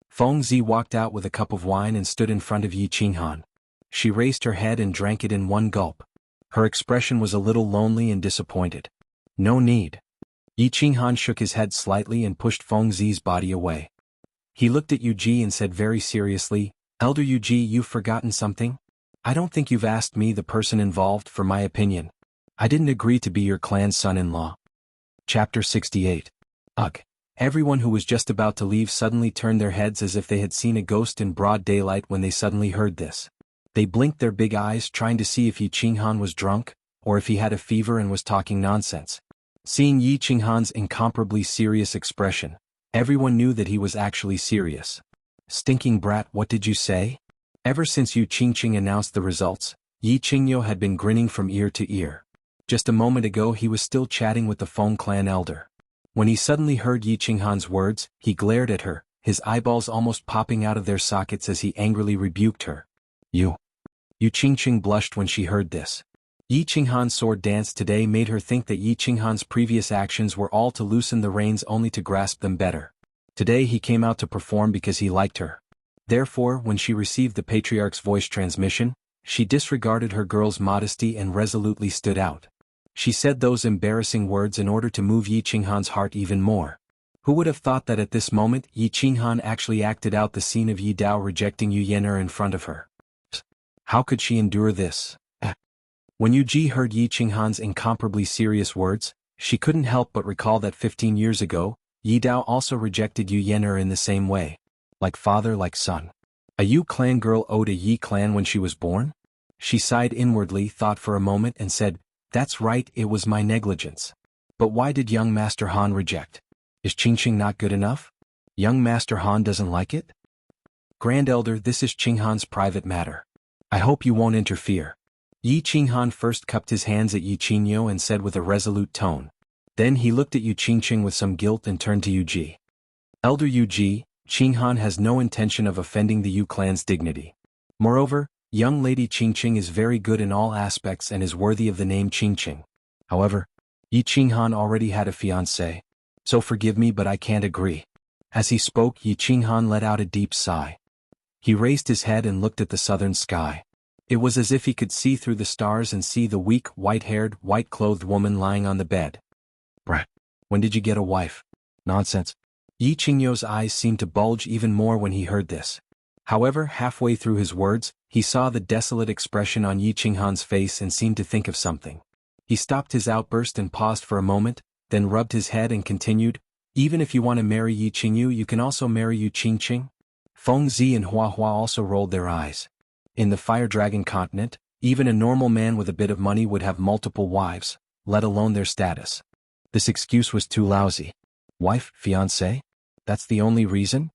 Feng Zi walked out with a cup of wine and stood in front of Yi Qinghan. She raised her head and drank it in one gulp. Her expression was a little lonely and disappointed. No need. Yi Qinghan shook his head slightly and pushed Feng Zi's body away. He looked at Yuji and said very seriously, Elder Yuji, you've forgotten something? I don't think you've asked me, the person involved, for my opinion. I didn't agree to be your clan's son-in-law. Chapter 68. Ugh. Everyone who was just about to leave suddenly turned their heads as if they had seen a ghost in broad daylight when they suddenly heard this. They blinked their big eyes trying to see if Yi Qinghan was drunk, or if he had a fever and was talking nonsense. Seeing Yi Qinghan's incomparably serious expression, everyone knew that he was actually serious. Stinking brat, what did you say? Ever since Yu Qingqing announced the results, Yi Qingyo had been grinning from ear to ear. Just a moment ago he was still chatting with the Feng clan elder. When he suddenly heard Yi Qinghan's words, he glared at her, his eyeballs almost popping out of their sockets as he angrily rebuked her. Yu Qingqing blushed when she heard this. Yi Qinghan's sword dance today made her think that Yi Qinghan's previous actions were all to loosen the reins only to grasp them better. Today he came out to perform because he liked her. Therefore, when she received the patriarch's voice transmission, she disregarded her girl's modesty and resolutely stood out. She said those embarrassing words in order to move Yi Qinghan's heart even more. Who would have thought that at this moment Yi Qinghan actually acted out the scene of Yi Dao rejecting Yu Yan'er in front of her? How could she endure this? When Yuji heard Yi Qinghan's incomparably serious words, she couldn't help but recall that 15 years ago, Yi Dao also rejected Yu Yan'er in the same way. Like father, like son. A Yu clan girl owed a Yi clan when she was born? She sighed inwardly, thought for a moment and said, That's right, it was my negligence. But why did young Master Han reject? Is Qingqing not good enough? Young Master Han doesn't like it? Grand Elder, this is Qinghan's private matter. I hope you won't interfere. Yi Qinghan first cupped his hands at Yi Qingyo and said with a resolute tone. Then he looked at Yu Qingqing with some guilt and turned to Yuji. Elder Yuji, Qinghan has no intention of offending the Yu clan's dignity. Moreover, young lady Qingqing is very good in all aspects and is worthy of the name Qingqing. However, Yi Qinghan already had a fiancée. So forgive me, but I can't agree. As he spoke, Yi Qinghan let out a deep sigh. He raised his head and looked at the southern sky. It was as if he could see through the stars and see the weak, white-haired, white-clothed woman lying on the bed. Brat, when did you get a wife? Nonsense. Yi Qingyo's eyes seemed to bulge even more when he heard this. However, halfway through his words, he saw the desolate expression on Yi Qinghan's face and seemed to think of something. He stopped his outburst and paused for a moment, then rubbed his head and continued, Even if you want to marry Yi Qingyu, you can also marry Yu Qingqing? Feng Zi and Hua Hua also rolled their eyes. In the Fire Dragon continent, even a normal man with a bit of money would have multiple wives, let alone their status. This excuse was too lousy. Wife, fiancé? That's the only reason?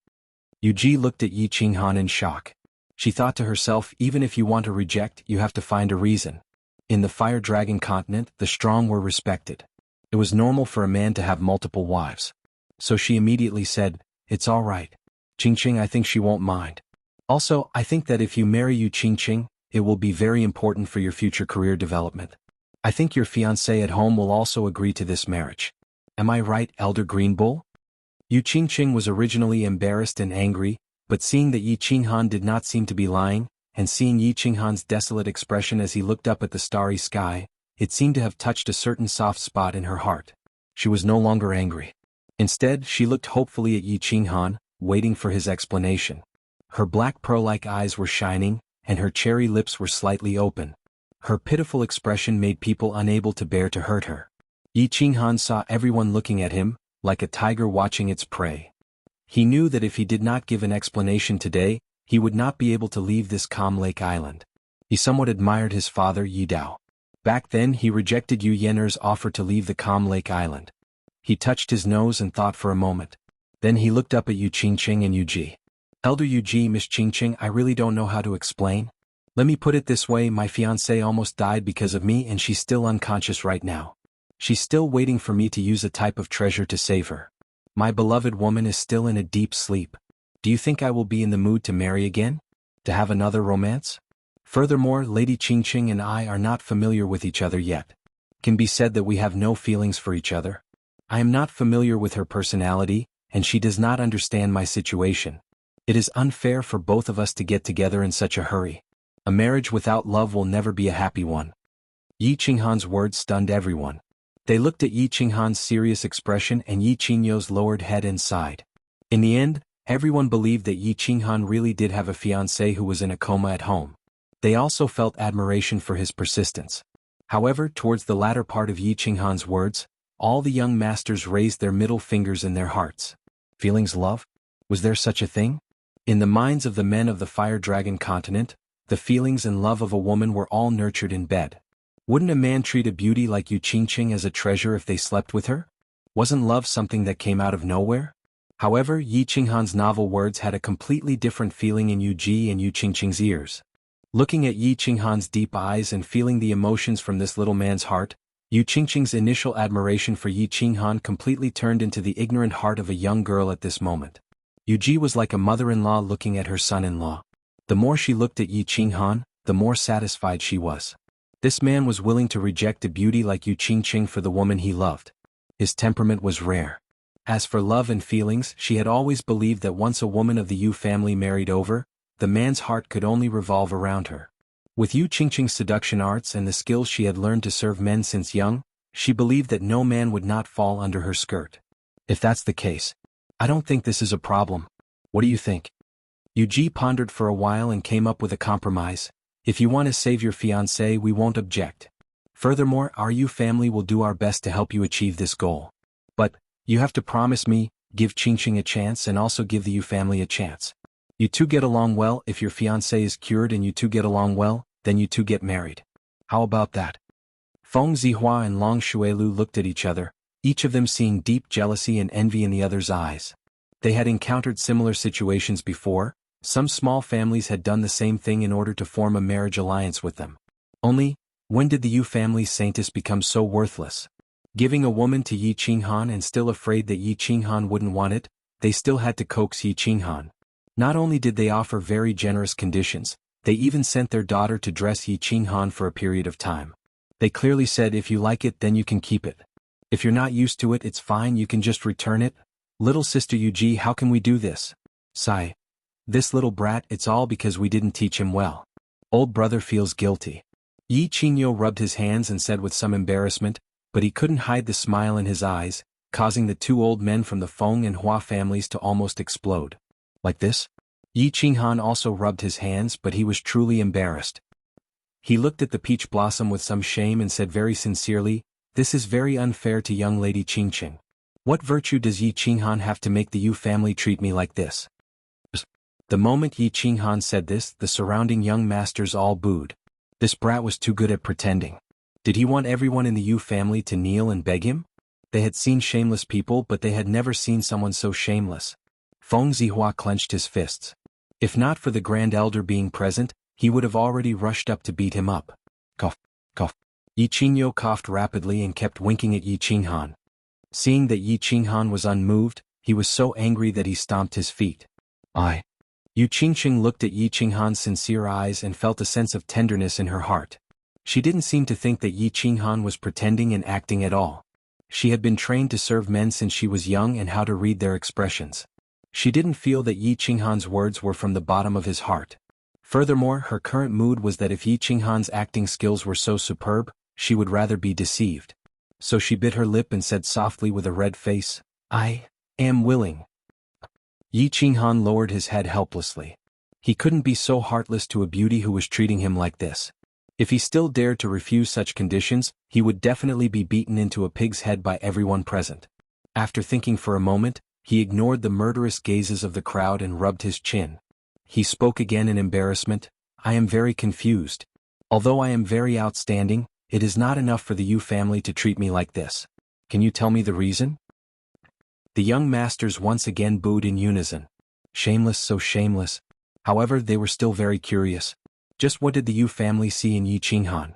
Yuji looked at Yi Qinghan in shock. She thought to herself, even if you want to reject, you have to find a reason. In the Fire Dragon continent, the strong were respected. It was normal for a man to have multiple wives. So she immediately said, It's all right. Qingqing, I think she won't mind. Also, I think that if you marry Yu Qingqing, it will be very important for your future career development. I think your fiancé at home will also agree to this marriage. Am I right, Elder Green Bull? Yu Qingqing was originally embarrassed and angry, but seeing that Yi Qinghan did not seem to be lying, and seeing Yi Qinghan's desolate expression as he looked up at the starry sky, it seemed to have touched a certain soft spot in her heart. She was no longer angry. Instead, she looked hopefully at Yi Qinghan, waiting for his explanation. Her black pearl-like eyes were shining, and her cherry lips were slightly open. Her pitiful expression made people unable to bear to hurt her. Yi Qinghan saw everyone looking at him, like a tiger watching its prey. He knew that if he did not give an explanation today, he would not be able to leave this calm lake island. He somewhat admired his father Yi Dao. Back then he rejected Yu Yener's offer to leave the calm lake island. He touched his nose and thought for a moment. Then he looked up at Yu Qingqing and Yu Ji. Elder Yu Ji, Miss Qingqing, I really don't know how to explain. Let me put it this way, my fiancée almost died because of me and she's still unconscious right now. She's still waiting for me to use a type of treasure to save her. My beloved woman is still in a deep sleep. Do you think I will be in the mood to marry again? To have another romance? Furthermore, Lady Qingqing and I are not familiar with each other yet. Can be said that we have no feelings for each other. I am not familiar with her personality, and she does not understand my situation. It is unfair for both of us to get together in such a hurry. A marriage without love will never be a happy one. Yi Qinghan's words stunned everyone. They looked at Yi Qinghan's serious expression and Yi Qingyo's lowered head and sighed. In the end, everyone believed that Yi Qinghan really did have a fiancée who was in a coma at home. They also felt admiration for his persistence. However, towards the latter part of Yi Qinghan's words, all the young masters raised their middle fingers in their hearts. Feelings, love? Was there such a thing? In the minds of the men of the Fire Dragon continent, the feelings and love of a woman were all nurtured in bed. Wouldn't a man treat a beauty like Yu Qingqing as a treasure if they slept with her? Wasn't love something that came out of nowhere? However, Yi Qinghan's novel words had a completely different feeling in Yu Ji and Yu Qingqing's ears. Looking at Yi Qinghan's deep eyes and feeling the emotions from this little man's heart, Yu Qingqing's initial admiration for Yi Qinghan completely turned into the ignorant heart of a young girl at this moment. Yu Ji was like a mother-in-law looking at her son-in-law. The more she looked at Yi Qinghan, the more satisfied she was. This man was willing to reject a beauty like Yu Qingqing for the woman he loved. His temperament was rare. As for love and feelings, she had always believed that once a woman of the Yu family married over, the man's heart could only revolve around her. With Yu Qingqing's seduction arts and the skills she had learned to serve men since young, she believed that no man would not fall under her skirt. If that's the case, I don't think this is a problem. What do you think? Yu Ji pondered for a while and came up with a compromise. If you want to save your fiancé, we won't object. Furthermore, our Yu family will do our best to help you achieve this goal. But, you have to promise me, give Qingqing a chance and also give the Yu family a chance. You two get along well. If your fiancé is cured and you two get along well, then you two get married. How about that? Feng Zihua and Long Shuelu looked at each other, each of them seeing deep jealousy and envy in the other's eyes. They had encountered similar situations before. Some small families had done the same thing in order to form a marriage alliance with them. Only, when did the Yu family's saintess become so worthless? Giving a woman to Yi Qinghan and still afraid that Yi Qinghan wouldn't want it, they still had to coax Yi Qinghan. Not only did they offer very generous conditions, they even sent their daughter to dress Yi Qinghan for a period of time. They clearly said if you like it then you can keep it. If you're not used to it, it's fine, you can just return it. Little sister Yu Ji, how can we do this? Sigh. This little brat, it's all because we didn't teach him well. Old brother feels guilty. Yi Qingyo rubbed his hands and said with some embarrassment, but he couldn't hide the smile in his eyes, causing the two old men from the Feng and Hua families to almost explode. Like this? Yi Qinghan also rubbed his hands, but he was truly embarrassed. He looked at the peach blossom with some shame and said very sincerely, "This is very unfair to young lady Qingqing. What virtue does Yi Qinghan have to make the Yu family treat me like this?" The moment Yi Qinghan said this, the surrounding young masters all booed. This brat was too good at pretending. Did he want everyone in the Yu family to kneel and beg him? They had seen shameless people, but they had never seen someone so shameless. Feng Zihua clenched his fists. If not for the Grand Elder being present, he would have already rushed up to beat him up. Cough, cough. Yi Qingyo coughed rapidly and kept winking at Yi Qinghan. Seeing that Yi Qinghan was unmoved, he was so angry that he stomped his feet. Yu Qingqing looked at Yi Qinghan's sincere eyes and felt a sense of tenderness in her heart. She didn't seem to think that Yi Qinghan was pretending and acting at all. She had been trained to serve men since she was young and how to read their expressions. She didn't feel that Yi Qinghan's words were from the bottom of his heart. Furthermore, her current mood was that if Yi Qinghan's acting skills were so superb, she would rather be deceived. So she bit her lip and said softly with a red face, "I am willing." Yi Qinghan lowered his head helplessly. He couldn't be so heartless to a beauty who was treating him like this. If he still dared to refuse such conditions, he would definitely be beaten into a pig's head by everyone present. After thinking for a moment, He ignored the murderous gazes of the crowd and rubbed his chin. He spoke again in embarrassment. I am very confused. Although I am very outstanding, it is not enough for the Yu family to treat me like this. Can you tell me the reason? The young masters once again booed in unison. Shameless, so shameless. However, they were still very curious. Just what did the Yu family see in Yi Qinghan?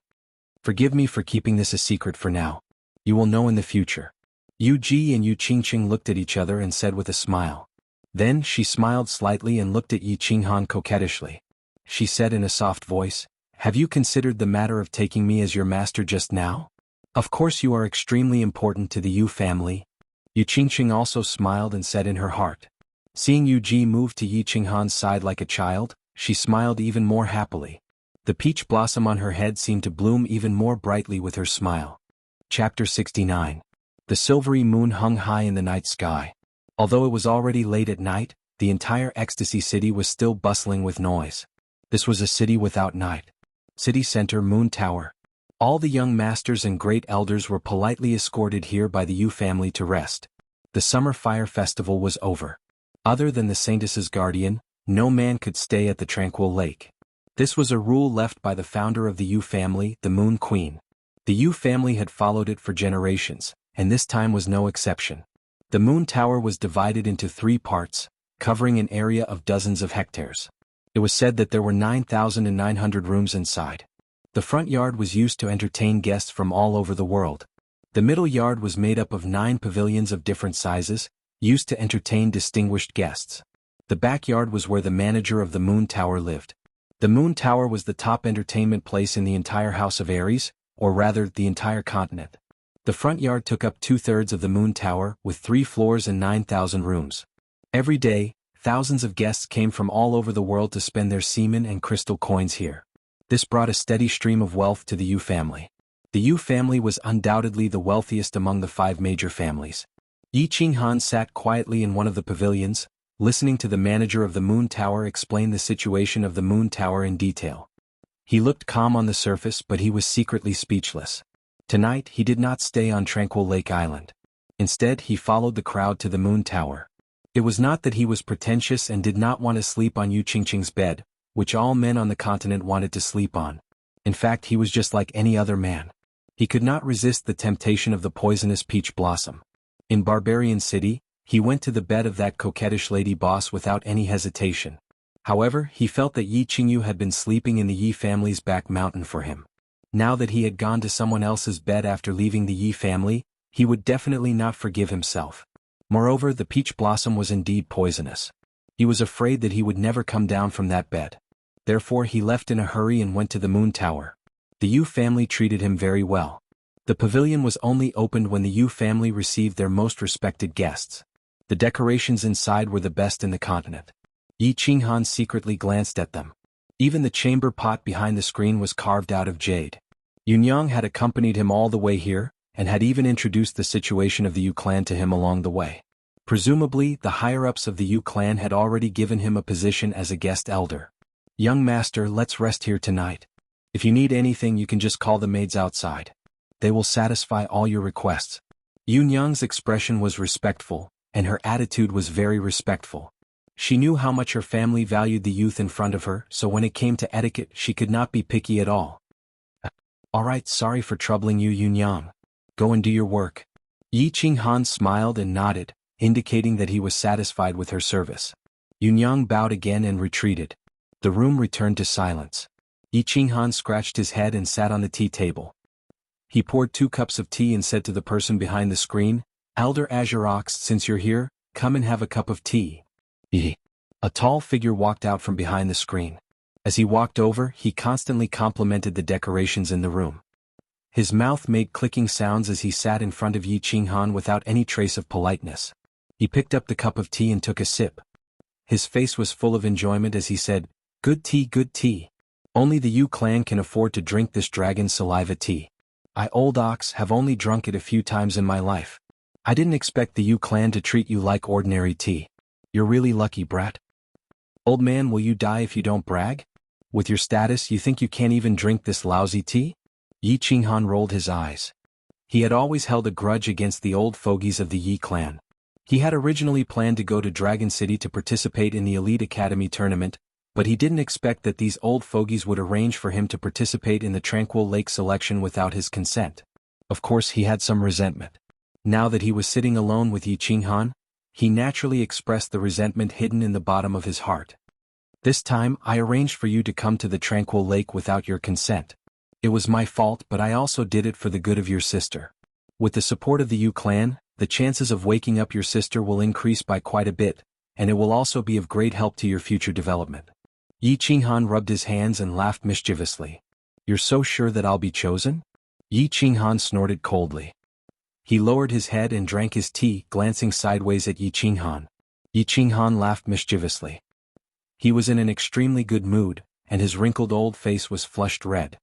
Forgive me for keeping this a secret for now. You will know in the future. Yu Ji and Yu Qingqing looked at each other and said with a smile. Then she smiled slightly and looked at Yi Qinghan coquettishly. She said in a soft voice, have you considered the matter of taking me as your master just now? Of course you are extremely important to the Yu family. Yu Qingqing also smiled and said in her heart. Seeing Yu Ji move to Yi Qinghan's side like a child, she smiled even more happily. The peach blossom on her head seemed to bloom even more brightly with her smile. Chapter 69. The silvery moon hung high in the night sky. Although it was already late at night, the entire Ecstasy City was still bustling with noise. This was a city without night. City center Moon Tower. All the young masters and great elders were politely escorted here by the Yu family to rest. The summer fire festival was over. Other than the Saintess's guardian, no man could stay at the tranquil lake. This was a rule left by the founder of the Yu family, the Moon Queen. The Yu family had followed it for generations, and this time was no exception. The Moon Tower was divided into 3 parts, covering an area of dozens of hectares. It was said that there were 9,900 rooms inside. The front yard was used to entertain guests from all over the world. The middle yard was made up of 9 pavilions of different sizes, used to entertain distinguished guests. The backyard was where the manager of the Moon Tower lived. The Moon Tower was the top entertainment place in the entire House of Aries, or rather, the entire continent. The front yard took up 2/3 of the Moon Tower, with 3 floors and 9,000 rooms. Every day, thousands of guests came from all over the world to spend their semen and crystal coins here. This brought a steady stream of wealth to the Yu family. The Yu family was undoubtedly the wealthiest among the 5 major families. Yi Qinghan sat quietly in one of the pavilions, listening to the manager of the Moon Tower explain the situation of the Moon Tower in detail. He looked calm on the surface, but he was secretly speechless. Tonight he did not stay on Tranquil Lake Island. Instead he followed the crowd to the Moon Tower. It was not that he was pretentious and did not want to sleep on Yu Qingqing's bed, which all men on the continent wanted to sleep on. In fact, he was just like any other man. He could not resist the temptation of the poisonous peach blossom. In Barbarian City, he went to the bed of that coquettish lady boss without any hesitation. However, he felt that Yi Qingyu had been sleeping in the Yi family's back mountain for him. Now that he had gone to someone else's bed after leaving the Yi family, he would definitely not forgive himself. Moreover, the peach blossom was indeed poisonous. He was afraid that he would never come down from that bed. Therefore he left in a hurry and went to the Moon Tower. The Yu family treated him very well. The pavilion was only opened when the Yu family received their most respected guests. The decorations inside were the best in the continent. Yi Qinghan secretly glanced at them. Even the chamber pot behind the screen was carved out of jade. Yunyang had accompanied him all the way here, and had even introduced the situation of the Yu clan to him along the way. Presumably, the higher-ups of the Yu clan had already given him a position as a guest elder. Young master, let's rest here tonight. If you need anything, you can just call the maids outside. They will satisfy all your requests. Yunyang's expression was respectful, and her attitude was very respectful. She knew how much her family valued the youth in front of her, so when it came to etiquette, she could not be picky at all. Alright, sorry for troubling you, Yunyang. Go and do your work. Yi Qinghan smiled and nodded, indicating that he was satisfied with her service. Yunyang bowed again and retreated. The room returned to silence. Yi Qinghan scratched his head and sat on the tea table. He poured 2 cups of tea and said to the person behind the screen, Elder Azurox, since you're here, come and have a cup of tea. A tall figure walked out from behind the screen. As he walked over, he constantly complimented the decorations in the room. His mouth made clicking sounds as he sat in front of Yi Qinghan without any trace of politeness. He picked up the cup of tea and took a sip. His face was full of enjoyment as he said, Good tea, good tea. Only the Yu clan can afford to drink this dragon saliva tea. I, old ox, have only drunk it a few times in my life. I didn't expect the Yu clan to treat you like ordinary tea. You're really lucky, brat. Old man, will you die if you don't brag? With your status, you think you can't even drink this lousy tea? Yi Qinghan rolled his eyes. He had always held a grudge against the old fogies of the Yi clan. He had originally planned to go to Dragon City to participate in the Elite Academy tournament, but he didn't expect that these old fogies would arrange for him to participate in the Tranquil Lake selection without his consent. Of course he had some resentment. Now that he was sitting alone with Yi Qinghan, he naturally expressed the resentment hidden in the bottom of his heart. This time I arranged for you to come to the Tranquil Lake without your consent. It was my fault, but I also did it for the good of your sister. With the support of the Yu clan, the chances of waking up your sister will increase by quite a bit, and it will also be of great help to your future development. Yi Qinghan rubbed his hands and laughed mischievously. You're so sure that I'll be chosen? Yi Qinghan snorted coldly. He lowered his head and drank his tea, glancing sideways at Yi Qinghan. Yi Qinghan laughed mischievously. He was in an extremely good mood, and his wrinkled old face was flushed red.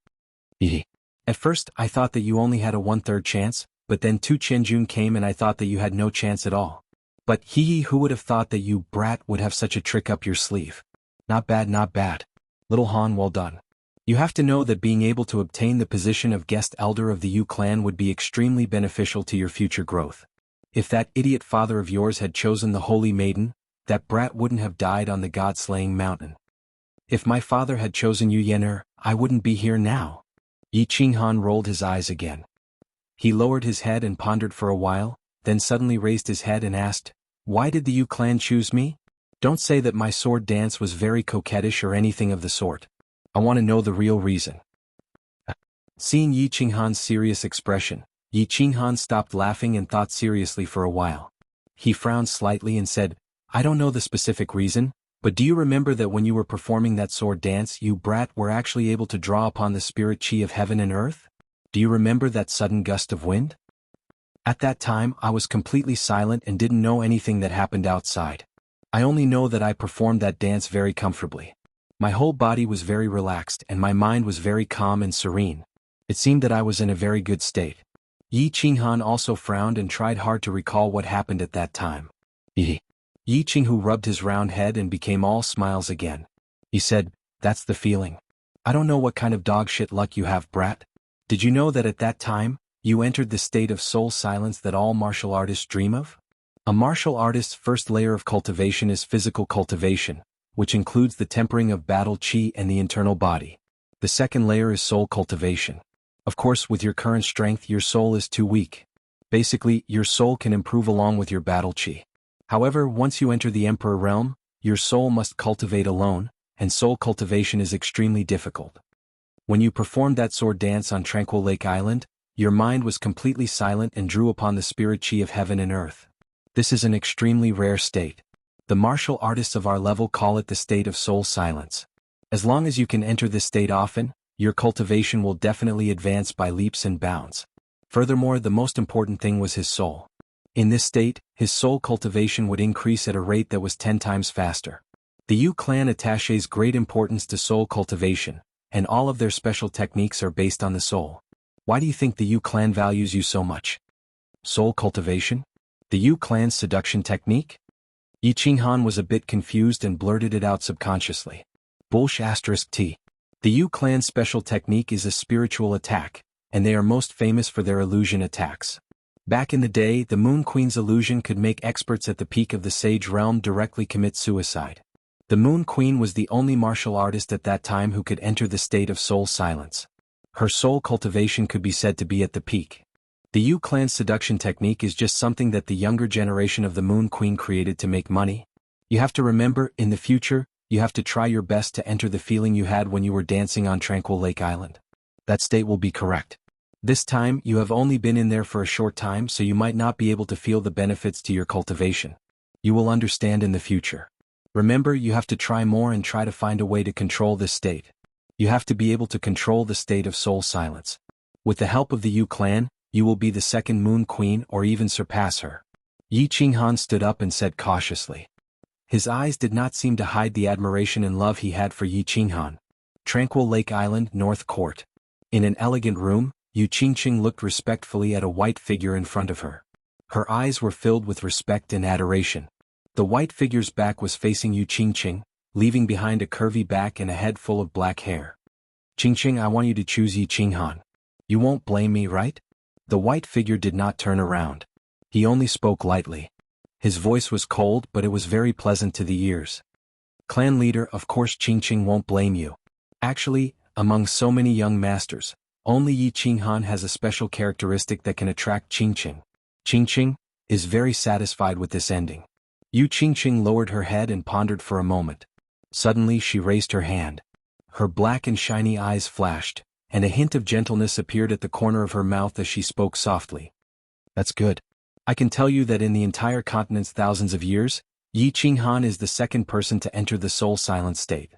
At first I thought that you only had a 1/3 chance, but then Tu Qianjun came and I thought that you had no chance at all. But who would have thought that you, brat, would have such a trick up your sleeve? Not bad, not bad. Little Han, well done. You have to know that being able to obtain the position of guest elder of the Yu clan would be extremely beneficial to your future growth. If that idiot father of yours had chosen the Holy Maiden, that brat wouldn't have died on the god-slaying mountain. If my father had chosen Yu Yener, I wouldn't be here now. Yi Qinghan rolled his eyes again. He lowered his head and pondered for a while, then suddenly raised his head and asked, Why did the Yu clan choose me? Don't say that my sword dance was very coquettish or anything of the sort. I want to know the real reason. Seeing Yi Qinghan's serious expression, Yi Qinghan stopped laughing and thought seriously for a while. He frowned slightly and said, I don't know the specific reason, but do you remember that when you were performing that sword dance you, brat, were actually able to draw upon the spirit chi of heaven and earth? Do you remember that sudden gust of wind? At that time I was completely silent and didn't know anything that happened outside. I only know that I performed that dance very comfortably. My whole body was very relaxed and my mind was very calm and serene. It seemed that I was in a very good state. Yi Qinghan also frowned and tried hard to recall what happened at that time. Yi Qinghu rubbed his round head and became all smiles again. He said, That's the feeling. I don't know what kind of dog shit luck you have, brat. Did you know that at that time, you entered the state of soul silence that all martial artists dream of? A martial artist's first layer of cultivation is physical cultivation, which includes the tempering of battle chi and the internal body. The second layer is soul cultivation. Of course, with your current strength your soul is too weak. Basically, your soul can improve along with your battle chi. However, once you enter the Emperor realm, your soul must cultivate alone, and soul cultivation is extremely difficult. When you performed that sword dance on Tranquil Lake Island, your mind was completely silent and drew upon the spirit chi of heaven and earth. This is an extremely rare state. The martial artists of our level call it the state of soul silence. As long as you can enter this state often, your cultivation will definitely advance by leaps and bounds. Furthermore, the most important thing was his soul. In this state, his soul cultivation would increase at a rate that was 10 times faster. The Yu clan attaches great importance to soul cultivation, and all of their special techniques are based on the soul. Why do you think the Yu clan values you so much? Soul cultivation? The Yu clan's seduction technique? Yi Qinghan was a bit confused and blurted it out subconsciously. *T. The Yu clan's special technique is a spiritual attack, and they are most famous for their illusion attacks. Back in the day, the Moon Queen's illusion could make experts at the peak of the Sage realm directly commit suicide. The Moon Queen was the only martial artist at that time who could enter the state of soul silence. Her soul cultivation could be said to be at the peak. The Yu clan's seduction technique is just something that the younger generation of the Moon Queen created to make money. You have to remember, in the future, you have to try your best to enter the feeling you had when you were dancing on Tranquil Lake Island. That state will be correct. This time, you have only been in there for a short time, so you might not be able to feel the benefits to your cultivation. You will understand in the future. Remember, you have to try more and try to find a way to control this state. You have to be able to control the state of soul silence. With the help of the Yu clan, you will be the second Moon Queen or even surpass her. Yi Qinghan stood up and said cautiously. His eyes did not seem to hide the admiration and love he had for Yi Qinghan. Tranquil Lake Island, North Court. In an elegant room, Yu Qingqing looked respectfully at a white figure in front of her. Her eyes were filled with respect and adoration. The white figure's back was facing Yu Qingqing, leaving behind a curvy back and a head full of black hair. Qingqing, I want you to choose Yi Qinghan. You won't blame me, right? The white figure did not turn around. He only spoke lightly. His voice was cold, but it was very pleasant to the ears. Clan leader, of course Qingqing won't blame you. Actually, among so many young masters, only Yi Qinghan has a special characteristic that can attract Qingqing. Qingqing is very satisfied with this ending. Yu Qingqing lowered her head and pondered for a moment. Suddenly she raised her hand. Her black and shiny eyes flashed, and a hint of gentleness appeared at the corner of her mouth as she spoke softly. That's good. I can tell you that in the entire continent's thousands of years, Yi Qinghan is the second person to enter the soul silent state.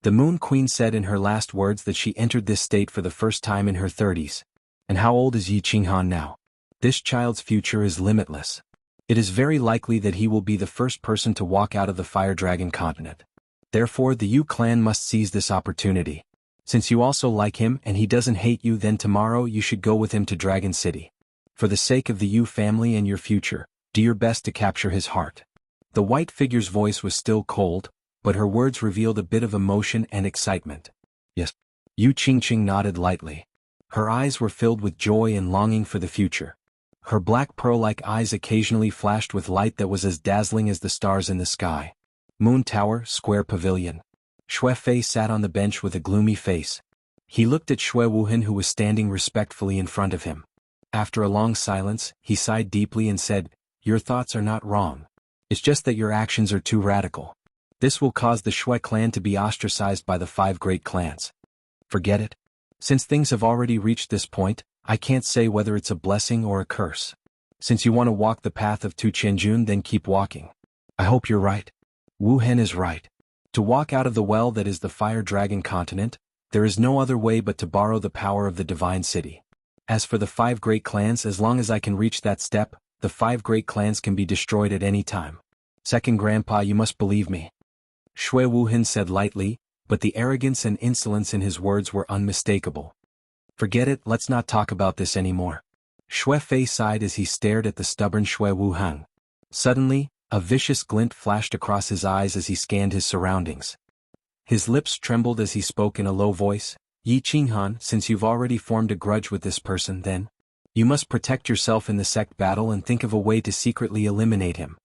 The Moon Queen said in her last words that she entered this state for the first time in her 30s. And how old is Yi Qinghan now? This child's future is limitless. It is very likely that he will be the first person to walk out of the Fire Dragon continent. Therefore the Yu clan must seize this opportunity. Since you also like him and he doesn't hate you, then tomorrow you should go with him to Dragon City. For the sake of the Yu family and your future, do your best to capture his heart. The white figure's voice was still cold, but her words revealed a bit of emotion and excitement. Yes. Yu Qingqing nodded lightly. Her eyes were filled with joy and longing for the future. Her black pearl-like eyes occasionally flashed with light that was as dazzling as the stars in the sky. Moon Tower, Square Pavilion. Xue Fei sat on the bench with a gloomy face. He looked at Xue Wuhan, who was standing respectfully in front of him. After a long silence, he sighed deeply and said, "Your thoughts are not wrong. It's just that your actions are too radical. This will cause the Xue clan to be ostracized by the 5 great clans. Forget it. Since things have already reached this point, I can't say whether it's a blessing or a curse. Since you want to walk the path of Tu Qianjun, then keep walking. I hope you're right." Wu Hen is right. To walk out of the well that is the Fire Dragon continent, there is no other way but to borrow the power of the Divine City. As for the 5 great clans, as long as I can reach that step, the 5 great clans can be destroyed at any time. Second Grandpa, you must believe me. Xue Wuhan said lightly, but the arrogance and insolence in his words were unmistakable. Forget it, let's not talk about this anymore. Xue Fei sighed as he stared at the stubborn Xue Wuhan. Suddenly, a vicious glint flashed across his eyes as he scanned his surroundings. His lips trembled as he spoke in a low voice. "Yi Qinghan, since you've already formed a grudge with this person, then you must protect yourself in the sect battle and think of a way to secretly eliminate him."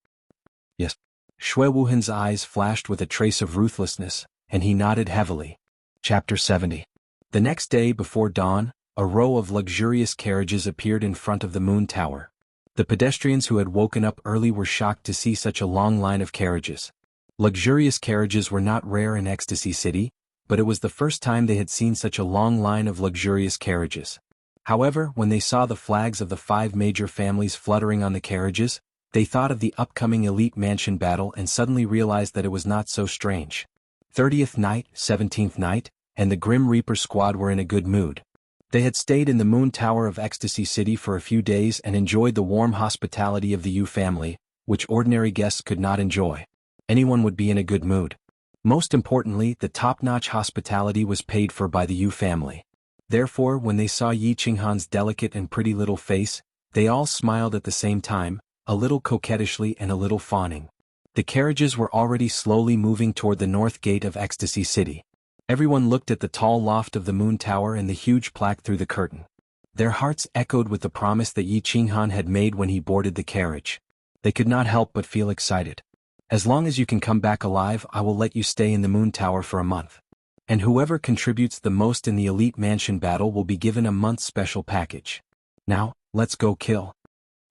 Yes. Xue Wuhan's eyes flashed with a trace of ruthlessness, and he nodded heavily. Chapter 70. The next day before dawn, a row of luxurious carriages appeared in front of the Moon Tower. The pedestrians who had woken up early were shocked to see such a long line of carriages. Luxurious carriages were not rare in Ecstasy City, but it was the first time they had seen such a long line of luxurious carriages. However, when they saw the flags of the 5 major families fluttering on the carriages, they thought of the upcoming elite mansion battle and suddenly realized that it was not so strange. 30th night, 17th night, and the Grim Reaper squad were in a good mood. They had stayed in the Moon Tower of Ecstasy City for a few days and enjoyed the warm hospitality of the Yu family, which ordinary guests could not enjoy. Anyone would be in a good mood. Most importantly, the top-notch hospitality was paid for by the Yu family. Therefore, when they saw Yi Qinghan's delicate and pretty little face, they all smiled at the same time, a little coquettishly and a little fawning. The carriages were already slowly moving toward the north gate of Ecstasy City. Everyone looked at the tall loft of the Moon Tower and the huge plaque through the curtain. Their hearts echoed with the promise that Yi Qinghan had made when he boarded the carriage. They could not help but feel excited. "As long as you can come back alive, I will let you stay in the Moon Tower for a month. And whoever contributes the most in the Elite Mansion battle will be given a month's special package. Now, let's go kill."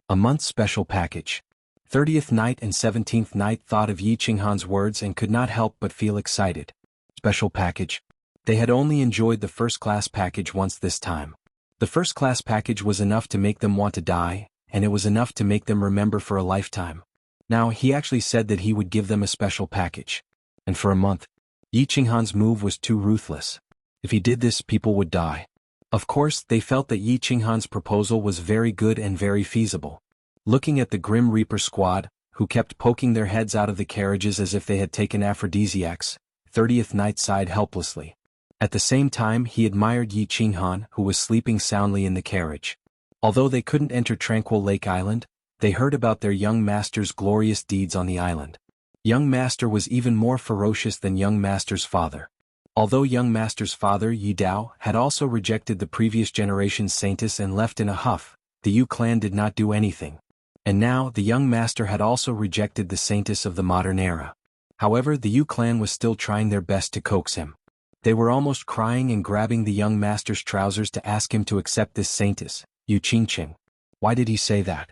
A month's special package. 30th night and 17th night thought of Yi Qinghan's words and could not help but feel excited. Special package. They had only enjoyed the first-class package once this time. The first-class package was enough to make them want to die, and it was enough to make them remember for a lifetime. Now he actually said that he would give them a special package. And for a month. Yi Qinghan's move was too ruthless. If he did this, people would die. Of course, they felt that Yi Qinghan's proposal was very good and very feasible. Looking at the Grim Reaper squad, who kept poking their heads out of the carriages as if they had taken aphrodisiacs, 30th night sighed helplessly. At the same time, he admired Yi Qinghan, who was sleeping soundly in the carriage. Although they couldn't enter Tranquil Lake Island, they heard about their young master's glorious deeds on the island. Young master was even more ferocious than young master's father. Although young master's father, Yi Dao, had also rejected the previous generation's saintess and left in a huff, the Yu clan did not do anything. And now, the young master had also rejected the saintess of the modern era. However, the Yu clan was still trying their best to coax him. They were almost crying and grabbing the young master's trousers to ask him to accept this saintess, Yu Qingqing. Why did he say that?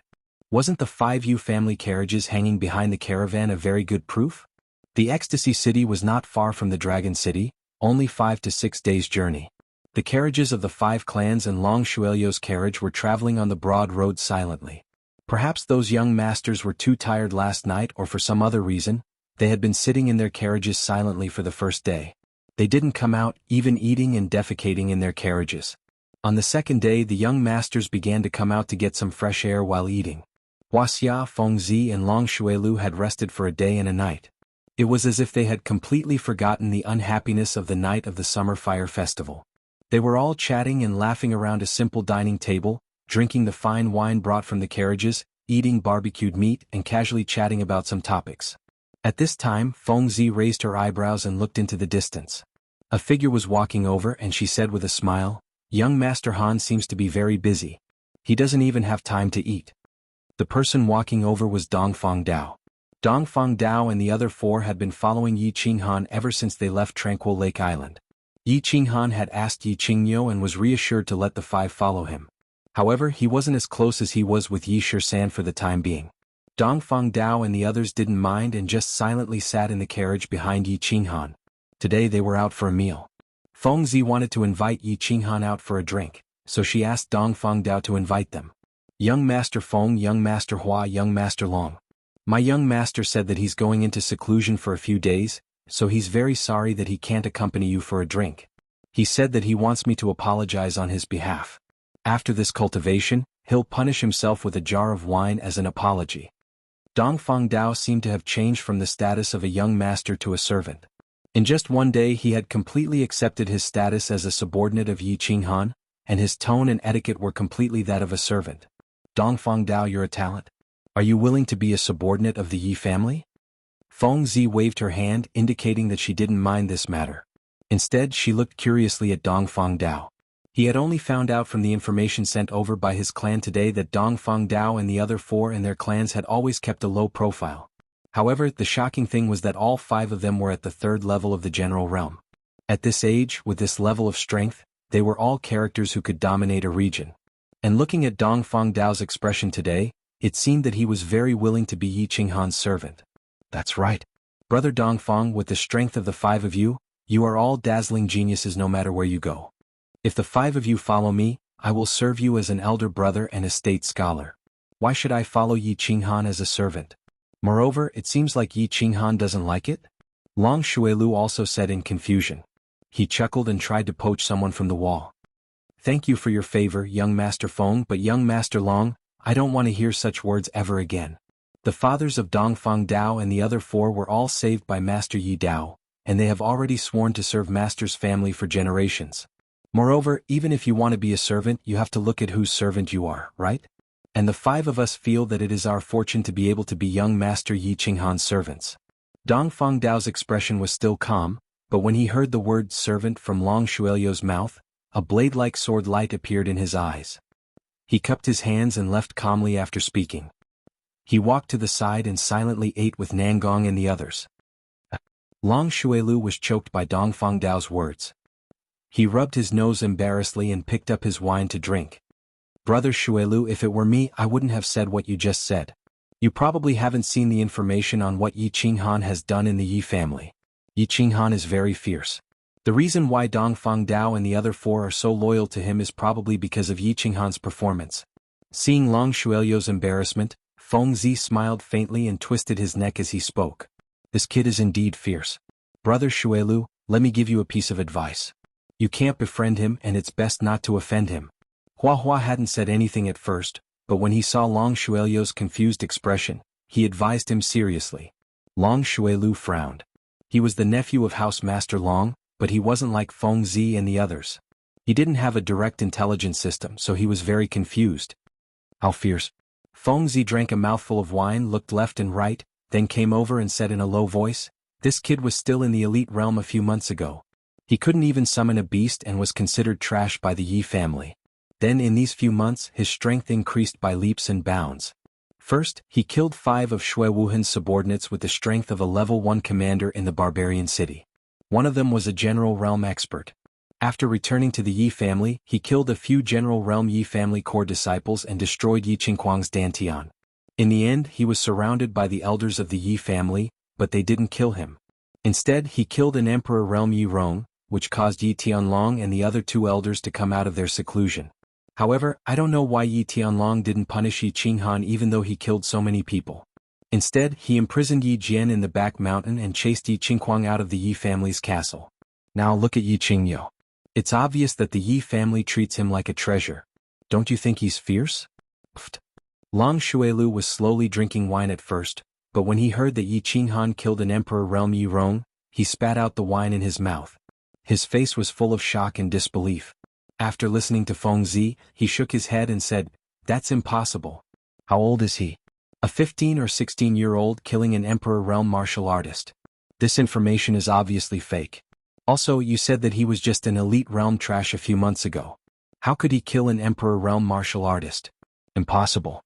Wasn't the 5 Yu family carriages hanging behind the caravan a very good proof? The Ecstasy City was not far from the Dragon City, only 5 to 6 days' journey. The carriages of the 5 clans and Long Shuelio's carriage were traveling on the broad road silently. Perhaps those young masters were too tired last night, or for some other reason, they had been sitting in their carriages silently for the first day. They didn't come out, even eating and defecating in their carriages. On the second day, the young masters began to come out to get some fresh air while eating. Wuxia, Fengzi and Long Shuelu had rested for a day and a night. It was as if they had completely forgotten the unhappiness of the night of the summer fire festival. They were all chatting and laughing around a simple dining table, drinking the fine wine brought from the carriages, eating barbecued meat and casually chatting about some topics. At this time, Fengzi raised her eyebrows and looked into the distance. A figure was walking over and she said with a smile, "Young Master Han seems to be very busy. He doesn't even have time to eat." The person walking over was Dongfang Dao. Dongfang Dao and the other 4 had been following Yi Qinghan ever since they left Tranquil Lake Island. Yi Qinghan had asked Yi Qingyo and was reassured to let the 5 follow him. However, he wasn't as close as he was with Yi Shisan for the time being. Dongfang Dao and the others didn't mind and just silently sat in the carriage behind Yi Qinghan. Today they were out for a meal. Fengzi wanted to invite Yi Qinghan out for a drink, so she asked Dongfang Dao to invite them. "Young Master Feng, Young Master Hua, Young Master Long. My young master said that he's going into seclusion for a few days, so he's very sorry that he can't accompany you for a drink. He said that he wants me to apologize on his behalf. After this cultivation, he'll punish himself with a jar of wine as an apology." Dongfang Dao seemed to have changed from the status of a young master to a servant. In just one day he had completely accepted his status as a subordinate of Yi Qinghan, and his tone and etiquette were completely that of a servant. "Dongfang Dao, you're a talent. Are you willing to be a subordinate of the Yi family?" Fengzi waved her hand, indicating that she didn't mind this matter. Instead, she looked curiously at Dongfang Dao. He had only found out from the information sent over by his clan today that Dongfang Dao and the other 4 in their clans had always kept a low profile. However, the shocking thing was that all 5 of them were at the 3rd level of the general realm. At this age, with this level of strength, they were all characters who could dominate a region. And looking at Dongfang Dao's expression today, it seemed that he was very willing to be Yi Qinghan's servant. "That's right. Brother Dongfang, with the strength of the 5 of you, you are all dazzling geniuses no matter where you go. If the 5 of you follow me, I will serve you as an elder brother and a state scholar. Why should I follow Yi Qinghan as a servant? Moreover, it seems like Yi Qinghan doesn't like it?" Long Shuelu also said in confusion. He chuckled and tried to poach someone from the wall. "Thank you for your favor, young Master Feng, but young Master Long, I don't want to hear such words ever again." The fathers of Dongfang Dao and the other 4 were all saved by Master Yi Dao, and they have already sworn to serve Master's family for generations. Moreover, even if you want to be a servant, you have to look at whose servant you are, right? And the 5 of us feel that it is our fortune to be able to be young Master Yi Qinghan's servants. Dongfang Dao's expression was still calm, but when he heard the word servant from Long Shuelio's mouth, a blade-like sword light appeared in his eyes. He cupped his hands and left calmly after speaking. He walked to the side and silently ate with Nangong and the others. Long Shuelu was choked by Dongfang Dao's words. He rubbed his nose embarrassedly and picked up his wine to drink. "Brother Shuelu, if it were me, I wouldn't have said what you just said. You probably haven't seen the information on what Yi Qinghan has done in the Yi family. Yi Qinghan is very fierce. The reason why Dongfang Dao and the other 4 are so loyal to him is probably because of Yi Qinghan's performance." Seeing Long Shuelio's embarrassment, Fengzi smiled faintly and twisted his neck as he spoke. "This kid is indeed fierce. Brother Shuelu, let me give you a piece of advice. You can't befriend him and it's best not to offend him." Hua hadn't said anything at first, but when he saw Long Shuelio's confused expression, he advised him seriously. Long Shuelu frowned. He was the nephew of House Master Long, but he wasn't like Fengzi and the others. He didn't have a direct intelligence system, so he was very confused. "How fierce?" Fengzi drank a mouthful of wine, looked left and right, then came over and said in a low voice, "This kid was still in the elite realm a few months ago. He couldn't even summon a beast and was considered trash by the Yi family. Then in these few months his strength increased by leaps and bounds." First, he killed 5 of Shui Wuhan's subordinates with the strength of a level 1 commander in the barbarian city. One of them was a general realm expert. After returning to the Yi family, he killed a few general realm Yi family core disciples and destroyed Yi Qinghuang's Dantian. In the end, he was surrounded by the elders of the Yi family, but they didn't kill him. Instead, he killed an emperor realm Yi Rong, which caused Yi Tianlong and the other 2 elders to come out of their seclusion. However, I don't know why Yi Tianlong didn't punish Yi Qinghan even though he killed so many people. Instead, he imprisoned Yi Jian in the back mountain and chased Yi Qinghuang out of the Yi family's castle. Now look at Yi Qingyou. It's obvious that the Yi family treats him like a treasure. Don't you think he's fierce? Pfft. Long Shuelu was slowly drinking wine at first, but when he heard that Yi Qinghan killed an emperor realm Yi Rong, he spat out the wine in his mouth. His face was full of shock and disbelief. After listening to Feng Zi, he shook his head and said, "That's impossible." How old is he? A 15 or 16-year-old killing an emperor realm martial artist. This information is obviously fake. Also, you said that he was just an elite realm trash a few months ago. How could he kill an emperor realm martial artist? Impossible.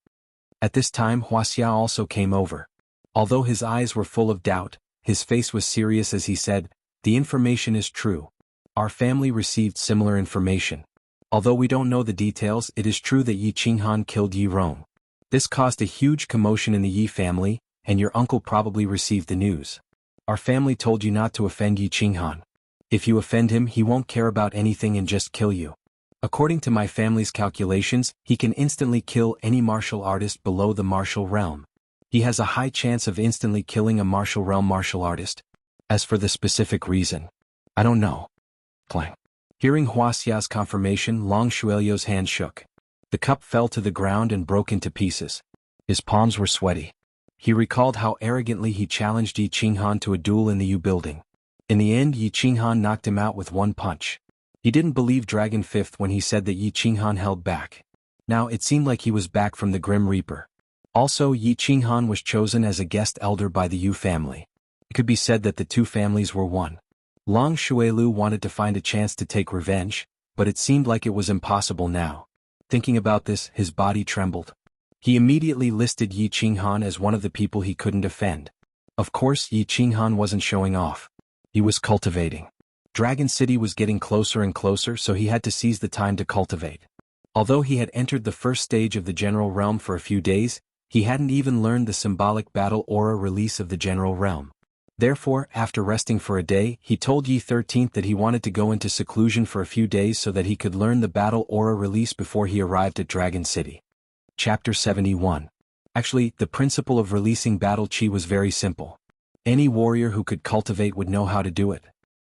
At this time, Wuxia also came over. Although his eyes were full of doubt, his face was serious as he said, "The information is true. Our family received similar information. Although we don't know the details, it is true that Yi Qinghan killed Yi Rong. This caused a huge commotion in the Yi family, and your uncle probably received the news. Our family told you not to offend Yi Qinghan. If you offend him, he won't care about anything and just kill you. According to my family's calculations, he can instantly kill any martial artist below the martial realm. He has a high chance of instantly killing a martial realm martial artist. As for the specific reason, I don't know." Clang. Hearing Huaxia's confirmation, Long Shuelio's hand shook. The cup fell to the ground and broke into pieces. His palms were sweaty. He recalled how arrogantly he challenged Yi Qinghan to a duel in the Yu building. In the end, Yi Qinghan knocked him out with one punch. He didn't believe Dragon Fifth when he said that Yi Qinghan held back. Now it seemed like he was back from the Grim Reaper. Also, Yi Qinghan was chosen as a guest elder by the Yu family. It could be said that the 2 families were one. Long Shuelu wanted to find a chance to take revenge, but it seemed like it was impossible now. Thinking about this, his body trembled. He immediately listed Yi Qinghan as one of the people he couldn't offend. Of course, Yi Qinghan wasn't showing off. He was cultivating. Dragon City was getting closer and closer, so he had to seize the time to cultivate. Although he had entered the first stage of the general realm for a few days, he hadn't even learned the symbolic battle aura release of the general realm. Therefore, after resting for a day, he told Yi 13th that he wanted to go into seclusion for a few days so that he could learn the battle aura release before he arrived at Dragon City. Chapter 71. Actually, the principle of releasing battle chi was very simple. Any warrior who could cultivate would know how to do it.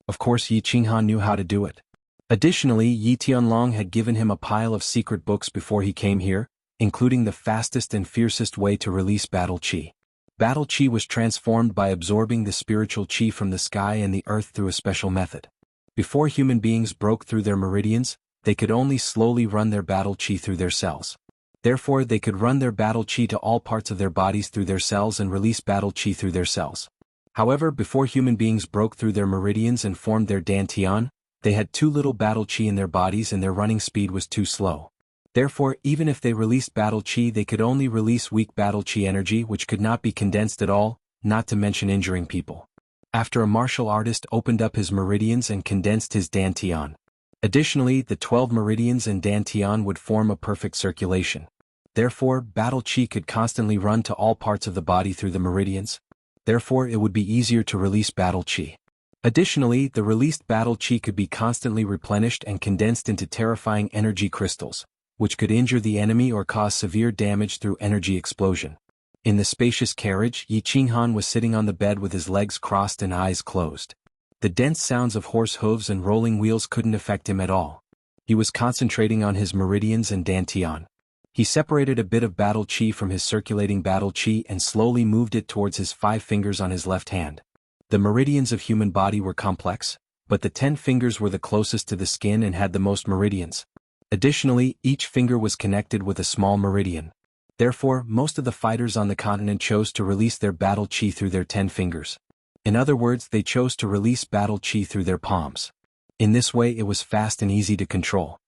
Of course, Yi Qinghan knew how to do it. Additionally, Yi Tianlong had given him a pile of secret books before he came here, including the fastest and fiercest way to release battle chi. Battle chi was transformed by absorbing the spiritual chi from the sky and the earth through a special method. Before human beings broke through their meridians, they could only slowly run their battle chi through their cells. Therefore, they could run their battle chi to all parts of their bodies through their cells and release battle chi through their cells. However, before human beings broke through their meridians and formed their dantian, they had too little battle chi in their bodies and their running speed was too slow. Therefore, even if they released battle chi, they could only release weak battle chi energy which could not be condensed at all, not to mention injuring people. After a martial artist opened up his meridians and condensed his dantian. Additionally, the 12 meridians and dantian would form a perfect circulation. Therefore, battle chi could constantly run to all parts of the body through the meridians. Therefore, it would be easier to release battle chi. Additionally, the released battle chi could be constantly replenished and condensed into terrifying energy crystals, which could injure the enemy or cause severe damage through energy explosion. In the spacious carriage, Yi Qinghan was sitting on the bed with his legs crossed and eyes closed. The dense sounds of horse hooves and rolling wheels couldn't affect him at all. He was concentrating on his meridians and dantian. He separated a bit of battle chi from his circulating battle chi and slowly moved it towards his 5 fingers on his left hand. The meridians of human body were complex, but the 10 fingers were the closest to the skin and had the most meridians. Additionally, each finger was connected with a small meridian. Therefore, most of the fighters on the continent chose to release their battle chi through their 10 fingers. In other words, they chose to release battle chi through their palms. In this way, it was fast and easy to control.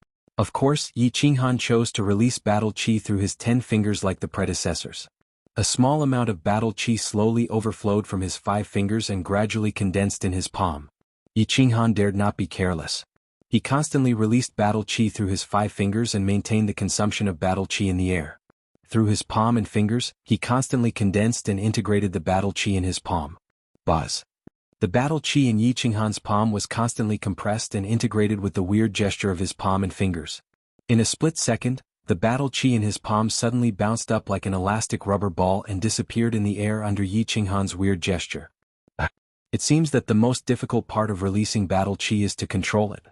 Of course, Yi Qinghan chose to release battle chi through his 10 fingers like the predecessors. A small amount of battle chi slowly overflowed from his 5 fingers and gradually condensed in his palm. Yi Qinghan dared not be careless. He constantly released battle chi through his 5 fingers and maintained the consumption of battle chi in the air. Through his palm and fingers, he constantly condensed and integrated the battle chi in his palm. Buzz. The battle chi in Yi Qinghan's palm was constantly compressed and integrated with the weird gesture of his palm and fingers. In a split second, the battle chi in his palm suddenly bounced up like an elastic rubber ball and disappeared in the air under Yi Qinghan's weird gesture. It seems that the most difficult part of releasing battle chi is to control it.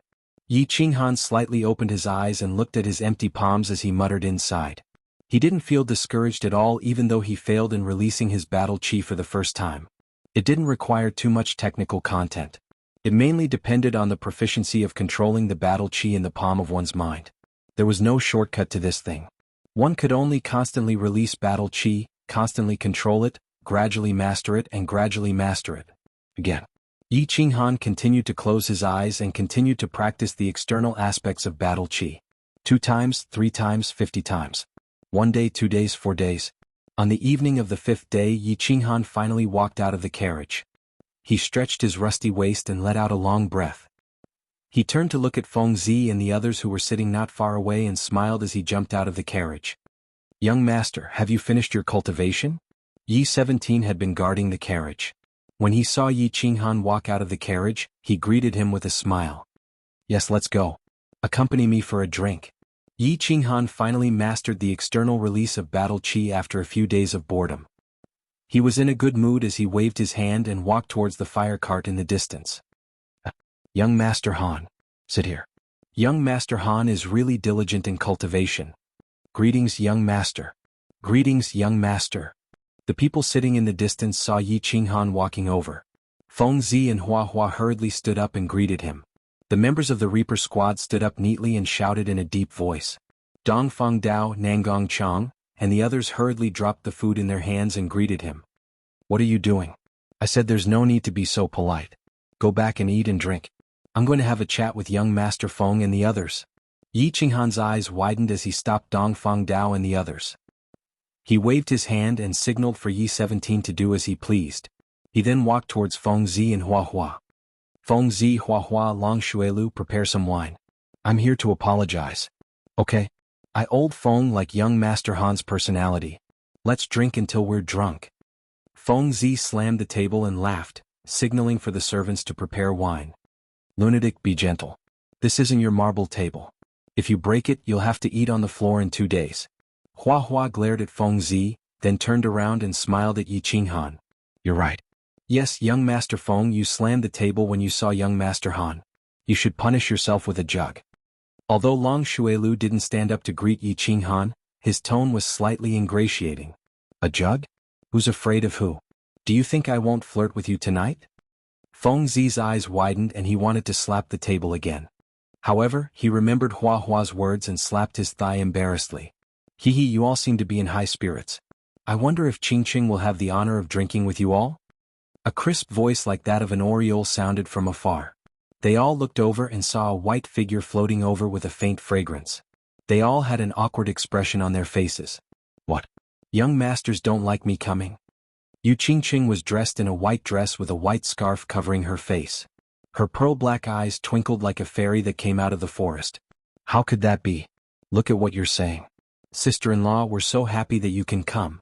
Yi Qinghan slightly opened his eyes and looked at his empty palms as he muttered inside. He didn't feel discouraged at all even though he failed in releasing his battle chi for the first time. It didn't require too much technical content. It mainly depended on the proficiency of controlling the battle chi in the palm of one's mind. There was no shortcut to this thing. One could only constantly release battle chi, constantly control it, gradually master it and gradually master it. Again. Yi Qinghan continued to close his eyes and continued to practice the external aspects of battle chi. 2 times, 3 times, 50 times. 1 day, 2 days, 4 days. On the evening of the 5th day, Yi Qinghan finally walked out of the carriage. He stretched his rusty waist and let out a long breath. He turned to look at Feng Zi and the others who were sitting not far away and smiled as he jumped out of the carriage. "Young master, have you finished your cultivation?" Yi 17 had been guarding the carriage. When he saw Yi Qinghan walk out of the carriage, he greeted him with a smile. "Yes, let's go. Accompany me for a drink." Yi Qinghan finally mastered the external release of battle chi after a few days of boredom. He was in a good mood as he waved his hand and walked towards the fire cart in the distance. "Young Master Han. Sit here. Young Master Han is really diligent in cultivation. Greetings, young master." "Greetings, young master." The people sitting in the distance saw Yi Qinghan walking over. Feng Zi and Hua Hua hurriedly stood up and greeted him. The members of the Reaper squad stood up neatly and shouted in a deep voice. Dongfeng Dao, Nangong Chang, and the others hurriedly dropped the food in their hands and greeted him. "What are you doing?" "I said there's no need to be so polite. Go back and eat and drink. I'm going to have a chat with young Master Feng and the others." Yi Qinghan's eyes widened as he stopped Dongfeng Dao and the others. He waved his hand and signaled for Yi 17 to do as he pleased. He then walked towards Feng Zi and Hua Hua. "Feng Zi, Hua Hua, Long Shuelu, prepare some wine. I'm here to apologize." "Okay. I old Feng like young Master Han's personality. Let's drink until we're drunk." Feng Zi slammed the table and laughed, signaling for the servants to prepare wine. "Lunatic, be gentle. This isn't your marble table. If you break it, you'll have to eat on the floor in 2 days." Hua Hua glared at Feng Zi, then turned around and smiled at Yi Qinghan. "You're right. Yes, young Master Feng, you slammed the table when you saw young Master Han. You should punish yourself with a jug." Although Long Shuelu didn't stand up to greet Yi Qinghan, his tone was slightly ingratiating. "A jug? Who's afraid of who? Do you think I won't flirt with you tonight?" Feng Zi's eyes widened and he wanted to slap the table again. However, he remembered Hua Hua's words and slapped his thigh embarrassedly. "Hee, you all seem to be in high spirits. I wonder if Qingqing will have the honor of drinking with you all?" A crisp voice like that of an oriole sounded from afar. They all looked over and saw a white figure floating over with a faint fragrance. They all had an awkward expression on their faces. "What? Young masters don't like me coming?" Yu Qingqing was dressed in a white dress with a white scarf covering her face. Her pearl-black eyes twinkled like a fairy that came out of the forest. "How could that be? Look at what you're saying. Sister-in-law, we're so happy that you can come."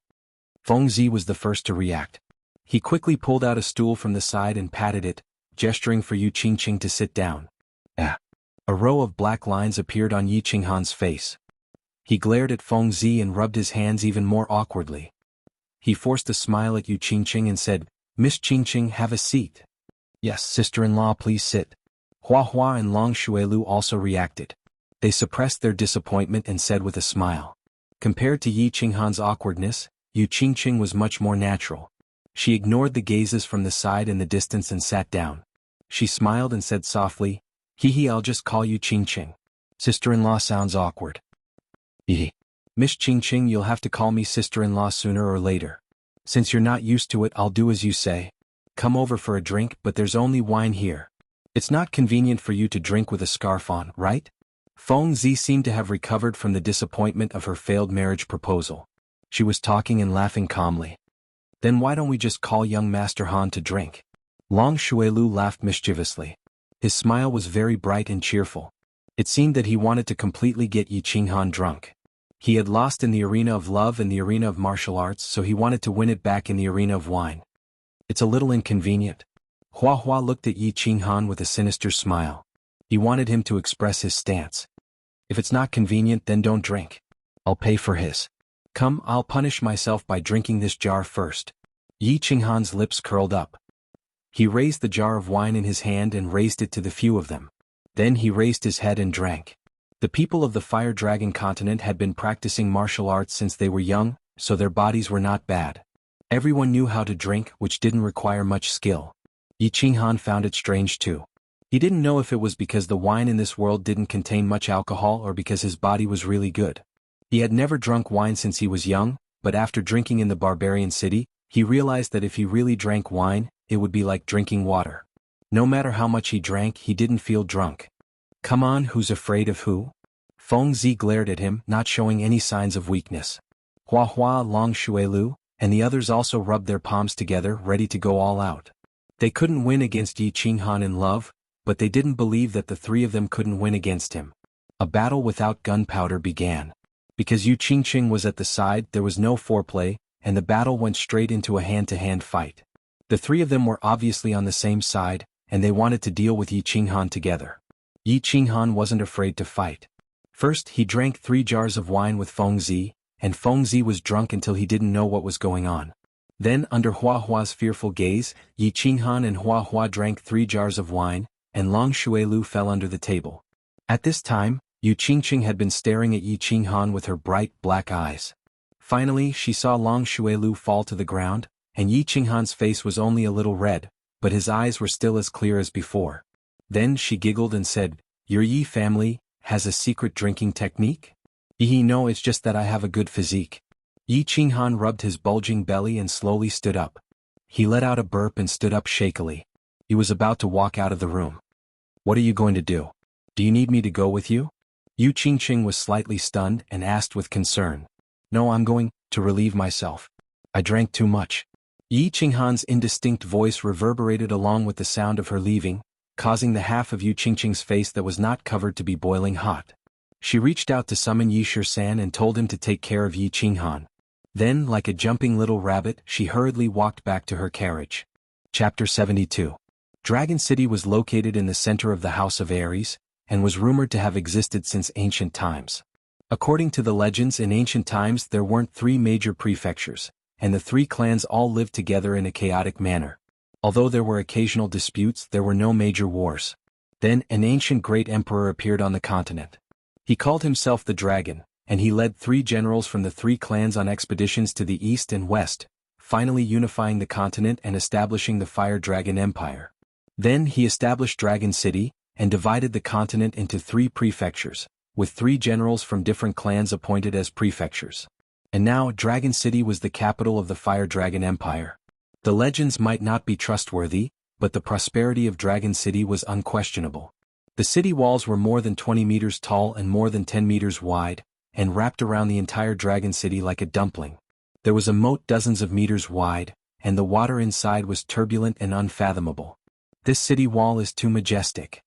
Feng Zi was the first to react. He quickly pulled out a stool from the side and patted it, gesturing for Yu Qingqing to sit down. A row of black lines appeared on Yi Qinghan's face. He glared at Feng Zi and rubbed his hands even more awkwardly. He forced a smile at Yu Qingqing and said, "Miss Qingqing, have a seat." "Yes, sister-in-law, please sit." Hua Hua and Long Shuelu also reacted. They suppressed their disappointment and said with a smile. Compared to Yi Qinghan's awkwardness, Yu Qingqing was much more natural. She ignored the gazes from the side and the distance and sat down. She smiled and said softly, "Hee, I'll just call you Qingqing. Sister-in-law sounds awkward." "Hee. Miss Qingqing, you'll have to call me sister-in-law sooner or later. Since you're not used to it, I'll do as you say. Come over for a drink, but there's only wine here. It's not convenient for you to drink with a scarf on, right?" Feng Zi seemed to have recovered from the disappointment of her failed marriage proposal. She was talking and laughing calmly. Then why don't we just call young Master Han to drink? Long Shuelu laughed mischievously. His smile was very bright and cheerful. It seemed that he wanted to completely get Yi Qinghan drunk. He had lost in the arena of love and the arena of martial arts, so he wanted to win it back in the arena of wine. It's a little inconvenient. Hua Hua looked at Yi Qinghan with a sinister smile. He wanted him to express his stance. If it's not convenient, then don't drink. I'll pay for his. Come, I'll punish myself by drinking this jar first. Yi Qinghan's lips curled up. He raised the jar of wine in his hand and raised it to the few of them. Then he raised his head and drank. The people of the Fire Dragon continent had been practicing martial arts since they were young, so their bodies were not bad. Everyone knew how to drink, which didn't require much skill. Yi Qinghan found it strange too. He didn't know if it was because the wine in this world didn't contain much alcohol or because his body was really good. He had never drunk wine since he was young, but after drinking in the barbarian city, he realized that if he really drank wine, it would be like drinking water. No matter how much he drank, he didn't feel drunk. Come on, who's afraid of who? Feng Zi glared at him, not showing any signs of weakness. Hua Hua, Long Shuelu, and the others also rubbed their palms together, ready to go all out. They couldn't win against Yi Qinghan in love, but they didn't believe that the three of them couldn't win against him. A battle without gunpowder began. Because Yu Qingqing was at the side, there was no foreplay, and the battle went straight into a hand-to-hand fight. The three of them were obviously on the same side, and they wanted to deal with Yi Qinghan together. Yi Qinghan wasn't afraid to fight. First, he drank 3 jars of wine with Feng Zi, and Feng Zi was drunk until he didn't know what was going on. Then, under Hua Hua's fearful gaze, Yi Qinghan and Hua Hua drank 3 jars of wine, and Long Shuelu fell under the table. At this time, Yu Qingqing had been staring at Yi Qinghan with her bright black eyes. Finally, she saw Long Shuelu fall to the ground, and Yi Qinghan's face was only a little red, but his eyes were still as clear as before. Then she giggled and said, "Your Yi family has a secret drinking technique?" No, it's just that I have a good physique." Yi Qinghan rubbed his bulging belly and slowly stood up. He let out a burp and stood up shakily. He was about to walk out of the room. "What are you going to do? Do you need me to go with you?" Yu Qingqing was slightly stunned and asked with concern. "No, I'm going to relieve myself. I drank too much." Yi Qinghan's indistinct voice reverberated along with the sound of her leaving, causing the half of Yu Qingqing's face that was not covered to be boiling hot. She reached out to summon Yi Shisan and told him to take care of Yi Qinghan. Then, like a jumping little rabbit, she hurriedly walked back to her carriage. Chapter 72. Dragon City was located in the center of the House of Ares, and was rumored to have existed since ancient times. According to the legends, in ancient times there weren't 3 major prefectures, and the 3 clans all lived together in a chaotic manner. Although there were occasional disputes, there were no major wars. Then, an ancient great emperor appeared on the continent. He called himself the Dragon, and he led 3 generals from the 3 clans on expeditions to the east and west, finally unifying the continent and establishing the Fire Dragon Empire. Then he established Dragon City, and divided the continent into 3 prefectures, with 3 generals from different clans appointed as prefectures. And now Dragon City was the capital of the Fire Dragon Empire. The legends might not be trustworthy, but the prosperity of Dragon City was unquestionable. The city walls were more than 20 meters tall and more than 10 meters wide, and wrapped around the entire Dragon City like a dumpling. There was a moat dozens of meters wide, and the water inside was turbulent and unfathomable. This city wall is too majestic.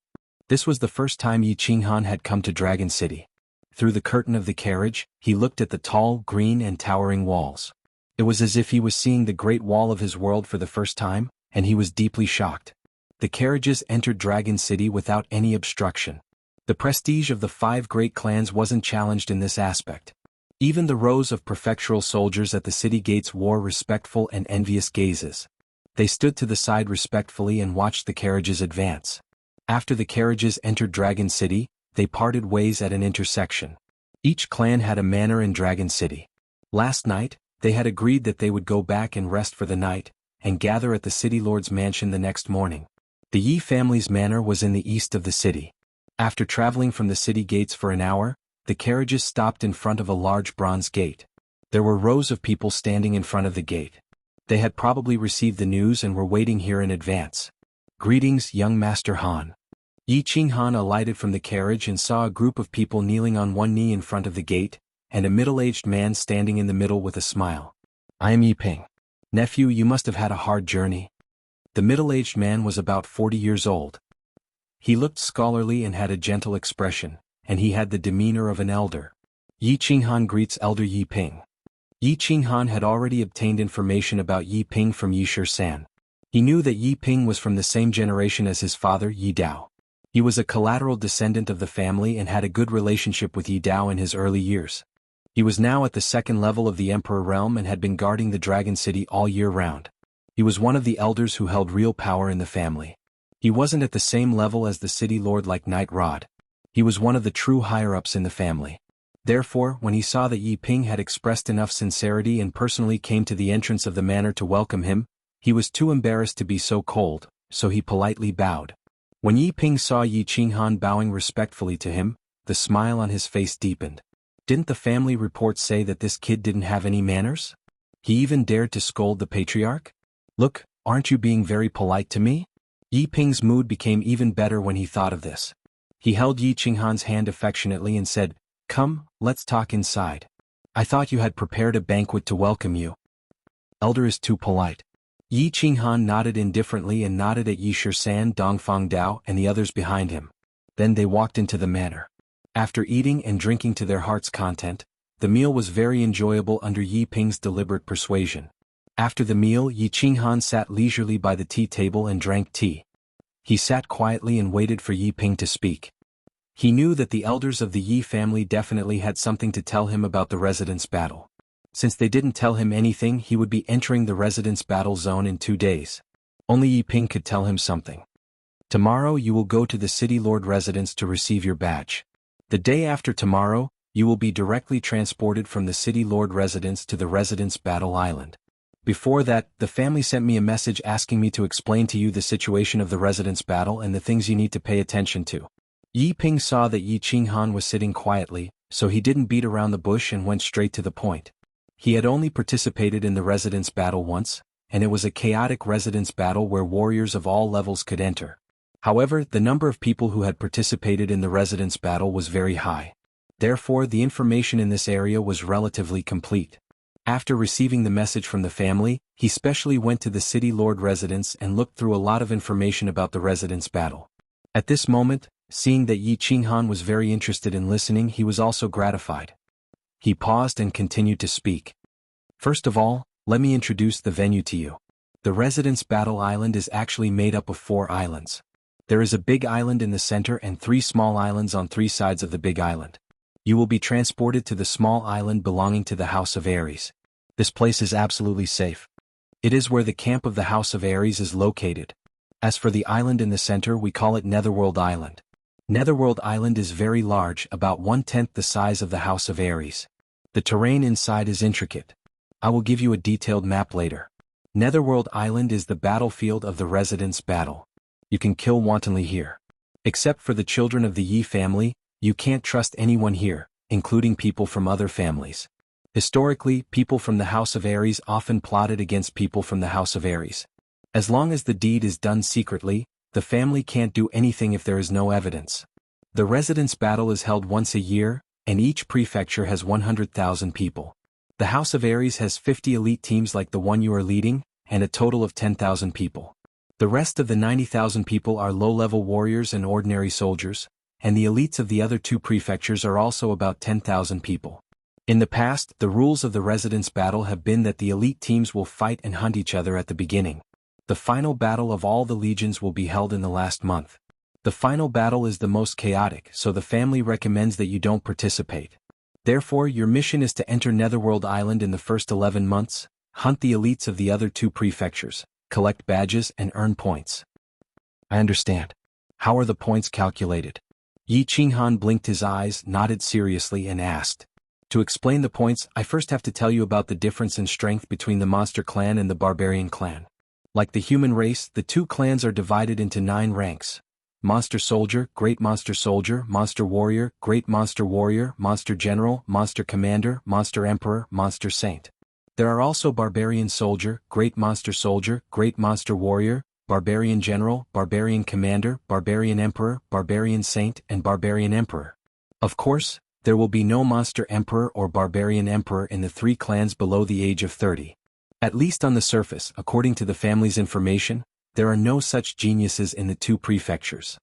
This was the first time Yi Qinghan had come to Dragon City. Through the curtain of the carriage, he looked at the tall, green and towering walls. It was as if he was seeing the great wall of his world for the first time, and he was deeply shocked. The carriages entered Dragon City without any obstruction. The prestige of the 5 great clans wasn't challenged in this aspect. Even the rows of prefectural soldiers at the city gates wore respectful and envious gazes. They stood to the side respectfully and watched the carriages advance. After the carriages entered Dragon City, they parted ways at an intersection. Each clan had a manor in Dragon City. Last night, they had agreed that they would go back and rest for the night, and gather at the city lord's mansion the next morning. The Yi family's manor was in the east of the city. After traveling from the city gates for an hour, the carriages stopped in front of a large bronze gate. There were rows of people standing in front of the gate. They had probably received the news and were waiting here in advance. "Greetings, young Master Han." Yi Qinghan alighted from the carriage and saw a group of people kneeling on one knee in front of the gate, and a middle-aged man standing in the middle with a smile. I am Yi Ping. Nephew, you must have had a hard journey. The middle-aged man was about 40 years old. He looked scholarly and had a gentle expression, and he had the demeanor of an elder. Yi Qinghan greets Elder Yi Ping. Yi Qinghan had already obtained information about Yi Ping from Yi Shisan. He knew that Yi Ping was from the same generation as his father Yi Dao. He was a collateral descendant of the family and had a good relationship with Yi Dao in his early years. He was now at the second level of the Emperor realm and had been guarding the Dragon City all year round. He was one of the elders who held real power in the family. He wasn't at the same level as the city lord like Knight Rod. He was one of the true higher-ups in the family. Therefore, when he saw that Yi Ping had expressed enough sincerity and personally came to the entrance of the manor to welcome him, he was too embarrassed to be so cold, so he politely bowed. When Yi Ping saw Yi Qinghan bowing respectfully to him, the smile on his face deepened. Didn't the family reports say that this kid didn't have any manners? He even dared to scold the patriarch? Look, aren't you being very polite to me? Yi Ping's mood became even better when he thought of this. He held Yi Qinghan's hand affectionately and said, "Come, let's talk inside. I thought you had prepared a banquet to welcome you." Elder is too polite. Yi Qinghan nodded indifferently and nodded at Yi Shisan, Dongfang Dao and the others behind him. Then they walked into the manor. After eating and drinking to their heart's content, the meal was very enjoyable under Yi Ping's deliberate persuasion. After the meal, Yi Qinghan sat leisurely by the tea table and drank tea. He sat quietly and waited for Yi Ping to speak. He knew that the elders of the Yi family definitely had something to tell him about the residence battle. Since they didn't tell him anything, he would be entering the residence battle zone in 2 days. Only Yi Ping could tell him something. Tomorrow you will go to the city lord residence to receive your badge. The day after tomorrow, you will be directly transported from the city lord residence to the residence battle island. Before that, the family sent me a message asking me to explain to you the situation of the residence battle and the things you need to pay attention to. Yi Ping saw that Yi Qinghan was sitting quietly, so he didn't beat around the bush and went straight to the point. He had only participated in the residence battle once, and it was a chaotic residence battle where warriors of all levels could enter. However, the number of people who had participated in the residence battle was very high. Therefore, the information in this area was relatively complete. After receiving the message from the family, he specially went to the city lord residence and looked through a lot of information about the residence battle. At this moment, seeing that Yi Qinghan was very interested in listening, he was also gratified. He paused and continued to speak. First of all, let me introduce the venue to you. The residence battle island is actually made up of 4 islands. There is a big island in the center and 3 small islands on 3 sides of the big island. You will be transported to the small island belonging to the House of Ares. This place is absolutely safe. It is where the camp of the House of Ares is located. As for the island in the center, we call it Netherworld Island. Netherworld Island is very large, about 1/10 the size of the House of Ares. The terrain inside is intricate. I will give you a detailed map later. Netherworld Island is the battlefield of the residence battle. You can kill wantonly here. Except for the children of the Yi family, you can't trust anyone here, including people from other families. Historically, people from the House of Ares often plotted against people from the House of Ares. As long as the deed is done secretly, the family can't do anything if there is no evidence. The residence battle is held once a year, and each prefecture has 100,000 people. The House of Ares has 50 elite teams like the one you are leading, and a total of 10,000 people. The rest of the 90,000 people are low-level warriors and ordinary soldiers, and the elites of the other 2 prefectures are also about 10,000 people. In the past, the rules of the residence battle have been that the elite teams will fight and hunt each other at the beginning. The final battle of all the legions will be held in the last month. The final battle is the most chaotic, so the family recommends that you don't participate. Therefore, your mission is to enter Netherworld Island in the first 11 months, hunt the elites of the other 2 prefectures, collect badges and earn points. I understand. How are the points calculated? Yi Qinghan blinked his eyes, nodded seriously and asked. To explain the points, I first have to tell you about the difference in strength between the monster clan and the barbarian clan. Like the human race, the 2 clans are divided into 9 ranks. Monster Soldier, Great Monster Soldier, Monster Warrior, Great Monster Warrior, Monster General, Monster Commander, Monster Emperor, Monster Saint. There are also Barbarian Soldier, Great Monster Soldier, Great Monster Warrior, Barbarian General, Barbarian Commander, Barbarian Emperor, Barbarian Saint, and Barbarian Emperor. Of course, There will be no monster emperor or barbarian emperor in the 3 clans below the age of 30. At least on the surface, according to the family's information, there are no such geniuses in the 2 prefectures.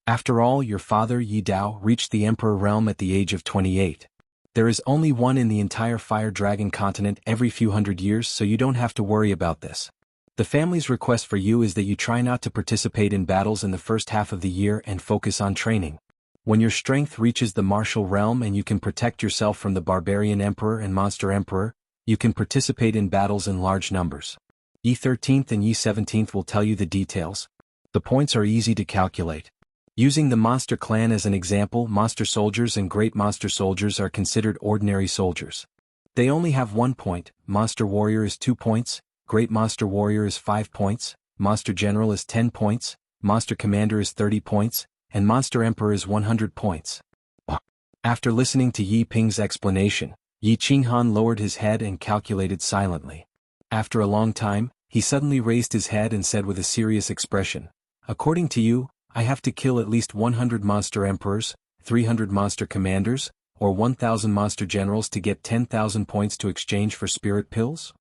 After all, your father Yi Dao reached the emperor realm at the age of 28. There is only one in the entire Fire Dragon continent every few hundred years, so you don't have to worry about this. The family's request for you is that you try not to participate in battles in the first half of the year and focus on training. When your strength reaches the martial realm and you can protect yourself from the barbarian emperor and monster emperor, you can participate in battles in large numbers. Yi 13th and Yi 17th will tell you the details. The points are easy to calculate. Using the monster clan as an example, monster soldiers and great monster soldiers are considered ordinary soldiers. They only have 1 point, monster warrior is 2 points, great monster warrior is 5 points, monster general is 10 points, monster commander is 30 points, and monster emperor is 100 points. After listening to Yi Ping's explanation, Yi Qinghan lowered his head and calculated silently. After a long time, he suddenly raised his head and said with a serious expression, "According to you, I have to kill at least 100 monster emperors, 300 monster commanders, or 1,000 monster generals to get 10,000 points to exchange for spirit pills?"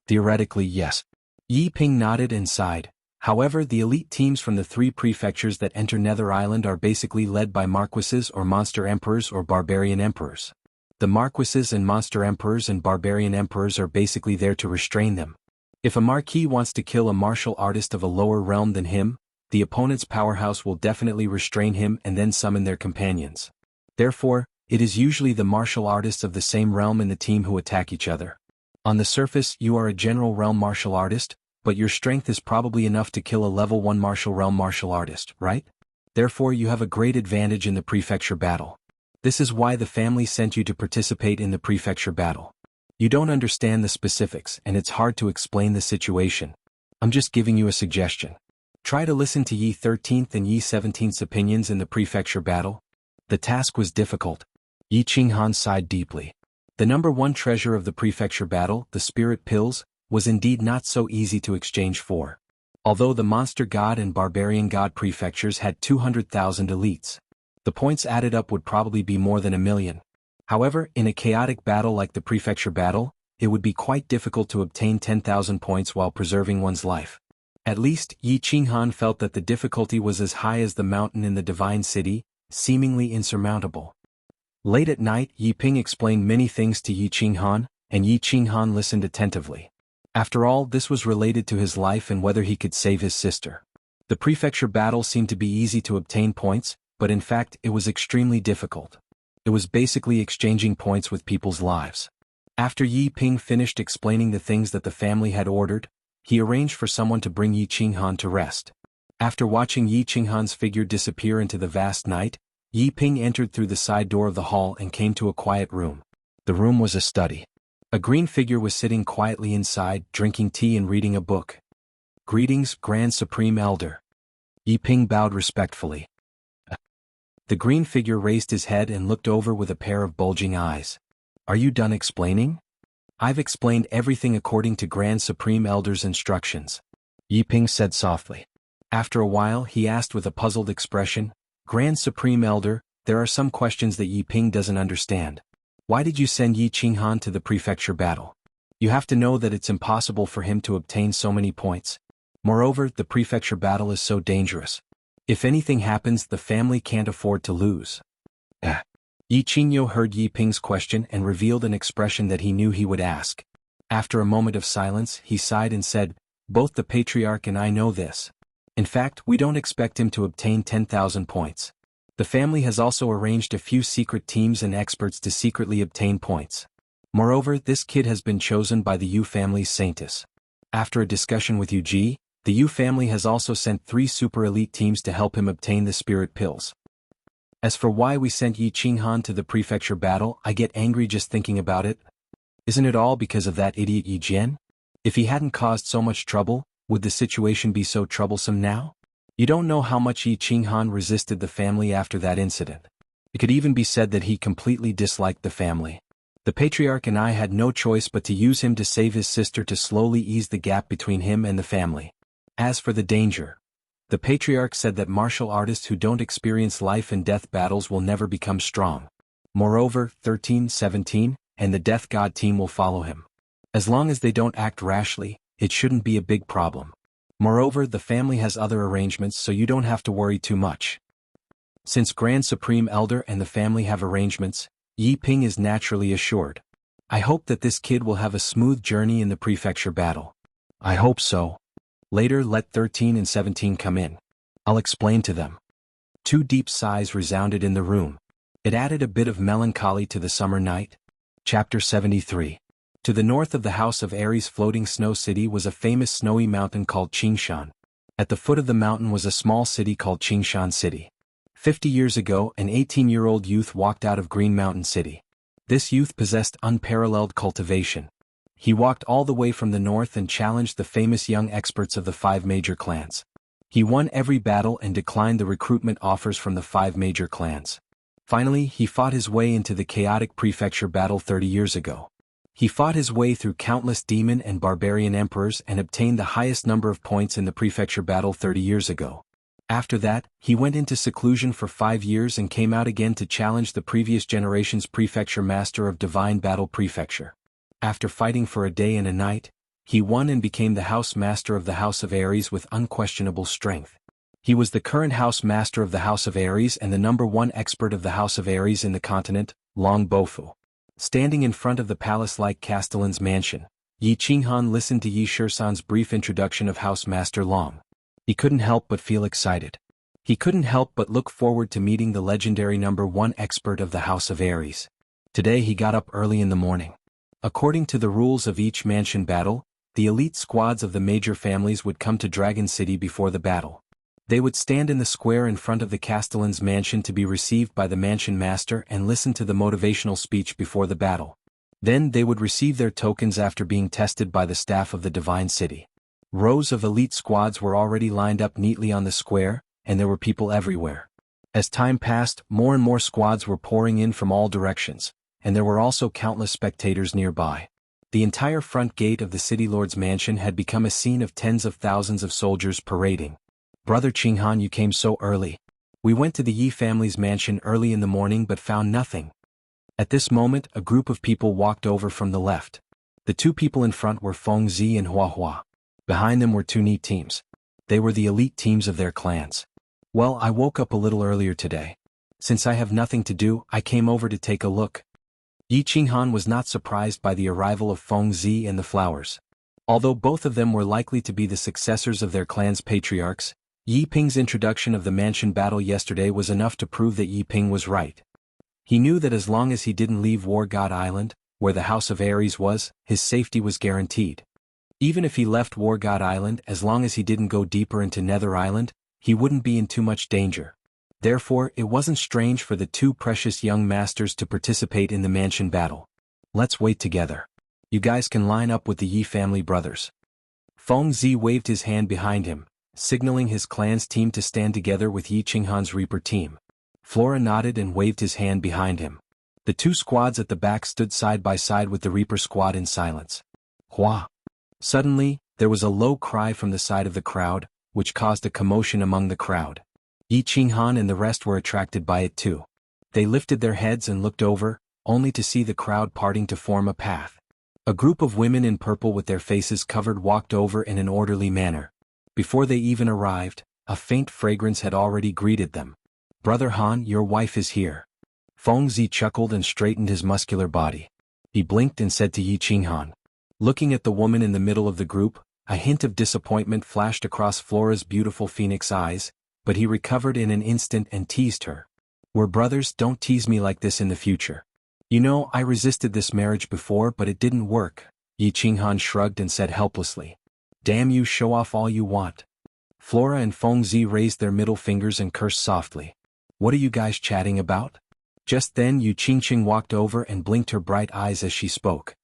Theoretically, yes. Yi Ping nodded and sighed. However, the elite teams from the 3 prefectures that enter Nether Island are basically led by marquises or monster emperors or barbarian emperors. The marquises and monster emperors and barbarian emperors are basically there to restrain them. If a marquis wants to kill a martial artist of a lower realm than him, the opponent's powerhouse will definitely restrain him and then summon their companions. Therefore, it is usually the martial artists of the same realm in the team who attack each other. On the surface, you are a general realm martial artist, but your strength is probably enough to kill a level 1 martial realm martial artist, right? Therefore, you have a great advantage in the prefecture battle. This is why the family sent you to participate in the prefecture battle. You don't understand the specifics and it's hard to explain the situation. I'm just giving you a suggestion. Try to listen to Yi 13th and Yi 17th's opinions in the prefecture battle. The task was difficult. Yi Qinghan sighed deeply. The number 1 treasure of the prefecture battle, the spirit pills, was indeed not so easy to exchange for. Although the monster god and barbarian god prefectures had 200,000 elites, the points added up would probably be more than 1 million. However, in a chaotic battle like the prefecture battle, it would be quite difficult to obtain 10,000 points while preserving one's life. At least, Yi Qinghan felt that the difficulty was as high as the mountain in the Divine City, seemingly insurmountable. Late at night, Yi Ping explained many things to Yi Qinghan, and Yi Qinghan listened attentively. After all, this was related to his life and whether he could save his sister. The prefecture battle seemed to be easy to obtain points, but in fact it was extremely difficult. It was basically exchanging points with people's lives. After Yi Ping finished explaining the things that the family had ordered, he arranged for someone to bring Yi Qinghan to rest. After watching Yi Qinghan's figure disappear into the vast night, Yi Ping entered through the side door of the hall and came to a quiet room. The room was a study. A green figure was sitting quietly inside, drinking tea and reading a book. "Greetings, Grand Supreme Elder." Yi Ping bowed respectfully. The green figure raised his head and looked over with a pair of bulging eyes. "Are you done explaining?" "I've explained everything according to Grand Supreme Elder's instructions," Yi Ping said softly. After a while he asked with a puzzled expression, "Grand Supreme Elder, there are some questions that Yi Ping doesn't understand. Why did you send Yi Qinghan to the prefecture battle? You have to know that it's impossible for him to obtain so many points. Moreover, the prefecture battle is so dangerous. If anything happens, the family can't afford to lose." Yi Qingyo heard Yi Ping's question and revealed an expression that he knew he would ask. After a moment of silence, he sighed and said, "Both the patriarch and I know this. In fact, we don't expect him to obtain 10,000 points. The family has also arranged a few secret teams and experts to secretly obtain points. Moreover, this kid has been chosen by the Yu family's saintess. After a discussion with Yu, the Yu family has also sent 3 super elite teams to help him obtain the spirit pills. As for why we sent Yi Qinghan to the prefecture battle, I get angry just thinking about it. Isn't it all because of that idiot Yi Jian? If he hadn't caused so much trouble, would the situation be so troublesome now? You don't know how much Yi Qinghan resisted the family after that incident. It could even be said that he completely disliked the family. The patriarch and I had no choice but to use him to save his sister to slowly ease the gap between him and the family. As for the danger, the patriarch said that martial artists who don't experience life and death battles will never become strong. Moreover, 13-17, and the Death God team will follow him. As long as they don't act rashly, it shouldn't be a big problem. Moreover, the family has other arrangements so you don't have to worry too much. Since Grand Supreme Elder and the family have arrangements, Yi Ping is naturally assured. I hope that this kid will have a smooth journey in the prefecture battle. I hope so. Later let 13 and 17 come in. I'll explain to them. Two deep sighs resounded in the room. It added a bit of melancholy to the summer night. Chapter 73. To the north of the House of Ares' floating snow city was a famous snowy mountain called Qingshan. At the foot of the mountain was a small city called Qingshan City. 50 years ago, an 18-year-old youth walked out of Green Mountain City. This youth possessed unparalleled cultivation. He walked all the way from the north and challenged the famous young experts of the 5 major clans. He won every battle and declined the recruitment offers from the 5 major clans. Finally, he fought his way into the chaotic prefecture battle 30 years ago. He fought his way through countless demon and barbarian emperors and obtained the highest number of points in the prefecture battle 30 years ago. After that, he went into seclusion for 5 years and came out again to challenge the previous generation's prefecture master of Divine Battle Prefecture. After fighting for a day and a night, he won and became the house master of the House of Ares with unquestionable strength. He was the current house master of the House of Ares and the #1 expert of the House of Ares in the continent, Long Bofu. Standing in front of the palace-like castellan's mansion, Yi Qinghan listened to Yi Shirsan's brief introduction of House Master Long. He couldn't help but feel excited. He couldn't help but look forward to meeting the legendary #1 expert of the House of Ares. Today he got up early in the morning. According to the rules of each mansion battle, the elite squads of the major families would come to Dragon City before the battle. They would stand in the square in front of the castellan's mansion to be received by the mansion master and listen to the motivational speech before the battle. Then they would receive their tokens after being tested by the staff of the Divine City. Rows of elite squads were already lined up neatly on the square, and there were people everywhere. As time passed, more and more squads were pouring in from all directions, and there were also countless spectators nearby. The entire front gate of the city lord's mansion had become a scene of tens of thousands of soldiers parading. Brother Qinghan, you came so early. We went to the Yi family's mansion early in the morning but found nothing. At this moment, a group of people walked over from the left. The 2 people in front were Feng Zi and Hua Hua. Behind them were 2 neat teams. They were the elite teams of their clans. Well, I woke up a little earlier today. Since I have nothing to do, I came over to take a look. Yi Qinghan was not surprised by the arrival of Feng Zi and the flowers. Although both of them were likely to be the successors of their clan's patriarchs, Yi Ping's introduction of the mansion battle yesterday was enough to prove that Yi Ping was right. He knew that as long as he didn't leave War God Island, where the House of Ares was, his safety was guaranteed. Even if he left War God Island, as long as he didn't go deeper into Nether Island, he wouldn't be in too much danger. Therefore, it wasn't strange for the 2 precious young masters to participate in the mansion battle. Let's wait together. You guys can line up with the Yi family brothers. Feng Zi waved his hand behind him, signaling his clan's team to stand together with Yi Qinghan's Reaper team. Flora nodded and waved his hand behind him. The 2 squads at the back stood side by side with the Reaper squad in silence. Hua! Suddenly, there was a low cry from the side of the crowd, which caused a commotion among the crowd. Yi Qinghan and the rest were attracted by it too. They lifted their heads and looked over, only to see the crowd parting to form a path. A group of women in purple with their faces covered walked over in an orderly manner. Before they even arrived, a faint fragrance had already greeted them. Brother Han, your wife is here. Feng Zi chuckled and straightened his muscular body. He blinked and said to Yi Qinghan. Looking at the woman in the middle of the group, a hint of disappointment flashed across Flora's beautiful phoenix eyes, but he recovered in an instant and teased her. We're brothers, don't tease me like this in the future. You know, I resisted this marriage before but it didn't work. Yi Qinghan shrugged and said helplessly. Damn you, show off all you want. Flora and Feng Zi raised their middle fingers and cursed softly. What are you guys chatting about? Just then Yu Qingqing walked over and blinked her bright eyes as she spoke.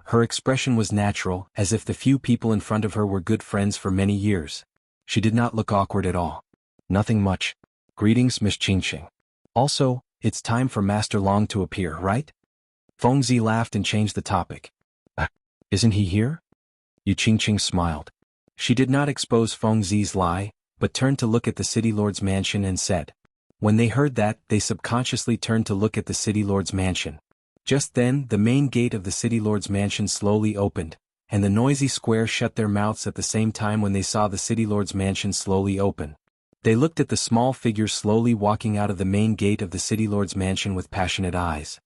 Her expression was natural, as if the few people in front of her were good friends for many years. She did not look awkward at all. Nothing much. Greetings, Miss Qingqing. Also, it's time for Master Long to appear, right? Feng Zi laughed and changed the topic. Isn't he here? Yu Qingqing smiled. She did not expose Feng Zi's lie, but turned to look at the city lord's mansion and said, When they heard that, they subconsciously turned to look at the city lord's mansion. Just then, the main gate of the city lord's mansion slowly opened, and the noisy square shut their mouths at the same time when they saw the city lord's mansion slowly open. They looked at the small figure slowly walking out of the main gate of the city lord's mansion with passionate eyes.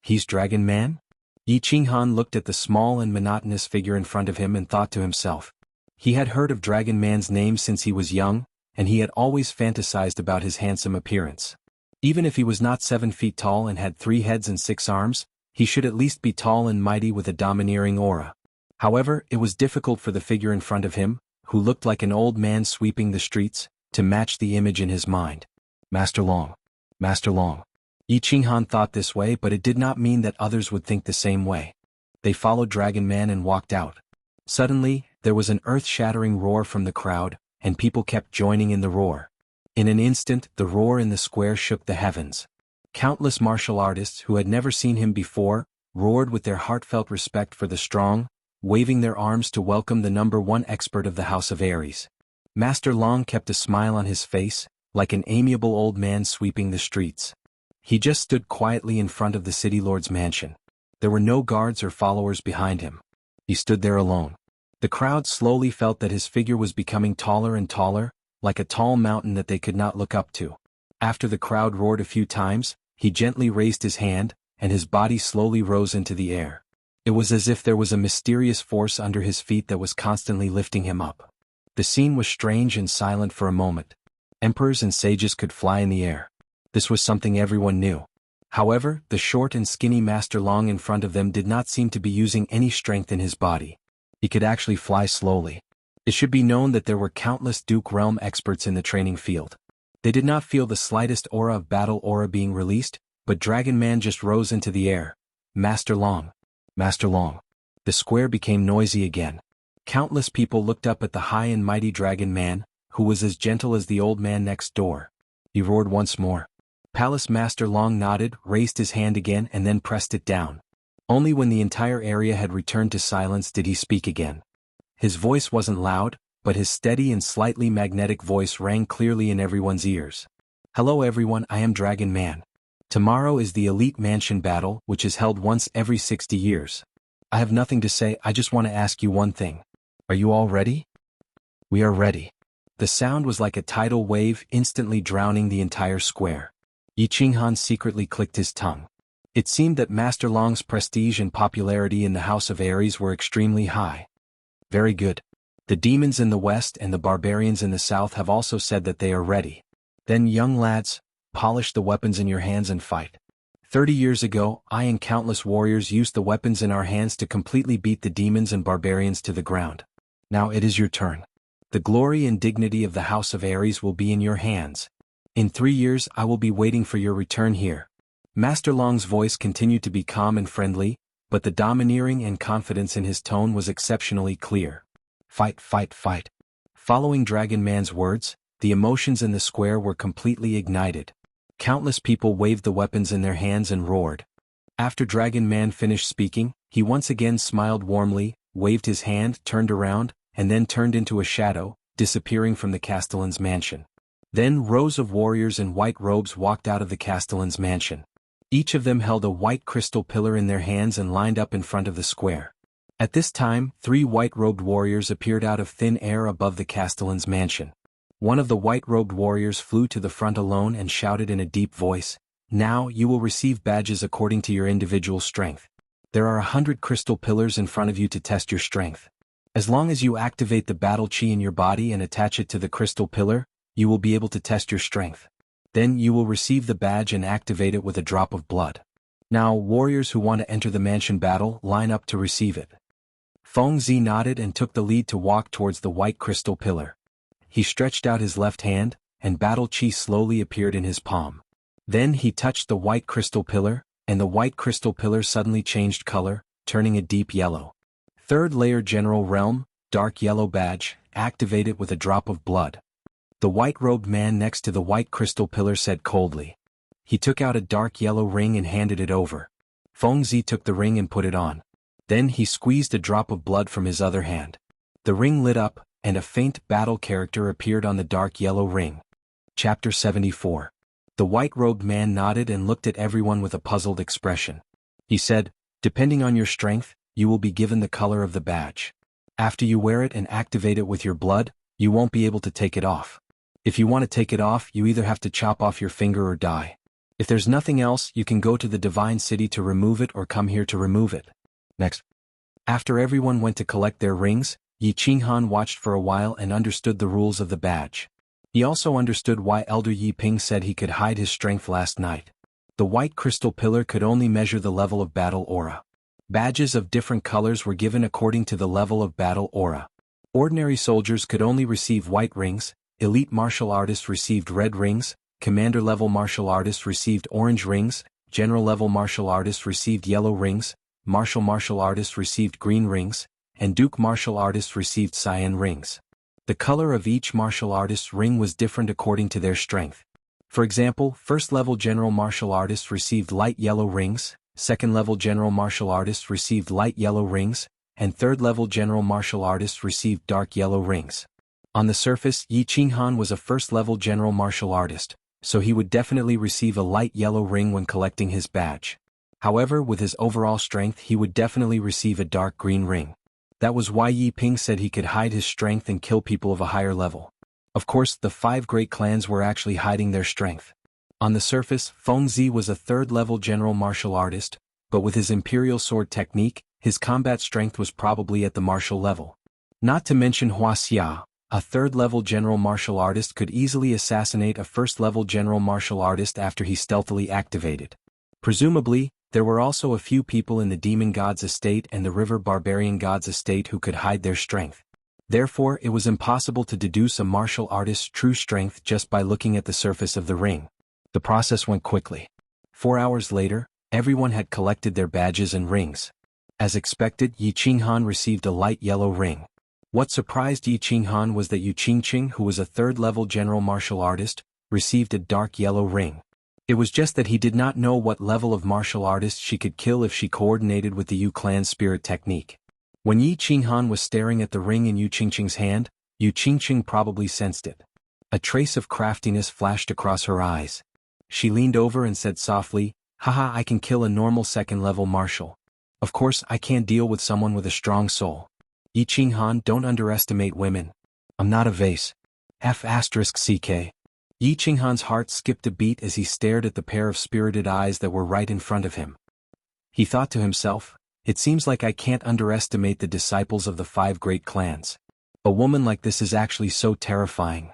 He's Dragon Man? Yi Qinghan looked at the small and monotonous figure in front of him and thought to himself. He had heard of Dragon Man's name since he was young, and he had always fantasized about his handsome appearance. Even if he was not 7 feet tall and had 3 heads and 6 arms, he should at least be tall and mighty with a domineering aura. However, it was difficult for the figure in front of him, who looked like an old man sweeping the streets, to match the image in his mind. Master Long. Master Long. Yi Qinghan thought this way, but it did not mean that others would think the same way. They followed Dragon Man and walked out. Suddenly, there was an earth-shattering roar from the crowd, and people kept joining in the roar. In an instant, the roar in the square shook the heavens. Countless martial artists who had never seen him before, roared with their heartfelt respect for the strong, waving their arms to welcome the #1 expert of the House of Aries. Master Long kept a smile on his face, like an amiable old man sweeping the streets. He just stood quietly in front of the city lord's mansion. There were no guards or followers behind him. He stood there alone. The crowd slowly felt that his figure was becoming taller and taller, like a tall mountain that they could not look up to. After the crowd roared a few times, he gently raised his hand, and his body slowly rose into the air. It was as if there was a mysterious force under his feet that was constantly lifting him up. The scene was strange and silent for a moment. Emperors and sages could fly in the air. This was something everyone knew. However, the short and skinny Master Long in front of them did not seem to be using any strength in his body. He could actually fly slowly. It should be known that there were countless Duke Realm experts in the training field. They did not feel the slightest aura of battle aura being released, but Dragon Man just rose into the air. Master Long. Master Long. The square became noisy again. Countless people looked up at the high and mighty Dragon Man, who was as gentle as the old man next door. He roared once more. Palace Master Long nodded, raised his hand again and then pressed it down. Only when the entire area had returned to silence did he speak again. His voice wasn't loud, but his steady and slightly magnetic voice rang clearly in everyone's ears. Hello everyone, I am Dragon Man. Tomorrow is the Elite Mansion Battle, which is held once every 60 years. I have nothing to say, I just want to ask you one thing. Are you all ready? We are ready. The sound was like a tidal wave, instantly drowning the entire square. Yi Qinghan secretly clicked his tongue. It seemed that Master Long's prestige and popularity in the House of Aries were extremely high. Very good. The demons in the west and the barbarians in the south have also said that they are ready. Then young lads, polish the weapons in your hands and fight. 30 years ago, I and countless warriors used the weapons in our hands to completely beat the demons and barbarians to the ground. Now it is your turn. The glory and dignity of the House of Aries will be in your hands. In 3 years I will be waiting for your return here. Master Long's voice continued to be calm and friendly, but the domineering and confidence in his tone was exceptionally clear. Fight, fight, fight. Following Dragon Man's words, the emotions in the square were completely ignited. Countless people waved the weapons in their hands and roared. After Dragon Man finished speaking, he once again smiled warmly, waved his hand, turned around, and then turned into a shadow, disappearing from the Castellan's mansion. Then rows of warriors in white robes walked out of the Castellan's mansion. Each of them held a white crystal pillar in their hands and lined up in front of the square. At this time, 3 white-robed warriors appeared out of thin air above the Castellan's mansion. One of the white-robed warriors flew to the front alone and shouted in a deep voice, "Now you will receive badges according to your individual strength. There are 100 crystal pillars in front of you to test your strength. As long as you activate the battle chi in your body and attach it to the crystal pillar, you will be able to test your strength. Then you will receive the badge and activate it with a drop of blood. Now warriors who want to enter the mansion battle line up to receive it." Feng Zi nodded and took the lead to walk towards the white crystal pillar. He stretched out his left hand, and battle chi slowly appeared in his palm. Then he touched the white crystal pillar, and the white crystal pillar suddenly changed color, turning a deep yellow. Third layer General Realm, dark yellow badge, activate it with a drop of blood. The white-robed man next to the white crystal pillar said coldly. He took out a dark yellow ring and handed it over. Feng Zi took the ring and put it on. Then he squeezed a drop of blood from his other hand. The ring lit up, and a faint battle character appeared on the dark yellow ring. Chapter 74. The white-robed man nodded and looked at everyone with a puzzled expression. He said, "Depending on your strength, you will be given the color of the badge. After you wear it and activate it with your blood, you won't be able to take it off. If you want to take it off, you either have to chop off your finger or die. If there's nothing else, you can go to the Divine City to remove it or come here to remove it." Next. After everyone went to collect their rings, Yi Qinghan watched for a while and understood the rules of the badge. He also understood why Elder Yi Ping said he could hide his strength last night. The white crystal pillar could only measure the level of battle aura. Badges of different colors were given according to the level of battle aura. Ordinary soldiers could only receive white rings, elite martial artists received red rings, commander-level martial artists received orange rings, general-level martial artists received yellow rings, martial artists received green rings, and Duke martial artists received cyan rings. The color of each martial artist's ring was different according to their strength. For example, first-level general martial artists received light yellow rings, second-level general martial artists received light yellow rings, and third-level general martial artists received dark yellow rings. On the surface, Yi Qinghan was a first-level general martial artist, so he would definitely receive a light yellow ring when collecting his badge. However, with his overall strength he would definitely receive a dark green ring. That was why Yi Ping said he could hide his strength and kill people of a higher level. Of course, the 5 great clans were actually hiding their strength. On the surface, Feng Zi was a third-level general martial artist, but with his imperial sword technique, his combat strength was probably at the martial level. Not to mention Wuxia, a third-level general martial artist could easily assassinate a first-level general martial artist after he stealthily activated. Presumably, there were also a few people in the Demon God's estate and the River Barbarian God's estate who could hide their strength. Therefore, it was impossible to deduce a martial artist's true strength just by looking at the surface of the ring. The process went quickly. 4 hours later, everyone had collected their badges and rings. As expected, Yi Qinghan received a light yellow ring. What surprised Yi Qinghan was that Yu Qingqing, who was a third-level general martial artist, received a dark yellow ring. It was just that he did not know what level of martial artist she could kill if she coordinated with the Yu clan's spirit technique. When Yi Qinghan was staring at the ring in Yu Qingqing's hand, Yu Qingqing probably sensed it. A trace of craftiness flashed across her eyes. She leaned over and said softly, "Haha, I can kill a normal second-level martial. Of course, I can't deal with someone with a strong soul. Yi Qinghan, don't underestimate women. I'm not a vase. F***ck. Yi Qinghan's heart skipped a beat as he stared at the pair of spirited eyes that were right in front of him. He thought to himself, it seems like I can't underestimate the disciples of the 5 great clans. A woman like this is actually so terrifying.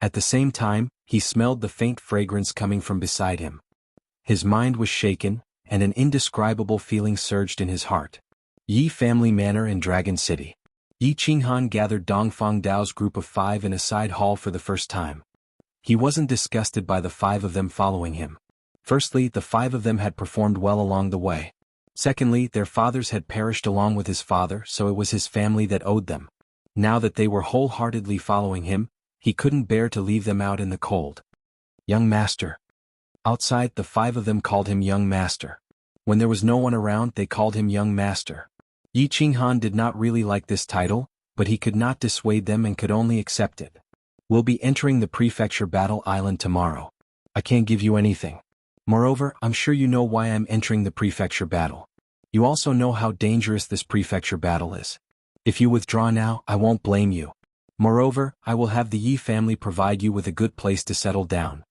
At the same time, he smelled the faint fragrance coming from beside him. His mind was shaken, and an indescribable feeling surged in his heart. Yi family manor in Dragon City. Yi Qinghan gathered Dongfang Dao's group of 5 in a side hall for the first time. He wasn't disgusted by the 5 of them following him. Firstly, the 5 of them had performed well along the way. Secondly, their fathers had perished along with his father, so it was his family that owed them. Now that they were wholeheartedly following him, he couldn't bear to leave them out in the cold. Young Master. Outside, the 5 of them called him Young Master. When there was no one around, they called him Young Master. Yi Qinghan did not really like this title, but he could not dissuade them and could only accept it. We'll be entering the prefecture battle island tomorrow. I can't give you anything. Moreover, I'm sure you know why I'm entering the prefecture battle. You also know how dangerous this prefecture battle is. If you withdraw now, I won't blame you. Moreover, I will have the Yi family provide you with a good place to settle down.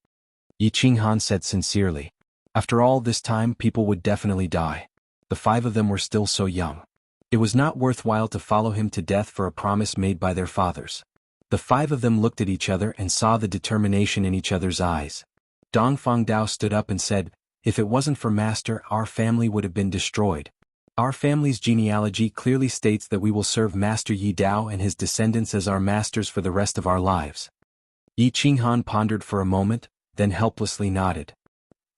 Yi Qinghan said sincerely. After all this time, people would definitely die. The 5 of them were still so young. It was not worthwhile to follow him to death for a promise made by their fathers. The 5 of them looked at each other and saw the determination in each other's eyes. Dongfang Dao stood up and said, "If it wasn't for Master, our family would have been destroyed. Our family's genealogy clearly states that we will serve Master Yi Dao and his descendants as our masters for the rest of our lives." Yi Qinghan pondered for a moment, then helplessly nodded.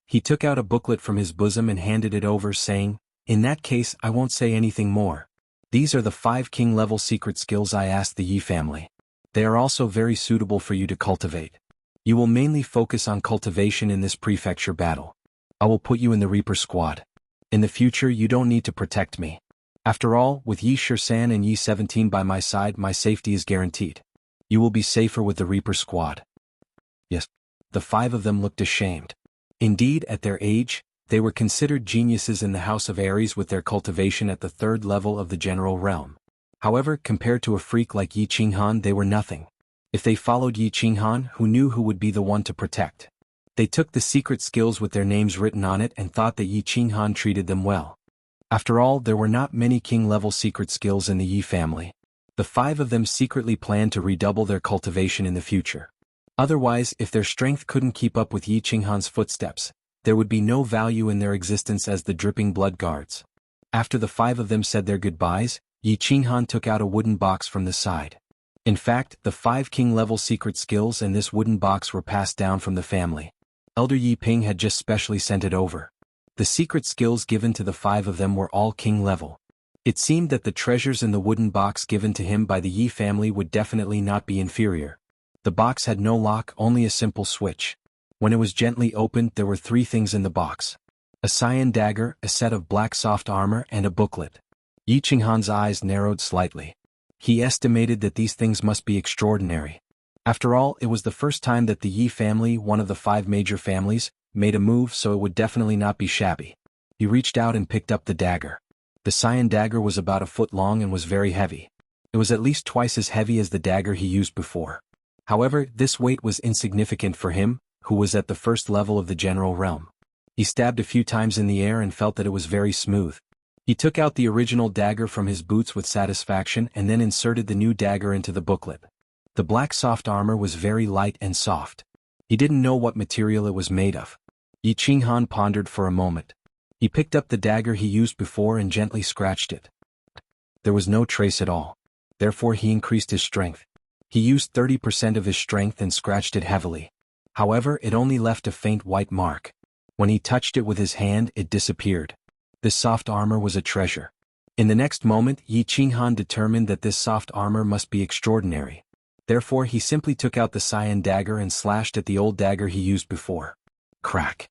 He took out a booklet from his bosom and handed it over, saying, "In that case, I won't say anything more. These are the 5 king-level secret skills I asked the Yi family. They are also very suitable for you to cultivate. You will mainly focus on cultivation in this prefecture battle. I will put you in the Reaper squad. In the future, you don't need to protect me. After all, with Yi Shisan and Yi 17 by my side, my safety is guaranteed. You will be safer with the Reaper squad." "Yes, the 5 of them looked ashamed. Indeed, at their age, they were considered geniuses in the House of Aries with their cultivation at the 3rd level of the general realm. However, compared to a freak like Yi Qinghan, they were nothing. If they followed Yi Qinghan, who knew who would be the one to protect? They took the secret skills with their names written on it and thought that Yi Qinghan treated them well. After all, there were not many king-level secret skills in the Yi family. The 5 of them secretly planned to redouble their cultivation in the future. Otherwise, if their strength couldn't keep up with Yi Qinghan's footsteps, there would be no value in their existence as the dripping blood guards. After the 5 of them said their goodbyes, Yi Qinghan took out a wooden box from the side. In fact, the 5 king-level secret skills in this wooden box were passed down from the family. Elder Yi Ping had just specially sent it over. The secret skills given to the 5 of them were all king-level. It seemed that the treasures in the wooden box given to him by the Yi family would definitely not be inferior. The box had no lock, only a simple switch. When it was gently opened, there were 3 things in the box: a cyan dagger, a set of black soft armor, and a booklet. Yi Qinghan's eyes narrowed slightly. He estimated that these things must be extraordinary. After all, it was the first time that the Yi family, one of the 5 major families, made a move, so it would definitely not be shabby. He reached out and picked up the dagger. The cyan dagger was about a foot long and was very heavy. It was at least twice as heavy as the dagger he used before. However, this weight was insignificant for him, who was at the 1st level of the general realm. He stabbed a few times in the air and felt that it was very smooth. He took out the original dagger from his boots with satisfaction and then inserted the new dagger into the booklet. The black soft armor was very light and soft. He didn't know what material it was made of. Yi Qinghan pondered for a moment. He picked up the dagger he used before and gently scratched it. There was no trace at all. Therefore he increased his strength. He used 30% of his strength and scratched it heavily. However, it only left a faint white mark. When he touched it with his hand, it disappeared. This soft armor was a treasure. In the next moment, Yi Qinghan determined that this soft armor must be extraordinary. Therefore he simply took out the cyan dagger and slashed at the old dagger he used before. Crack.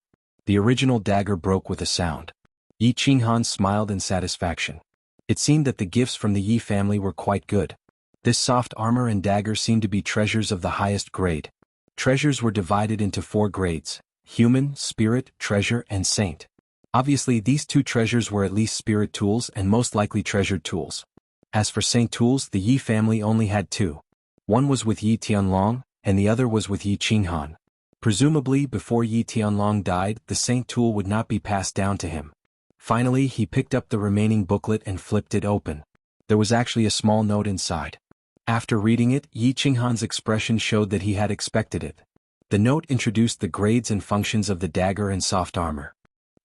The original dagger broke with a sound. Yi Qinghan smiled in satisfaction. It seemed that the gifts from the Yi family were quite good. This soft armor and dagger seemed to be treasures of the highest grade. Treasures were divided into 4 grades: human, spirit, treasure, and saint. Obviously, these 2 treasures were at least spirit tools and most likely treasured tools. As for saint tools, the Yi family only had 2. One was with Yi Tianlong, and the other was with Yi Qinghan. Presumably, before Yi Tianlong died, the saint tool would not be passed down to him. Finally, he picked up the remaining booklet and flipped it open. There was actually a small note inside. After reading it, Yi Qinghan's expression showed that he had expected it. The note introduced the grades and functions of the dagger and soft armor.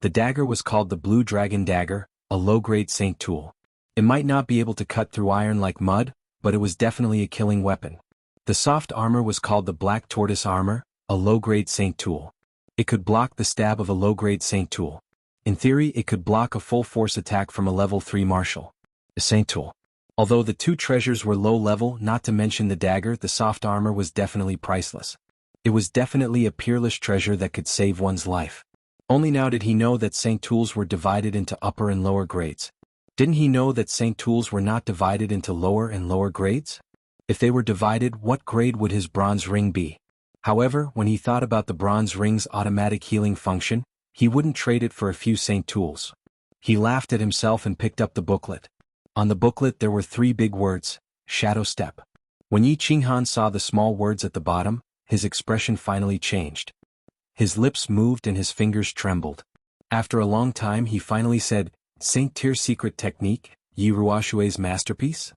The dagger was called the Blue Dragon Dagger, a low-grade saint tool. It might not be able to cut through iron like mud, but it was definitely a killing weapon. The soft armor was called the Black Tortoise Armor, a low-grade saint tool. It could block the stab of a low-grade saint tool. In theory, it could block a full-force attack from a level 3 martial. A saint tool. Although the 2 treasures were low-level, not to mention the dagger, the soft armor was definitely priceless. It was definitely a peerless treasure that could save one's life. Only now did he know that saint tools were divided into upper and lower grades. Didn't he know that saint tools were not divided into lower and lower grades? If they were divided, what grade would his bronze ring be? However, when he thought about the bronze ring's automatic healing function, he wouldn't trade it for a few saint tools. He laughed at himself and picked up the booklet. On the booklet there were 3 big words: Shadow Step. When Yi Qinghan saw the small words at the bottom, his expression finally changed. His lips moved and his fingers trembled. After a long time he finally said, "Saint Tier Secret Technique, Yi Ruoshui's masterpiece?"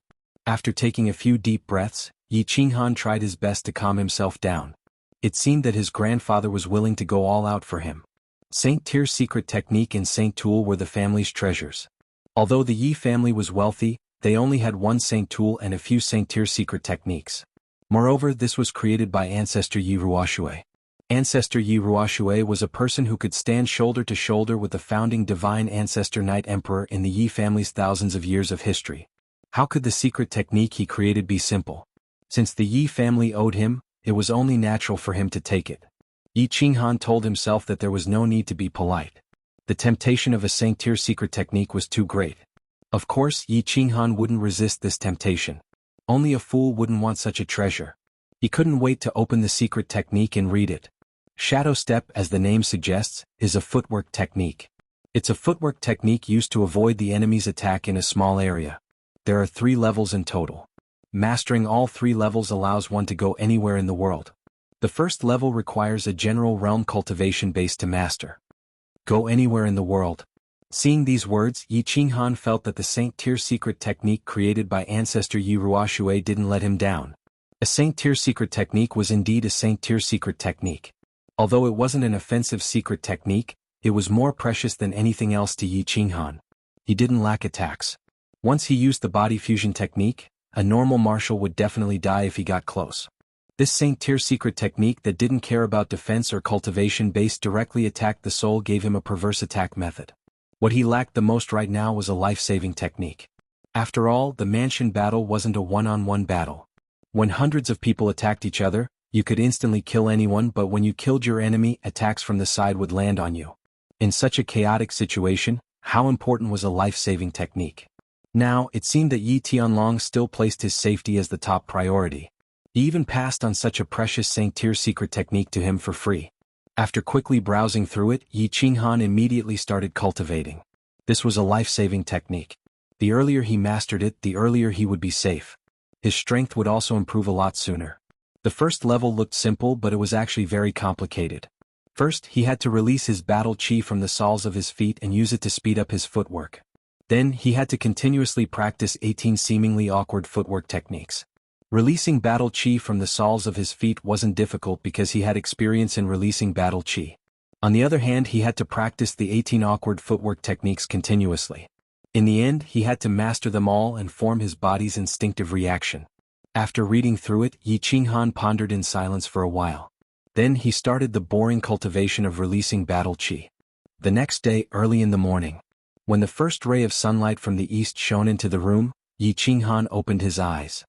After taking a few deep breaths, Yi Qinghan tried his best to calm himself down. It seemed that his grandfather was willing to go all out for him. Saint Tier Secret Technique and Saint Tool were the family's treasures. Although the Yi family was wealthy, they only had 1 Saint Tool and a few Saint Tier Secret Techniques. Moreover, this was created by Ancestor Yi Ruoshui. Ancestor Yi Ruoshui was a person who could stand shoulder to shoulder with the founding divine ancestor Knight Emperor in the Yi family's thousands of years of history. How could the secret technique he created be simple? Since the Yi family owed him, it was only natural for him to take it. Yi Qinghan told himself that there was no need to be polite. The temptation of a Saint Tier secret technique was too great. Of course, Yi Qinghan wouldn't resist this temptation. Only a fool wouldn't want such a treasure. He couldn't wait to open the secret technique and read it. Shadow Step, as the name suggests, is a footwork technique. It's a footwork technique used to avoid the enemy's attack in a small area. There are 3 levels in total. Mastering all 3 levels allows one to go anywhere in the world. The first level requires a general realm cultivation base to master. Go anywhere in the world. Seeing these words, Yi Qinghan felt that the Saint-Tier secret technique created by ancestor Yi Ruoshui didn't let him down. A Saint-Tier secret technique was indeed a Saint-Tier secret technique. Although it wasn't an offensive secret technique, it was more precious than anything else to Yi Qinghan. He didn't lack attacks. Once he used the body fusion technique, a normal martial would definitely die if he got close. This Saint-Tier secret technique that didn't care about defense or cultivation based directly attacked the soul gave him a perverse attack method. What he lacked the most right now was a life-saving technique. After all, the mansion battle wasn't a one-on-one battle. When hundreds of people attacked each other, you could instantly kill anyone, but when you killed your enemy, attacks from the side would land on you. In such a chaotic situation, how important was a life-saving technique? Now, it seemed that Yi Tianlong still placed his safety as the top priority. He even passed on such a precious Saint-Tier secret technique to him for free. After quickly browsing through it, Yi Qinghan immediately started cultivating. This was a life-saving technique. The earlier he mastered it, the earlier he would be safe. His strength would also improve a lot sooner. The first level looked simple, but it was actually very complicated. First, he had to release his battle chi from the soles of his feet and use it to speed up his footwork. Then, he had to continuously practice 18 seemingly awkward footwork techniques. Releasing battle chi from the soles of his feet wasn't difficult because he had experience in releasing battle chi. On the other hand, he had to practice the 18 awkward footwork techniques continuously. In the end, he had to master them all and form his body's instinctive reaction. After reading through it, Yi Qinghan pondered in silence for a while. Then he started the boring cultivation of releasing battle chi. The next day, early in the morning, when the first ray of sunlight from the east shone into the room, Yi Qinghan opened his eyes.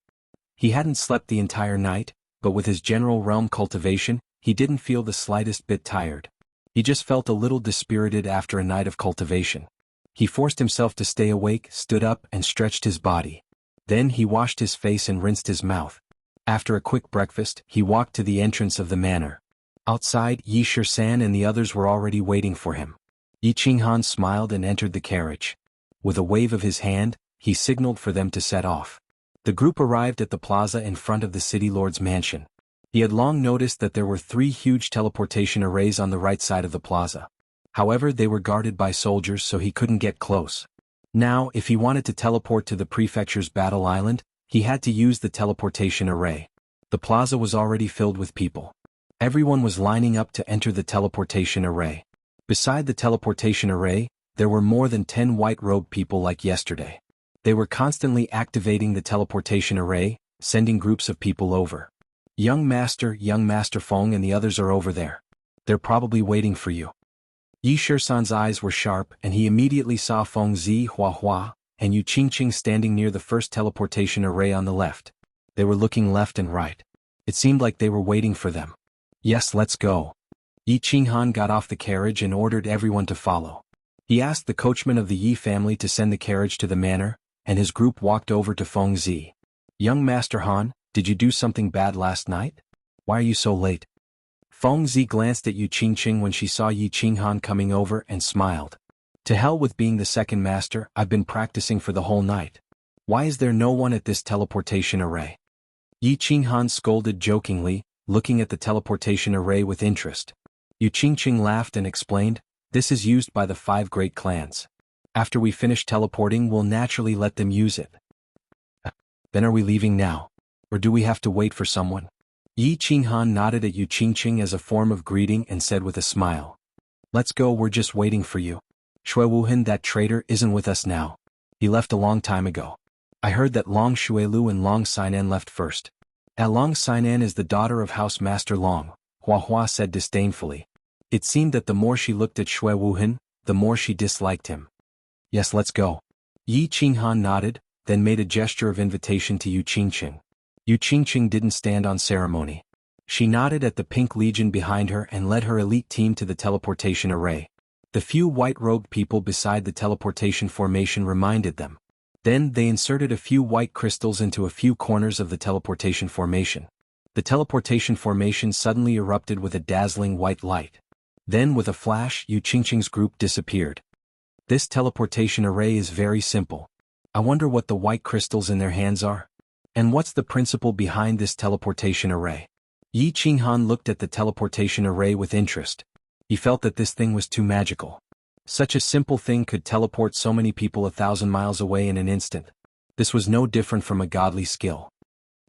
He hadn't slept the entire night, but with his general realm cultivation, he didn't feel the slightest bit tired. He just felt a little dispirited after a night of cultivation. He forced himself to stay awake, stood up, and stretched his body. Then he washed his face and rinsed his mouth. After a quick breakfast, he walked to the entrance of the manor. Outside, Yi Shisan and the others were already waiting for him. Yi Qinghan smiled and entered the carriage. With a wave of his hand, he signaled for them to set off. The group arrived at the plaza in front of the city lord's mansion. He had long noticed that there were 3 huge teleportation arrays on the right side of the plaza. However, they were guarded by soldiers, so he couldn't get close. Now, if he wanted to teleport to the prefecture's battle island, he had to use the teleportation array. The plaza was already filled with people. Everyone was lining up to enter the teleportation array. Beside the teleportation array, there were more than 10 white-robed people like yesterday. They were constantly activating the teleportation array, sending groups of people over. Young Master Feng and the others are over there. They're probably waiting for you. Yi Shisan's eyes were sharp, and he immediately saw Feng Zi Hua and Yu Qingqing standing near the first teleportation array on the left. They were looking left and right. It seemed like they were waiting for them. Yes, let's go. Yi Qinghan got off the carriage and ordered everyone to follow. He asked the coachman of the Yi family to send the carriage to the manor, and his group walked over to Feng Zi. Young Master Han, did you do something bad last night? Why are you so late? Feng Zi glanced at Yu Qingqing when she saw Yi Qinghan coming over and smiled. To hell with being the second master, I've been practicing for the whole night. Why is there no one at this teleportation array? Yi Qinghan scolded jokingly, looking at the teleportation array with interest. Yu Qingqing laughed and explained, this is used by the 5 great clans. After we finish teleporting, we'll naturally let them use it. Then are we leaving now? Or do we have to wait for someone? Yi Qinghan nodded at Yu Qingqing as a form of greeting and said with a smile. Let's go, we're just waiting for you. Shui Wuhan, that traitor, isn't with us now. He left a long time ago. I heard that Long Shuilu and Long Xinan left first. Long Xinan is the daughter of House Master Long, Hua said disdainfully. It seemed that the more she looked at Shui Wuhan, the more she disliked him. Yes, let's go. Yi Qinghan nodded, then made a gesture of invitation to Yu Qingqing. Yu Qingqing didn't stand on ceremony. She nodded at the Pink Legion behind her and led her elite team to the teleportation array. The few white-robed people beside the teleportation formation reminded them. Then they inserted a few white crystals into a few corners of the teleportation formation. The teleportation formation suddenly erupted with a dazzling white light. Then with a flash, Yu Qingqing's group disappeared. This teleportation array is very simple. I wonder what the white crystals in their hands are? And what's the principle behind this teleportation array? Yi Qinghan looked at the teleportation array with interest. He felt that this thing was too magical. Such a simple thing could teleport so many people 1,000 miles away in an instant. This was no different from a godly skill.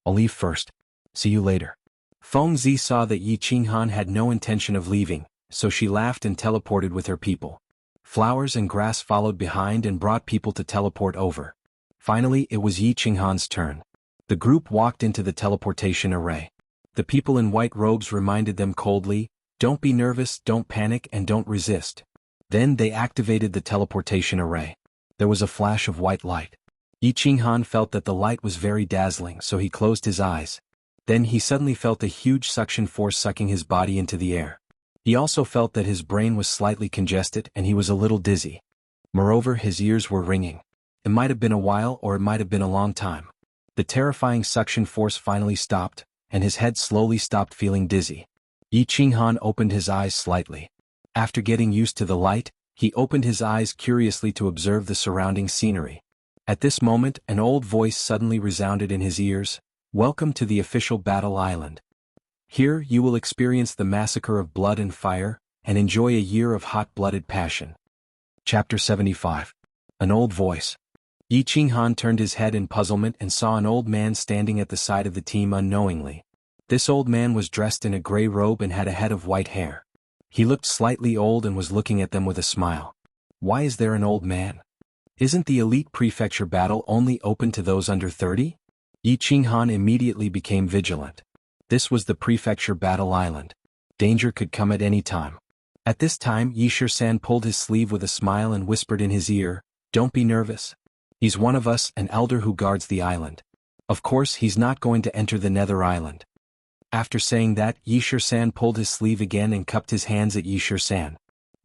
I'll leave first. See you later. Feng Zi saw that Yi Qinghan had no intention of leaving, so she laughed and teleported with her people. Flowers and grass followed behind and brought people to teleport over. Finally, it was Yi Qinghan's turn. The group walked into the teleportation array. The people in white robes reminded them coldly, "Don't be nervous, don't panic, and don't resist." Then they activated the teleportation array. There was a flash of white light. Yi Qinghan felt that the light was very dazzling, so he closed his eyes. Then he suddenly felt a huge suction force sucking his body into the air. He also felt that his brain was slightly congested and he was a little dizzy. Moreover, his ears were ringing. It might have been a while or it might have been a long time. The terrifying suction force finally stopped, and his head slowly stopped feeling dizzy. Yi Qinghan opened his eyes slightly. After getting used to the light, he opened his eyes curiously to observe the surrounding scenery. At this moment, an old voice suddenly resounded in his ears, "Welcome to the official battle island. Here you will experience the massacre of blood and fire, and enjoy a year of hot-blooded passion." Chapter 75. An old voice. Yi Qinghan turned his head in puzzlement and saw an old man standing at the side of the team unknowingly. This old man was dressed in a gray robe and had a head of white hair. He looked slightly old and was looking at them with a smile. Why is there an old man? Isn't the elite prefecture battle only open to those under 30? Yi Qinghan immediately became vigilant. This was the prefecture battle island. Danger could come at any time. At this time, Yi Shisan pulled his sleeve with a smile and whispered in his ear, "Don't be nervous. He's one of us, an elder who guards the island. Of course, he's not going to enter the Nether Island." After saying that, Yi Shisan pulled his sleeve again and cupped his hands at Yi Shisan.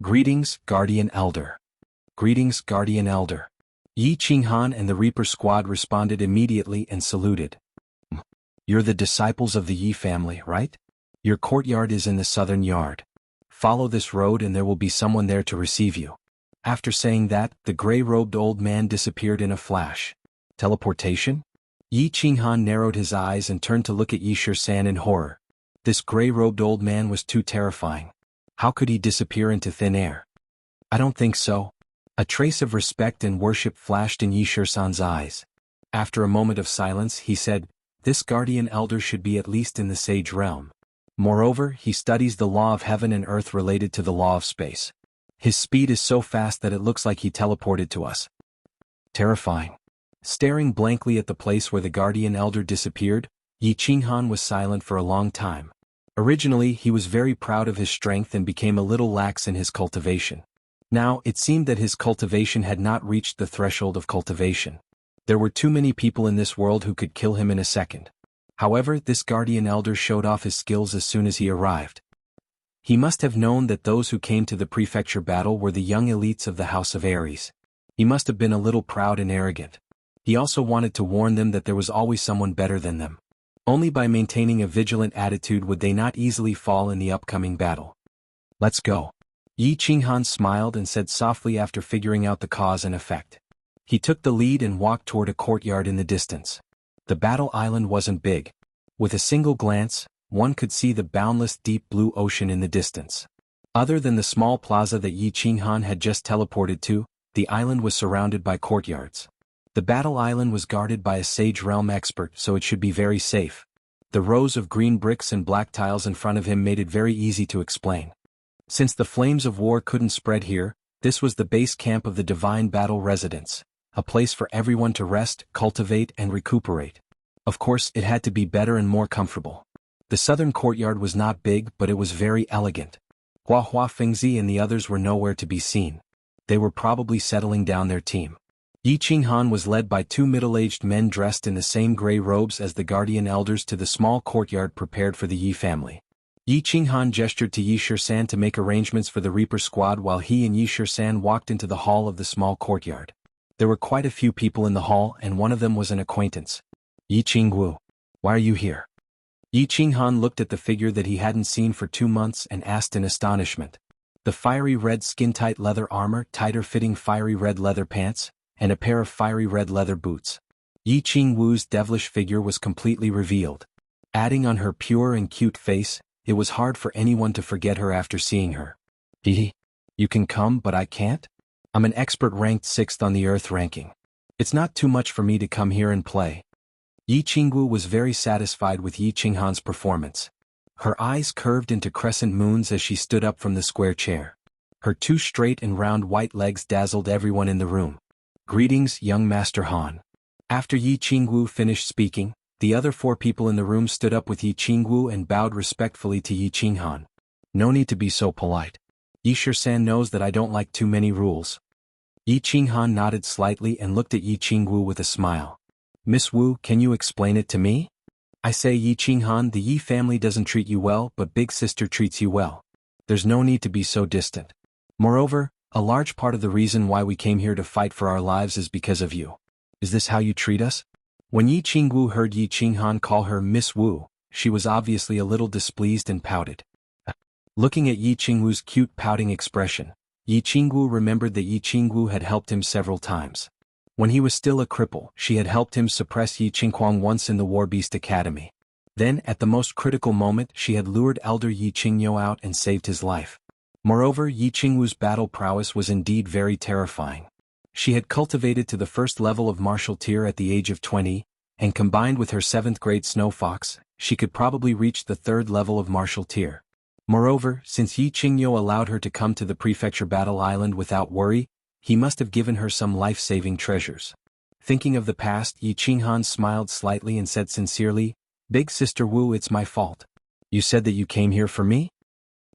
"Greetings, Guardian Elder." "Greetings, Guardian Elder." Yi Qinghan and the Reaper squad responded immediately and saluted. "You're the disciples of the Yi family, right? Your courtyard is in the southern yard. Follow this road and there will be someone there to receive you." After saying that, the gray-robed old man disappeared in a flash. Teleportation? Yi Qinghan narrowed his eyes and turned to look at Yi Shisan in horror. This gray-robed old man was too terrifying. How could he disappear into thin air? "I don't think so." A trace of respect and worship flashed in Yi Shisan's eyes. After a moment of silence, he said, "This guardian elder should be at least in the sage realm. Moreover, he studies the law of heaven and earth related to the law of space. His speed is so fast that it looks like he teleported to us." Terrifying. Staring blankly at the place where the guardian elder disappeared, Yi Qinghan was silent for a long time. Originally, he was very proud of his strength and became a little lax in his cultivation. Now, it seemed that his cultivation had not reached the threshold of cultivation. There were too many people in this world who could kill him in a second. However, this guardian elder showed off his skills as soon as he arrived. He must have known that those who came to the prefecture battle were the young elites of the House of Ares. He must have been a little proud and arrogant. He also wanted to warn them that there was always someone better than them. Only by maintaining a vigilant attitude would they not easily fall in the upcoming battle. "Let's go." Yi Qinghan smiled and said softly after figuring out the cause and effect. He took the lead and walked toward a courtyard in the distance. The battle island wasn't big. With a single glance, one could see the boundless deep blue ocean in the distance. Other than the small plaza that Yi Qinghan had just teleported to, the island was surrounded by courtyards. The battle island was guarded by a sage realm expert, so it should be very safe. The rows of green bricks and black tiles in front of him made it very easy to explain. Since the flames of war couldn't spread here, this was the base camp of the Divine Battle Residence, a place for everyone to rest, cultivate, and recuperate. Of course, it had to be better and more comfortable. The southern courtyard was not big, but it was very elegant. Hua Fengzi and the others were nowhere to be seen. They were probably settling down their team. Yi Qinghan was led by two middle-aged men dressed in the same gray robes as the guardian elders to the small courtyard prepared for the Yi family. Yi Qinghan gestured to Yi Shisan to make arrangements for the Reaper squad while he and Yi Shisan walked into the hall of the small courtyard. There were quite a few people in the hall and one of them was an acquaintance. "Yi Qingwu. Why are you here?" Yi Qinghan looked at the figure that he hadn't seen for 2 months and asked in astonishment. The fiery red skin-tight leather armor, tighter-fitting fiery red leather pants, and a pair of fiery red leather boots. Yi Qingwu's devilish figure was completely revealed. Adding on her pure and cute face, it was hard for anyone to forget her after seeing her. Hee. You can come but I can't? I'm an expert ranked 6th on the Earth ranking. It's not too much for me to come here and play. Yi Qingwu was very satisfied with Yi Qinghan's performance. Her eyes curved into crescent moons as she stood up from the square chair. Her 2 straight and round white legs dazzled everyone in the room. Greetings, young Master Han. After Yi Qingwu finished speaking, the other 4 people in the room stood up with Yi Qingwu and bowed respectfully to Yi Qinghan. No need to be so polite. Yi Shisan knows that I don't like too many rules. Yi Qinghan nodded slightly and looked at Yi Qingwu with a smile. Miss Wu, can you explain it to me? I say Yi Qinghan, the Yi family doesn't treat you well, but big sister treats you well. There's no need to be so distant. Moreover, a large part of the reason why we came here to fight for our lives is because of you. Is this how you treat us? When Yi Qingwu heard Yi Qinghan call her Miss Wu, she was obviously a little displeased and pouted. Looking at Yi Qingwu's cute pouting expression, Yi Qingwu remembered that Yi Qingwu had helped him several times. When he was still a cripple, she had helped him suppress Yi Qingquang once in the War Beast Academy. Then, at the most critical moment, she had lured elder Yi Qingyou out and saved his life. Moreover, Yi Qingwu's battle prowess was indeed very terrifying. She had cultivated to the 1st level of martial tier at the age of 20, and combined with her 7th grade snow fox, she could probably reach the 3rd level of martial tier. Moreover, since Yi Qingyou allowed her to come to the prefecture battle island without worry, he must have given her some life-saving treasures. Thinking of the past, Yi Qinghan smiled slightly and said sincerely, Big Sister Wu, it's my fault. You said that you came here for me?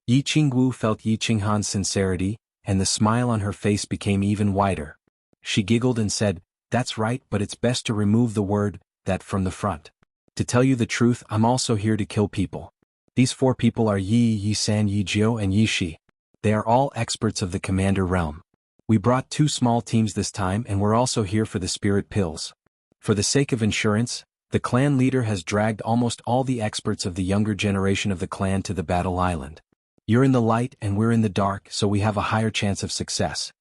Yi Qingwu felt Yi Qinghan's sincerity, and the smile on her face became even wider. She giggled and said, That's right, but it's best to remove the word, that from the front. To tell you the truth, I'm also here to kill people. These 4 people are Yi San, Yi Jiu, and Yi Shi. They are all experts of the Commander realm. We brought 2 small teams this time and we're also here for the spirit pills. For the sake of insurance, the clan leader has dragged almost all the experts of the younger generation of the clan to the battle island. You're in the light and we're in the dark, so we have a higher chance of success.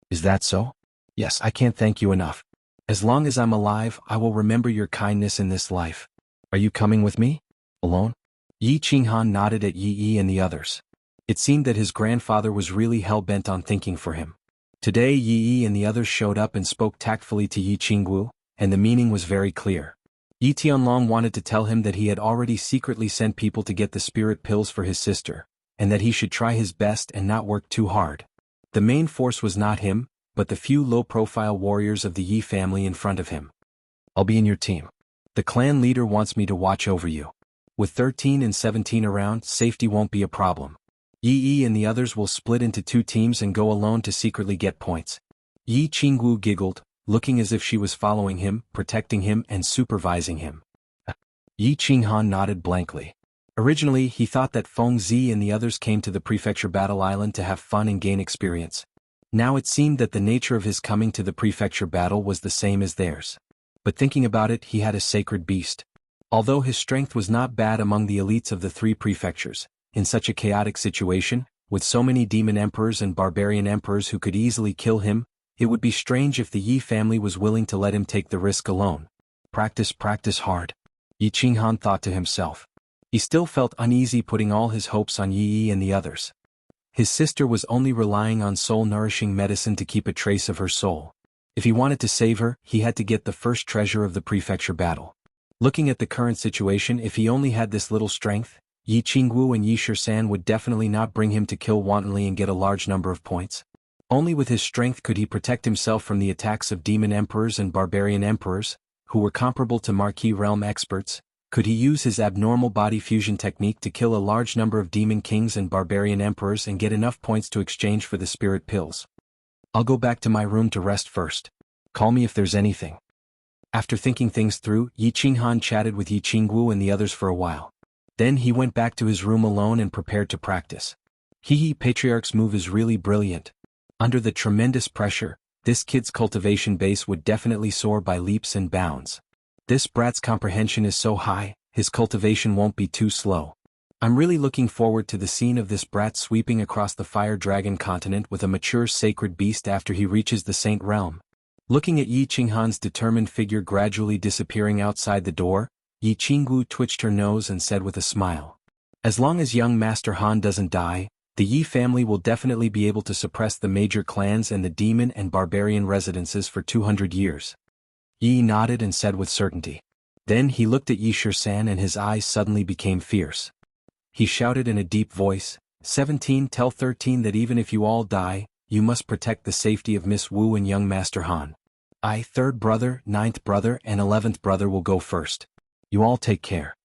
Is that so? Yes, I can't thank you enough. As long as I'm alive, I will remember your kindness in this life. Are you coming with me? Alone? Yi Qinghan nodded at Yi Yi and the others. It seemed that his grandfather was really hell-bent on thinking for him. Today Yi Yi and the others showed up and spoke tactfully to Yi Qingwu, and the meaning was very clear. Yi Tianlong wanted to tell him that he had already secretly sent people to get the spirit pills for his sister, and that he should try his best and not work too hard. The main force was not him, but the few low-profile warriors of the Yi family in front of him. I'll be in your team. The clan leader wants me to watch over you. With 13 and 17 around, safety won't be a problem. Yi Yi and the others will split into 2 teams and go alone to secretly get points. Yi Qingwu giggled, looking as if she was following him, protecting him and supervising him. Yi Qinghan nodded blankly. Originally, he thought that Feng Zi and the others came to the prefecture battle island to have fun and gain experience. Now it seemed that the nature of his coming to the prefecture battle was the same as theirs. But thinking about it, he had a sacred beast. Although his strength was not bad among the elites of the 3 prefectures, in such a chaotic situation, with so many demon emperors and barbarian emperors who could easily kill him, it would be strange if the Yi family was willing to let him take the risk alone. Practice hard. Yi Qinghan thought to himself. He still felt uneasy putting all his hopes on Yi Yi and the others. His sister was only relying on soul-nourishing medicine to keep a trace of her soul. If he wanted to save her, he had to get the first treasure of the prefecture battle. Looking at the current situation, if he only had this little strength, Yi Qingwu and Yi Shisan would definitely not bring him to kill wantonly and get a large number of points. Only with his strength could he protect himself from the attacks of demon emperors and barbarian emperors, who were comparable to Marquis realm experts. Could he use his abnormal body fusion technique to kill a large number of demon kings and barbarian emperors and get enough points to exchange for the spirit pills? I'll go back to my room to rest first. Call me if there's anything. After thinking things through, Yi Qinghan chatted with Yi Qingwu and the others for a while. Then he went back to his room alone and prepared to practice. Patriarch's move is really brilliant. Under the tremendous pressure, this kid's cultivation base would definitely soar by leaps and bounds. This brat's comprehension is so high, his cultivation won't be too slow. I'm really looking forward to the scene of this brat sweeping across the fire dragon continent with a mature sacred beast after he reaches the Saint Realm. Looking at Yi Qinghan's determined figure gradually disappearing outside the door, Yi Qinggu twitched her nose and said with a smile. As long as young Master Han doesn't die, the Yi family will definitely be able to suppress the major clans and the demon and barbarian residences for 200 years. Yi nodded and said with certainty. Then he looked at Yi Shisan and his eyes suddenly became fierce. He shouted in a deep voice, 17 tell 13 that even if you all die, you must protect the safety of Miss Wu and young Master Han. I, 3rd brother, 9th brother and 11th brother will go first. You all take care.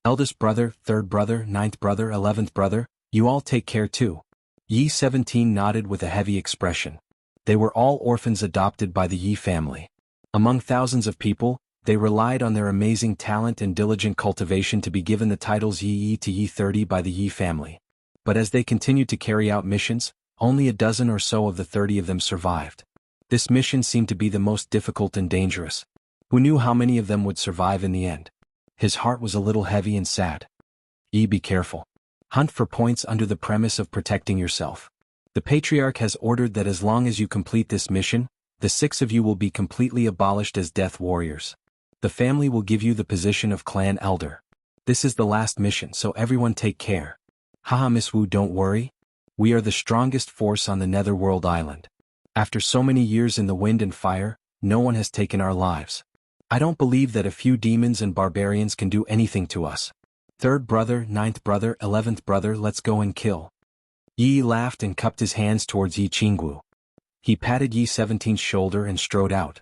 Eldest brother, 3rd brother, 9th brother, 11th brother, you all take care too. Yi 17 nodded with a heavy expression. They were all orphans adopted by the Yi family. Among thousands of people, they relied on their amazing talent and diligent cultivation to be given the titles Yi to Yi 30 by the Yi family. But as they continued to carry out missions, only a dozen or so of the 30 of them survived. This mission seemed to be the most difficult and dangerous. Who knew how many of them would survive in the end? His heart was a little heavy and sad. Yi, be careful. Hunt for points under the premise of protecting yourself. The Patriarch has ordered that as long as you complete this mission, the 6 of you will be completely abolished as death warriors. The family will give you the position of clan elder. This is the last mission, so everyone take care. Haha, Miss Wu, don't worry. We are the strongest force on the Netherworld Island. After so many years in the wind and fire, no one has taken our lives. I don't believe that a few demons and barbarians can do anything to us. 3rd brother, 9th brother, 11th brother, let's go and kill. Yi laughed and cupped his hands towards Yi Qinggu. He patted Yi 17's shoulder and strode out.